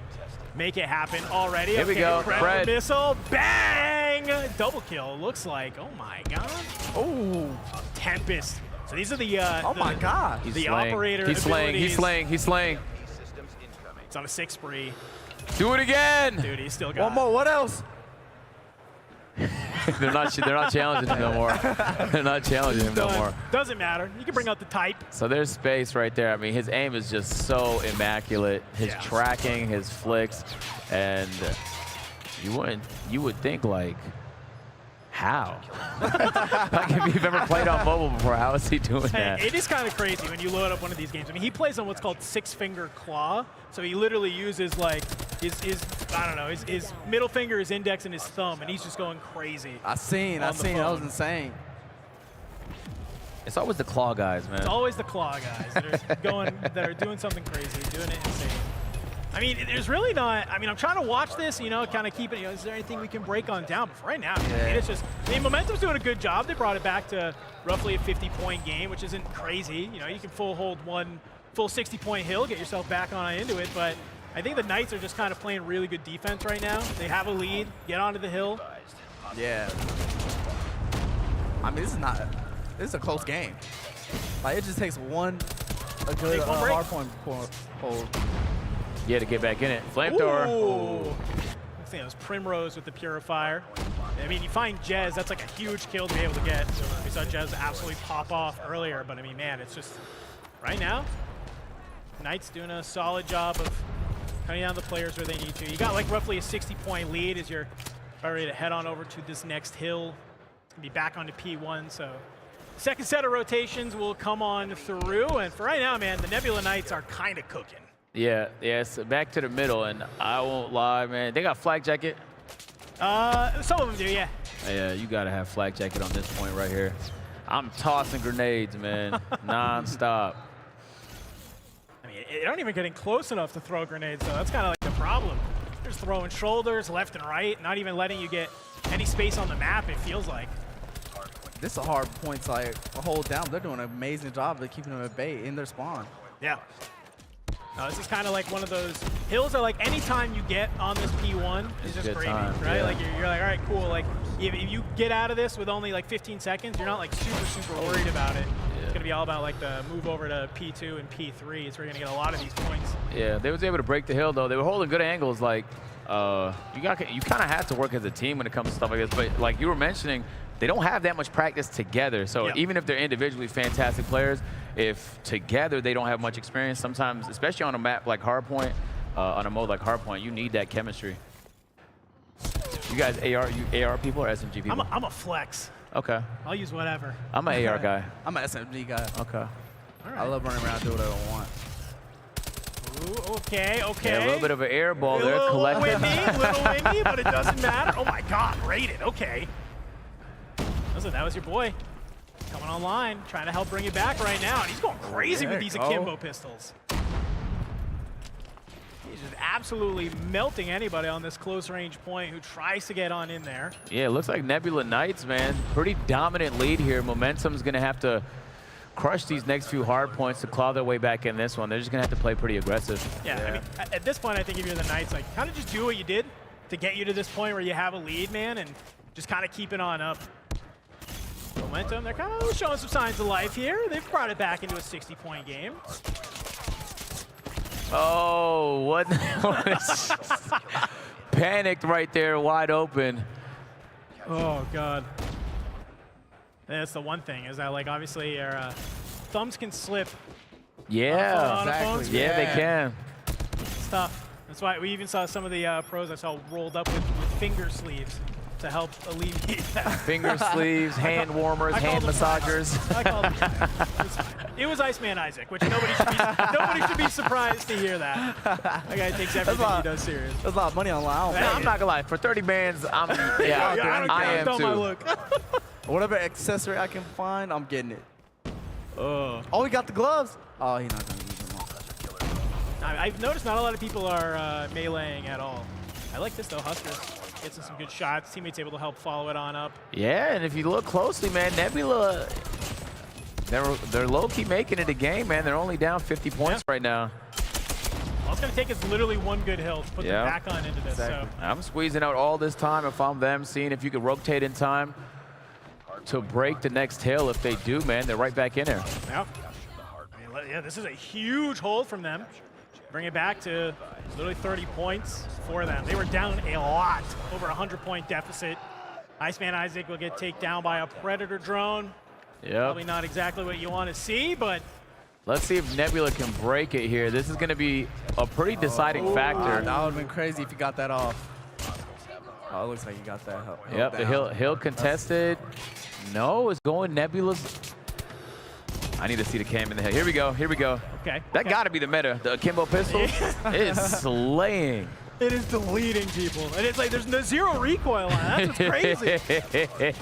make it happen already. Here we go, Fred. Missile, bang! Double kill, looks like. Oh my god. Oh, Tempest. So these are the oh my god. He's the slaying. operator He's slaying. abilities. He's slaying. He's slaying. It's on a 6 spree. Do it again. Dude, he's still got One more. What else? they're not challenging him no more. They're not challenging him no more. Doesn't matter. You can bring out the type. So there's space right there. I mean, his aim is just so immaculate. His tracking, his flicks, and you would think like, how? Like if you've ever played on mobile before, how is he doing that? It is kind of crazy when you load up one of these games. I mean, he plays on what's called 6-finger claw. So he literally uses like his I don't know, his middle finger, his index, and his thumb, and he's just going crazy. I seen. That was insane. It's always the claw guys, man. It's always the claw guys that are doing something crazy, doing it insane. I mean, there's really not. I mean, I'm trying to watch this, you know, kind of keep it. You know, is there anything we can break on down? But for right now, I mean, it's just. I mean, Momentum's doing a good job. They brought it back to roughly a 50-point game, which isn't crazy. You know, you can hold one full 60-point hill, get yourself back on into it. But I think the Knights are just kind of playing really good defense right now. They have a lead. Get onto the hill. Yeah. I mean, this is a close game. Like it just takes a good hard point hold. Yeah, to get back in it. Flamethrower. Ooh. I think it was Primrose with the Purifier. I mean, you find Jez, that's like a huge kill to be able to get. We saw Jez absolutely pop off earlier, but I mean, man, it's just, right now, Knights doing a solid job of cutting down the players where they need to. You got like roughly a 60-point lead as you're ready to head on over to this next hill. It's gonna be back onto P1, so second set of rotations will come on through. And for right now, man, the Nebula Knights are kind of cooking. Yeah, so back to the middle, and I won't lie, man. They got flak jacket. Some of them do, yeah. Yeah, you gotta have flak jacket on this point right here. I'm tossing grenades, man, non-stop. I mean, they aren't even getting close enough to throw grenades, though. That's kind of like the problem. They're just throwing shoulders left and right, not even letting you get any space on the map, it feels like. This is a hard point to like hold down. They're doing an amazing job of keeping them at bay in their spawn. Yeah. No, this is kind of like one of those hills that, like, anytime you get on this P1 is just gravy, right? Yeah. Like, you're like, all right, cool. Like, if you get out of this with only, like, 15 seconds, you're not, like, super worried about it. It's going to be all about, like, the move over to P2 and P3 is where you're going to get a lot of these points. Yeah, they was able to break the hill, though. They were holding good angles. Like, you kind of have to work as a team when it comes to stuff like this. But, like you were mentioning, they don't have that much practice together. So even if they're individually fantastic players, if together they don't have much experience, sometimes, especially on a map like Hardpoint, on a mode like Hardpoint, you need that chemistry. You guys AR people or SMG people? I'm a flex. Okay. I'll use whatever. I'm an AR guy. I'm an SMG guy. Okay. All right. I love running around and do what I want. Ooh, okay. Yeah, a little bit of an air ball there. Little Collective. windy, but it doesn't matter. Oh my God, rated. Okay. Listen, that was your boy coming online, trying to help bring it back right now, and he's going crazy with these akimbo pistols. He's just absolutely melting anybody on this close range point who tries to get on in there. Yeah, it looks like Nebula Knights, man. Pretty dominant lead here. Momentum's going to have to crush these next few hard points to claw their way back in this one. They're just going to have to play pretty aggressive. Yeah, I mean, at this point, I think if you're the Knights, like, kind of just do what you did to get you to this point where you have a lead, man, and just kind of keep it on up. Momentum, they're kind of showing some signs of life here. They've brought it back into a 60-point game. Oh, what? Panicked right there, wide open. Oh, God. That's the one thing, is that, like, obviously your thumbs can slip Yeah, Exactly. yeah, they can. It's tough. That's why we even saw some of the pros I saw rolled up with finger sleeves to help alleviate that. Finger sleeves, hand warmers, hand massagers. I called him. It was Iceman Isaac, which nobody should be surprised to hear that. That guy takes everything he does serious. There's a lot of money on the line. No, I'm not gonna lie. For 30 bands, I am Don't too. my look. Whatever accessory I can find, I'm getting it. Oh, he got the gloves. Oh, he's not gonna use them all. I've noticed not a lot of people are meleeing at all. I like this though, Huskers. Gets in some good shots. Teammates able to help follow it on up. Yeah, and if you look closely, man, Nebula, they're low-key making it a game, man. They're only down 50 points right now. All it's going to take is literally one good hill to put them back on into this. Exactly. So. I'm squeezing out all this time if I'm them, seeing if you can rotate in time to break the next hill. If they do, man, they're right back in there. Yeah. Yeah, this is a huge hold from them. Bring it back to literally 30 points for them. They were down a lot, over a 100-point deficit. Iceman Isaac will get taken down by a Predator drone. Yeah. Probably not exactly what you want to see, but let's see if Nebula can break it here. This is going to be a pretty deciding factor. That would have been crazy if you got that off. Oh, it looks like you got that. Yep, the hill contested. No, it's going Nebula's. I need to see the cam in the head. Here we go. Here we go. Okay. That got to be the meta. The akimbo pistol is slaying. it is deleting people. And it's like there's no zero recoil on it. That's what's crazy.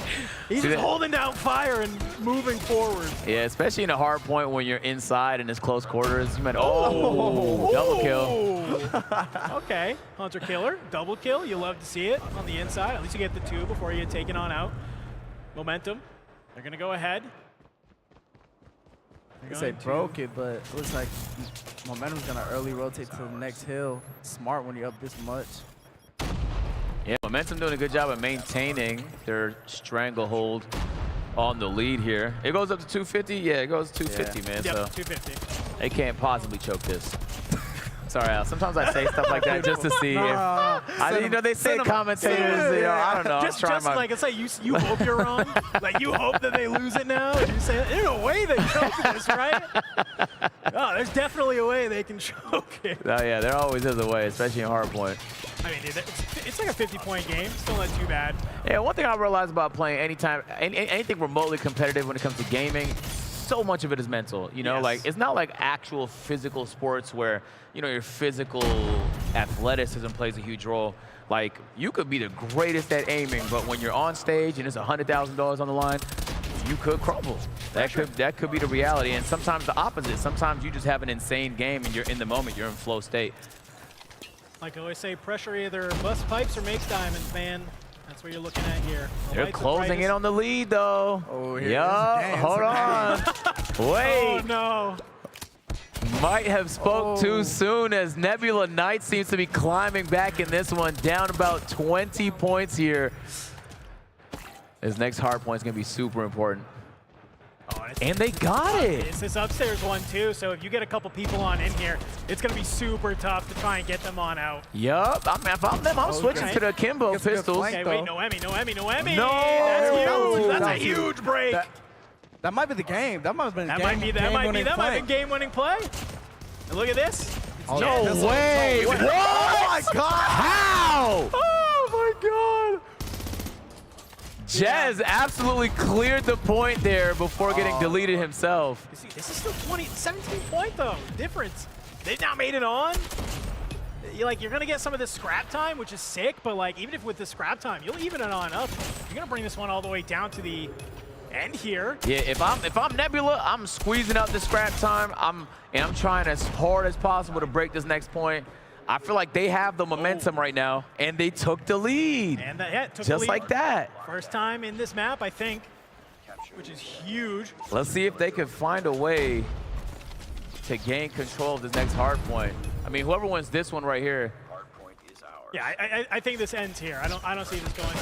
He's just holding down fire and moving forward. Yeah, especially in a hard point when you're inside and it's close quarters. You might, double kill. Okay, Hunter Killer, double kill. You love to see it on the inside. At least you get the 2 before you get taken on out. Momentum. They're going to go ahead. I say broke it, but it looks like Momentum's gonna early rotate to the next hill. Smart when you're up this much. Yeah, Momentum doing a good job of maintaining their stranglehold on the lead here. It goes up to 250. Yeah, it goes to 250, man. Yep, so 250. they can't possibly choke this. Sorry, Al. Sometimes I say stuff like that just to see if you know, they say commentators. You know, I don't know. Just like it's like you hope you're wrong. Like you hope that they lose it now. And you say there's no way they choke this, right? Oh, there's definitely a way they can choke it. Oh yeah, there always is a way, especially in Hardpoint. I mean, it's like a 50-point game. Still not too bad. Yeah, one thing I realized about playing anything remotely competitive when it comes to gaming, so much of it is mental. You know, like it's not like actual physical sports where you know your physical athleticism plays a huge role. Like you could be the greatest at aiming, but when you're on stage and it's $100,000 on the line, you could crumble. That could be the reality. And sometimes the opposite. Sometimes you just have an insane game and you're in the moment. You're in flow state. Like I always say, pressure either busts pipes or makes diamonds, man. That's what you're looking at here. They're closing in on the lead, though. Oh, yeah. Hold on. Wait. Oh, no. Might have spoke too soon as Nebula Knight seems to be climbing back in this one, down about 20 points here. His next hard point is going to be super important. And they got it. It's this upstairs one, too, so if you get a couple people on in here, it's going to be super tough to try and get them on out. Yup. If I'm them, I'm switching to the akimbo pistols. Okay, wait, no Emmy, no Emmy, no Emmy. No! That's huge. That's a huge break. That might be the game. That might have been That might be game-winning play. And look at this. No way! What? Oh my God! How? Oh my God! Jez absolutely cleared the point there before getting deleted himself. See, this is still 17-point though difference. They've now made it on. You're gonna get some of this scrap time, which is sick. But like, even if with the scrap time, you'll even it on up. You're gonna bring this one all the way down to the end here. Yeah, if I'm Nebula, I'm squeezing out the scrap time. I'm trying as hard as possible to break this next point. I feel like they have the momentum right now, and they took the lead. And took just the lead. like that. First time in this map, I think, which is huge. Let's see if they can find a way to gain control of this next hard point. I mean, whoever wins this one right here. Yeah, I think this ends here. I don't see this going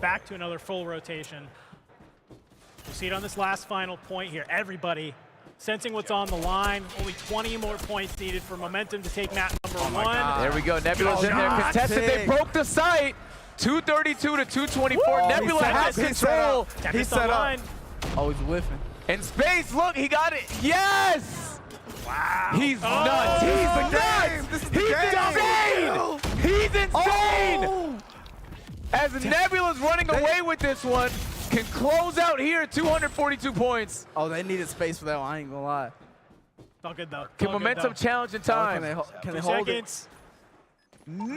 back to another full rotation. We'll see it on this last final point here. Everybody sensing what's on the line. Only 20 more points needed for momentum to take map number 1. There we go. Nebula's in there. Contested. They broke the site. 232 to 224. Nebula has control. He set up. Oh, he's whiffing. In space, look, he got it. Yes! Wow. He's nuts. He's insane. He's insane. As Nebula's running away with this one, can close out here 242 points. Oh, they needed space for that one. I ain't gonna lie. It's all good though. Can momentum challenge in time? Can they hold seconds. No!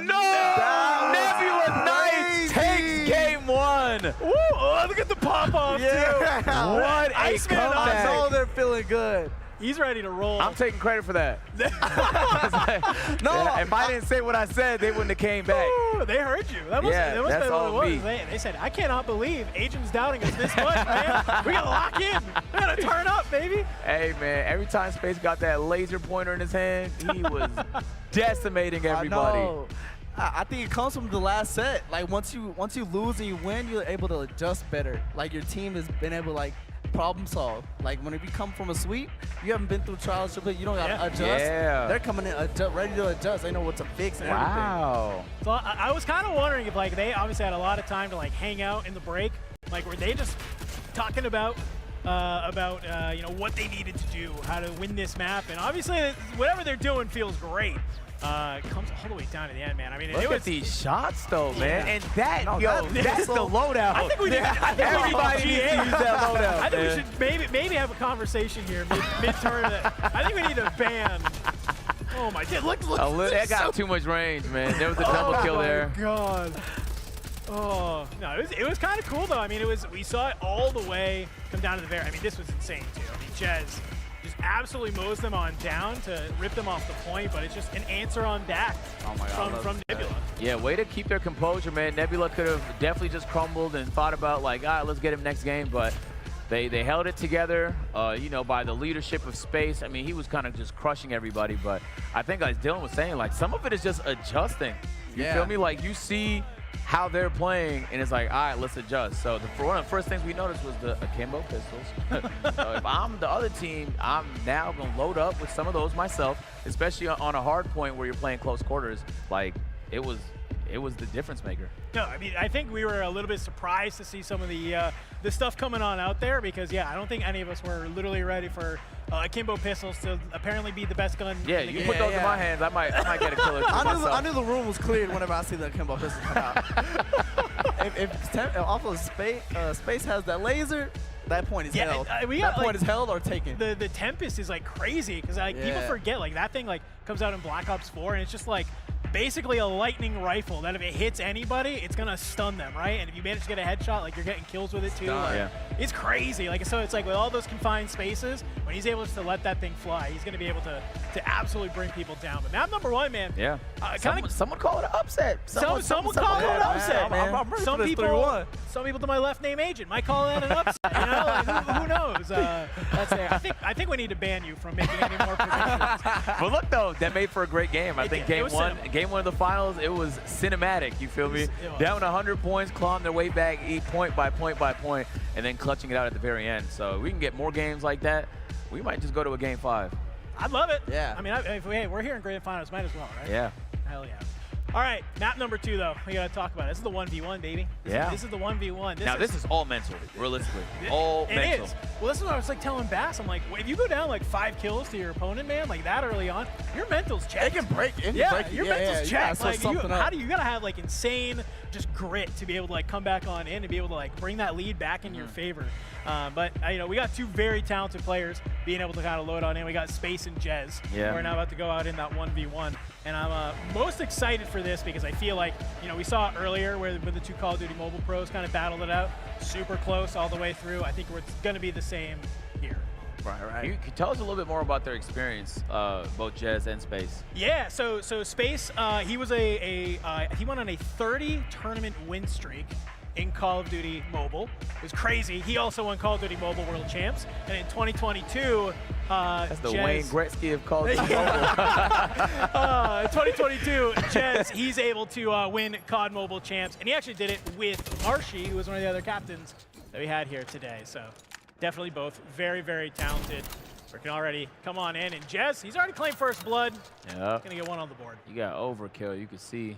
Nebula Knight takes game 1. Woo! Oh, look at the pop-off, too. What a Iceman comeback. Oh, they're feeling good. He's ready to roll. I'm taking credit for that. No, if I didn't say what I said, they wouldn't have came back. Ooh, they heard you. That must Yeah, that must that's been all what it me. was. They said, I cannot believe Agent's doubting us this much, man. We gotta lock in. We gotta turn up, baby. Hey, man, every time Space got that laser pointer in his hand, he was decimating everybody. I know. I think it comes from the last set. Like once you lose and you win, you're able to adjust better. Like your team has been able to like problem solve. Like when you come from a sweep, you haven't been through trials, but you don't gotta adjust. Yeah. They're coming in ready to adjust. They know what to fix and everything. Wow. So I was kind of wondering if like they obviously had a lot of time to like hang out in the break. Like were they just talking about you know what they needed to do, how to win this map, and obviously whatever they're doing feels great. Comes all the way down to the end, man. I mean, Look at these shots, though, man. And that, that's the so, loadout. I think we need. Everybody needs to use that loadout. I think we should maybe have a conversation here mid-tournament. I think we need to ban. Oh my God! Look! That got too much range, man. There was a double kill there. Oh my God. Oh no, it was kind of cool though. I mean, we saw it all the way come down to the very. I mean, this was insane too. I mean, Jez just absolutely mows them on down to rip them off the point, but it's just an answer on deck from Nebula. Yeah, way to keep their composure, man. Nebula could have definitely just crumbled and thought about like, all right, let's get him next game, but they held it together, you know, by the leadership of Space. I mean, he was kind of just crushing everybody, but I think as Dylan was saying, like some of it is just adjusting. You feel me? Like you see how they're playing, and it's like, all right, let's adjust. So one of the first things we noticed was the akimbo pistols. So if I'm the other team, I'm now going to load up with some of those myself, especially on a hard point where you're playing close quarters. Like, it was the difference maker. No, I mean, I think we were a little bit surprised to see some of the stuff coming on out there because, yeah, I don't think any of us were literally ready for akimbo pistols to apparently be the best gun. Yeah, you put those in my hands, I might get a killer. I knew the room was cleared whenever I see the akimbo pistol come out. if off of space has that laser, that point is held. That point is held or taken. The Tempest is like crazy because like people forget like that thing like comes out in Black Ops 4 and it's just like basically a lightning rifle that if it hits anybody, it's gonna stun them, right? And if you manage to get a headshot, like you're getting kills with it too. Like, it's crazy. Like so, it's like with all those confined spaces, when he's able to let that thing fly, he's gonna be able to absolutely bring people down. But map number 1, man. Yeah. Someone call it an upset. Someone call it an upset, man. I'm ready Some for this people, 3-1. some people to my left name Agent might call that an upset. You know, like, who knows? That's it. I think we need to ban you from making any more predictions. But look though, that made for a great game. I think game one of the finals, it was cinematic. You feel me? Down 100 points, clawing their way back, point by point by point, and then clutching it out at the very end. So we can get more games like that. We might just go to a game 5. I'd love it. Yeah. I mean, if we're here in grand finals, might as well, right? Yeah. Hell yeah. All right, map number 2 though. We gotta talk about it. This is the 1v1, baby. This is the 1v1. This is all mental, realistically. All mental. It is. Well, this is what I was like telling Bass. I'm like, if you go down like 5 kills to your opponent, man, like that early on, your mental's checked. It can break. Your mental's checked. Like, you up. gotta have like insane just grit to be able to like come back on in and be able to like bring that lead back in your favor. But you know, we got 2 very talented players being able to kind of load on in. We got Space and Jez. Yeah. We're now about to go out in that 1v1. And I'm most excited for this because I feel like, you know, we saw it earlier where the 2 Call of Duty Mobile pros kind of battled it out super close all the way through. I think it's going to be the same here. Right. You can tell us a little bit more about their experience, both Jez and Space. Yeah, so Space, he was he went on a 30 tournament win streak in Call of Duty Mobile. It was crazy. He also won Call of Duty Mobile World Champs. And in 2022, that's the Wayne Gretzky of Call of Duty Mobile. In 2022, Jez, he's able to win COD Mobile Champs. And he actually did it with Marshy, who was one of the other captains that we had here today. So definitely both very, very talented. We can already come on in. And Jez, he's already claimed first blood. Yeah. Gonna get 1 on the board. You got overkill. You can see.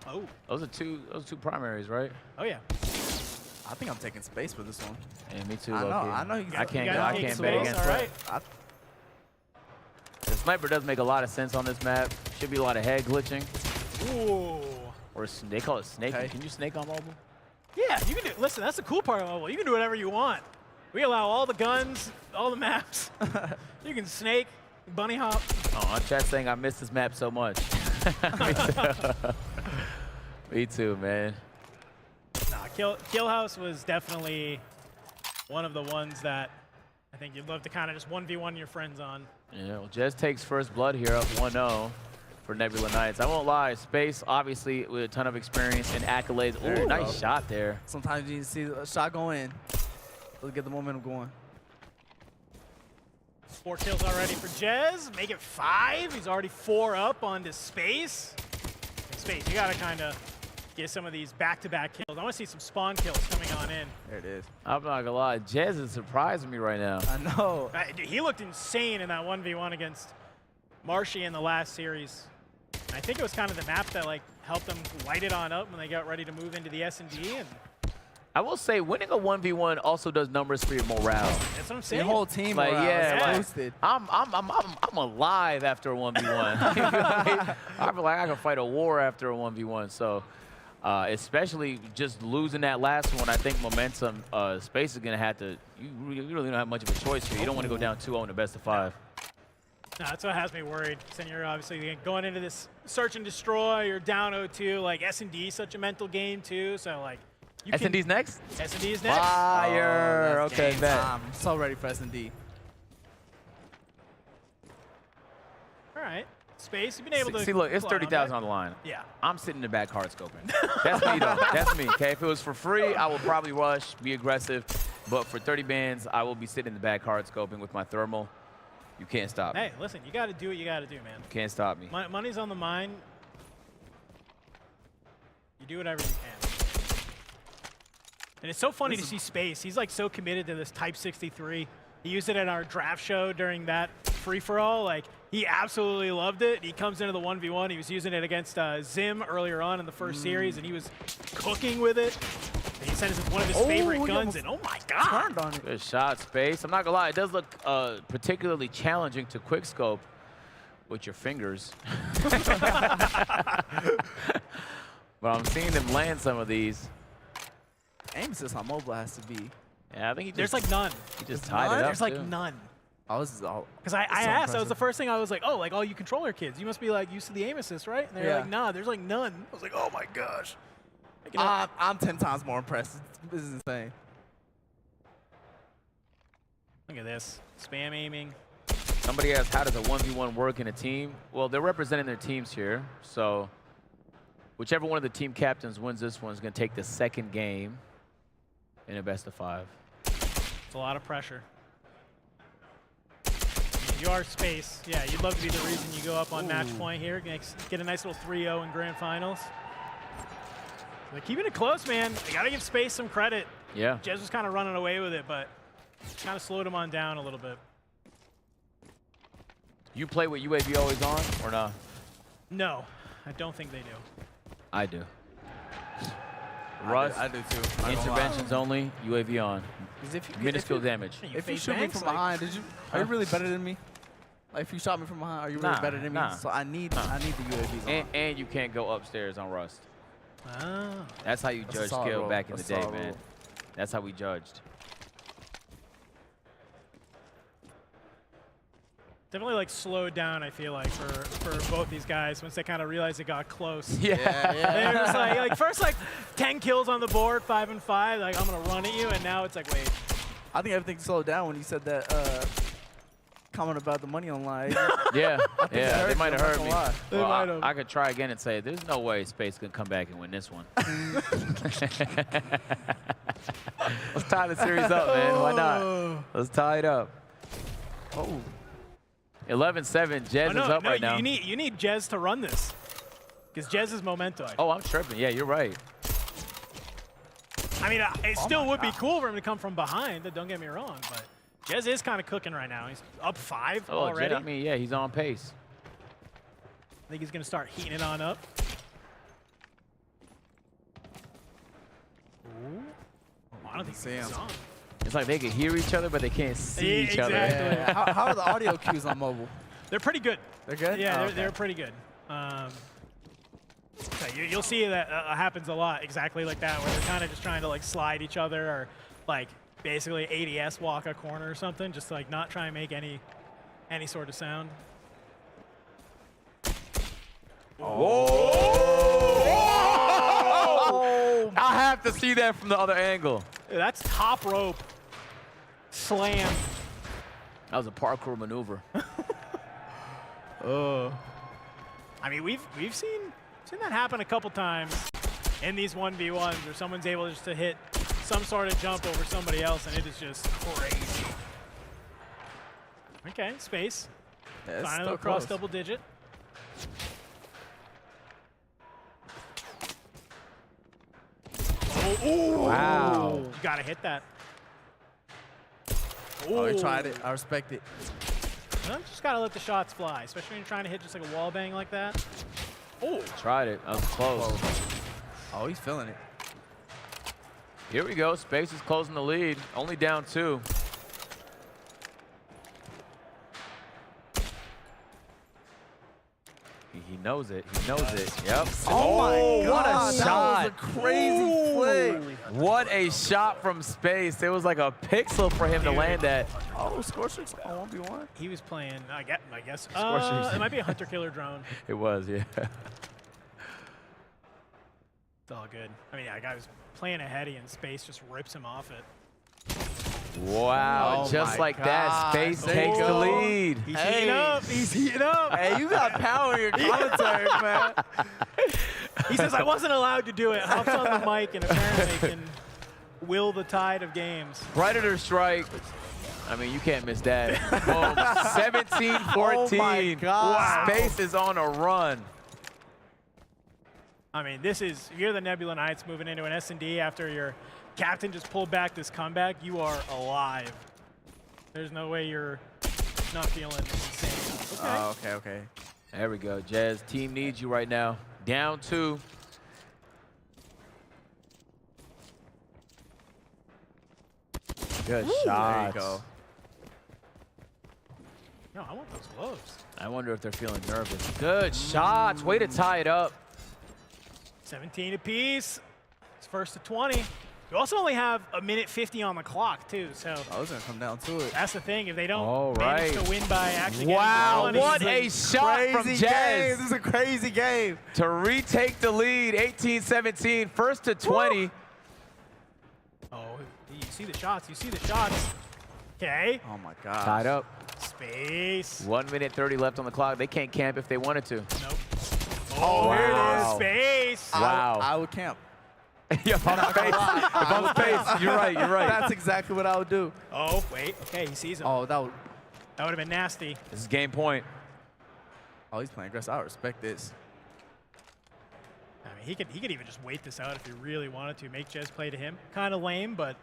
Oh. Those are two primaries, right? Oh yeah. I think I'm taking Space for this one. Yeah, me too. I know. I can't bet against Space. All right. Sniper does make a lot of sense on this map. Should be a lot of head glitching. Ooh. Or they call it snaking. Okay. Can you snake on mobile? Yeah, you can do. Listen, that's the cool part of mobile. You can do whatever you want. We allow all the guns, all the maps. You can snake, bunny hop. Oh, chat's saying I missed this map so much. Me too. Me too, man. Nah, Kill House was definitely one of the ones that I think you'd love to kind of just 1v1 your friends on. Yeah, well, Jez takes first blood here up 1-0 for Nebula Knights. I won't lie, Space, obviously, with a ton of experience and accolades. Ooh, nice shot there. Sometimes you need to see a shot go in. Let's get the momentum going. 4 kills already for Jez. Make it 5. He's already 4 up onto Space. Space, you got to kind of get some of these back-to-back kills. I want to see some spawn kills coming on in. There it is. I'm not gonna lie, Jez is surprising me right now. I know. Dude, he looked insane in that 1v1 against Marshy in the last series. I think it was kind of the map that like helped them light it on up when they got ready to move into the S&D. And I will say, winning a 1v1 also does numbers for your morale. That's what I'm saying. The whole team Like, morale yeah, is boosted. I'm alive after a 1v1. I feel like I can fight a war after a 1v1. So, especially just losing that last one, I think momentum, Space is gonna have to. You really don't have much of a choice here. You don't want to go down 2-0 in the best of 5. No, that's what has me worried. Since you're obviously going into this search and destroy, you're down 0-2. Like S&D is such a mental game too. So like. S&D's next? S&D is next. Fire. Okay, bet. I'm so ready for S&D. All right. Space, you've been able to. See, look, it's pull out 30,000 that. on the line. Yeah. I'm sitting in the back hard scoping. That's me, though. That's me, okay? If it was for free, I would probably rush, be aggressive. But for 30 bands, I will be sitting in the back hard scoping with my thermal. You can't stop me. Hey, listen, you got to do what you got to do, man. You can't stop me. Money's on the mind. You do whatever you can. And it's so funny to see Space. He's like so committed to this Type 63. He used it at our draft show during that free-for-all. Like, he absolutely loved it. He comes into the 1v1. He was using it against Zim earlier on in the first series, and he was cooking with it. And he said it's one of his favorite guns, and oh my God. Turned on it. Good shot, Space. I'm not going to lie. It does look particularly challenging to quickscope with your fingers. But I'm seeing them land some of these. Aim assist on mobile has to be. Yeah, I think he just, There's like none. He just tied it up. There's like too. none. Oh, this is all. Because I asked, that was the first thing I was like, oh, like all you controller kids, you must be like used to the aim assist, right? And they're like, nah, there's like none. I was like, oh my gosh. I'm 10 times more impressed. This is insane. Look at this. Spam aiming. Somebody asked, how does a 1v1 work in a team? Well, they're representing their teams here. So whichever one of the team captains wins this one is going to take the second game in a best of 5. It's a lot of pressure. You are Space. Yeah, you'd love to be the reason you go up on match point here. Get a nice little 3-0 in grand finals. They're keeping it close, man. They got to give Space some credit. Yeah. Jez was kind of running away with it, but kind of slowed him on down a little bit. You play with UAV always on or not? No, I don't think they do. I do. Russ, I do too. interventions only, UAV on. Minuscule damage. If you shoot me from behind, are you really better than me? Like if you shot me from behind, are you really better than me? So I need the UAVs on. And you can't go upstairs on Rust. Oh. That's how you judge skill back in the day, man. That's how we judged. Definitely like slowed down, I feel like, for both these guys once they kind of realized it got close. Yeah. They were just like first like 10 kills on the board, 5 and 5, like I'm gonna run at you, and now it's like, wait. I think everything slowed down when you said that comment about the money online. Yeah, they might have heard me. They Well, might have. I could try again and say, there's no way Space can come back and win this one. Let's tie the series up, man. Why not? Let's tie it up. Oh. 11-7. Jez is up right now. You need Jez to run this, because Jez is memento. Oh, I'm tripping. Yeah, you're right. I mean, it still would be cool for him to come from behind. Don't get me wrong, but Jez is kind of cooking right now. He's up 5 already. I mean, yeah, he's on pace. I think he's going to start heating it on up. Ooh. Oh, I don't think he's on. It's like they can hear each other, but they can't see each other. Exactly. Yeah. How are the audio cues on mobile? They're pretty good. They're good? Yeah, Oh, they're okay. pretty good. So you'll see that happens a lot, exactly like that, where they're kind of just trying to like slide each other or like basically ADS walk a corner or something, just to, like not try and make any sort of sound. Oh! I have to see that from the other angle. Dude, that's top rope slam. That was a parkour maneuver. I mean, we've seen that happen a couple times in these 1v1s where someone's able just to hit some sort of jump over somebody else, and it is just crazy. Okay, space. Yeah, it's Finally still across close. double digit. Oh, Wow. You gotta hit that. Oh, he tried it. I respect it. Well, just gotta let the shots fly, especially when you're trying to hit just like a wall bang like that. Oh, Tried it. That was close. Oh, he's feeling it. Here we go. Space is closing the lead. Only down 2. He knows it. He knows it. Yep. Oh my God, what a that shot. was a crazy play. What a shot from Space. It was like a pixel for him to land at. Oh, score streaks on 1v1. he was playing, I guess. Score streaks. It might be a hunter-killer drone. It was, yeah. It's all good. I mean, yeah, guy was playing a heady and Space just rips him off it. Wow, Oh just my like that, God. Space There you takes the go. lead. He's heating up. He's heating up. Hey, you got power in your commentary, man. He says, I wasn't allowed to do it. Hops on the mic and apparently can will the tide of games. Predator strike. I mean, you can't miss that. Boom. 17-14. Oh my God. Space is on a run. I mean, you're the Nebula Knights moving into an S&D after your captain just pulled back this comeback. You are alive. There's no way you're not feeling insane. Okay. Oh, okay. There we go, Jazz. Team needs you right now. Down 2. Good shot. There you go. No, I want those gloves. I wonder if they're feeling nervous. Good shots. Way to tie it up. 17 apiece. It's first to 20. You also only have a minute 50 on the clock, too, so I was going to come down to it. that's the thing. If they don't All manage right. to win by actually Wow, getting what the 20, a shot from Crazy Jazz. game. This is a crazy game. To retake the lead, 18-17, first to 20. Oh, you see the shots. You see the shots. Okay. Oh, my God. Tied up. Space. 1 minute 30 left on the clock. They can't camp if they wanted to. Nope. Oh, Here wow. it is. Space. Wow. I would camp. Yeah, if I'm Space, if I'm Space, you're right, you're right. That's exactly what I would do. Oh, wait. Okay, he sees him. Oh, that would That would have been nasty. This is game point. Oh, he's playing aggressive. I respect this. I mean, he could even just wait this out if he really wanted to. Make Jez play to him. Kind of lame, but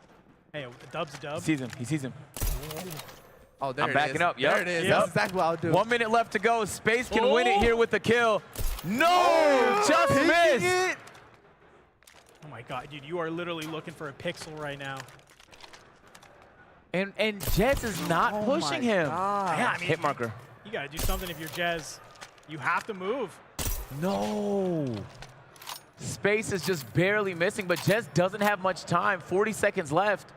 hey, a dub's a dub. He sees him. He sees him. Oh, there I'm it backing is. up. Yep. There it is. Yep. That's exactly what I would do. 1 minute left to go. Space can win it here with the kill. No, just Picking missed. it. Oh my God, dude, you are literally looking for a pixel right now. And Jets is not Oh pushing my him. God. Yeah, I mean, Hit marker. You gotta do something if you're Jez. You have to move. No. Space is just barely missing, but Jez doesn't have much time. 40 seconds left.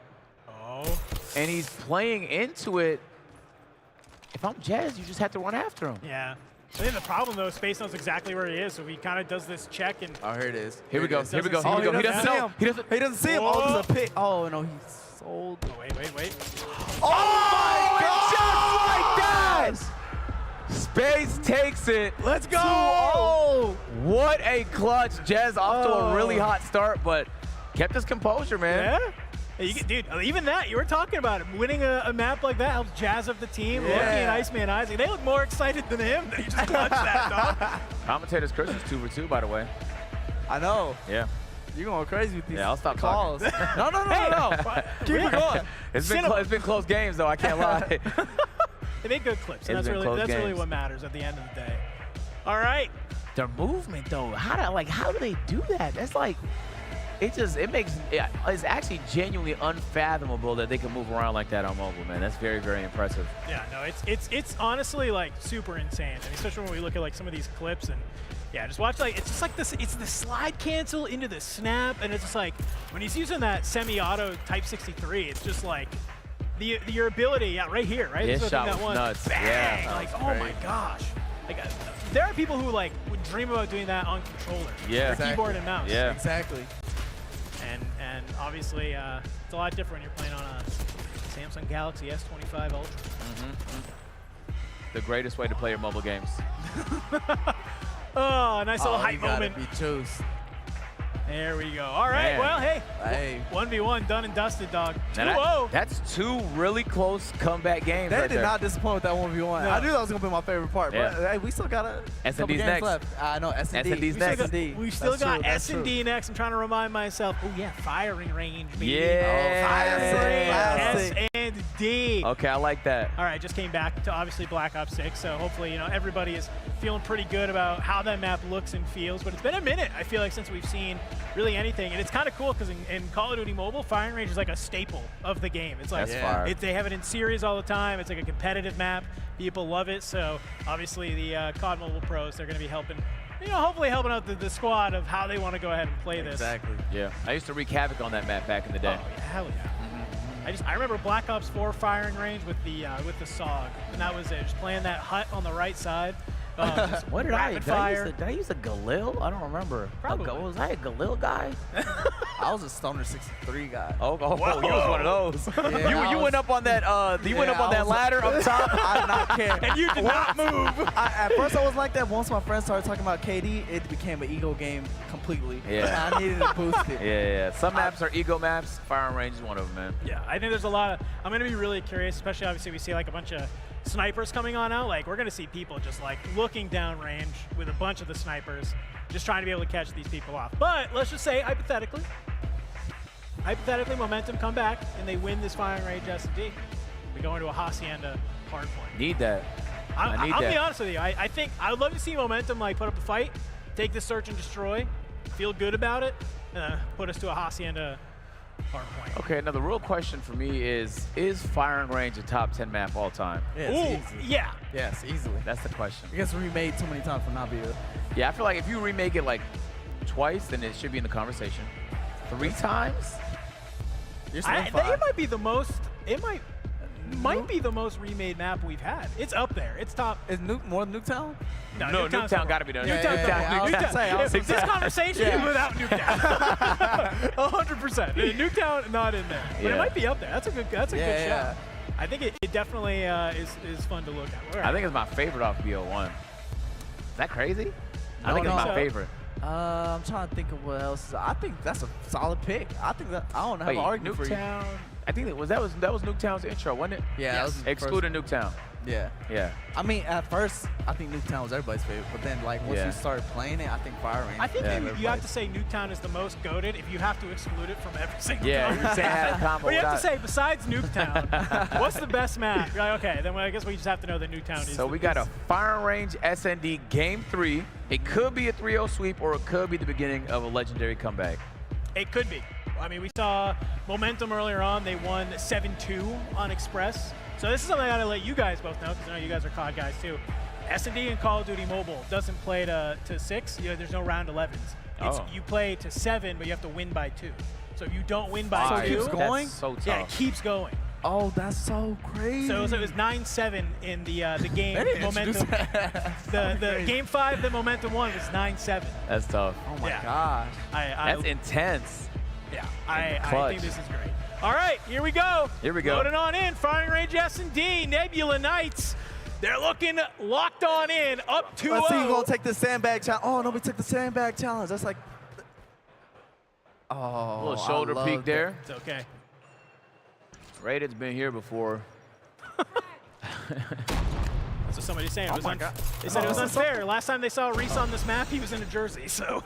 Oh. And he's playing into it. If I'm Jez, you just have to run after him. Yeah. I think the problem though, Space knows exactly where he is, so he kind of does this check and. Oh, here it is. Here we go. Here we go. Oh, Here we go. He doesn't see know. him. He doesn't. He doesn't see him. Whoa. Oh, there's a pick. Oh, no, he's sold. Oh, wait. Oh my God! Just like that! Space takes it. Let's go. 2-0. What a clutch. Jez off to a really hot start, but kept his composure, man. Yeah? Hey, dude, even that, you were talking about it. Winning a map like that helps jazz up the team. Yeah. Loki and Iceman Isaac, they look more excited than him that he just clutched that, dog. Commentator's Chris is 2 for 2, by the way. I know. Yeah. You're going crazy with these Yeah, I'll stop calls. talking. No. Keep it going. It's been close games, though. I can't lie. They make good clips, and It's that's been close really games. what matters at the end of the day. All right. Their movement, though, how do they do that? That's like it makes it's actually genuinely unfathomable that they can move around like that on mobile, man. That's very, very impressive. Yeah, no, it's honestly like super insane. I mean, especially when we look at like some of these clips and yeah, just watch like it's just like this. It's the slide cancel into the snap, and it's just like when he's using that semi-auto Type 63, it's just like your ability. Yeah, right here, right. His This is the shot thing was that one, nuts. bang, Yeah, like that oh was my great. gosh. Like there are people who like would dream about doing that on controller, Yeah, or keyboard and mouse. Yeah, exactly. And obviously it's a lot different when you're playing on a Samsung Galaxy S25 Ultra. The greatest way to play your mobile games. Oh, nice little hype you gotta moment. be juiced. There we go. All right, Man. well, hey, Hey. 1v1, done and dusted, dog. Now 2-0. that's 2 really close comeback games They right did there. not disappoint with that 1v1. No. I knew that was gonna be my favorite part, Yeah. but hey, we still got a S&D's couple games next. left. I know S&D. S&D's next. S&D. We still That's got true, that's true. S&D next. I'm trying to remind myself. Oh, yeah, firing range, baby. Yeah. Classic. S&D. Okay, I like that. All right, just came back to obviously Black Ops 6, so hopefully, you know, everybody is feeling pretty good about how that map looks and feels, but it's been a minute, I feel like, since we've seen really anything, and it's kind of cool because in Call of Duty Mobile, firing range is like a staple of the game. It's like That's fire. they have it in series all the time. It's like a competitive map. People love it, so obviously the COD Mobile pros, they're going to be helping, you know, hopefully helping out the squad of how they want to go ahead and play this. Exactly. Yeah, I used to wreak havoc on that map back in the day. Oh, yeah, hell yeah. I remember Black Ops 4 firing range with the SOG, and that was it. Just playing that hut on the right side. Just What did rapid fire. did I use a Galil? I don't remember. Probably. Was I a Galil guy? I was a Stoner 63 guy. Oh, you was one of those. Yeah, you went up on that ladder up top. I did not care. And you did not move. At first I was like that. Once my friends started talking about KD, it became an ego game completely. Yeah. I needed to boost it. Yeah. Some maps are ego maps. Firing range is one of them, man. Yeah, I think there's a lot of, I'm going to be really curious, especially obviously we see like a bunch of snipers coming on out. Like we're going to see people just like looking down range with a bunch of the snipers, just trying to be able to catch these people off. But let's just say hypothetically, Momentum come back and they win this firing range S&D. We go into a Hacienda hardpoint. Need that. I need I'll that. be honest with you. I think I would love to see Momentum like put up a fight, take this search and destroy, feel good about it, and put us to a Hacienda hardpoint. Okay, now the real question for me is firing range a top 10 map all time? Yes, Ooh, easy. yeah. Yes, easily. That's the question. It gets remade too many times for not being. Yeah, I feel like if you remake it like twice, then it should be in the conversation. 3 times? You're It might be the most. It might be the most remade map we've had. It's up there. It's top. Is more than Nuketown? No, Nuketown's Nuketown got to be done. Nuketown. This conversation is without Nuketown. 100%. Nuketown not in there, but it might be up there. That's a good. That's a good shot. I think it definitely is fun to look at. I think it's my favorite off BO1. Is that crazy? I think it's my favorite. I'm trying to think of what else. I think that's a solid pick. I think that I don't have an argument for you. Nuketown. I think that was Nuketown's intro, wasn't it? Yeah, that was excluding Nuketown. Yeah. Yeah. I mean, at first, I think Nuketown was everybody's favorite, but then, like, once you start playing it, I think Fire Range. I think you have to say Nuketown is the most goated if you have to exclude it from every single Yeah, combo. you're saying have a combo. But you have to say, besides Nuketown, what's the best map? You're like, okay, then I guess we just have to know that Nuketown is. So we got a Fire Range S&D Game 3. It could be a 3-0 sweep, or it could be the beginning of a legendary comeback. It could be. I mean, we saw Momentum earlier on. They won 7-2 on Express. So this is something I gotta let you guys both know, because I know you guys are COD guys too. S&D and Call of Duty Mobile doesn't play to 6. There's no round 11s. You play to 7, but you have to win by 2. So if you don't win by 2, it keeps going. That's so tough. Yeah, it keeps going. Oh, that's so crazy. So it was 9-7 in the game. Momentum. The game 5 that Momentum won was 9-7. That's tough. Oh my gosh. That's intense. Yeah, I think this is great. All right, here we go. Here we go. Loading on in, Firing Range S&D, Nebula Knights. They're looking locked on in, up 2-0. Let's see who's going to take the sandbag challenge. Oh, nobody took the sandbag challenge. That's like... Oh, A little shoulder peek there. It's okay. Raided's been here before. That's what somebody's saying. They said it was unfair. Last time they saw Reese on this map, he was in a jersey, so...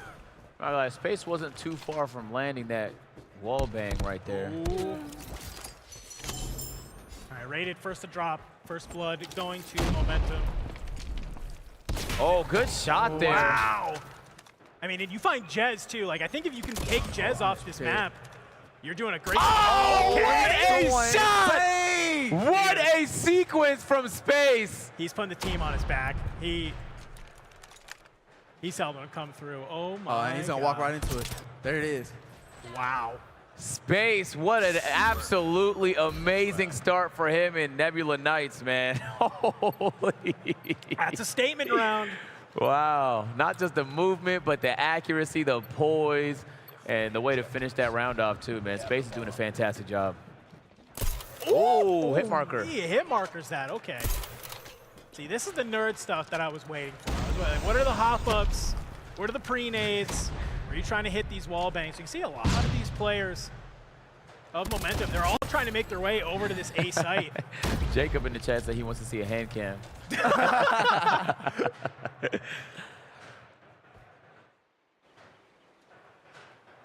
Space wasn't too far from landing that wall bang right there. Ooh. All right, Raided first to drop. First blood going to Momentum. Oh, good shot there. Wow. I mean, and you find Jez too. Like, I think if you can take Jez off this map, you're doing a great Oh, job. what a shot! What a sequence from Space. He's putting the team on his back. He's helping him come through. Oh my and he's gonna walk right into it. There it is. Wow. Space, what an absolutely amazing start for him in Nebula Knights, man. Holy. That's a statement round. Wow. Not just the movement, but the accuracy, the poise, and the way to finish that round off, too, man. Space is doing a fantastic job. Oh, hit marker. He hit markers that. Okay. See, this is the nerd stuff that I was waiting for. I was like, what are the hop-ups? What are the pre-nades? Are you trying to hit these wall bangs? You can see a lot of these players of momentum. They're all trying to make their way over to this A site. Jacob in the chat said he wants to see a hand cam.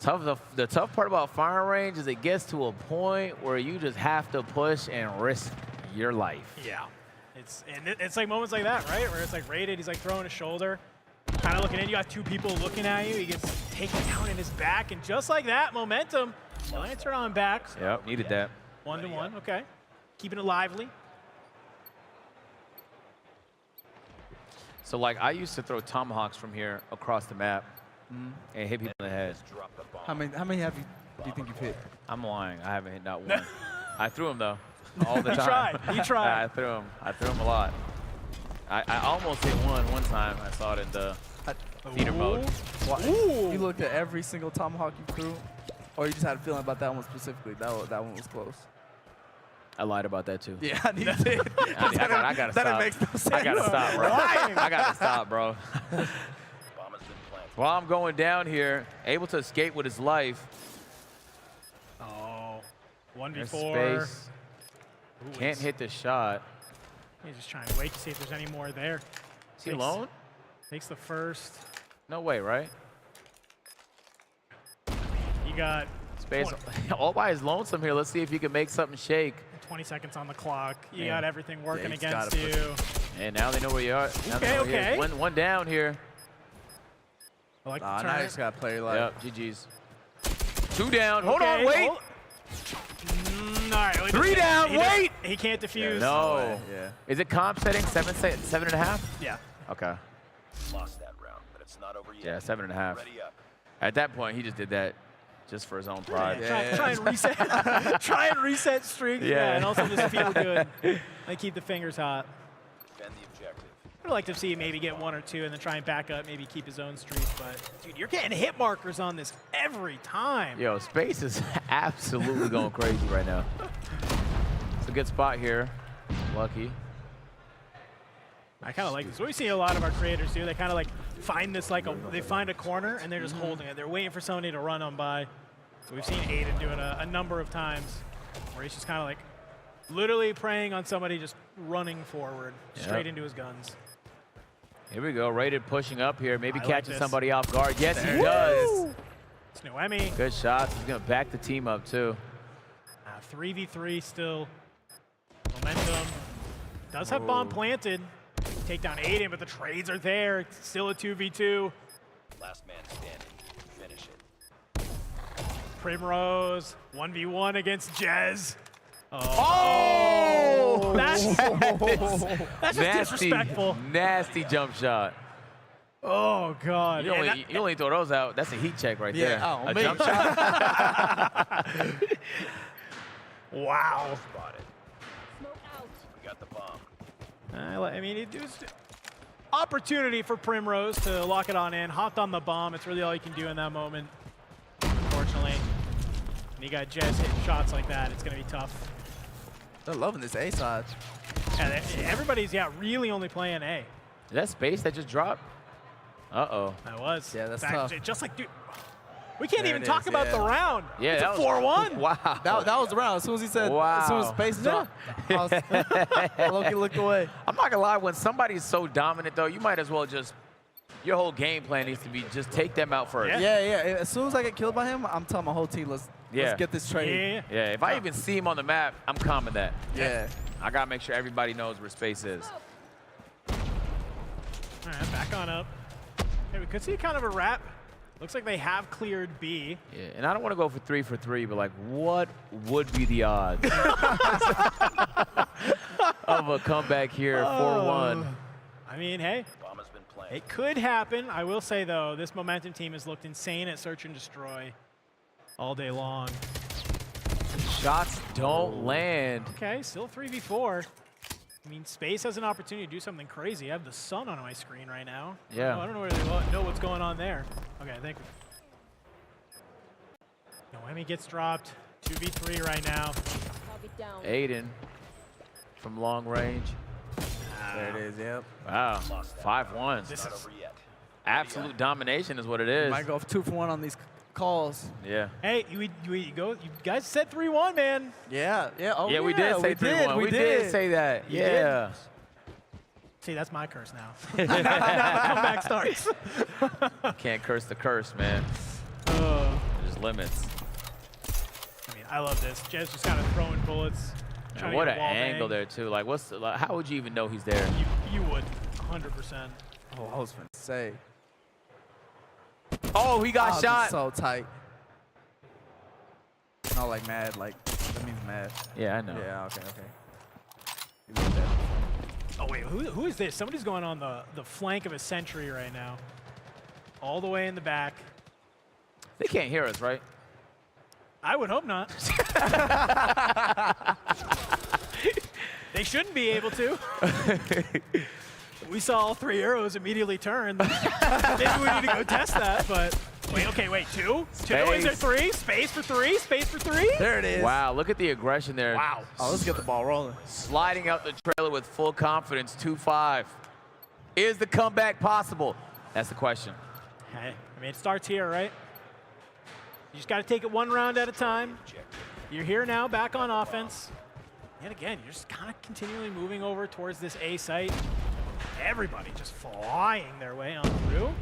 The tough part about firing range is it gets to a point where you just have to push and risk your life. Yeah. It's like moments like that, right? Where it's like rated, he's like throwing his shoulder, kind of looking in. You got two people looking at you. He gets taken down in his back, and just like that, momentum. Lantern on back. Yep, needed that. 1-1, okay. Keeping it lively. So, like, I used to throw tomahawks from here across the map and hit people in the head. How many do you think you've hit? I'm lying. I haven't hit not one. I threw them, though, all the time. He tried. I threw them a lot. I almost hit one time. I saw it in the theater mode. You looked at every single tomahawk you threw, or you just had a feeling about that one specifically? That one was close. I lied about that, too. Yeah, you did. I gotta stop. That makes no sense. I gotta stop, bro. I gotta stop, bro. While I'm going down here, able to escape with his life. Oh, 1v4. There's space. Can't hit the shot. He's just trying to wait to see if there's any more there. Is he alone? Takes the first. No way, right? You got Space all by his lonesome here. Let's see if you can make something shake. 20 seconds on the clock. You got everything working against you. And now they know where you are. Okay. One down here. I like now you just got to play your life. Yep, GG's. 2 down. Hold on, wait. All right, 3 down, wait. He can't defuse. No. Yeah. Is it comp setting 7.5? Yeah. Okay. Lost that round, but it's not over yet. Yeah, 7.5. At that point, he just did that just for his own pride. Try and reset. Try and reset streak. Yeah, and also just feel good. Like keep the fingers hot. Defend the objective. I'd like to see him maybe get 1 or 2 and then try and back up, maybe keep his own streak. But dude, you're getting hit markers on this every time. Yo, Space is absolutely going crazy right now. It's a good spot here. Lucky. I kind of like this. What we see a lot of our creators do, they kind of like find this they find a corner and they're just holding it. They're waiting for somebody to run them by. So we've seen Aiden do it a number of times where he's just kind of like literally preying on somebody just running forward straight into his guns. Here we go. Rated pushing up here. Maybe catching this. somebody off guard. Yes, he does. It's Noemi. Good shots. He's going to back the team up, too. 3v3 still. Momentum. Does have bomb planted. Take down Aiden, but the trades are there. It's still a 2v2. Last man standing. Finish it. Primrose, 1v1 against Jez. Oh! That's just disrespectful. Nasty jump shot. Oh, God. You only throw those out. That's a heat check right there. Oh, a jump shot? Wow. Spotted. We got the bomb. I mean, it was opportunity for Primrose to lock it on in. Hopped on the bomb. It's really all you can do in that moment, unfortunately. And you got Jez hitting shots like that. It's going to be tough. They're loving this A side. Yeah, everybody's, really only playing A. Is that Space that just dropped? Uh-oh. That was. Yeah, that's tough. tough. Just like, dude, we can't There even it talk is, about the round. Yeah, it's a that 4-1. Wow. That was the round. As soon as he said, as soon as Space dropped, Loki looked away. I'm not gonna lie, when somebody's so dominant though, you might as well just, your whole game plan needs to be just take them out first. Yeah. As soon as I get killed by him, I'm telling my whole team, let's get this trade. Yeah, if I even see him on the map, I'm calming that. Yeah. I gotta make sure everybody knows where Space is. All right, back on up. Okay, we could see kind of a wrap Looks like they have cleared B. Yeah, and I don't want to go for 3 for 3, but like, what would be the odds of a comeback here, 4-1? I mean, hey, it could happen. I will say, though, this Momentum team has looked insane at Search and Destroy all day long. Shots don't land. Okay, still 3v4. I mean, Space has an opportunity to do something crazy. I have the sun on my screen right now. Yeah. I don't really know what's going on there. Okay, I think Noemi gets dropped. 2v3 right now. Aiden from long range. There it is, yep. Wow, 5-1. This is Absolute domination is what it is. Might go 2 for 1 on these calls. Yeah. Hey, you guys said 3-1, man. Yeah, yeah. Oh, yeah, we did say 3-1. We did say that. You yeah. did. See, that's my curse now. now the comeback starts. Can't curse the curse, man. There's limits. I mean, I love this. Jez just kind of throwing bullets. Man, what an angle there, too. Like, what's the, like, how would you even know he's there? You would, 100%. Oh, I was going to say. Oh, he got shot. So tight. Not like mad, like, that means mad. Yeah, I know. Yeah, okay. Oh, wait, who is this? Somebody's going on the flank of a sentry right now. All the way in the back. They can't hear us, right? I would hope not. They shouldn't be able to. We saw all 3 arrows immediately turn. Maybe we need to go test that, but wait, okay, wait, 2? Space. 2? Is there 3? Space for 3? Space for 3? There it is. Wow, look at the aggression there. Wow. Oh, let's get the ball rolling. Sliding out the trailer with full confidence, 2-5. Is the comeback possible? That's the question. Hey, I mean, it starts here, right? You just got to take it 1 round at a time. You're here now, back on offense. And again, you're just kind of continually moving over towards this A site. Everybody just flying their way on through.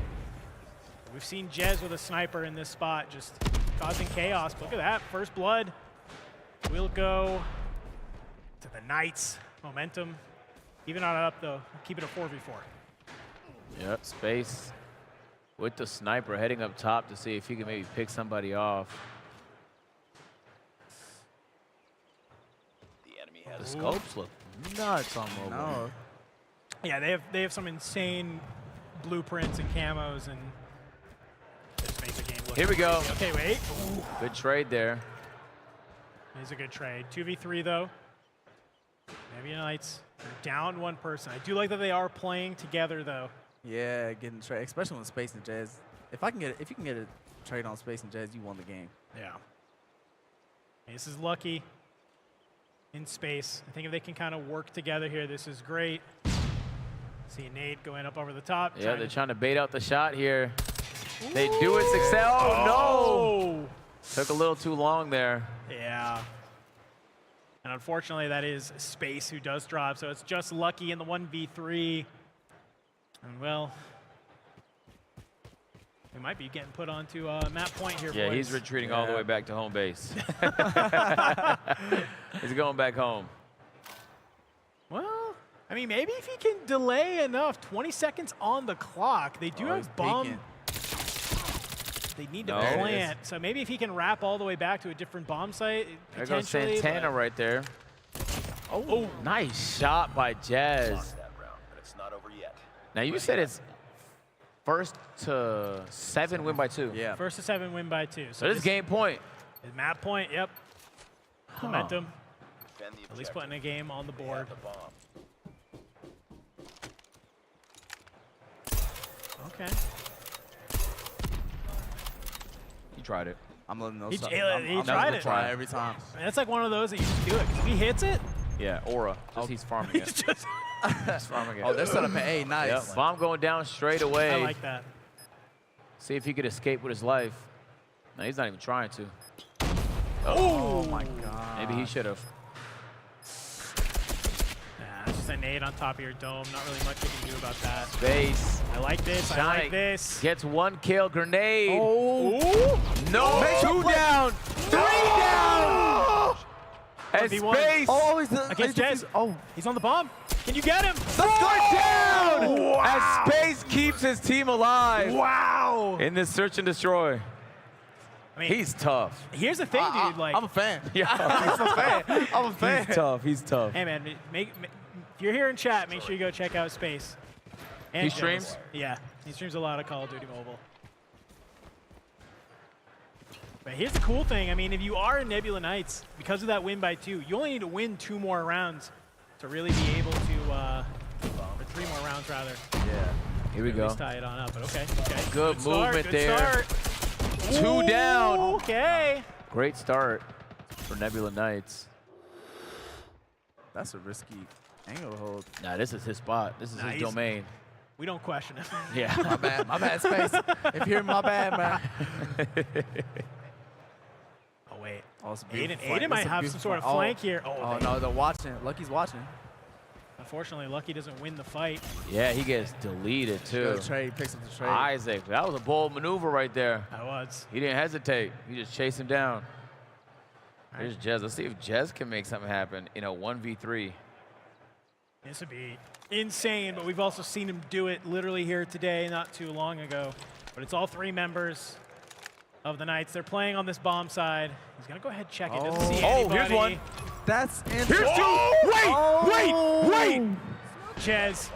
We've seen Jez with a sniper in this spot, just causing chaos. Look at that, first blood. We'll go to the Knights. Momentum. Even not up, though. Keep it a 4v4. Yep, Space with the sniper heading up top to see if he can maybe pick somebody off. The scopes look nuts on mobile. No. Yeah, they have some insane blueprints and camos, and this makes the game look Here we go. crazy. Okay, wait. Ooh. Good trade there. It's a good trade. 2v3 though. Maybe Knights. They're down 1 person. I do like that they are playing together though. Yeah, getting trade, especially with Space and Jez. If you can get a trade on Space and Jez, you won the game. Yeah. This is lucky in Space. I think if they can kind of work together here, this is great. See Nate going up over the top. Yeah, they're trying to bait out the shot here. They do it success. Oh, no! Took a little too long there. Yeah. And unfortunately, that is Space who does drop, so it's just lucky in the 1v3. And well, we might be getting put onto map point here, Yeah, boys. he's retreating all the way back to home base. He's going back home. Well, I mean, maybe if he can delay enough, 20 seconds on the clock. They do have bomb. peeking. They need to No. plant, so maybe if he can wrap all the way back to a different bomb site, There goes potentially. Santana right there. Oh, nice shot by Jez. Now you said it's first to 7 win by 2. Yeah. First to 7 win by 2. So this is game point. Is map point, yep. Momentum. At least putting a game on the board. Okay. You tried it. I'm letting those. He I'm tried it. Try every time. And that's like one of those that you just do it. 'Cause if he hits it, Yeah, Aura. Just he's farming it. he's just. He's farming it. Oh, they're set up an A. Nice. Yep, bomb going down straight away. I like that. See if he could escape with his life. No, he's not even trying to. Oh my God. Maybe he should have. Nah, it's just a nade on top of your dome. Not really much you can do about that. Base. I like this. I like this. Gets 1 kill. Grenade. Oh. No. 2 down. 3 down. And One v1. Space. Oh, he's Against Jez. Oh, He's on the bomb. Can you get him? The score down! Wow. As Space keeps his team alive. Wow! In this search and destroy. I mean, he's tough. Here's the thing, dude. Like, I'm a fan. Yeah. I'm a fan. I'm a fan. He's tough. He's tough. hey, man, if you're here in chat, make sure you go check out Space. And He Jez. streams? Yeah, he streams a lot of Call of Duty Mobile. But here's the cool thing. I mean, if you are in Nebula Knights, because of that win by 2, you only need to win 2 more rounds to really be able to, or 3 more rounds rather. Yeah. Here we At go. least tie it on up, but okay. Good start, movement good there. Start. 2 down. Okay. Great start for Nebula Knights. That's a risky angle to hold. Nah, this is his spot. This is his domain. We don't question it. Yeah. My bad, Space. If you're my bad, man. Oh, wait. Oh, it's a beautiful Aiden flank. might That's a have some beautiful sort of flank. flank here. Oh, no, they're watching. Lucky's watching. Unfortunately, Lucky doesn't win the fight. Yeah, he gets deleted too. Good trade, picks up the trade. Isaac, that was a bold maneuver right there. That was. He didn't hesitate. He just chased him down. Here's Jez. Let's see if Jez can make something happen in a 1v3. This would be insane, but we've also seen him do it literally here today, not too long ago. But it's all 3 members of the Knights. They're playing on this bomb side. He's going to go ahead and check it. Doesn't see anybody. Here's one. That's Here's 2. Wait. Jez.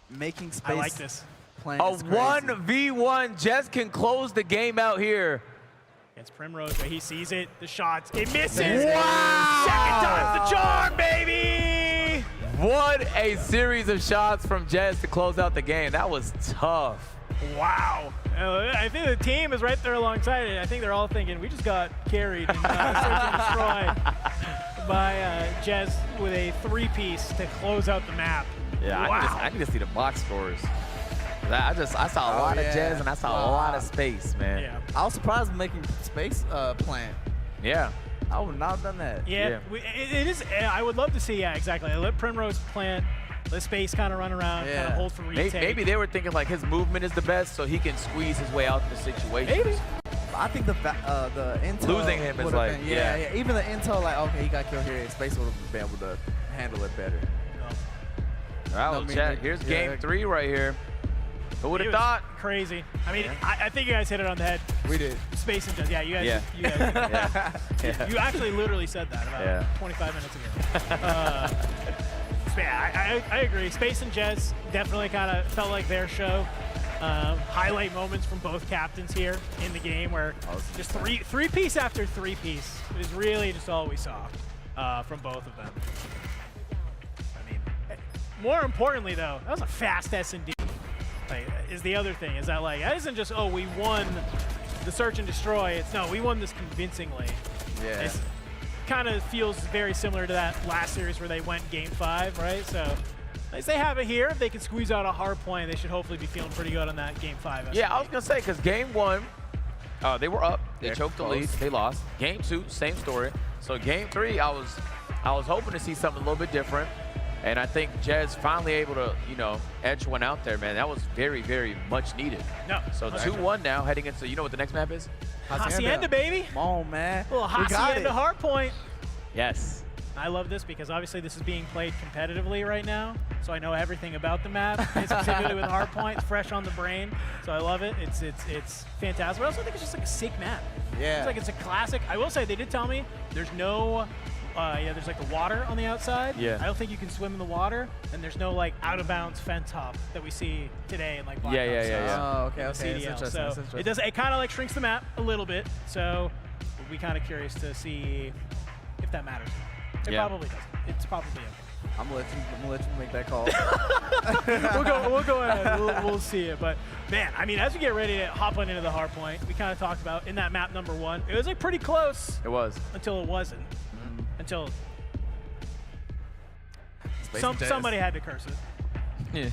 Making space. I like this. Playing A is crazy. 1v1. Jez can close the game out here. Against Primrose, but he sees it. The shots. It misses. Wow. Second time's the charm, baby. What a series of shots from Jez to close out the game. That was tough. Wow. I think the team is right there alongside it. I think they're all thinking, we just got carried and search and destroy by Jez with a 3-piece to close out the map. Yeah, wow. I can just see the box scores. I saw a lot of Jez and I saw a lot of Space, man. Yeah. I was surprised making space plant. Yeah. I would not have done that. Yeah, it is. I would love to see, yeah, exactly. Let Primrose plant, let Space kind of run around, kind of hold for retake. Maybe they were thinking like his movement is the best, so he can squeeze his way out of the situation. Maybe. I think the intel Losing him is like, been, yeah. Even the intel, like, okay, he got killed here. Space would have been able to handle it better. All right, chat. Here's game 3 right here. Who would have thought? Crazy. I mean, I think you guys hit it on the head. We did. Space and Jez. Yeah, you guys. Yeah. You guys You actually literally said that about 25 minutes ago. I agree. Space and Jez definitely kind of felt like their show. Highlight moments from both captains here in the game, where just three-piece after 3-piece is really just all we saw from both of them. I mean, more importantly though, that was a fast S&D. Like, is the other thing is that like that isn't just we won the search and destroy. It's no, we won this convincingly. Yeah. It kind of feels very similar to that last series where they went game 5, right? So at least they have it here. If they can squeeze out a Hardpoint, they should hopefully be feeling pretty good on that game 5. Yeah, I was gonna say because game 1, they were up, they choked the lead, they lost. Game 2, same story. So game 3, I was hoping to see something a little bit different. And I think Jez finally able to, edge one out there, man. That was very, very much needed. No. So 2-1 now, heading into, you know what the next map is? Hacienda, baby. Come on, man. A little Hacienda Hardpoint. Yes. I love this because obviously this is being played competitively right now, so I know everything about the map, and specifically with Hardpoint. It's fresh on the brain, so I love it. It's fantastic. But I also think it's just like a sick map. Yeah. It's like it's a classic. I will say they did tell me there's no. There's like the water on the outside. Yeah. I don't think you can swim in the water, and there's no like out of bounds fence hop that we see today in like Black Ops. Oh, okay, in the okay. CDL. That's interesting. So That's interesting. it does. It kind of like shrinks the map a little bit. So we'll be kind of curious to see if that matters. It probably doesn't. It's probably okay. I'm gonna let you make that call. we'll go ahead. We'll see it. But man, I mean, as we get ready to hop on into the Hardpoint, we kind of talked about in that map number 1. It was like pretty close. It was. Until it wasn't. Until somebody had to curse it.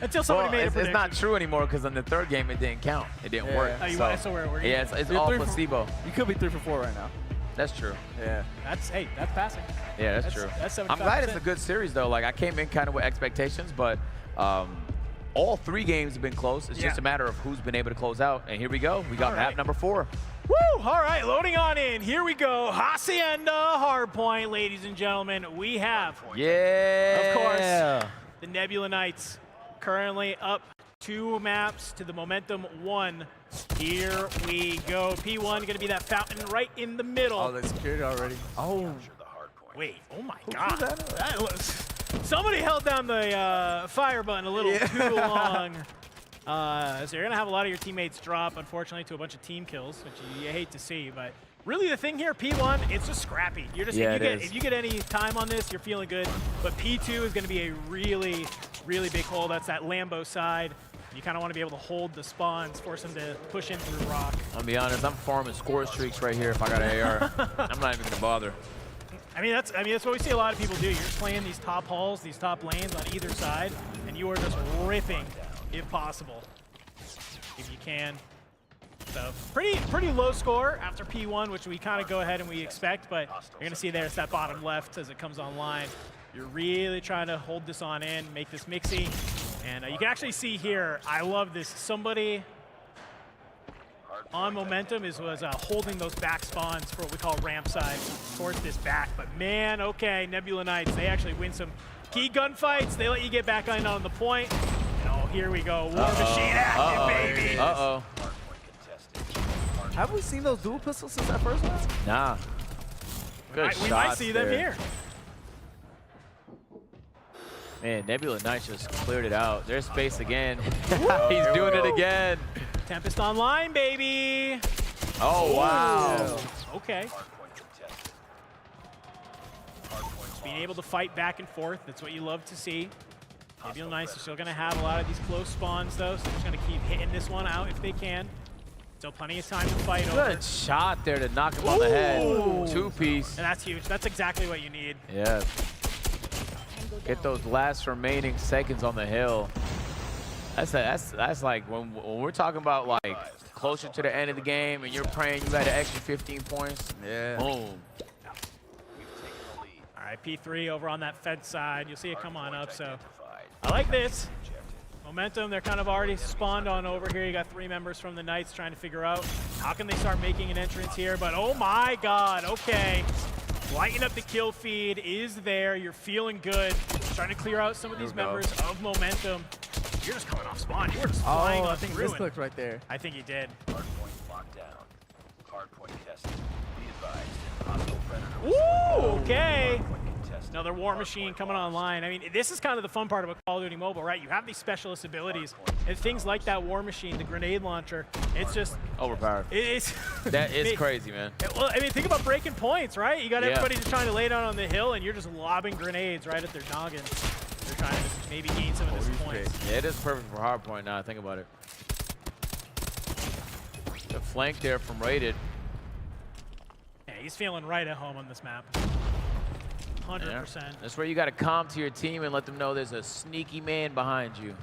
until somebody made a prediction. It's not true anymore because in the 3rd game it didn't count. It didn't work. Oh, so we're yeah, it's all placebo. You could be 3 for 4 right now. That's true. Yeah. That's passing. Yeah, that's true. That's 75%. I'm glad it's a good series though. Like I came in kind of with expectations, but all 3 games have been close. It's just a matter of who's been able to close out. And here we go. We got map number 4. Woo! All right, loading on in. Here we go. Hacienda Hardpoint, ladies and gentlemen. We have, of course, the Nebula Knights currently up 2 maps to the Momentum 1. Here we go. P1 going to be that fountain right in the middle. Oh, they secured already. Oh. Wait, oh my God. That was, somebody held down the fire button a little too long. So you're going to have a lot of your teammates drop, unfortunately, to a bunch of team kills, which you hate to see. But really the thing here, P1, it's just scrappy. You're just, if you get any time on this, you're feeling good. But P2 is going to be a really, really big hole. That's that Lambo side. You kind of want to be able to hold the spawns, force them to push in through rock. I'll be honest, I'm farming score streaks right here if I got an AR. I'm not even going to bother. I mean, that's what we see a lot of people do. You're just playing these top halls, these top lanes on either side, and you are just ripping, if possible, if you can. So pretty low score after P1, which we kind of go ahead and we expect, but you're going to see there's that bottom left as it comes online. You're really trying to hold this on in, make this mixy. And you can actually see here, I love this. Somebody on Momentum was holding those back spawns for what we call ramp side towards this back. But man, okay, Nebula Knights, they actually win some key gunfights. They let you get back on the point. And oh, here we go. War Machine active, baby. Have we seen those dual pistols since that first one? Nah. We might see them here. Man, Nebula Knights just cleared it out. There's space again. He's doing it again. Tempest online, baby. Oh, wow. Okay. Being able to fight back and forth, that's what you love to see. Nebula Knights are still going to have a lot of these close spawns, though, so they're just going to keep hitting this one out if they can. Still plenty of time to fight over. Good shot there to knock him on the head. 2-piece. And that's huge. That's exactly what you need. Yeah. Get those last remaining seconds on the hill. That's like when we're talking about like closer to the end of the game and you're praying you got an extra 15 points. Yeah. Boom. All right, P3 over on that Fed side. You'll see it come on up. So I like this. Momentum, they're kind of already spawned on over here. You got 3 members from the Knights trying to figure out how can they start making an entrance here. But oh my God, okay. Lighting up the kill feed is there. You're feeling good. Trying to clear out some of these members of Momentum. You're just coming off spawn. You were just flying on I think through this clicked right there. I think you did. Hardpoint locked down. Hardpoint tested. Be advised. Hostile predator. Ooh, okay. Another War Machine coming online. I mean, this is kind of the fun part of Call of Duty Mobile, right? You have these specialist abilities, and things like that War Machine, the grenade launcher, it's just overpowered. That is crazy, man. Well, I mean, think about breaking points, right? You got everybody just trying to lay down on the hill, and you're just lobbing grenades right at their noggin. They're trying to just maybe gain some of this points. Yeah, it is perfect for Hardpoint now. Think about it. The flank there from Rated. Yeah, he's feeling right at home on this map. 100%. Yeah. That's where you got to calm to your team and let them know there's a sneaky man behind you.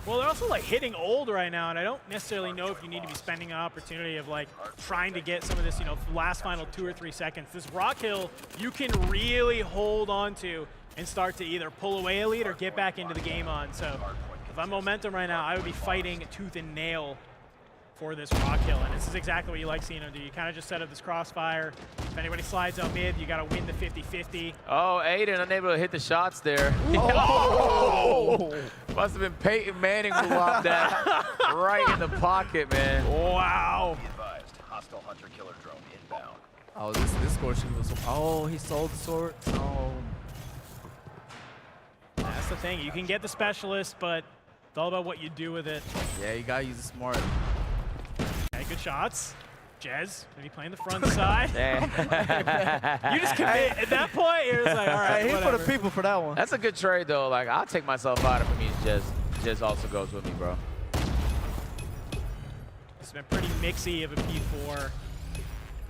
Well, they're also like hitting old right now, and I don't necessarily know if you need to be spending an opportunity of like trying to get some of this, you know, last final 2 or 3 seconds. This rock hill, you can really hold on to and start to either pull away a lead or get back into the game on. So if I'm Momentum right now, I would be fighting tooth and nail for this rock hill, and this is exactly what you like seeing him do. You kind of just set up this crossfire. If anybody slides out mid, you got to win the 50-50. Oh, Aiden unable to hit the shots there. Oh! Must have been Peyton Manning who lobbed that right in the pocket, man. Wow. Be advised. Hostile hunter-killer drone inbound. Oh, this score sheet was. Oh, he sold the sword. Oh. That's the thing. You can get the specialist, but it's all about what you do with it. Yeah, you gotta use it smart. Okay, good shots. Jez, maybe playing the front side. You just commit. At that point, you're just like, all right, He's for the people for that one. That's a good trade, though. Like, I'll take myself out if it means Jez. Jez also goes with me, bro. It's been pretty mixy of a P4.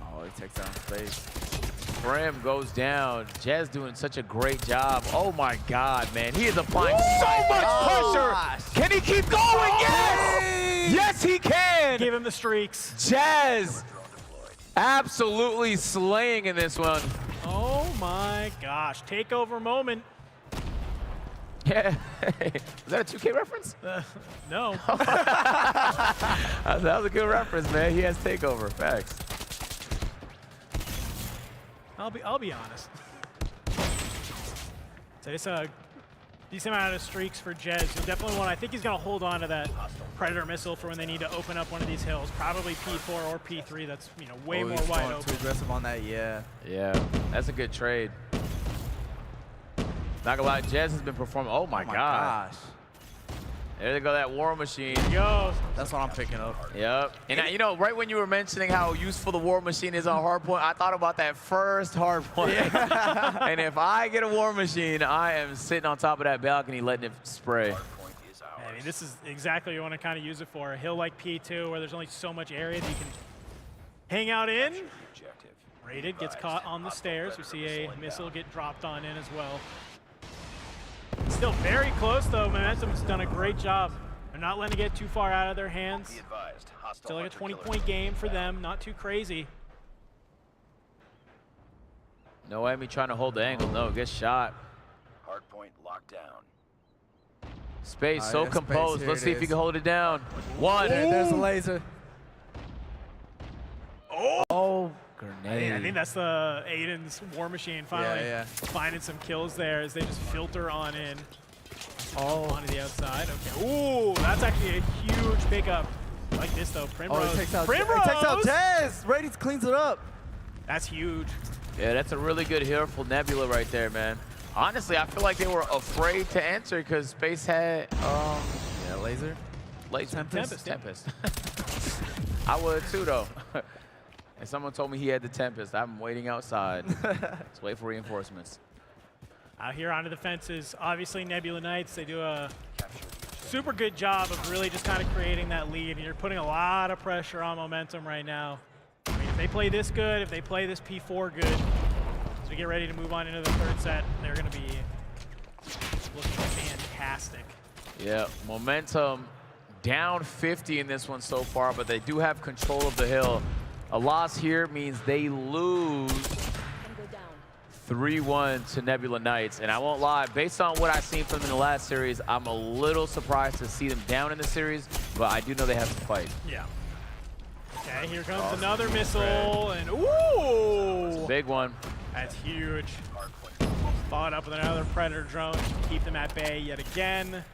Oh, he takes down space. Brim goes down. Jez doing such a great job. Oh, my God, man. He is applying so much pressure. Can he keep going? Yes! Yes, he can. Give him the streaks. Jez absolutely slaying in this one. Oh my gosh, takeover moment. Yeah. Is that a 2K reference? No. That was a good reference, man. He has takeover. Facts. I'll be honest. So it's a decent amount of streaks for Jez. He'll definitely want. I think he's gonna hold on to that Predator missile for when they need to open up one of these hills. Probably P4 or P3. That's way more wide open. Too aggressive on that. Yeah. Yeah. That's a good trade. Not gonna lie, Jez has been performing. Oh my gosh. There they go, that War Machine. Yo. That's what I'm picking up. Yep. And you know, right when you were mentioning how useful the War Machine is on Hardpoint, I thought about that first Hardpoint. Yeah. And if I get a War Machine, I am sitting on top of that balcony letting it spray. I mean, this is exactly what you want to kind of use it for. A hill like P2 where there's only so much area that you can hang out in. Rated gets caught on the stairs. We see a missile get dropped on in as well. Still very close though. Momentum's done a great job. They're not letting it get too far out of their hands. Still like a 20-point game for them. Not too crazy. No Amy trying to hold the angle. No, gets shot. Hardpoint locked down. Space so composed. Space, Let's see if he can hold it down. One. There's a laser. Oh, grenade. I think that's the Aiden's War Machine finally finding some kills there as they just filter on in. Onto the outside. Okay. Ooh, that's actually a huge pickup. I like this though. Primrose. Oh, it takes out Primrose! Jez. Radiance cleans it up. That's huge. Yeah, that's a really good heal for Nebula right there, man. Honestly, I feel like they were afraid to answer because Space had laser. Tempest. I would too though. And someone told me he had the Tempest. I'm waiting outside. Let's wait for reinforcements. Out here onto the fences, obviously Nebula Knights, they do a super good job of really just kind of creating that lead, and you're putting a lot of pressure on Momentum right now. I mean, if they play this good, if they play this P4 good, as we get ready to move on into the third set, they're going to be looking fantastic. Yeah, Momentum down 50 in this one so far, but they do have control of the hill. A loss here means they lose 3-1 to Nebula Knights. And I won't lie, based on what I've seen from them in the last series, I'm a little surprised to see them down in the series, but I do know they have to fight. Yeah. Okay, here comes another missile, and ooh! It's a big one. That's huge. Followed up with another Predator drone to keep them at bay yet again.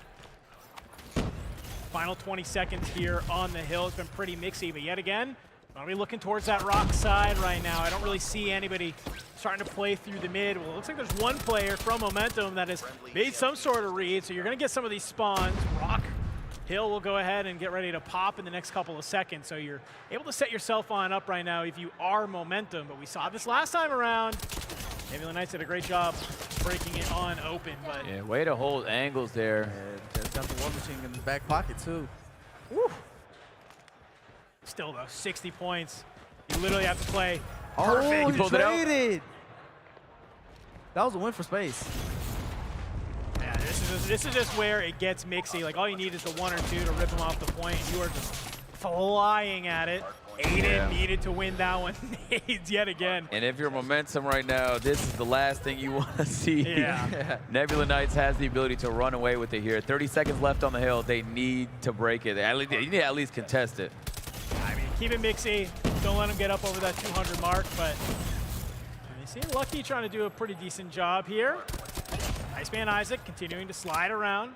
Final 20 seconds here on the hill. It's been pretty mixy, but yet again, I'll be looking towards that rock side right now. I don't really see anybody starting to play through the mid. Well, it looks like there's one player from Momentum that has made some sort of read, so you're going to get some of these spawns. Rock Hill will go ahead and get ready to pop in the next couple of seconds, so you're able to set yourself on up right now if you are Momentum. But we saw this last time around. Nebula Knights did a great job breaking it on open. But yeah, way to hold angles there. Yeah, got the War Machine in the back pocket too. Woo. Still though, 60 points. You literally have to play perfect. He pulled it out. That was a win for Space. Yeah, this is just where it gets mixy. Like all you need is the 1 or 2 to rip them off the point. You are just flying at it. Aiden needed to win that one. Nades yet again. And if you're Momentum right now, this is the last thing you want to see. Yeah. Nebula Knights has the ability to run away with it here. 30 seconds left on the hill. They need to break it. You need to at least contest it. I mean, keep it mixy. Don't let them get up over that 200 mark, but you see Lucky trying to do a pretty decent job here. Iceman Isaac continuing to slide around.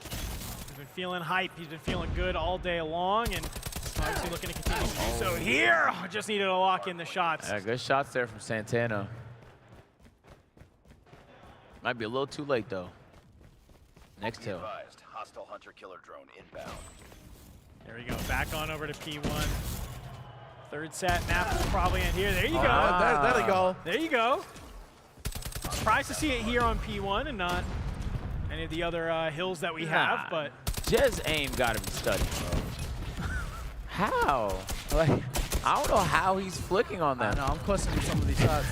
He's been feeling hype. He's been feeling good all day long, and obviously looking to continue to do so here. Just needed to lock in the shots. Yeah, good shots there from Santana. Might be a little too late, though. Next hill. Hostile hunter-killer drone inbound. There we go. Back on over to P1. Third set. Map will probably end here. There you go. There they go. There you go. Surprised to see it here on P1 and not any of the other hills that we have, but Jez aim got to be studied, bro. How? Like, I don't know how he's flicking on that. I know, I'm questioning some of these shots.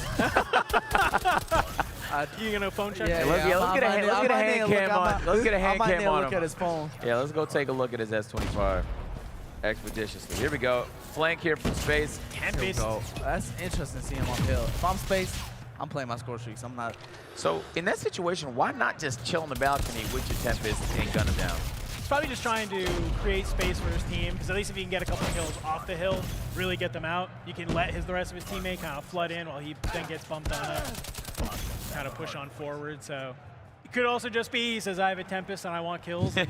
You gonna phone check? Yeah, let's get a hand cam on. Let's get a hand cam on him. Look at his phone. Yeah, let's go take a look at his S25 expeditiously. Here we go. Flank here from Space. That's interesting seeing him on hill. If I'm Space, I'm playing my score streaks. I'm not. So in that situation, why not just chill on the balcony with your Tempest and gun him down? He's probably just trying to create space for his team, because at least if he can get a couple of kills off the hill, really get them out, you can let the rest of his teammate kind of flood in while he then gets bumped on up, kind of push on forward. So it could also just be he says, I have a Tempest and I want kills. I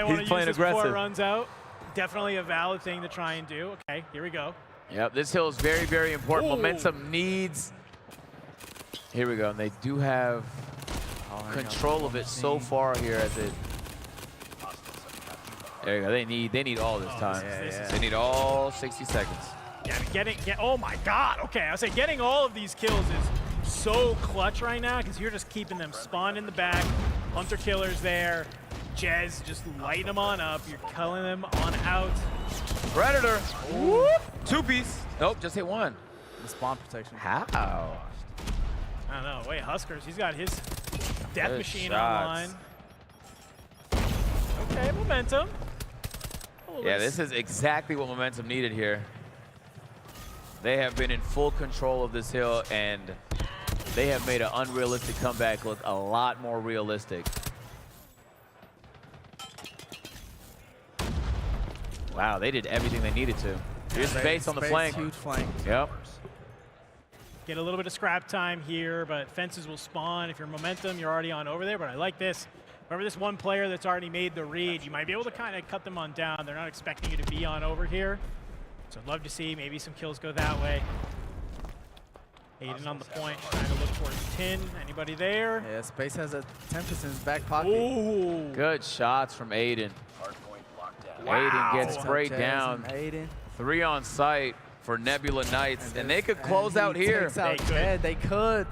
want to use this before it runs out. Definitely a valid thing to try and do. Okay, here we go. Yep, this hill is very, very important. Ooh. Momentum needs. Here we go, and they do have control of it so far here as it. There you go. They need all this time. They need all 60 seconds. Yeah, oh my God. Okay, I was saying getting all of these kills is so clutch right now because you're just keeping them spawned in the back. Hunter killers there. Jez just lighting them on up. You're culling them on out. Predator. Whoop. 2-piece. Nope, just hit one. The spawn protection. How? I don't know. Wait, Huskers. He's got his death Good machine shots. online. Okay, momentum. Yeah, this is exactly what momentum needed here. They have been in full control of this hill, and they have made an unrealistic comeback look a lot more realistic. Wow, they did everything they needed to. Here's space on the flank. Huge flank. Yep. Get a little bit of scrap time here, but fences will spawn. If you're momentum, you're already on over there, but I like this. Remember this one player that's already made the read, you might be able to kind of cut them on down. They're not expecting you to be on over here. So I'd love to see maybe some kills go that way. Aiden on the point, trying to look towards tin. Anybody there? Yeah, Space has a Tempest in his back pocket. Ooh. Good shots from Aiden. Wow. Aiden gets sprayed down. Aiden. 3 on site for Nebula Knights, and they could close out here. They could.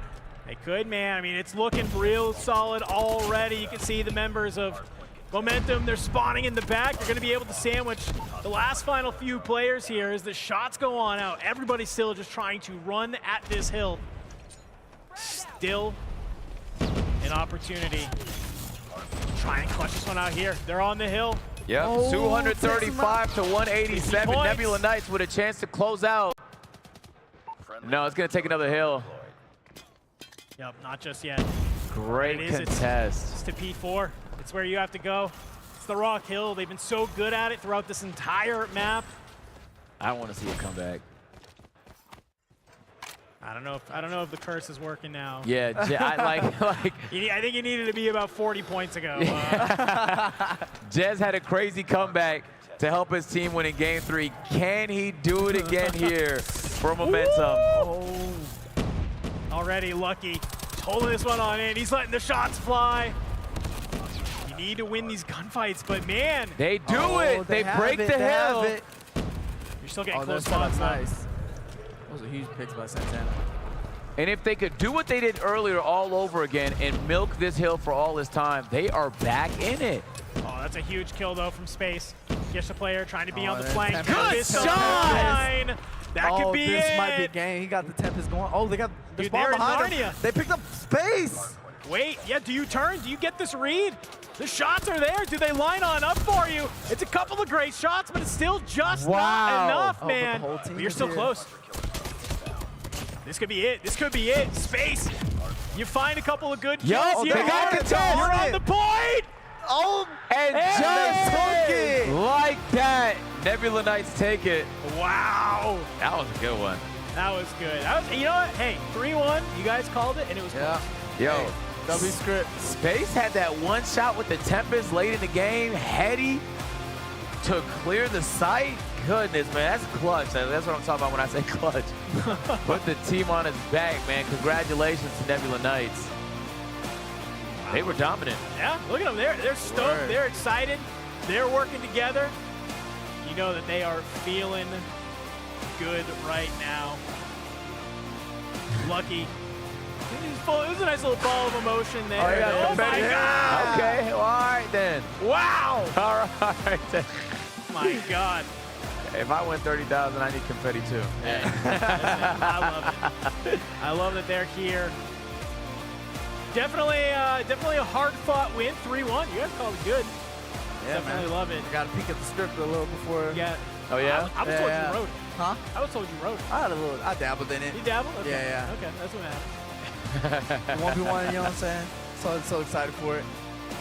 They could, man. I mean, it's looking real solid already. You can see the members of Momentum, they're spawning in the back. They're going to be able to sandwich the last final few players here as the shots go on out. Everybody's still just trying to run at this hill. Still an opportunity. Try and clutch this one out here. They're on the hill. Yep, 235 to 187. Nebula Knights with a chance to close out. No, it's going to take another hill. Yep, not just yet. Great contest. It's to P4. It's where you have to go. It's the Rock Hill. They've been so good at it throughout this entire map. I want to see it come back. I don't know if the curse is working now. Yeah, I think it needed to be about 40 points ago. Jez had a crazy comeback to help his team win in Game 3. Can he do it again here for Momentum? Oh. Already Lucky holding this one on in. He's letting the shots fly. You need to win these gunfights, but man. They do it. They break the hill. You're still getting close spots. spots. Nice. That was a huge pick by Santana. And if they could do what they did earlier all over again and milk this hill for all this time, they are back in it. Oh, that's a huge kill, though, from Space. Gets the player trying to be on the flank. Good shot! That could be this it. might be game. He got the Tempest going. Oh, they got the Dude, spawn they're in behind Narnia. him. They picked up Space. Wait, yeah, do you turn? Do you get this read? The shots are there. Do they line on up for you? It's a couple of great shots, but it's still just not enough, man. But you're still close. This could be it. This could be it. Space. You find a couple of good kills. You're on the point. Oh, and just took it like that. Nebula Knights take it. Wow. That was a good one. That was good. That was, you know what? Hey, 3-1. You guys called it, and it was close. Yo. W script. Space had that one shot with the Tempest late in the game. Heady to clear the site. Goodness, man, that's clutch. That's what I'm talking about when I say clutch. Put the team on his back, man. Congratulations to Nebula Knights. They were dominant. Yeah, look at them. They're stoked. They're excited. They're working together. You know that they are feeling good right now. Lucky. It was a nice little ball of emotion there. Oh my God. Okay, well, all right then. Wow. All right then. My God. If I win 30,000, I need confetti too. Yeah. I love it. I love that they're here. Definitely a hard-fought win, 3-1. You guys called it good. Yeah, definitely man. love it. Got to peek at the script a little before. Yeah, Oh yeah. I was told Yeah. you wrote it. Huh? I was told you wrote it. I dabbled in it. You dabbled? Okay. Yeah, Okay, that's what happened. 1v1, you know what I'm saying? So excited for it.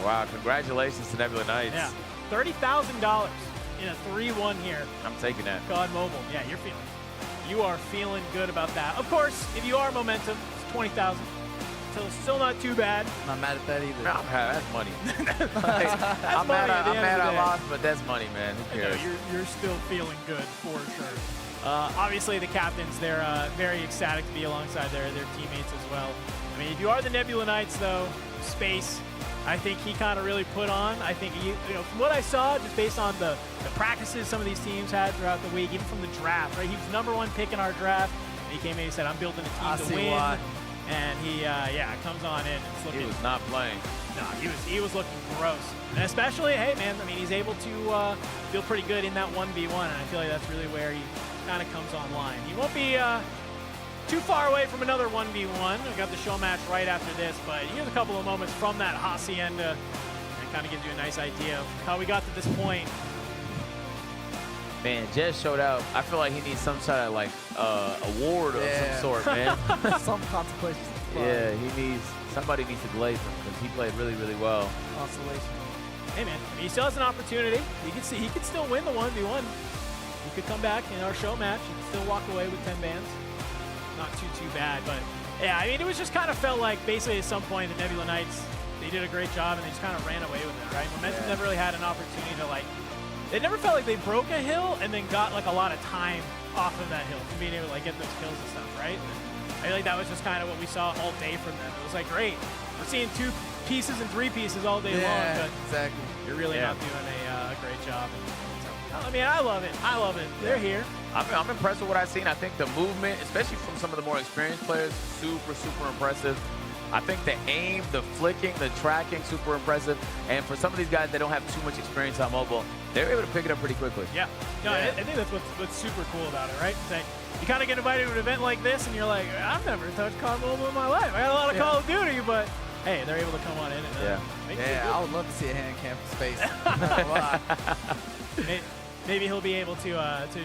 Wow, congratulations to Nebula Knights. Yeah. $30,000 in a 3-1 here. I'm taking that. God Mobile. Yeah, you are feeling good about that. Of course, if you are momentum, it's 20,000. So it's still not too bad. Not mad at that either. No, that's money. That's I'm money mad, at the I'm end mad of the I day. lost, but that's money, man. Who No, cares? you're still feeling good for sure. Obviously, the captains, they're very ecstatic to be alongside their teammates as well. I mean, if you are the Nebula Knights, though, Space, I think he kind of really put on. I think, from what I saw, just based on the practices some of these teams had throughout the week, even from the draft, right? He was #1 pick in our draft. And he came in and said, I'm building a team to win. Why. And he, comes on in. It's looking, He was not playing. no, he was looking gross. And especially, hey, man, I mean, he's able to feel pretty good in that 1v1, and I feel like that's really where he kind of comes online. He won't be too far away from another 1v1. We got the show match right after this, but here's a couple of moments from that Hacienda, and kind of gives you a nice idea of how we got to this point. Man, Jez showed out. I feel like he needs some sort of like award of some sort, man. Some contemplations. Yeah, somebody needs to glaze him because he played really, really well. Consolation. Hey, man, I mean, he still has an opportunity. He could still win the 1v1. He could come back in our show match. He could still walk away with 10 bans. Not too bad, but yeah, I mean, it was just kind of felt like basically at some point the Nebula Knights, they did a great job and they just kind of ran away with it, right? Momentum never really had an opportunity to it never felt like they broke a hill and then got like a lot of time off of that hill from being able to get those kills and stuff, right? I feel like that was just kind of what we saw all day from them. It was like, great, we're seeing 2 pieces and 3 pieces all day long, but exactly. you're really not doing a great job. I mean, I love it. I love it. They're here. I'm impressed with what I've seen. I think the movement, especially from some of the more experienced players, super, super impressive. I think the aim, the flicking, the tracking, super impressive. And for some of these guys that don't have too much experience on mobile, they're able to pick it up pretty quickly. Yeah. No, I think that's what's super cool about it, right? It's like you kind of get invited to an event like this, and you're like, I've never touched COD Mobile in my life. I got a lot of Call of Duty, but hey, they're able to come on in and make it I would love to see a hand cam for Space. Maybe he'll be able to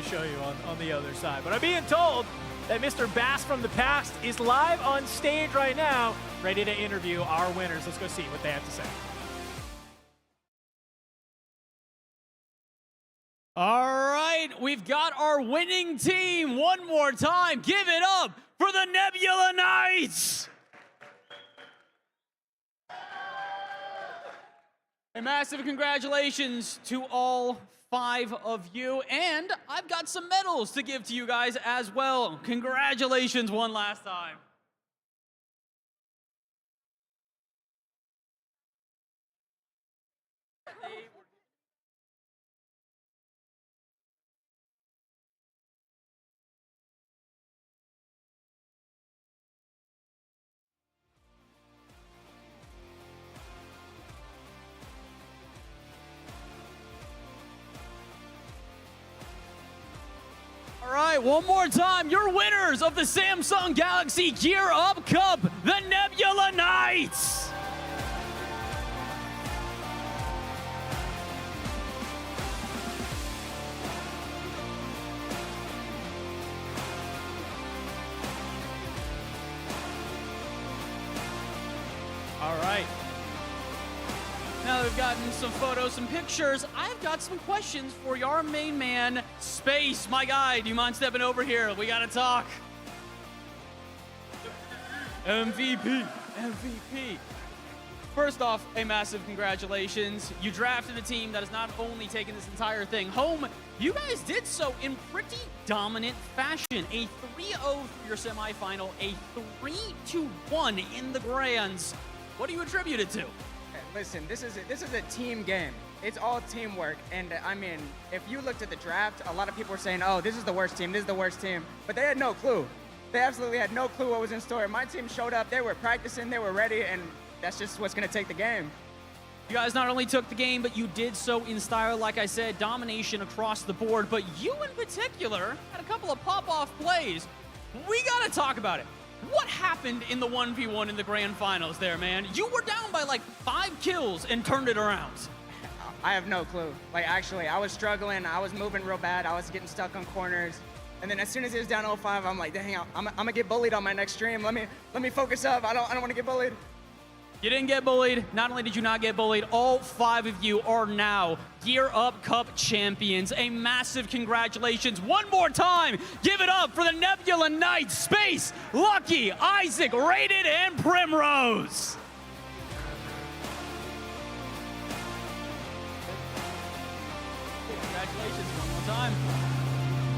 show you on the other side. But I'm being told that Mr. Bass from the past is live on stage right now, ready to interview our winners. Let's go see what they have to say. All right, we've got our winning team one more time. Give it up for the Nebula Knights. A massive congratulations to all 5 of you, and I've got some medals to give to you guys as well. Congratulations one last time. All right, one more time, your winners of the Samsung Galaxy Gear Up Cup, the Nebula Knights. All right. Now that we've gotten some photos, some pictures, I've got some questions for your main man, Space. My guy, do you mind stepping over here? We gotta talk. MVP. First off, a massive congratulations. You drafted a team that has not only taken this entire thing home, you guys did so in pretty dominant fashion. A 3-0 for your semifinal, a 3-1 in the grands. What do you attribute it to? Listen, this is a team game. It's all teamwork. And I mean, if you looked at the draft, a lot of people were saying, oh, this is the worst team, this is the worst team. But they had no clue. They absolutely had no clue what was in store. My team showed up, they were practicing, they were ready, and that's just what's gonna take the game. You guys not only took the game, but you did so in style, like I said, domination across the board. But you in particular had a couple of pop-off plays. We gotta talk about it. What happened in the 1v1 in the grand finals there, man? You were down by like 5 kills and turned it around. I have no clue. Like, actually, I was struggling. I was moving real bad. I was getting stuck on corners. And then as soon as it was down 0-5, I'm like, dang, I'm gonna get bullied on my next stream. Let me focus up. I don't want to get bullied. You didn't get bullied. Not only did you not get bullied, all 5 of you are now Gear Up Cup champions. A massive congratulations. One more time, give it up for the Nebula Knights, Space, Lucky, Isaac, Rated, and Primrose. Congratulations one more time.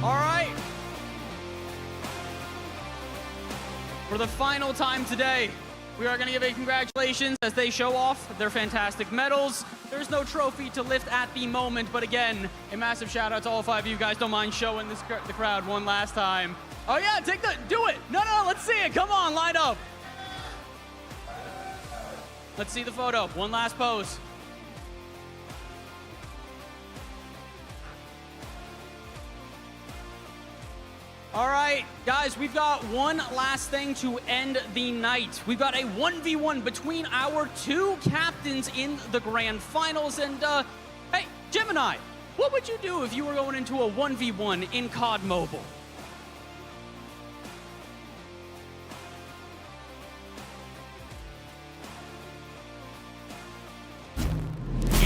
All right. For the final time today, we are going to give a congratulations as they show off their fantastic medals. There's no trophy to lift at the moment, but again, a massive shout out to all 5 of you guys. Don't mind showing the crowd one last time. Oh yeah, do it. No, let's see it. Come on, line up. Let's see the photo. One last pose. All right, guys, we've got one last thing to end the night. We've got a 1v1 between our 2 captains in the grand finals. And, hey, Gemini, what would you do if you were going into a 1v1 in COD Mobile?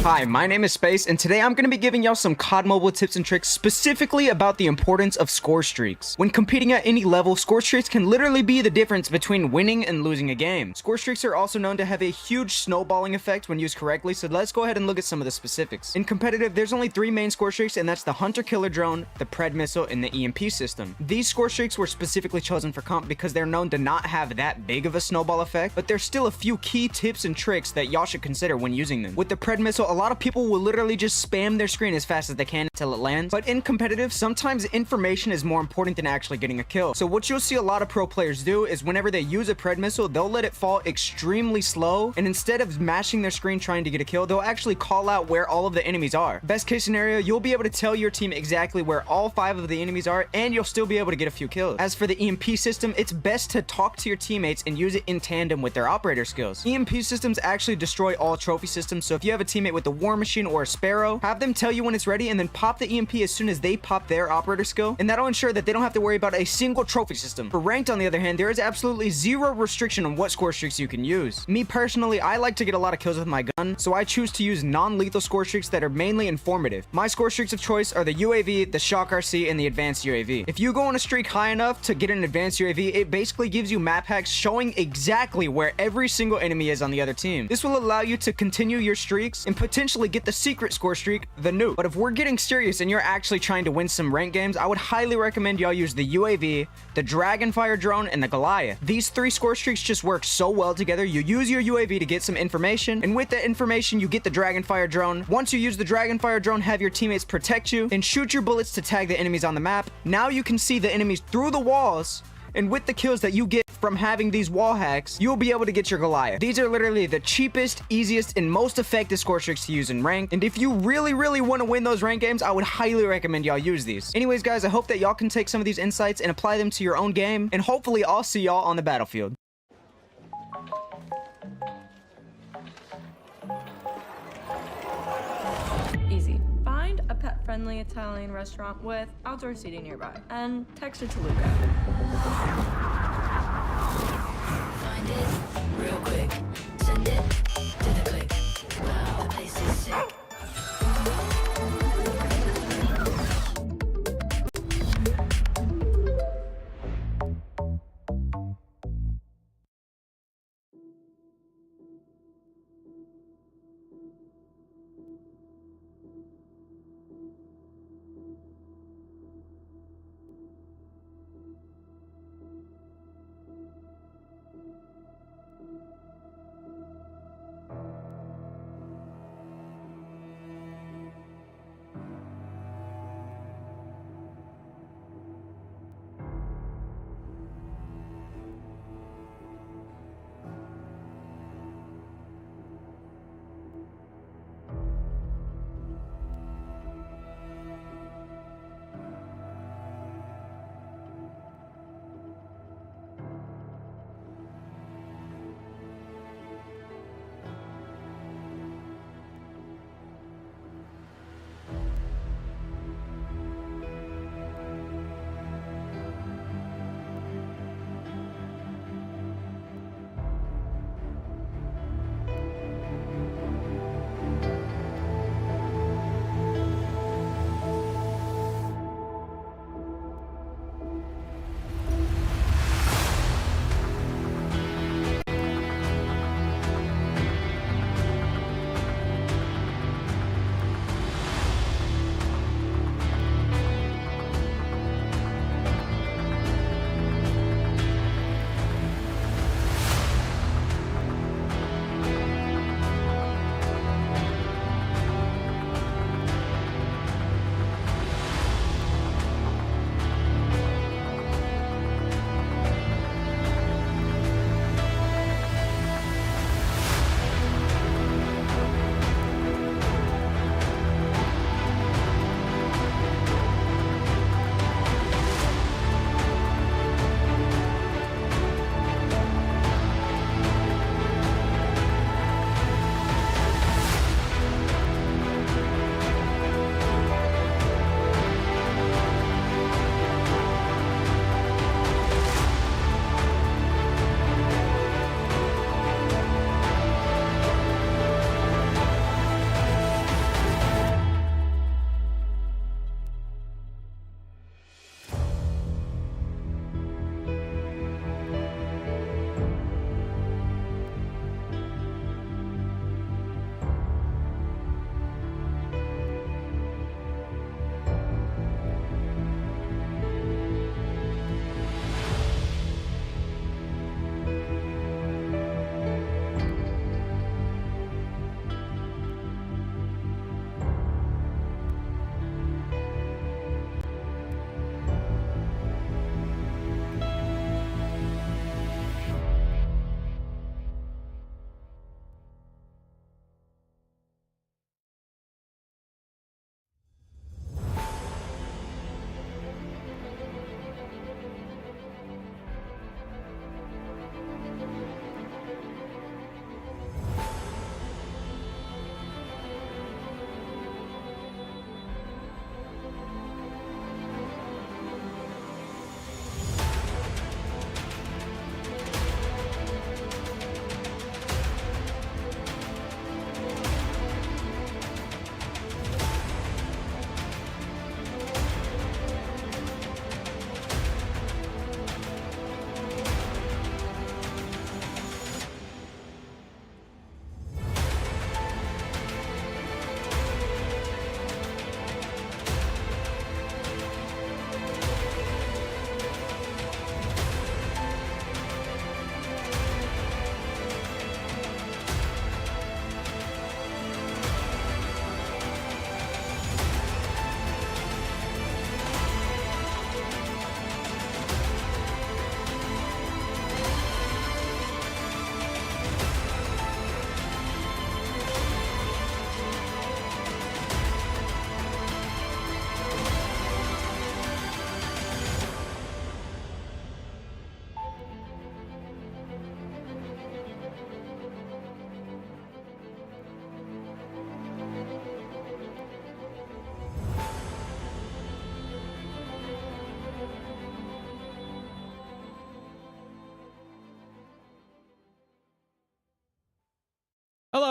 Hi, my name is Space, and today I'm going to be giving y'all some COD Mobile tips and tricks specifically about the importance of score streaks. When competing at any level, score streaks can literally be the difference between winning and losing a game. Score streaks are also known to have a huge snowballing effect when used correctly, so let's go ahead and look at some of the specifics. In competitive, there's only 3 main score streaks, and that's the Hunter-Killer Drone, the Pred Missile, and the EMP system. These score streaks were specifically chosen for comp because they're known to not have that big of a snowball effect, but there's still a few key tips and tricks that y'all should consider when using them. With the Pred Missile, a lot of people will literally just spam their screen as fast as they can until it lands, but in competitive, sometimes information is more important than actually getting a kill. So what you'll see a lot of pro players do is whenever they use a Pred Missile, they'll let it fall extremely slow, and instead of mashing their screen trying to get a kill, they'll actually call out where all of the enemies are. Best case scenario, you'll be able to tell your team exactly where all 5 of the enemies are, and you'll still be able to get a few kills. As for the EMP system, it's best to talk to your teammates and use it in tandem with their operator skills. EMP systems actually destroy all trophy systems, so if you have a teammate with a War Machine or a Sparrow, have them tell you when it's ready and then pop the EMP as soon as they pop their operator skill, and that'll ensure that they don't have to worry about a single trophy system. For ranked, on the other hand, there is absolutely 0 restriction on what score streaks you can use. Me personally, I like to get a lot of kills with my gun, so I choose to use non-lethal score streaks that are mainly informative. My score streaks of choice are the UAV, the Shock RC, and the advanced UAV. If you go on a streak high enough to get an advanced UAV, it basically gives you map hacks showing exactly where every single enemy is on the other team. This will allow you to continue your streaks and potentially get the secret score streak, the nuke. But if we're getting serious and you're actually trying to win some ranked games, I would highly recommend y'all use the UAV, the Dragonfire drone, and the Goliath. These 3 score streaks just work so well together. You use your UAV to get some information, and with that information, you get the Dragonfire drone. Once you use the Dragonfire drone, have your teammates protect you, and shoot your bullets to tag the enemies on the map. Now you can see the enemies through the walls, and with the kills that you get from having these wall hacks, you'll be able to get your Goliath. These are literally the cheapest, easiest, and most effective score streaks to use in ranked, and if you really want to win those ranked games, I would highly recommend y'all use these. Anyways, guys, I hope that y'all can take some of these insights and apply them to your own game, and hopefully I'll see y'all on the battlefield. Easy. Find a pet-friendly Italian restaurant with outdoor seating nearby and text it to Luca. Find it real quick. Send it to the click. Wow, the place is sick.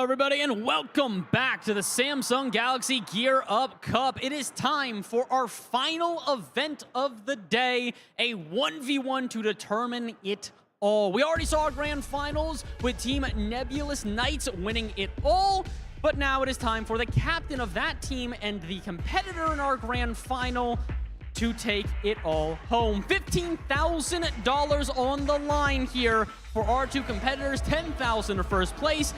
Hello, everybody, and welcome back to the Samsung Galaxy Gear Up Cup. It is time for our final event of the day, a 1v1 to determine it all. We already saw our grand finals with Team Nebulous Knights winning it all, but now it is time for the captain of that team and the competitor in our grand final to take it all home. $15,000 on the line here for our two competitors. $10,000 to first place,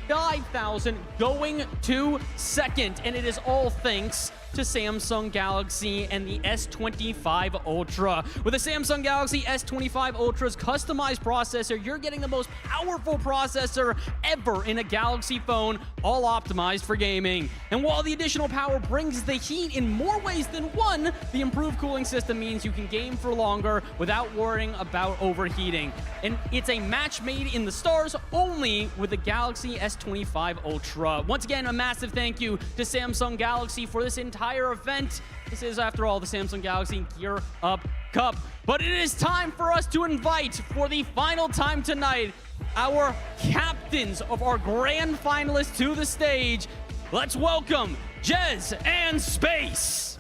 $5,000 going to second, and it is all thanks to Samsung Galaxy and the S25 Ultra. With the Samsung Galaxy S25 Ultra's customized processor, you're getting the most powerful processor ever in a Galaxy phone, all optimized for gaming. And while the additional power brings the heat in more ways than one, the improved cooling system means you can game for longer without worrying about overheating. And it's a match made in the stars only with the Galaxy S25 Ultra. Once again, a massive thank you to Samsung Galaxy for this entire event. This is, after all, the Samsung Galaxy Gear Up Cup. But it is time for us to invite, for the final time tonight, our captains of our grand finalists to the stage. Let's welcome Jez and Space.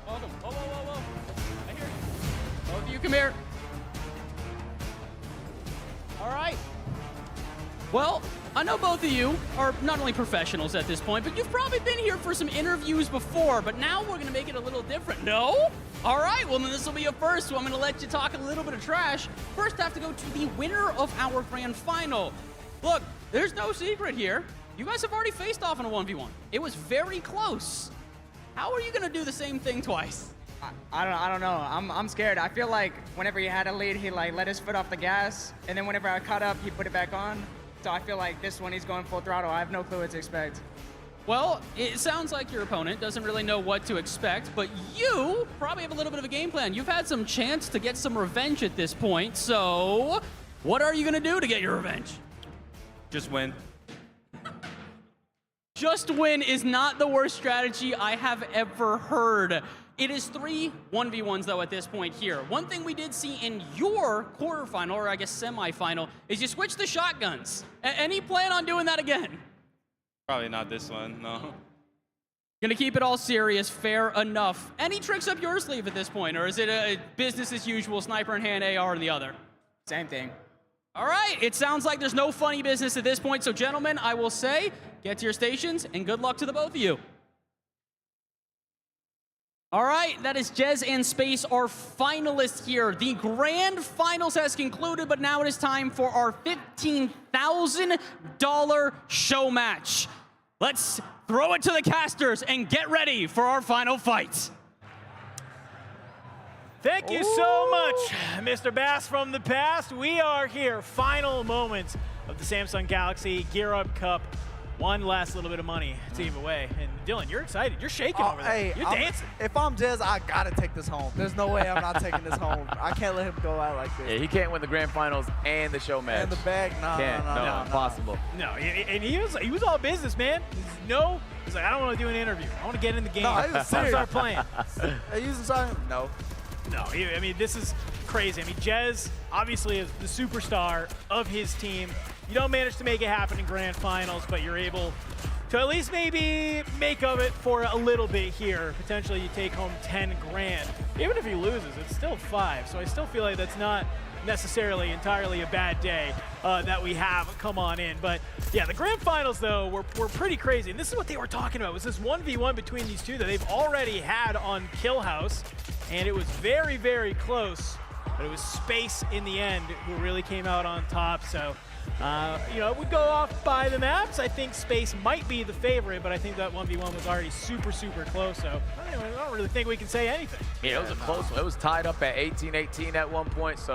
Welcome. Whoa, whoa, whoa, whoa. I hear you. Both of you come here. All right. Well, I know both of you are not only professionals at this point, but you've probably been here for some interviews before, but now we're going to make it a little different. No? All right, well, then this will be a first, so I'm going to let you talk a little bit of trash. First, I have to go to the winner of our grand final. Look, there's no secret here. You guys have already faced off in a 1v1. It was very close. How are you going to do the same thing twice? I don't know. I'm scared. I feel like whenever he had a lead, he let his foot off the gas, and then whenever I caught up, he put it back on. So I feel like this one, he's going full throttle. I have no clue what to expect. Well, it sounds like your opponent doesn't really know what to expect, but you probably have a little bit of a game plan. You've had some chance to get some revenge at this point, so what are you going to do to get your revenge? Just win. Just win is not the worst strategy I have ever heard. It is 3 1v1s, though, at this point here. One thing we did see in your quarterfinal, or I guess semifinal, is you switched the shotguns. Any plan on doing that again? Probably not this one, no. Gonna keep it all serious, fair enough. Any tricks up your sleeve at this point, or is it a business as usual, sniper in hand, AR in the other? Same thing. All right, it sounds like there's no funny business at this point, so gentlemen, I will say, get to your stations, and good luck to the both of you. All right, that is Jez and Space, our finalists here. The grand finals has concluded, but now it is time for our $15,000 show match. Let's throw it to the casters and get ready for our final fight. Thank you so much, Mr. Bass from the past. We are here, final moments of the Samsung Galaxy Gear Up Cup. One last little bit of money to give away. And Dylan, you're excited. You're shaking over there. Hey, You're dancing. If I'm Jez, I gotta take this home. There's no way I'm not taking this home. I can't let him go out like this. Yeah, he can't win the grand finals and the show match. And the bag, no, impossible. No, and he was all business, man. He's like, I don't want to do an interview. I want to get in the game. No, he was serious. Start playing. Are you sorry? No. No, I mean, this is crazy. I mean, Jez obviously is the superstar of his team. You don't manage to make it happen in grand finals, but you're able to at least maybe make of it for a little bit here. Potentially you take home 10 grand. Even if he loses, it's still 5. So I still feel like that's not necessarily entirely a bad day that we have come on in. But yeah, the grand finals though were pretty crazy. And this is what they were talking about, was this 1v1 between these two that they've already had on Kill House. And it was very, very close. But it was Space in the end who really came out on top. So you know, we go off by the maps. I think Space might be the favorite, but I think that 1v1 was already super, super close. So anyway, I don't really think we can say anything. Yeah, it was a close one. It was tied up at 18-18 at one point, so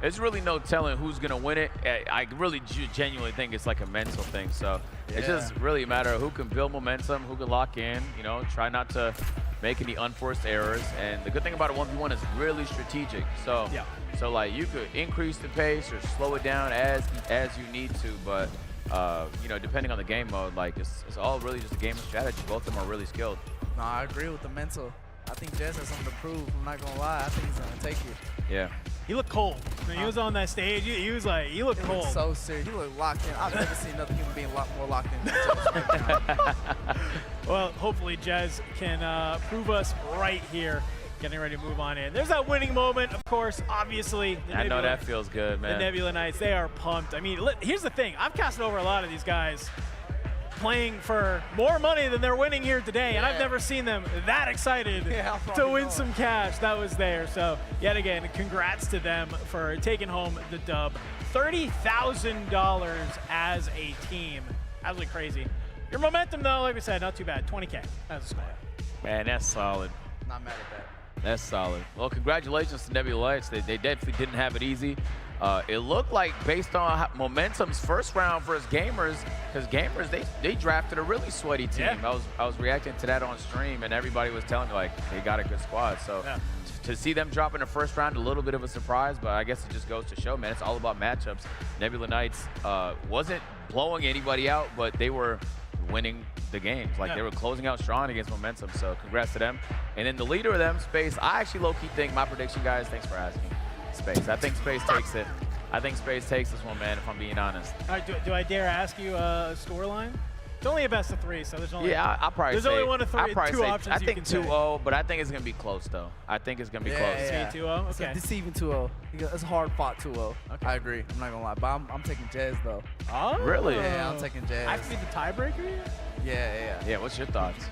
there's really no telling who's going to win it. I really genuinely think it's like a mental thing. So it's just really a matter of who can build momentum, who can lock in, you know, try not to make any unforced errors. And the good thing about a 1v1 is really strategic. So so like you could increase the pace or slow it down as you need to, but you know, depending on the game mode, like it's all really just a game of strategy. Both of them are really skilled. No, I agree with the mental. I think Jez has something to prove. I'm not gonna lie. I think he's gonna take it. Yeah. He looked cold. When he was on that stage, he was like, he looked cold. So serious. He looked locked in. I've never seen another human being a lot more locked in than Jez. Well, hopefully Jez can prove us right here. Getting ready to move on in. There's that winning moment, of course, obviously. I know that feels good, man. The Nebula Knights, they are pumped. I mean, here's the thing. I've casted over a lot of these guys playing for more money than they're winning here today, and I've never seen them that excited to win some cash. That was there. So, yet again, congrats to them for taking home the dub. $30,000 as a team. Absolutely crazy. Your momentum, though, like we said, not too bad. 20K as a squad. Man, that's solid. Not mad at that. That's solid. Well, congratulations to Nebula Knights. They definitely didn't have it easy. It looked like, based on Momentum's first round versus Gamers, because Gamers, they drafted a really sweaty team. Yeah. I was reacting to that on stream, and everybody was telling me, like, they got a good squad. So to see them drop in the first round, a little bit of a surprise, but I guess it just goes to show, man, it's all about matchups. Nebula Knights wasn't blowing anybody out, but they were winning the games. Like, they were closing out strong against Momentum, so congrats to them. And then the leader of them, Space, I actually low-key think, my prediction, guys, thanks for asking, Space. I think Space takes it. I think Space takes this one, man, if I'm being honest. All right, do I dare ask you a scoreline? It's only a best of 3, so there's only I'll probably there's say, only one of three, I'll probably two say, options I you think can say. 2-0, but I think it's going to be close, though. I think it's going to be close. Yeah. 2-0? It's Okay. a deceiving 2-0. It's a hard fought 2-0. I agree. I'm not going to lie. But I'm taking Jez, though. Oh. Really? Yeah, I'm taking Jez. I have to be the tiebreaker here? Yeah. Yeah, what's your thoughts?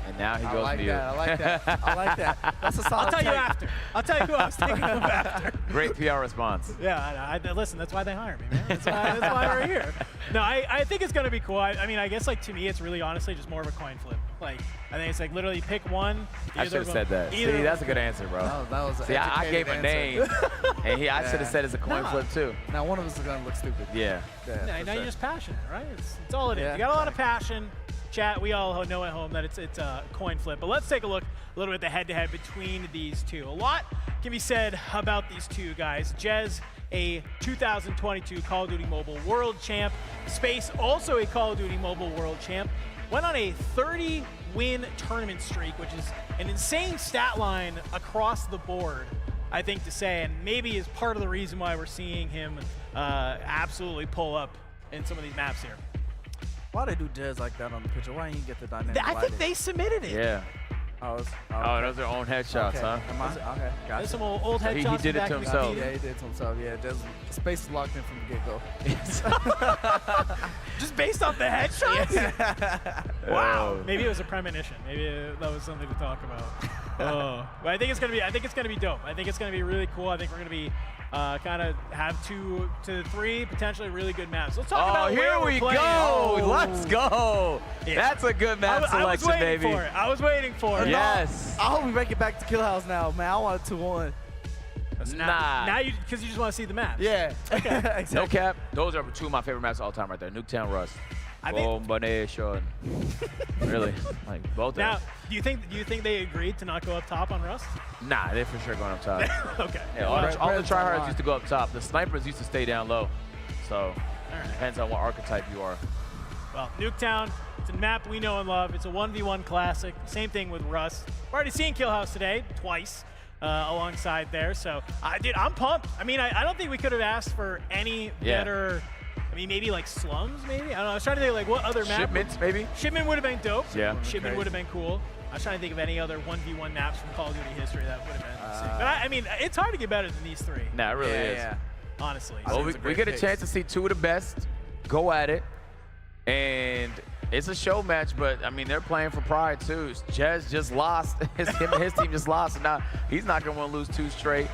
And now he goes I like mute. that. I like that. I like that. That's a solid I'll tell you take. after. I'll tell you who I was thinking of after. Great PR response. Yeah, listen, that's why they hire me, man. That's why we're here. No, I think it's going to be cool. I mean, I guess, like, to me, it's really honestly just more of a coin flip. Like, I think it's like literally pick one. I should have said that. See, that's a good answer, bro. That was See, I gave a name, and I should have said it's a coin Nah. flip, too. Now, one of us is going to look stupid. Yeah. Now you're just passionate, right? It's all it is. Yeah, You got a lot of passion. Chat, we all know at home that it's a coin flip. But let's take a look a little bit at the head-to-head between these two. A lot can be said about these two guys. Jez, a 2022 Call of Duty Mobile World Champ. Space, also a Call of Duty Mobile World Champ. Went on a 30-win tournament streak, which is an insane stat line across the board, I think to say, and maybe is part of the reason why we're seeing him absolutely pull up in some of these maps here. Why they do Jez like that on the picture? Why didn't you get the dynamic I think lighting? they submitted it. Yeah. Oh, those are own headshots, okay. huh? Okay, gotcha. There's some old So he headshots. did it back to in the himself. day. Yeah, he did it to himself. Yeah, Jez, Space is locked in from the get-go. Just based off the headshots? Yeah. Wow. Maybe it was a premonition. Maybe that was something to talk about. But I think it's gonna be. I think it's gonna be dope. I think it's gonna be really cool. I think we're gonna be kind of have 2 to 3 potentially really good maps. Let's talk about here where we're we playing. go. Oh. Let's go. Yeah. That's a good map I was selection, waiting baby. for it. I was waiting for it. Yes. I hope we make it back to Kill House now, man. I want a 2-1. Now you, because you just want to see the map. Yeah. Okay. Exactly. No cap. Those are 2 of my favorite maps of all time right there. Nuketown Rust. I think- Combination. Really. Like, both of Now, them. do you think they agreed to not go up top on Rust? Nah, they're for sure going up top. Okay. Yeah, all the tryhards used to go up top. The snipers used to stay down low. So, depends on what archetype you are. Well, Nuketown, it's a map we know and love. It's a 1v1 classic. Same thing with Rust. We've already seen Kill House today, twice, alongside there. So, dude, I'm pumped. I mean, I don't think we could have asked for any better. I mean, maybe like Slums, maybe? I don't know. I was trying to think, like, what other map? Shipments, maybe? Shipment would have been dope. Yeah. Shipment would have been cool. I was trying to think of any other 1v1 maps from Call of Duty history that would have been sick. But I mean, it's hard to get better than these 3. Nah, it really is. Yeah. Honestly. Well, we get a chance to see 2 of the best go at it. And it's a show match, but, I mean, they're playing for pride, too. Jez just lost. Him and his team just lost. And now he's not going to want to lose 2 straight.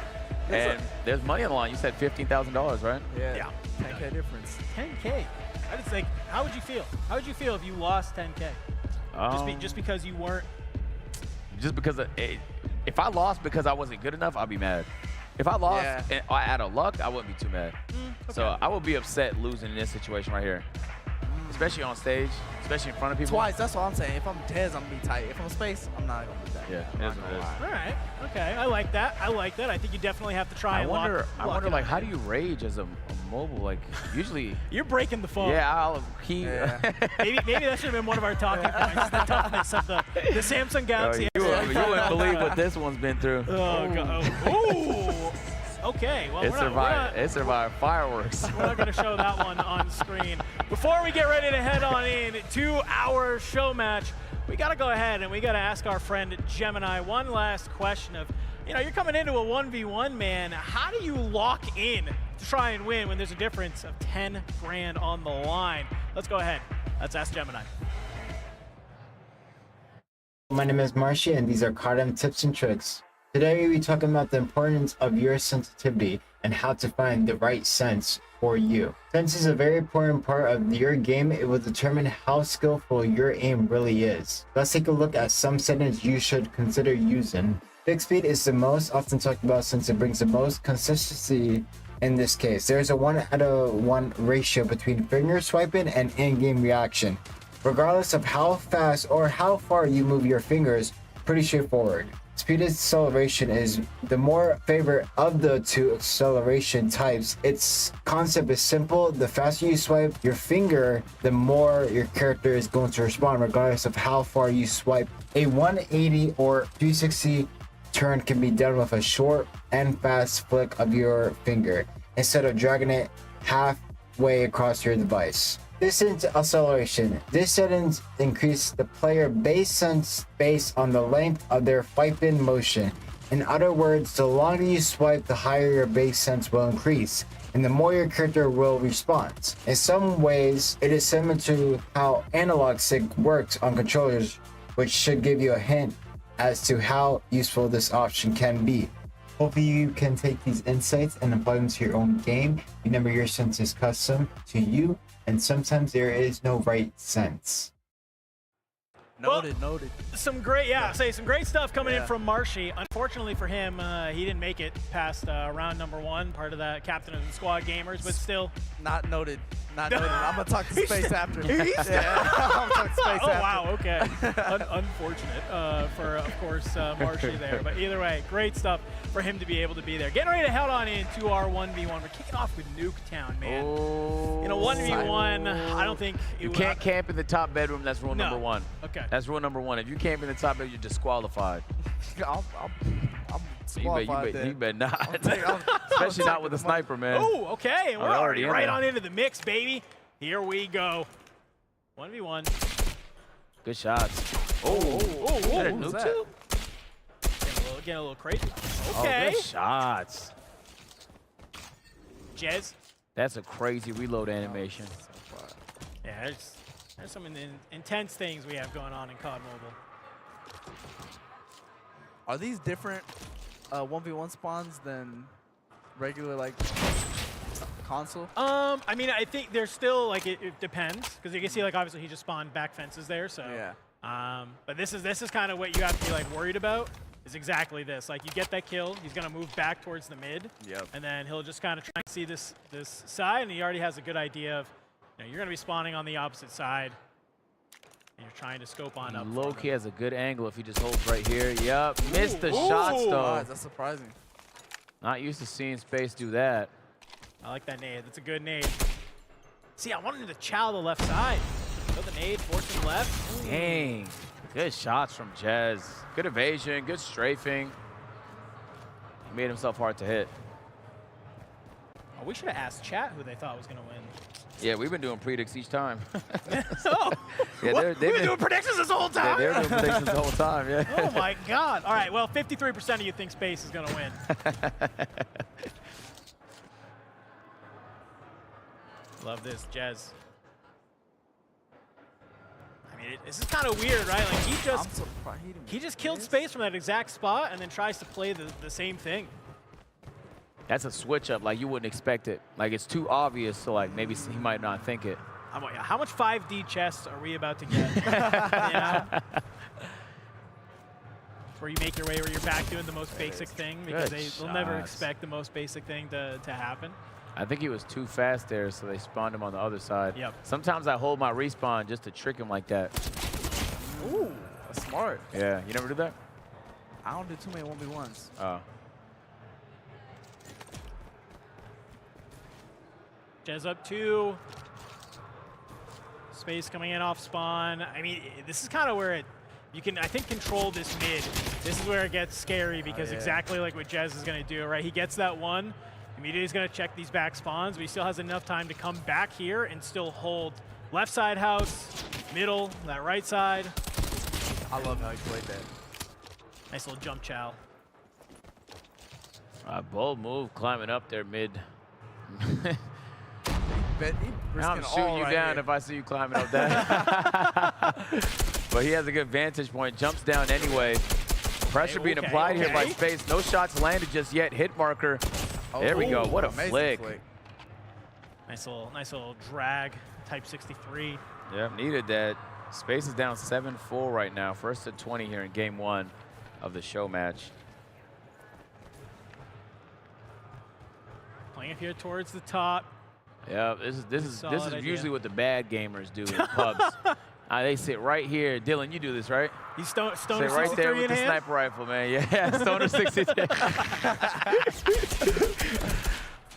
And there's money on the line. You said $15,000, right? Yeah. 10K difference. 10K. I just like, how would you feel? How would you feel if you lost 10K? Just because you weren't. Just because if I lost because I wasn't good enough, I'd be mad. If I lost out of luck, I wouldn't be too mad. Okay. So I would be upset losing in this situation right here, especially on stage, especially in front of people. Twice, that's what I'm saying. If I'm Jez, I'm going to be tight. If I'm Space, I'm not going to be tight. Yeah, it is what it is. All right. Okay. I like that. I think you definitely have to try and I wonder, lock it like, up. how do you rage as a mobile. Like usually. You're breaking the phone. Yeah, maybe that should have been one of our talking points. The toughness of the Samsung Galaxy. You wouldn't believe what this one's been through. Oh god. Ooh. Okay. Well, it survived fireworks. We're not going to show that one on screen. Before we get ready to head on in to our show match, we got to go ahead and we got to ask our friend Gemini one last question of, you know, you're coming into a 1v1, man. How do you lock in to try and win when there's a difference of 10 grand on the line? Let's go ahead. Let's ask Gemini. My name is Marshy, and these are Cardam tips and tricks. Today we'll be talking about the importance of your sensitivity and how to find the right sense for you. Sense is a very important part of your game. It will determine how skillful your aim really is. Let's take a look at some settings you should consider using. Fixed speed is the most often talked about since it brings the most consistency in this case. There's a 1:1 ratio between finger swiping and in-game reaction. Regardless of how fast or how far you move your fingers, pretty straightforward. Speed acceleration is the more favorite of the two acceleration types. Its concept is simple. The faster you swipe your finger, the more your character is going to respond regardless of how far you swipe. A 180 or 360 turn can be done with a short and fast flick of your finger instead of dragging it halfway across your device. Distance acceleration. This settings increase the player base sense based on the length of their swiping motion. In other words, the longer you swipe, the higher your base sense will increase, and the more your character will respond. In some ways, it is similar to how analog sync works on controllers, which should give you a hint as to how useful this option can be. Hopefully you can take these insights and apply them to your own game. Remember, your sense is custom to you, and sometimes there is no right sense. Noted. Some great, some great stuff coming in from Marshy. Unfortunately for him, he didn't make it past round number 1, part of that captain of the squad gamers, but still. Not noted. I'm gonna talk to Space after. I'm gonna talk to Space after. Wow, okay. Unfortunate for, of course, Marshy there. But either way, great stuff for him to be able to be there. Getting ready to head on into our 1v1. We're kicking off with Nuketown, man. In a 1v1, I don't think you can't camp in the top bedroom. That's rule number 1. Okay. That's rule number 1. If you camp in the top bedroom, you're disqualified. I'm You better not. Especially not with a sniper, man. Oh, okay. And we're already right on into the mix, baby. Here we go. 1v1. Good shots. Oh. Nuke? Getting a little crazy. Okay. Oh, good shots. Jez. That's a crazy reload animation. Yeah, there's some intense things we have going on in COD Mobile. Are these different 1v1 spawns than regular like console? I mean, I think there's still like it depends because you can see like obviously he just spawned back fences there, so yeah. But this is kind of what you have to be like worried about is exactly this. Like you get that kill, he's gonna move back towards the mid, and then he'll just kind of try and see this side, and he already has a good idea of, you know, you're gonna be spawning on the opposite side. And you're trying to scope on up. Loki has a good angle if he just holds right here. Yup, missed the shots though. That's surprising. Not used to seeing Space do that. I like that nade. That's a good nade. See, I wanted him to chow the left side. Throw the nade, force him left. Dang. Good shots from Jez. Good evasion, good strafing. He made himself hard to hit. Oh, we should have asked chat who they thought was going to win. Yeah, we've been doing predicts each time. Oh, yeah, we've been doing predictions this whole time? They're doing predictions the whole time, yeah. Oh, my God. All right, well, 53% of you think Space is going to win. Love this, Jez. I mean, this is kind of weird, right? Like, he just killed Space from that exact spot and then tries to play the same thing. That's a switch up, like you wouldn't expect it. Like it's too obvious, so like maybe he might not think it. How much 5D chests are we about to get? Yeah. Where you make your way where you're back doing the most basic thing because they'll never expect the most basic thing to happen. I think he was too fast there, so they spawned him on the other side. Yep. Sometimes I hold my respawn just to trick him like that. Ooh, that's smart. Yeah, you never do that? I don't do too many 1v1s. Oh. Jez up 2. Space coming in off spawn. I mean, this is kind of where you can, I think, control this mid. This is where it gets scary because exactly like what Jez is going to do, right? He gets that one. Immediately he's going to check these back spawns, but he still has enough time to come back here and still hold left side house, middle, that right side. I love how he played that. Nice little jump chow. Bold move climbing up there mid. I'm I'm shooting you down if I see you climbing up that. But he has a good vantage point. Jumps down anyway. Pressure being applied here by Space. No shots landed just yet. Hit marker. There we go. What a flick. Nice little drag. Type 63. Yep, needed that. Space is down 7-4 right now. First at 20 here in game 1 of the show match. Playing it here towards the top. Yeah, this is usually what the bad gamers do in pubs. They sit right here. Dylan, you do this, right? He's Stoner sit right 63 there with in the hand? sniper rifle, man. Yeah, Stoner 63.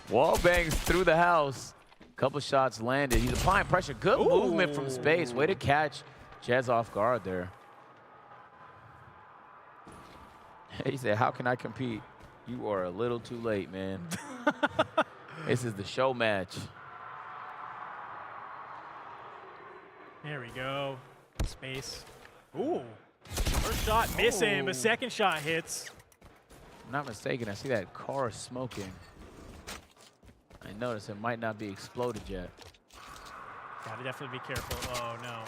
Wall bangs through the house. Couple shots landed. He's applying pressure. Good movement from Space. Way to catch Jez off guard there. He said, how can I compete? You are a little too late, man. This is the show match. There we go. Space. Ooh. First shot missing, but second shot hits. If I'm not mistaken, I see that car smoking. I noticed it might not be exploded yet. Gotta definitely be careful. Oh, no.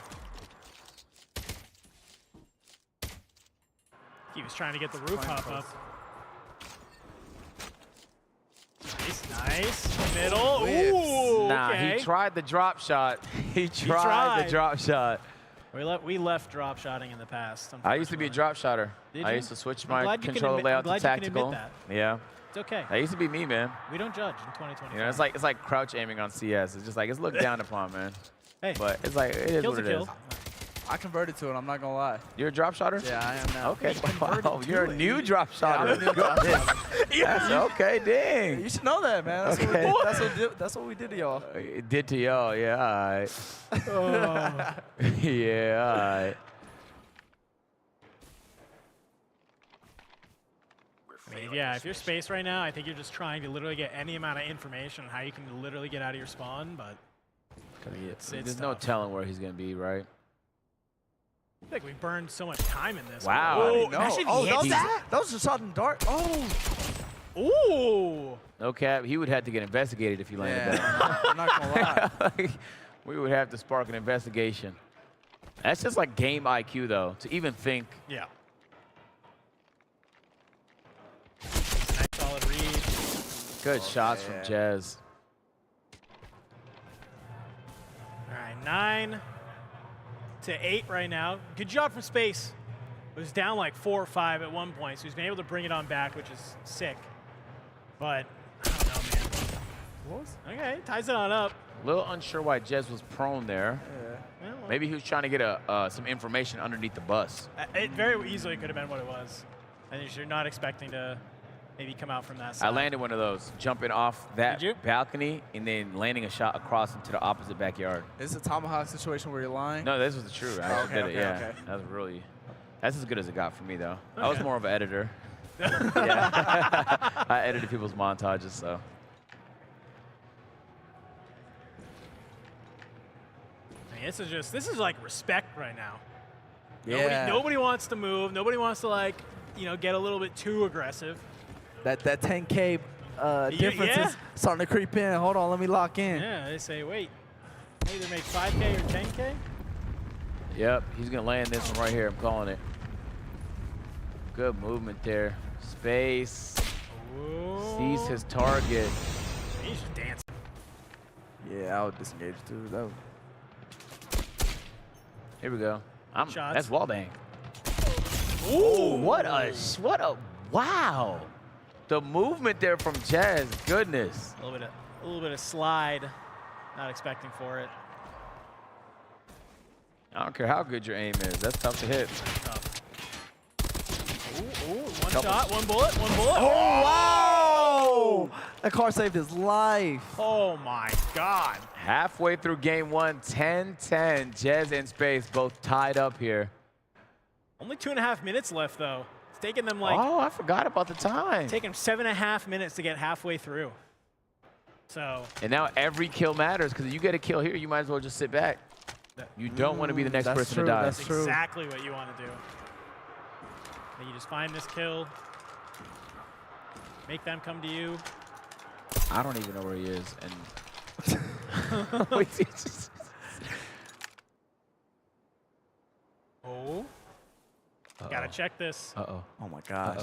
He was trying to get the roof hop up. Nice. Middle. Ooh, nah, he tried the drop shot. He tried the drop shot. We left drop shotting in the past. I used to be a drop shotter. I used to switch my controller layout to tactical. Yeah. It's okay. That used to be me, man. We don't judge in 2020. You know, it's like crouch aiming on CS. It's just like it's looked down upon, man. Hey, but it's like it is what it is. I converted to it. I'm not gonna lie. You're a drop shotter? Yeah, I am now. Okay. Wow, you're a new drop shotter. Yeah, That's okay. Dang. You should know that, man. That's, Okay. that's what we did to y'all. It did to y'all, yeah, all right. Yeah, all right. I mean, yeah, if you're Space right now, I think you're just trying to literally get any amount of information on how you can literally get out of your spawn, but There's no telling where he's going to be, right? I think we burned so much time in this. Wow. Oh, No. that was just shot in dark. Oh. Ooh. No cap. He would have to get investigated if he landed that. I'm not gonna lie. Like, we would have to spark an investigation. That's just like game IQ, though, to even think. Yeah. Nice solid read. Good shots from Jez. All right, 9-8 right now. Good job from Space. It was down like 4 or 5 at one point, so he's been able to bring it on back, which is sick. But I don't know, man. Okay, ties it on up. A little unsure why Jez was prone there. Yeah. Maybe he was trying to get some information underneath the bus. It very easily could have been what it was. And you're not expecting to maybe come out from that side. I landed one of those, jumping off that balcony and then landing a shot across into the opposite backyard. Is this a tomahawk situation where you're lying? No, this was the truth. I Okay, did it, okay, yeah. okay. That was really, that's as good as it got for me, though. I was Okay. more of an editor. Yeah. I edited people's montages, so. I mean, this is like respect right now. Yeah. Nobody wants to move. Nobody wants to, like, get a little bit too aggressive. That 10K difference yeah. is starting to creep in. Hold on, let me lock in. Yeah, they say, wait, either make 5K or 10K? Yep, he's going to land this one right here. I'm calling it. Good movement there. Space. Ooh. Sees his target. He's just dancing. Yeah, I would disengage too. That was... Here we go. Shots. That's wallbang. Ooh, what a wow. The movement there from Jez, goodness. A little bit of slide. Not expecting for it. I don't care how good your aim is. That's tough to hit. Tough. Ooh, one shot, one bullet. Oh, Oh, that car saved his life. Oh my God. Halfway through game one, 10-10. Jez and Space both tied up here. Only 2.5 minutes left, though. It's taking them like... Oh, I forgot about the time. Taking 7.5 minutes to get halfway through. So... And now every kill matters, because if you get a kill here, you might as well just sit back. You don't want to be the next person to die. That's exactly what you want to do. And you just find this kill. Make them come to you. I don't even know where he is. And wait, oh. Gotta check this. Uh-oh. Oh my gosh.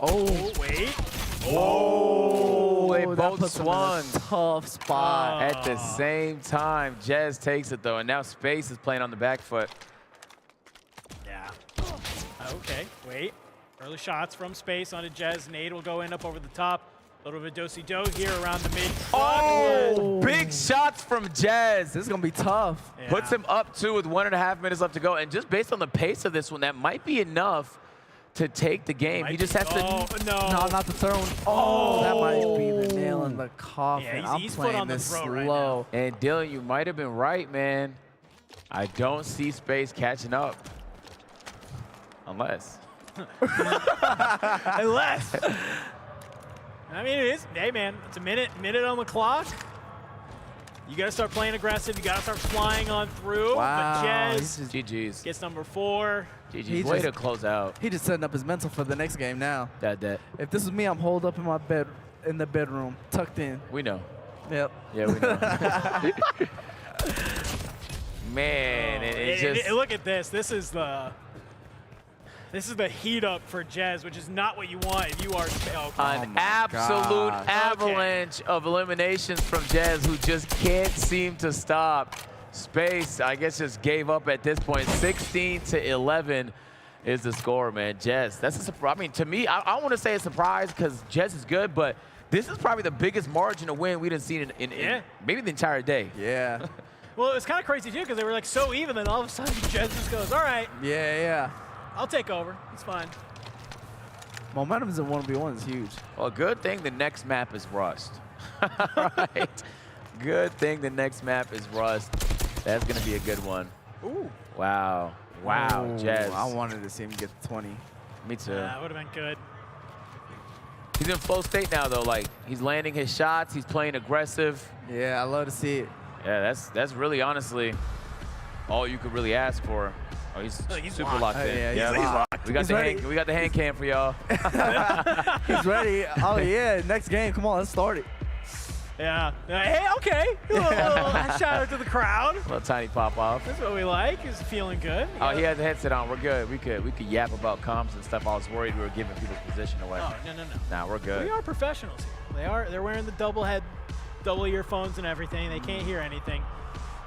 Oh, wait. Oh, they that both puts him in a swung. tough spot. At the same time, Jez takes it though, and now Space is playing on the back foot. Yeah. Okay, wait. Early shots from Space onto Jez. Nade will go in up over the top. A little bit of do-si-do here around the mid. Oh, big shots from Jez. This is going to be tough. Yeah. Puts him up two with 1.5 minutes left to go. And just based on the pace of this one, that might be enough to take the game. He just has to... No, not the throw. Oh, that might be the nail in the coffin. Yeah, I'm he's playing foot on the this throat slow. right now. And Dylan, you might have been right, man. I don't see Space catching up. Unless. Unless. I mean, it is. Hey, man, it's a minute on the clock. You got to start playing aggressive. You got to start flying on through. Wow. But Jez GG's. gets number 4. GG's. Way to close out. He just setting up his mental for the next game now. That. If this was me, I'm holed up in my bed, in the bedroom, tucked in. We know. Yep. Yeah, we know. Man, it's just... Look at this. This is the heat up for Jez, which is not what you want if you are... An absolute avalanche of eliminations from Jez, who just can't seem to stop. Space, I guess, just gave up at this point. 16-11 is the score, man. Jez, that's a surprise. I mean, to me, I don't want to say a surprise because Jez is good, but this is probably the biggest margin of win we didn't see in maybe the entire day. Yeah. Well, it's kind of crazy, too, because they were like so even, then all of a sudden Jez just goes, all right. Yeah. I'll take over. It's fine. Momentum's in 1v1 is huge. Well, good thing the next map is Rust. Right. Good thing the next map is Rust. That's going to be a good one. Ooh. Wow. Wow, Jez. I wanted to see him get 20. Me too. That would have been good. He's in flow state now, though. Like, he's landing his shots. He's playing aggressive. Yeah, I love to see it. Yeah, that's really, honestly, all you could really ask for. Oh, he's super locked in. Yeah, he's locked. We got the hand cam for y'all. He's ready. Oh yeah, next game. Come on, let's start it. Yeah. Hey, okay. A little shout out to the crowd. Little tiny pop off. That's what we like. He's feeling good. Oh, he has the headset on. We're good. We could yap about comps and stuff. I was worried we were giving people's position away. Oh, no. Nah, we're good. We are professionals here. They're wearing the double earphones and everything. They can't hear anything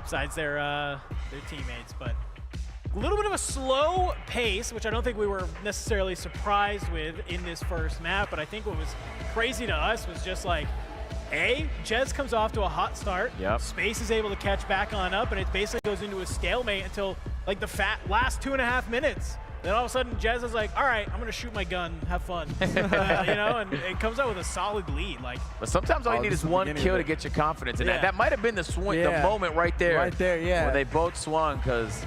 besides their teammates, but a little bit of a slow pace, which I don't think we were necessarily surprised with in this first map, but I think what was crazy to us was just like, Jez comes off to a hot start. Yep. Space is able to catch back on up, and it basically goes into a stalemate until like the last 2.5 minutes. Then all of a sudden, Jez is like, all right, I'm going to shoot my gun, have fun. And it comes out with a solid lead. But sometimes all you need is one kill to get your confidence. And that might have been the swing, the moment right there. Right there, yeah. When they both swung, because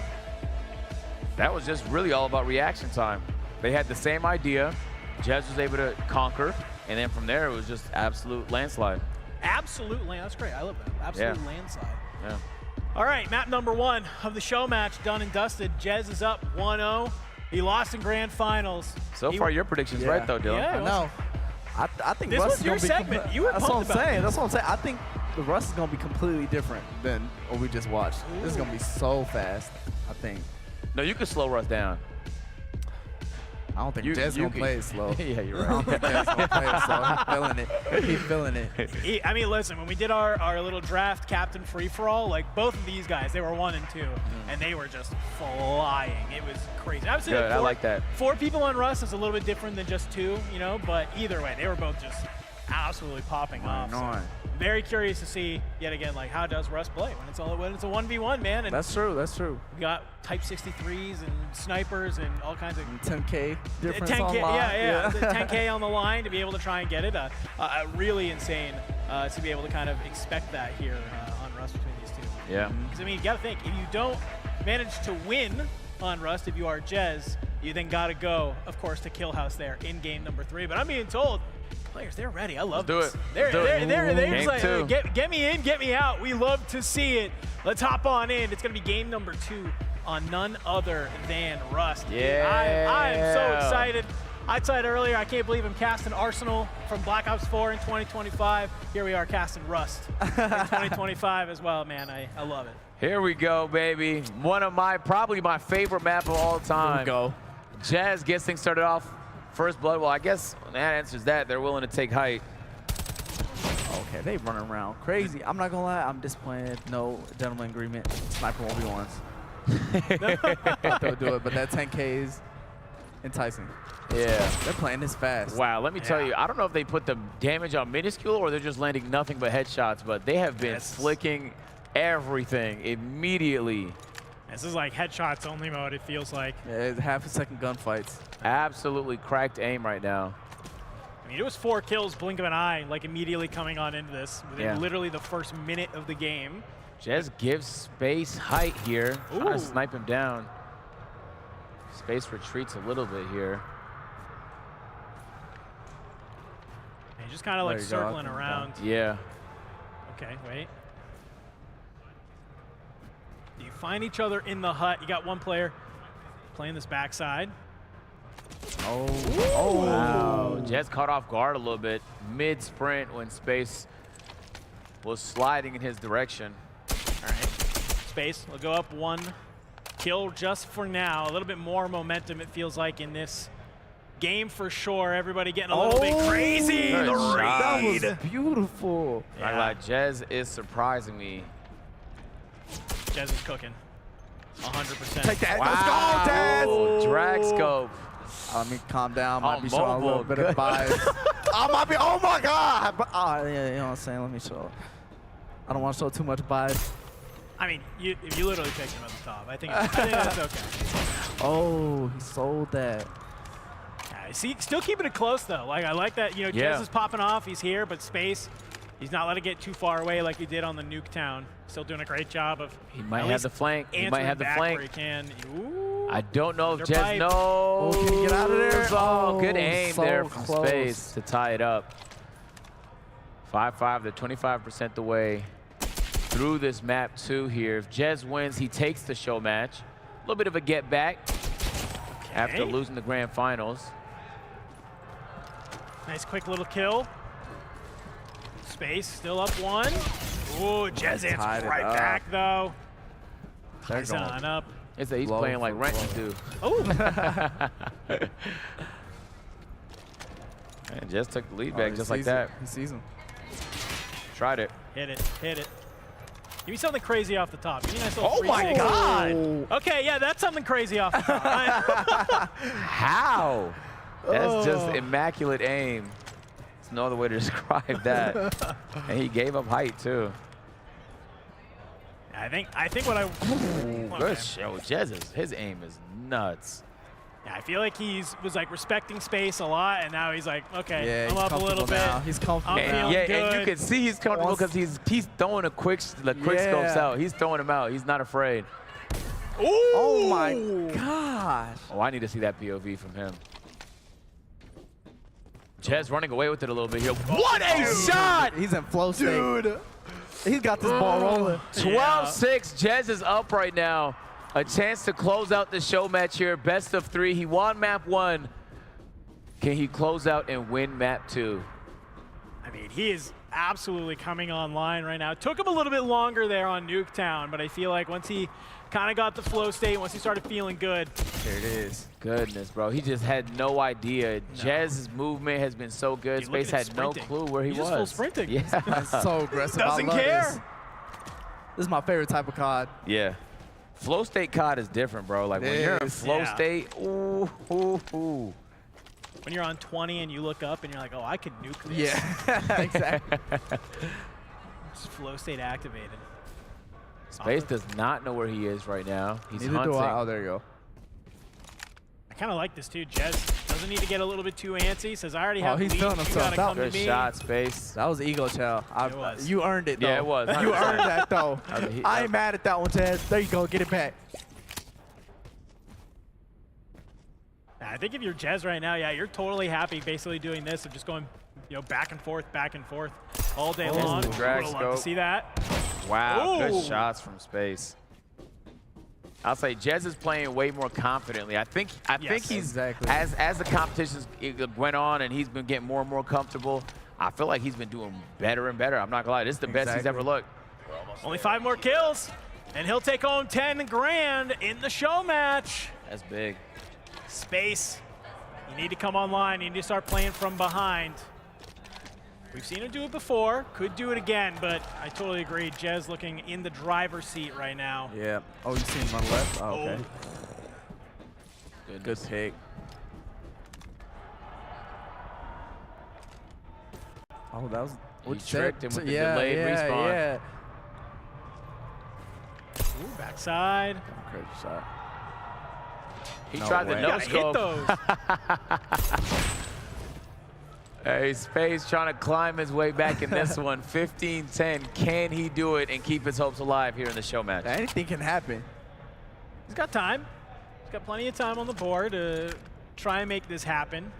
that was just really all about reaction time. They had the same idea. Jez was able to conquer. And then from there, it was just absolute landslide. Absolute land. That's great. I love that. Absolute landslide. Yeah. All right, map number 1 of the show match done and dusted. Jez is up 1-0. He lost in grand finals. So far, your prediction's right, though, Dylan. Yeah, I know. I think this Russ was is your gonna be segment. You were That's what I'm pumped about saying. this. That's what I'm saying. I think the Russ is going to be completely different than what we just watched. This is going to be so fast, I think. No, you can slow Russ down. I don't think Jez going to play it slow. Yeah, you're I don't think right. Jez going to play it slow. He's feeling it. He's feeling it. I mean, listen, when we did our little draft captain free-for-all, like both of these guys, they were 1 and 2, and they were just flying. It was crazy. Obviously, Good, I like that. 4 people on Russ is a little bit different than just 2, but either way, they were both just absolutely popping off. So very curious to see yet again, like, how does Rust play when it's a 1v1, man. And That's true. That's true. we got Type 63s and snipers and all kinds of 10K difference 10K, on line. yeah. The 10K on the line to be able to try and get it. Really insane to be able to kind of expect that here on Rust between these two. Yeah. Because I mean, you got to think, if you don't manage to win on Rust, if you are Jez, you then got to go, of course, to Kill House there in game number 3. But I'm being told, players, they're ready. I love Let's this. do it. They're Game just like, two. get me in, get me out. We love to see it. Let's hop on in. It's going to be game number 2 on none other than Rust. Yeah. I am so excited. I said earlier, I can't believe I'm casting Arsenal from Black Ops 4 in 2025. Here we are casting Rust in 2025 as well, man. I love it. Here we go, baby. One of probably my favorite map of all time. Here we go. Jazz gets things started off. First blood. Well, I guess that answers that. They're willing to take height. Okay, they running around crazy. I'm not gonna lie, I'm disappointed. No gentleman agreement. Sniper won't be once. They'll do it, but that 10K is enticing. Yeah. They're playing this fast. Wow, let me tell you, I don't know if they put the damage on minuscule or they're just landing nothing but headshots, but they have been flicking everything immediately. This is like headshots only mode, it feels like. Yeah, it's half-a-second gunfights. Absolutely cracked aim right now. I mean, it was 4 kills, blink of an eye, like immediately coming on into this within literally the first minute of the game. Jez gives Space height here. Trying to snipe him down. Space retreats a little bit here. He's just kind of like circling around. Yeah. Okay, wait. You find each other in the hut. You got one player playing this backside. Oh, wow. Jez caught off guard a little bit mid-sprint when Space was sliding in his direction. All right, Space will go up 1 kill just for now. A little bit more momentum, it feels like, in this game for sure. Everybody getting a little bit crazy. Good The shot. raid. That was beautiful. Not gonna lie, Jez is surprising me. Jez is cooking. 100%. Take that. Wow. Let's go, Jez. Drag scope. Let me calm down. Might On be showing a little mobile. bit of bias. I might be. Oh my God. Yeah, you know what I'm saying. Let me show. I don't want to show too much bias. I mean, if you literally picked him at the top, I think that's okay. Oh, he sold that. Yeah, see, still keeping it close though. Like I like that. You know, Jez is popping off. He's here, but Space, he's not letting it get too far away like he did on the Nuketown. Still doing a great job of. He might have the flank. He might have the flank. He can. Ooh, I don't know if Jez pipe. knows. Oh, can he get out of there? Oh, good aim so there from close. Space to tie it up. 5-5, they're 25% the way through this map 2 here. If Jez wins, he takes the show match. A little bit of a get back after losing the grand finals. Nice quick little kill. Space still up 1. Ooh, Jez answers right back though. They're He's going on up. He's playing like Renton do. Oh. And Jez took the lead back just like that. He sees him. Tried it. Hit it. Hit it. Give me something crazy off the top. Give me a nice little Oh my 360. God. Okay, yeah, that's something crazy off the top. How? That's just immaculate aim. There's no other way to describe that. And he gave up height too. I think what I Good show. His aim is nuts. Yeah, I feel like was like respecting Space a lot, and now he's like, okay, Yeah, I'm he's up a little bit. now. He's comfortable I'm now. feeling Yeah, good. and you can see he's comfortable because he's throwing the quick scopes out. He's throwing them out. He's not afraid. Ooh! Oh my gosh. Oh, I need to see that POV from him. Jez running away with it a little bit here. What a shot! He's in flow state. Dude. He's got this ball rolling. 12-6. Jez is up right now. A chance to close out the show match here. Best of 3. He won map 1. Can he close out and win map 2? I mean, he is absolutely coming online right now. It took him a little bit longer there on Nuketown, but I feel like once he kind of got the flow state, once he started feeling good. There it is. Goodness, bro. He just had no idea. No. Jez's movement has been so good. Dude, Space had no clue where he was. He's just full sprinting. Yeah. He's so aggressive. Doesn't care. This is my favorite type of COD. Yeah. Flow state COD is different, bro. Like when you're in flow state, ooh, ooh, ooh. When you're on 20 and you look up and you're like, oh, I could nuke this. Yeah, exactly. It's flow state activated. Space does not know where he is right now. He's Neither hunting. do I. Oh, there you go. I kind of like this too. Jez doesn't need to get a little bit too antsy. Says, I already have he's lead. feeling You himself. gotta come to Good me. shot, Space. That was ego chow. It was. You earned it, though. Yeah, it was. You 100%. earned that, though. I ain't mad at that one, Chad. There you go. Get it back. I think if you're Jez right now, yeah, you're totally happy basically doing this of just going, back and forth all day long. Drag Would love to scope. see that. Wow, Ooh. good shots from Space. I'll say Jez is playing way more confidently. I think he's exactly. as the competitions went on and he's been getting more and more comfortable. I feel like he's been doing better and better. I'm not gonna lie, this is the best he's ever looked. Only 5 more kills, and he'll take home 10 grand in the show match. That's big. Space, you need to come online. You need to start playing from behind. We've seen him do it before. Could do it again, but I totally agree. Jez looking in the driver's seat right now. Yeah. Oh, you see him on the left? Oh, okay. Good pick. Oh, that was... He tricked him with the delayed respawn. Yeah. Ooh, backside. Crazy shot. He No tried way. the You no gotta hit scope. those. Hey, Space trying to climb his way back in this one. 15-10. Can he do it and keep his hopes alive here in the show match? Anything can happen. He's got time. He's got plenty of time on the board to try and make this happen.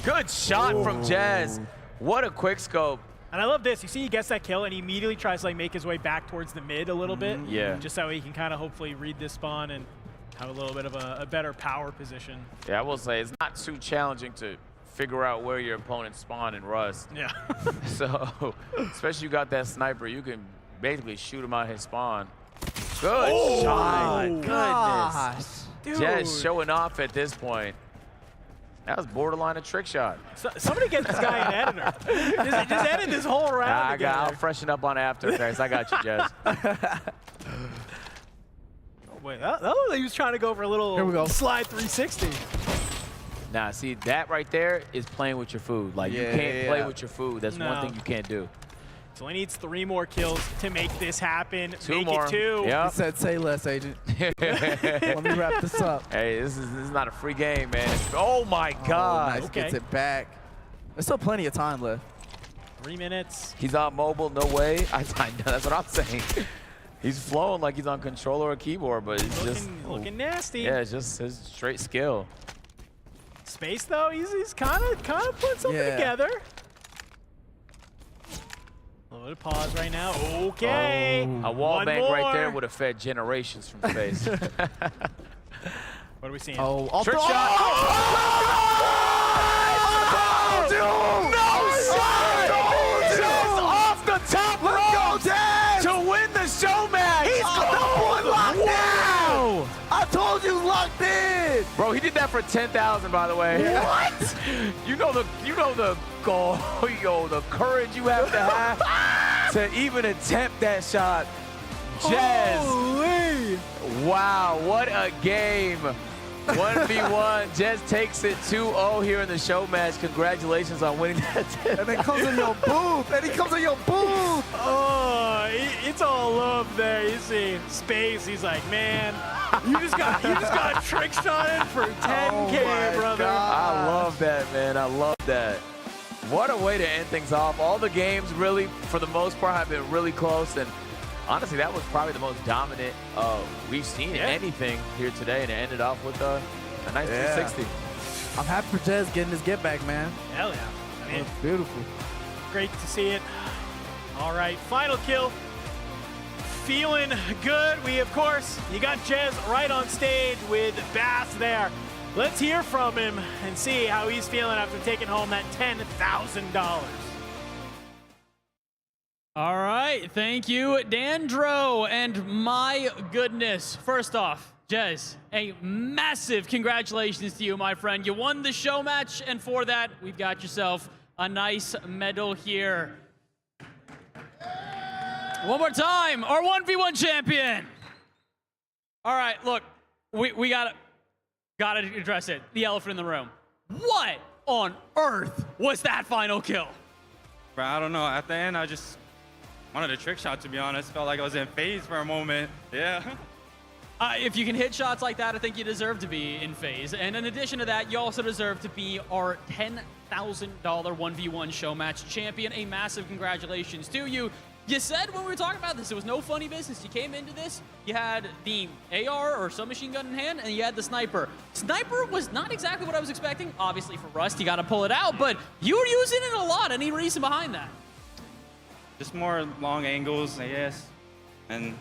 Good shot from Jez. What a quick scope. And I love this. You see he gets that kill and he immediately tries to make his way back towards the mid a little bit. Yeah. Just so he can kind of hopefully read this spawn and have a little bit of a better power position. Yeah, I will say it's not too challenging to figure out where your opponents spawn in Rust. Yeah. So, especially you got that sniper, you can basically shoot him out his spawn. Good shot. Goodness. Gosh. Dude. Jez showing off at this point. That was borderline a trick shot. So, somebody get this guy an editor. Just edit this whole round I'll freshen up on After Effects. I got you, Jez. Wait, that looked like he was trying to go for a little Here we go. slide 360. Now, see, that right there is playing with your food. Like, you can't play with your food. That's one thing you can't do. So he needs 3 more kills to make this happen. 2 make more. it 2. Yep. He said, say less, agent. Let me wrap this up. Hey, this is not a free game, man. Oh, my God. Nice. Gets it back. There's still plenty of time left. 3 minutes. He's on mobile, no way. I know, that's what I'm saying. He's flowing like he's on controller or keyboard, but it's looking nasty. Yeah, it's just his straight skill. Space though, he's kind of putting something together. A little bit of pause right now. Okay. A wall One bank more. right there would have fed generations from Space. What are we seeing? Oh, Trick shot. Off the top rope to win the show match. He's locked in. I told you locked in. Bro, he did that for 10,000, by the way. What? You know the goal, the courage you have to have to even attempt that shot. Jez. Holy. Wow, what a game. 1v1. Jez takes it 2-0 here in the show match. Congratulations on winning that. And then comes in your booth. And he comes in your booth. Oh, it's all love there. You see Space. He's like, man, you just got trick shotted for 10K, brother. I love that, man. I love that. What a way to end things off. All the games really, for the most part, have been really close. And honestly, that was probably the most dominant we've seen in anything here today. And it ended off with a nice 360. I'm happy for Jez getting his get back, man. Hell yeah. I mean, It's beautiful. great to see it. All right, final kill. Feeling good. We, of course, you got Jez right on stage with Bass there. Let's hear from him and see how he's feeling after taking home that $10,000. All right, thank you, Dandro. And my goodness, first off, Jez, a massive congratulations to you, my friend. You won the show match, and for that, we've got yourself a nice medal here. One more time, our 1v1 champion. All right, look, we gotta address it. The elephant in the room. What on earth was that final kill? Bro, I don't know. At the end, I just wanted a trick shot, to be honest. Felt like I was in phase for a moment. Yeah. If you can hit shots like that, I think you deserve to be in phase. And in addition to that, you also deserve to be our $10,000 1v1 show match champion. A massive congratulations to you. You said when we were talking about this, it was no funny business. You came into this, you had the AR or submachine gun in hand, and you had the sniper. Sniper was not exactly what I was expecting. Obviously for Rust, you got to pull it out, but you were using it a lot. Any reason behind that? Just more long angles, I guess. And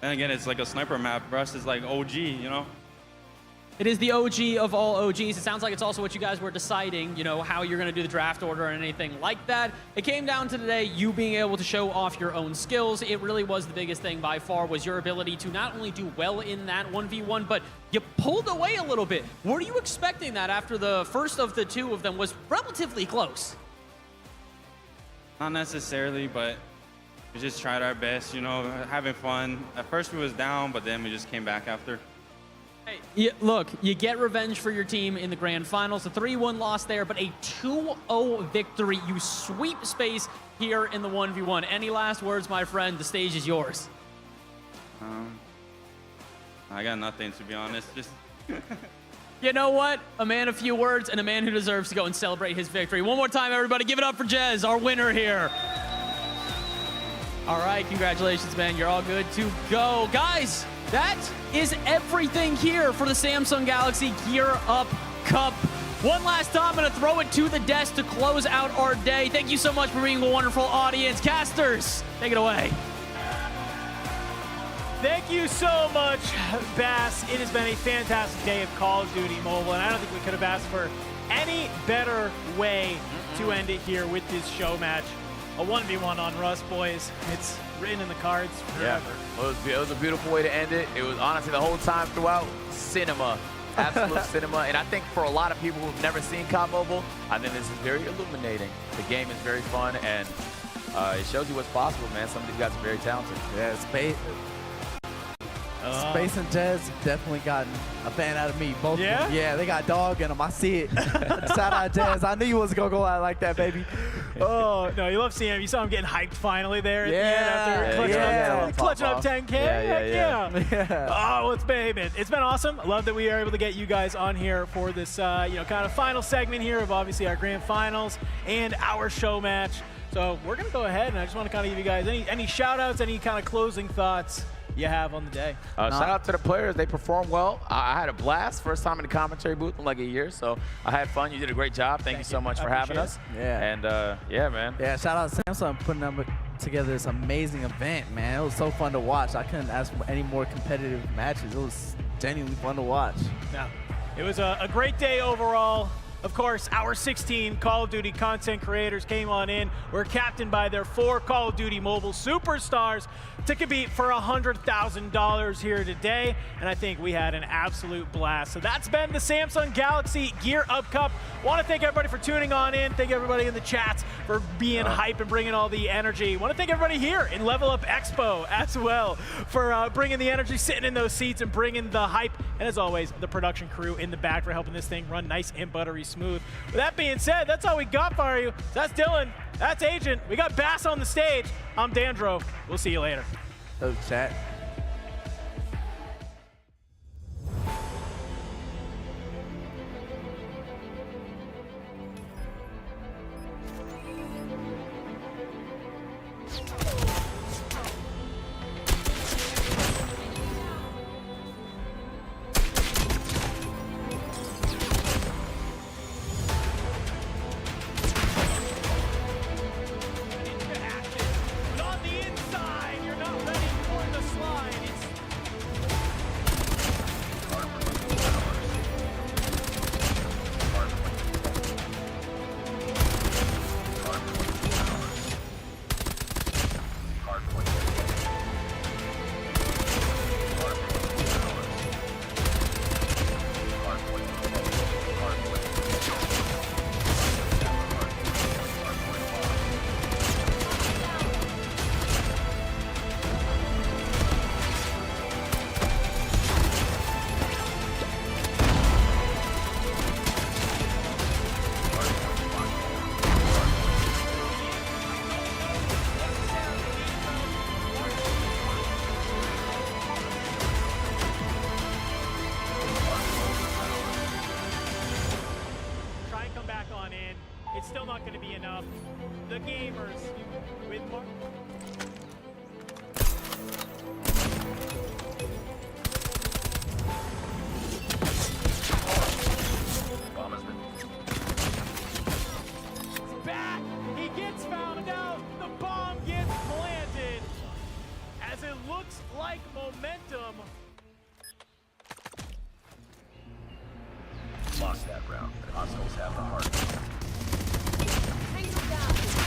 then again, it's like a sniper map. Rust is like OG, you know? It is the OG of all OGs. It sounds like it's also what you guys were deciding, you know, how you're going to do the draft order and anything like that. It came down to today, you being able to show off your own skills. It really was the biggest thing by far, was your ability to not only do well in that 1v1, but you pulled away a little bit. Were you expecting that after the first of the two of them was relatively close? Not necessarily, but we just tried our best, you know, having fun. At first we was down, but then we just came back after. Hey, look, you get revenge for your team in the grand finals. A 3-1 loss there, but a 2-0 victory. You sweep space here in the 1v1. Any last words, my friend? The stage is yours. I got nothing, to be honest. Just You know what? A man of few words and a man who deserves to go and celebrate his victory. One more time, everybody. Give it up for Jez, our winner here. All right, congratulations, man. You're all good to go. Guys, that is everything here for the Samsung Galaxy Gear Up Cup. One last time, I'm going to throw it to the desk to close out our day. Thank you so much for being a wonderful audience. Casters, take it away. Thank you so much, Bass. It has been a fantastic day of Call of Duty Mobile, and I don't think we could have asked for any better way to end it here with this show match. A 1v1 on Rust, boys. It's written in the cards forever. Yeah, it was a beautiful way to end it. It was honestly the whole time throughout cinema, absolute cinema. And I think for a lot of people who've never seen COD Mobile, I think this is very illuminating. The game is very fun, and it shows you what's possible, man. Some of these guys are very talented. Yeah, Space and Jez definitely gotten a fan out of me. Both of them. Yeah, they got dog in them. I see it. Shout out Jez. I knew you wasn't going to go out like that, baby. Oh, no, you love seeing him. You saw him getting hyped finally there at the end after clutching up 10K. Yeah. Oh, it's been awesome. I love that we are able to get you guys on here for this kind of final segment here of obviously our grand finals and our show match. So we're going to go ahead, and I just want to kind of give you guys any shout outs, any kind of closing thoughts you have on the day. Shout out to the players. They performed well. I had a blast. First time in the commentary booth in like a year, so I had fun. You did a great job. Thank you so much for having us. Yeah. And yeah, man. Yeah, shout out to Samsung putting together this amazing event, man. It was so fun to watch. I couldn't ask for any more competitive matches. It was genuinely fun to watch. Yeah, it was a great day overall. Of course, our 16 Call of Duty content creators came on in. We're captained by their 4 Call of Duty Mobile superstars to compete for $100,000 here today, and I think we had an absolute blast. So that's been the Samsung Galaxy Gear Up Cup. Want to thank everybody for tuning on in. Thank everybody in the chats for being hype and bringing all the energy. Want to thank everybody here in Level Up Expo as well for bringing the energy, sitting in those seats and bringing the hype. And as always, the production crew in the back for helping this thing run nice and buttery smooth. With that being said, that's all we got for you. That's Dylan. That's Agent. We got Bass on the stage. I'm Dandro. We'll see you later. Oh, chat. On the inside, you're not ready for the slide. going to be enough. The gamers with Mark. Bomb has been Back. He gets found out. The bomb gets planted. As it looks like momentum. lost that round. The hostiles have the heart. Tango down.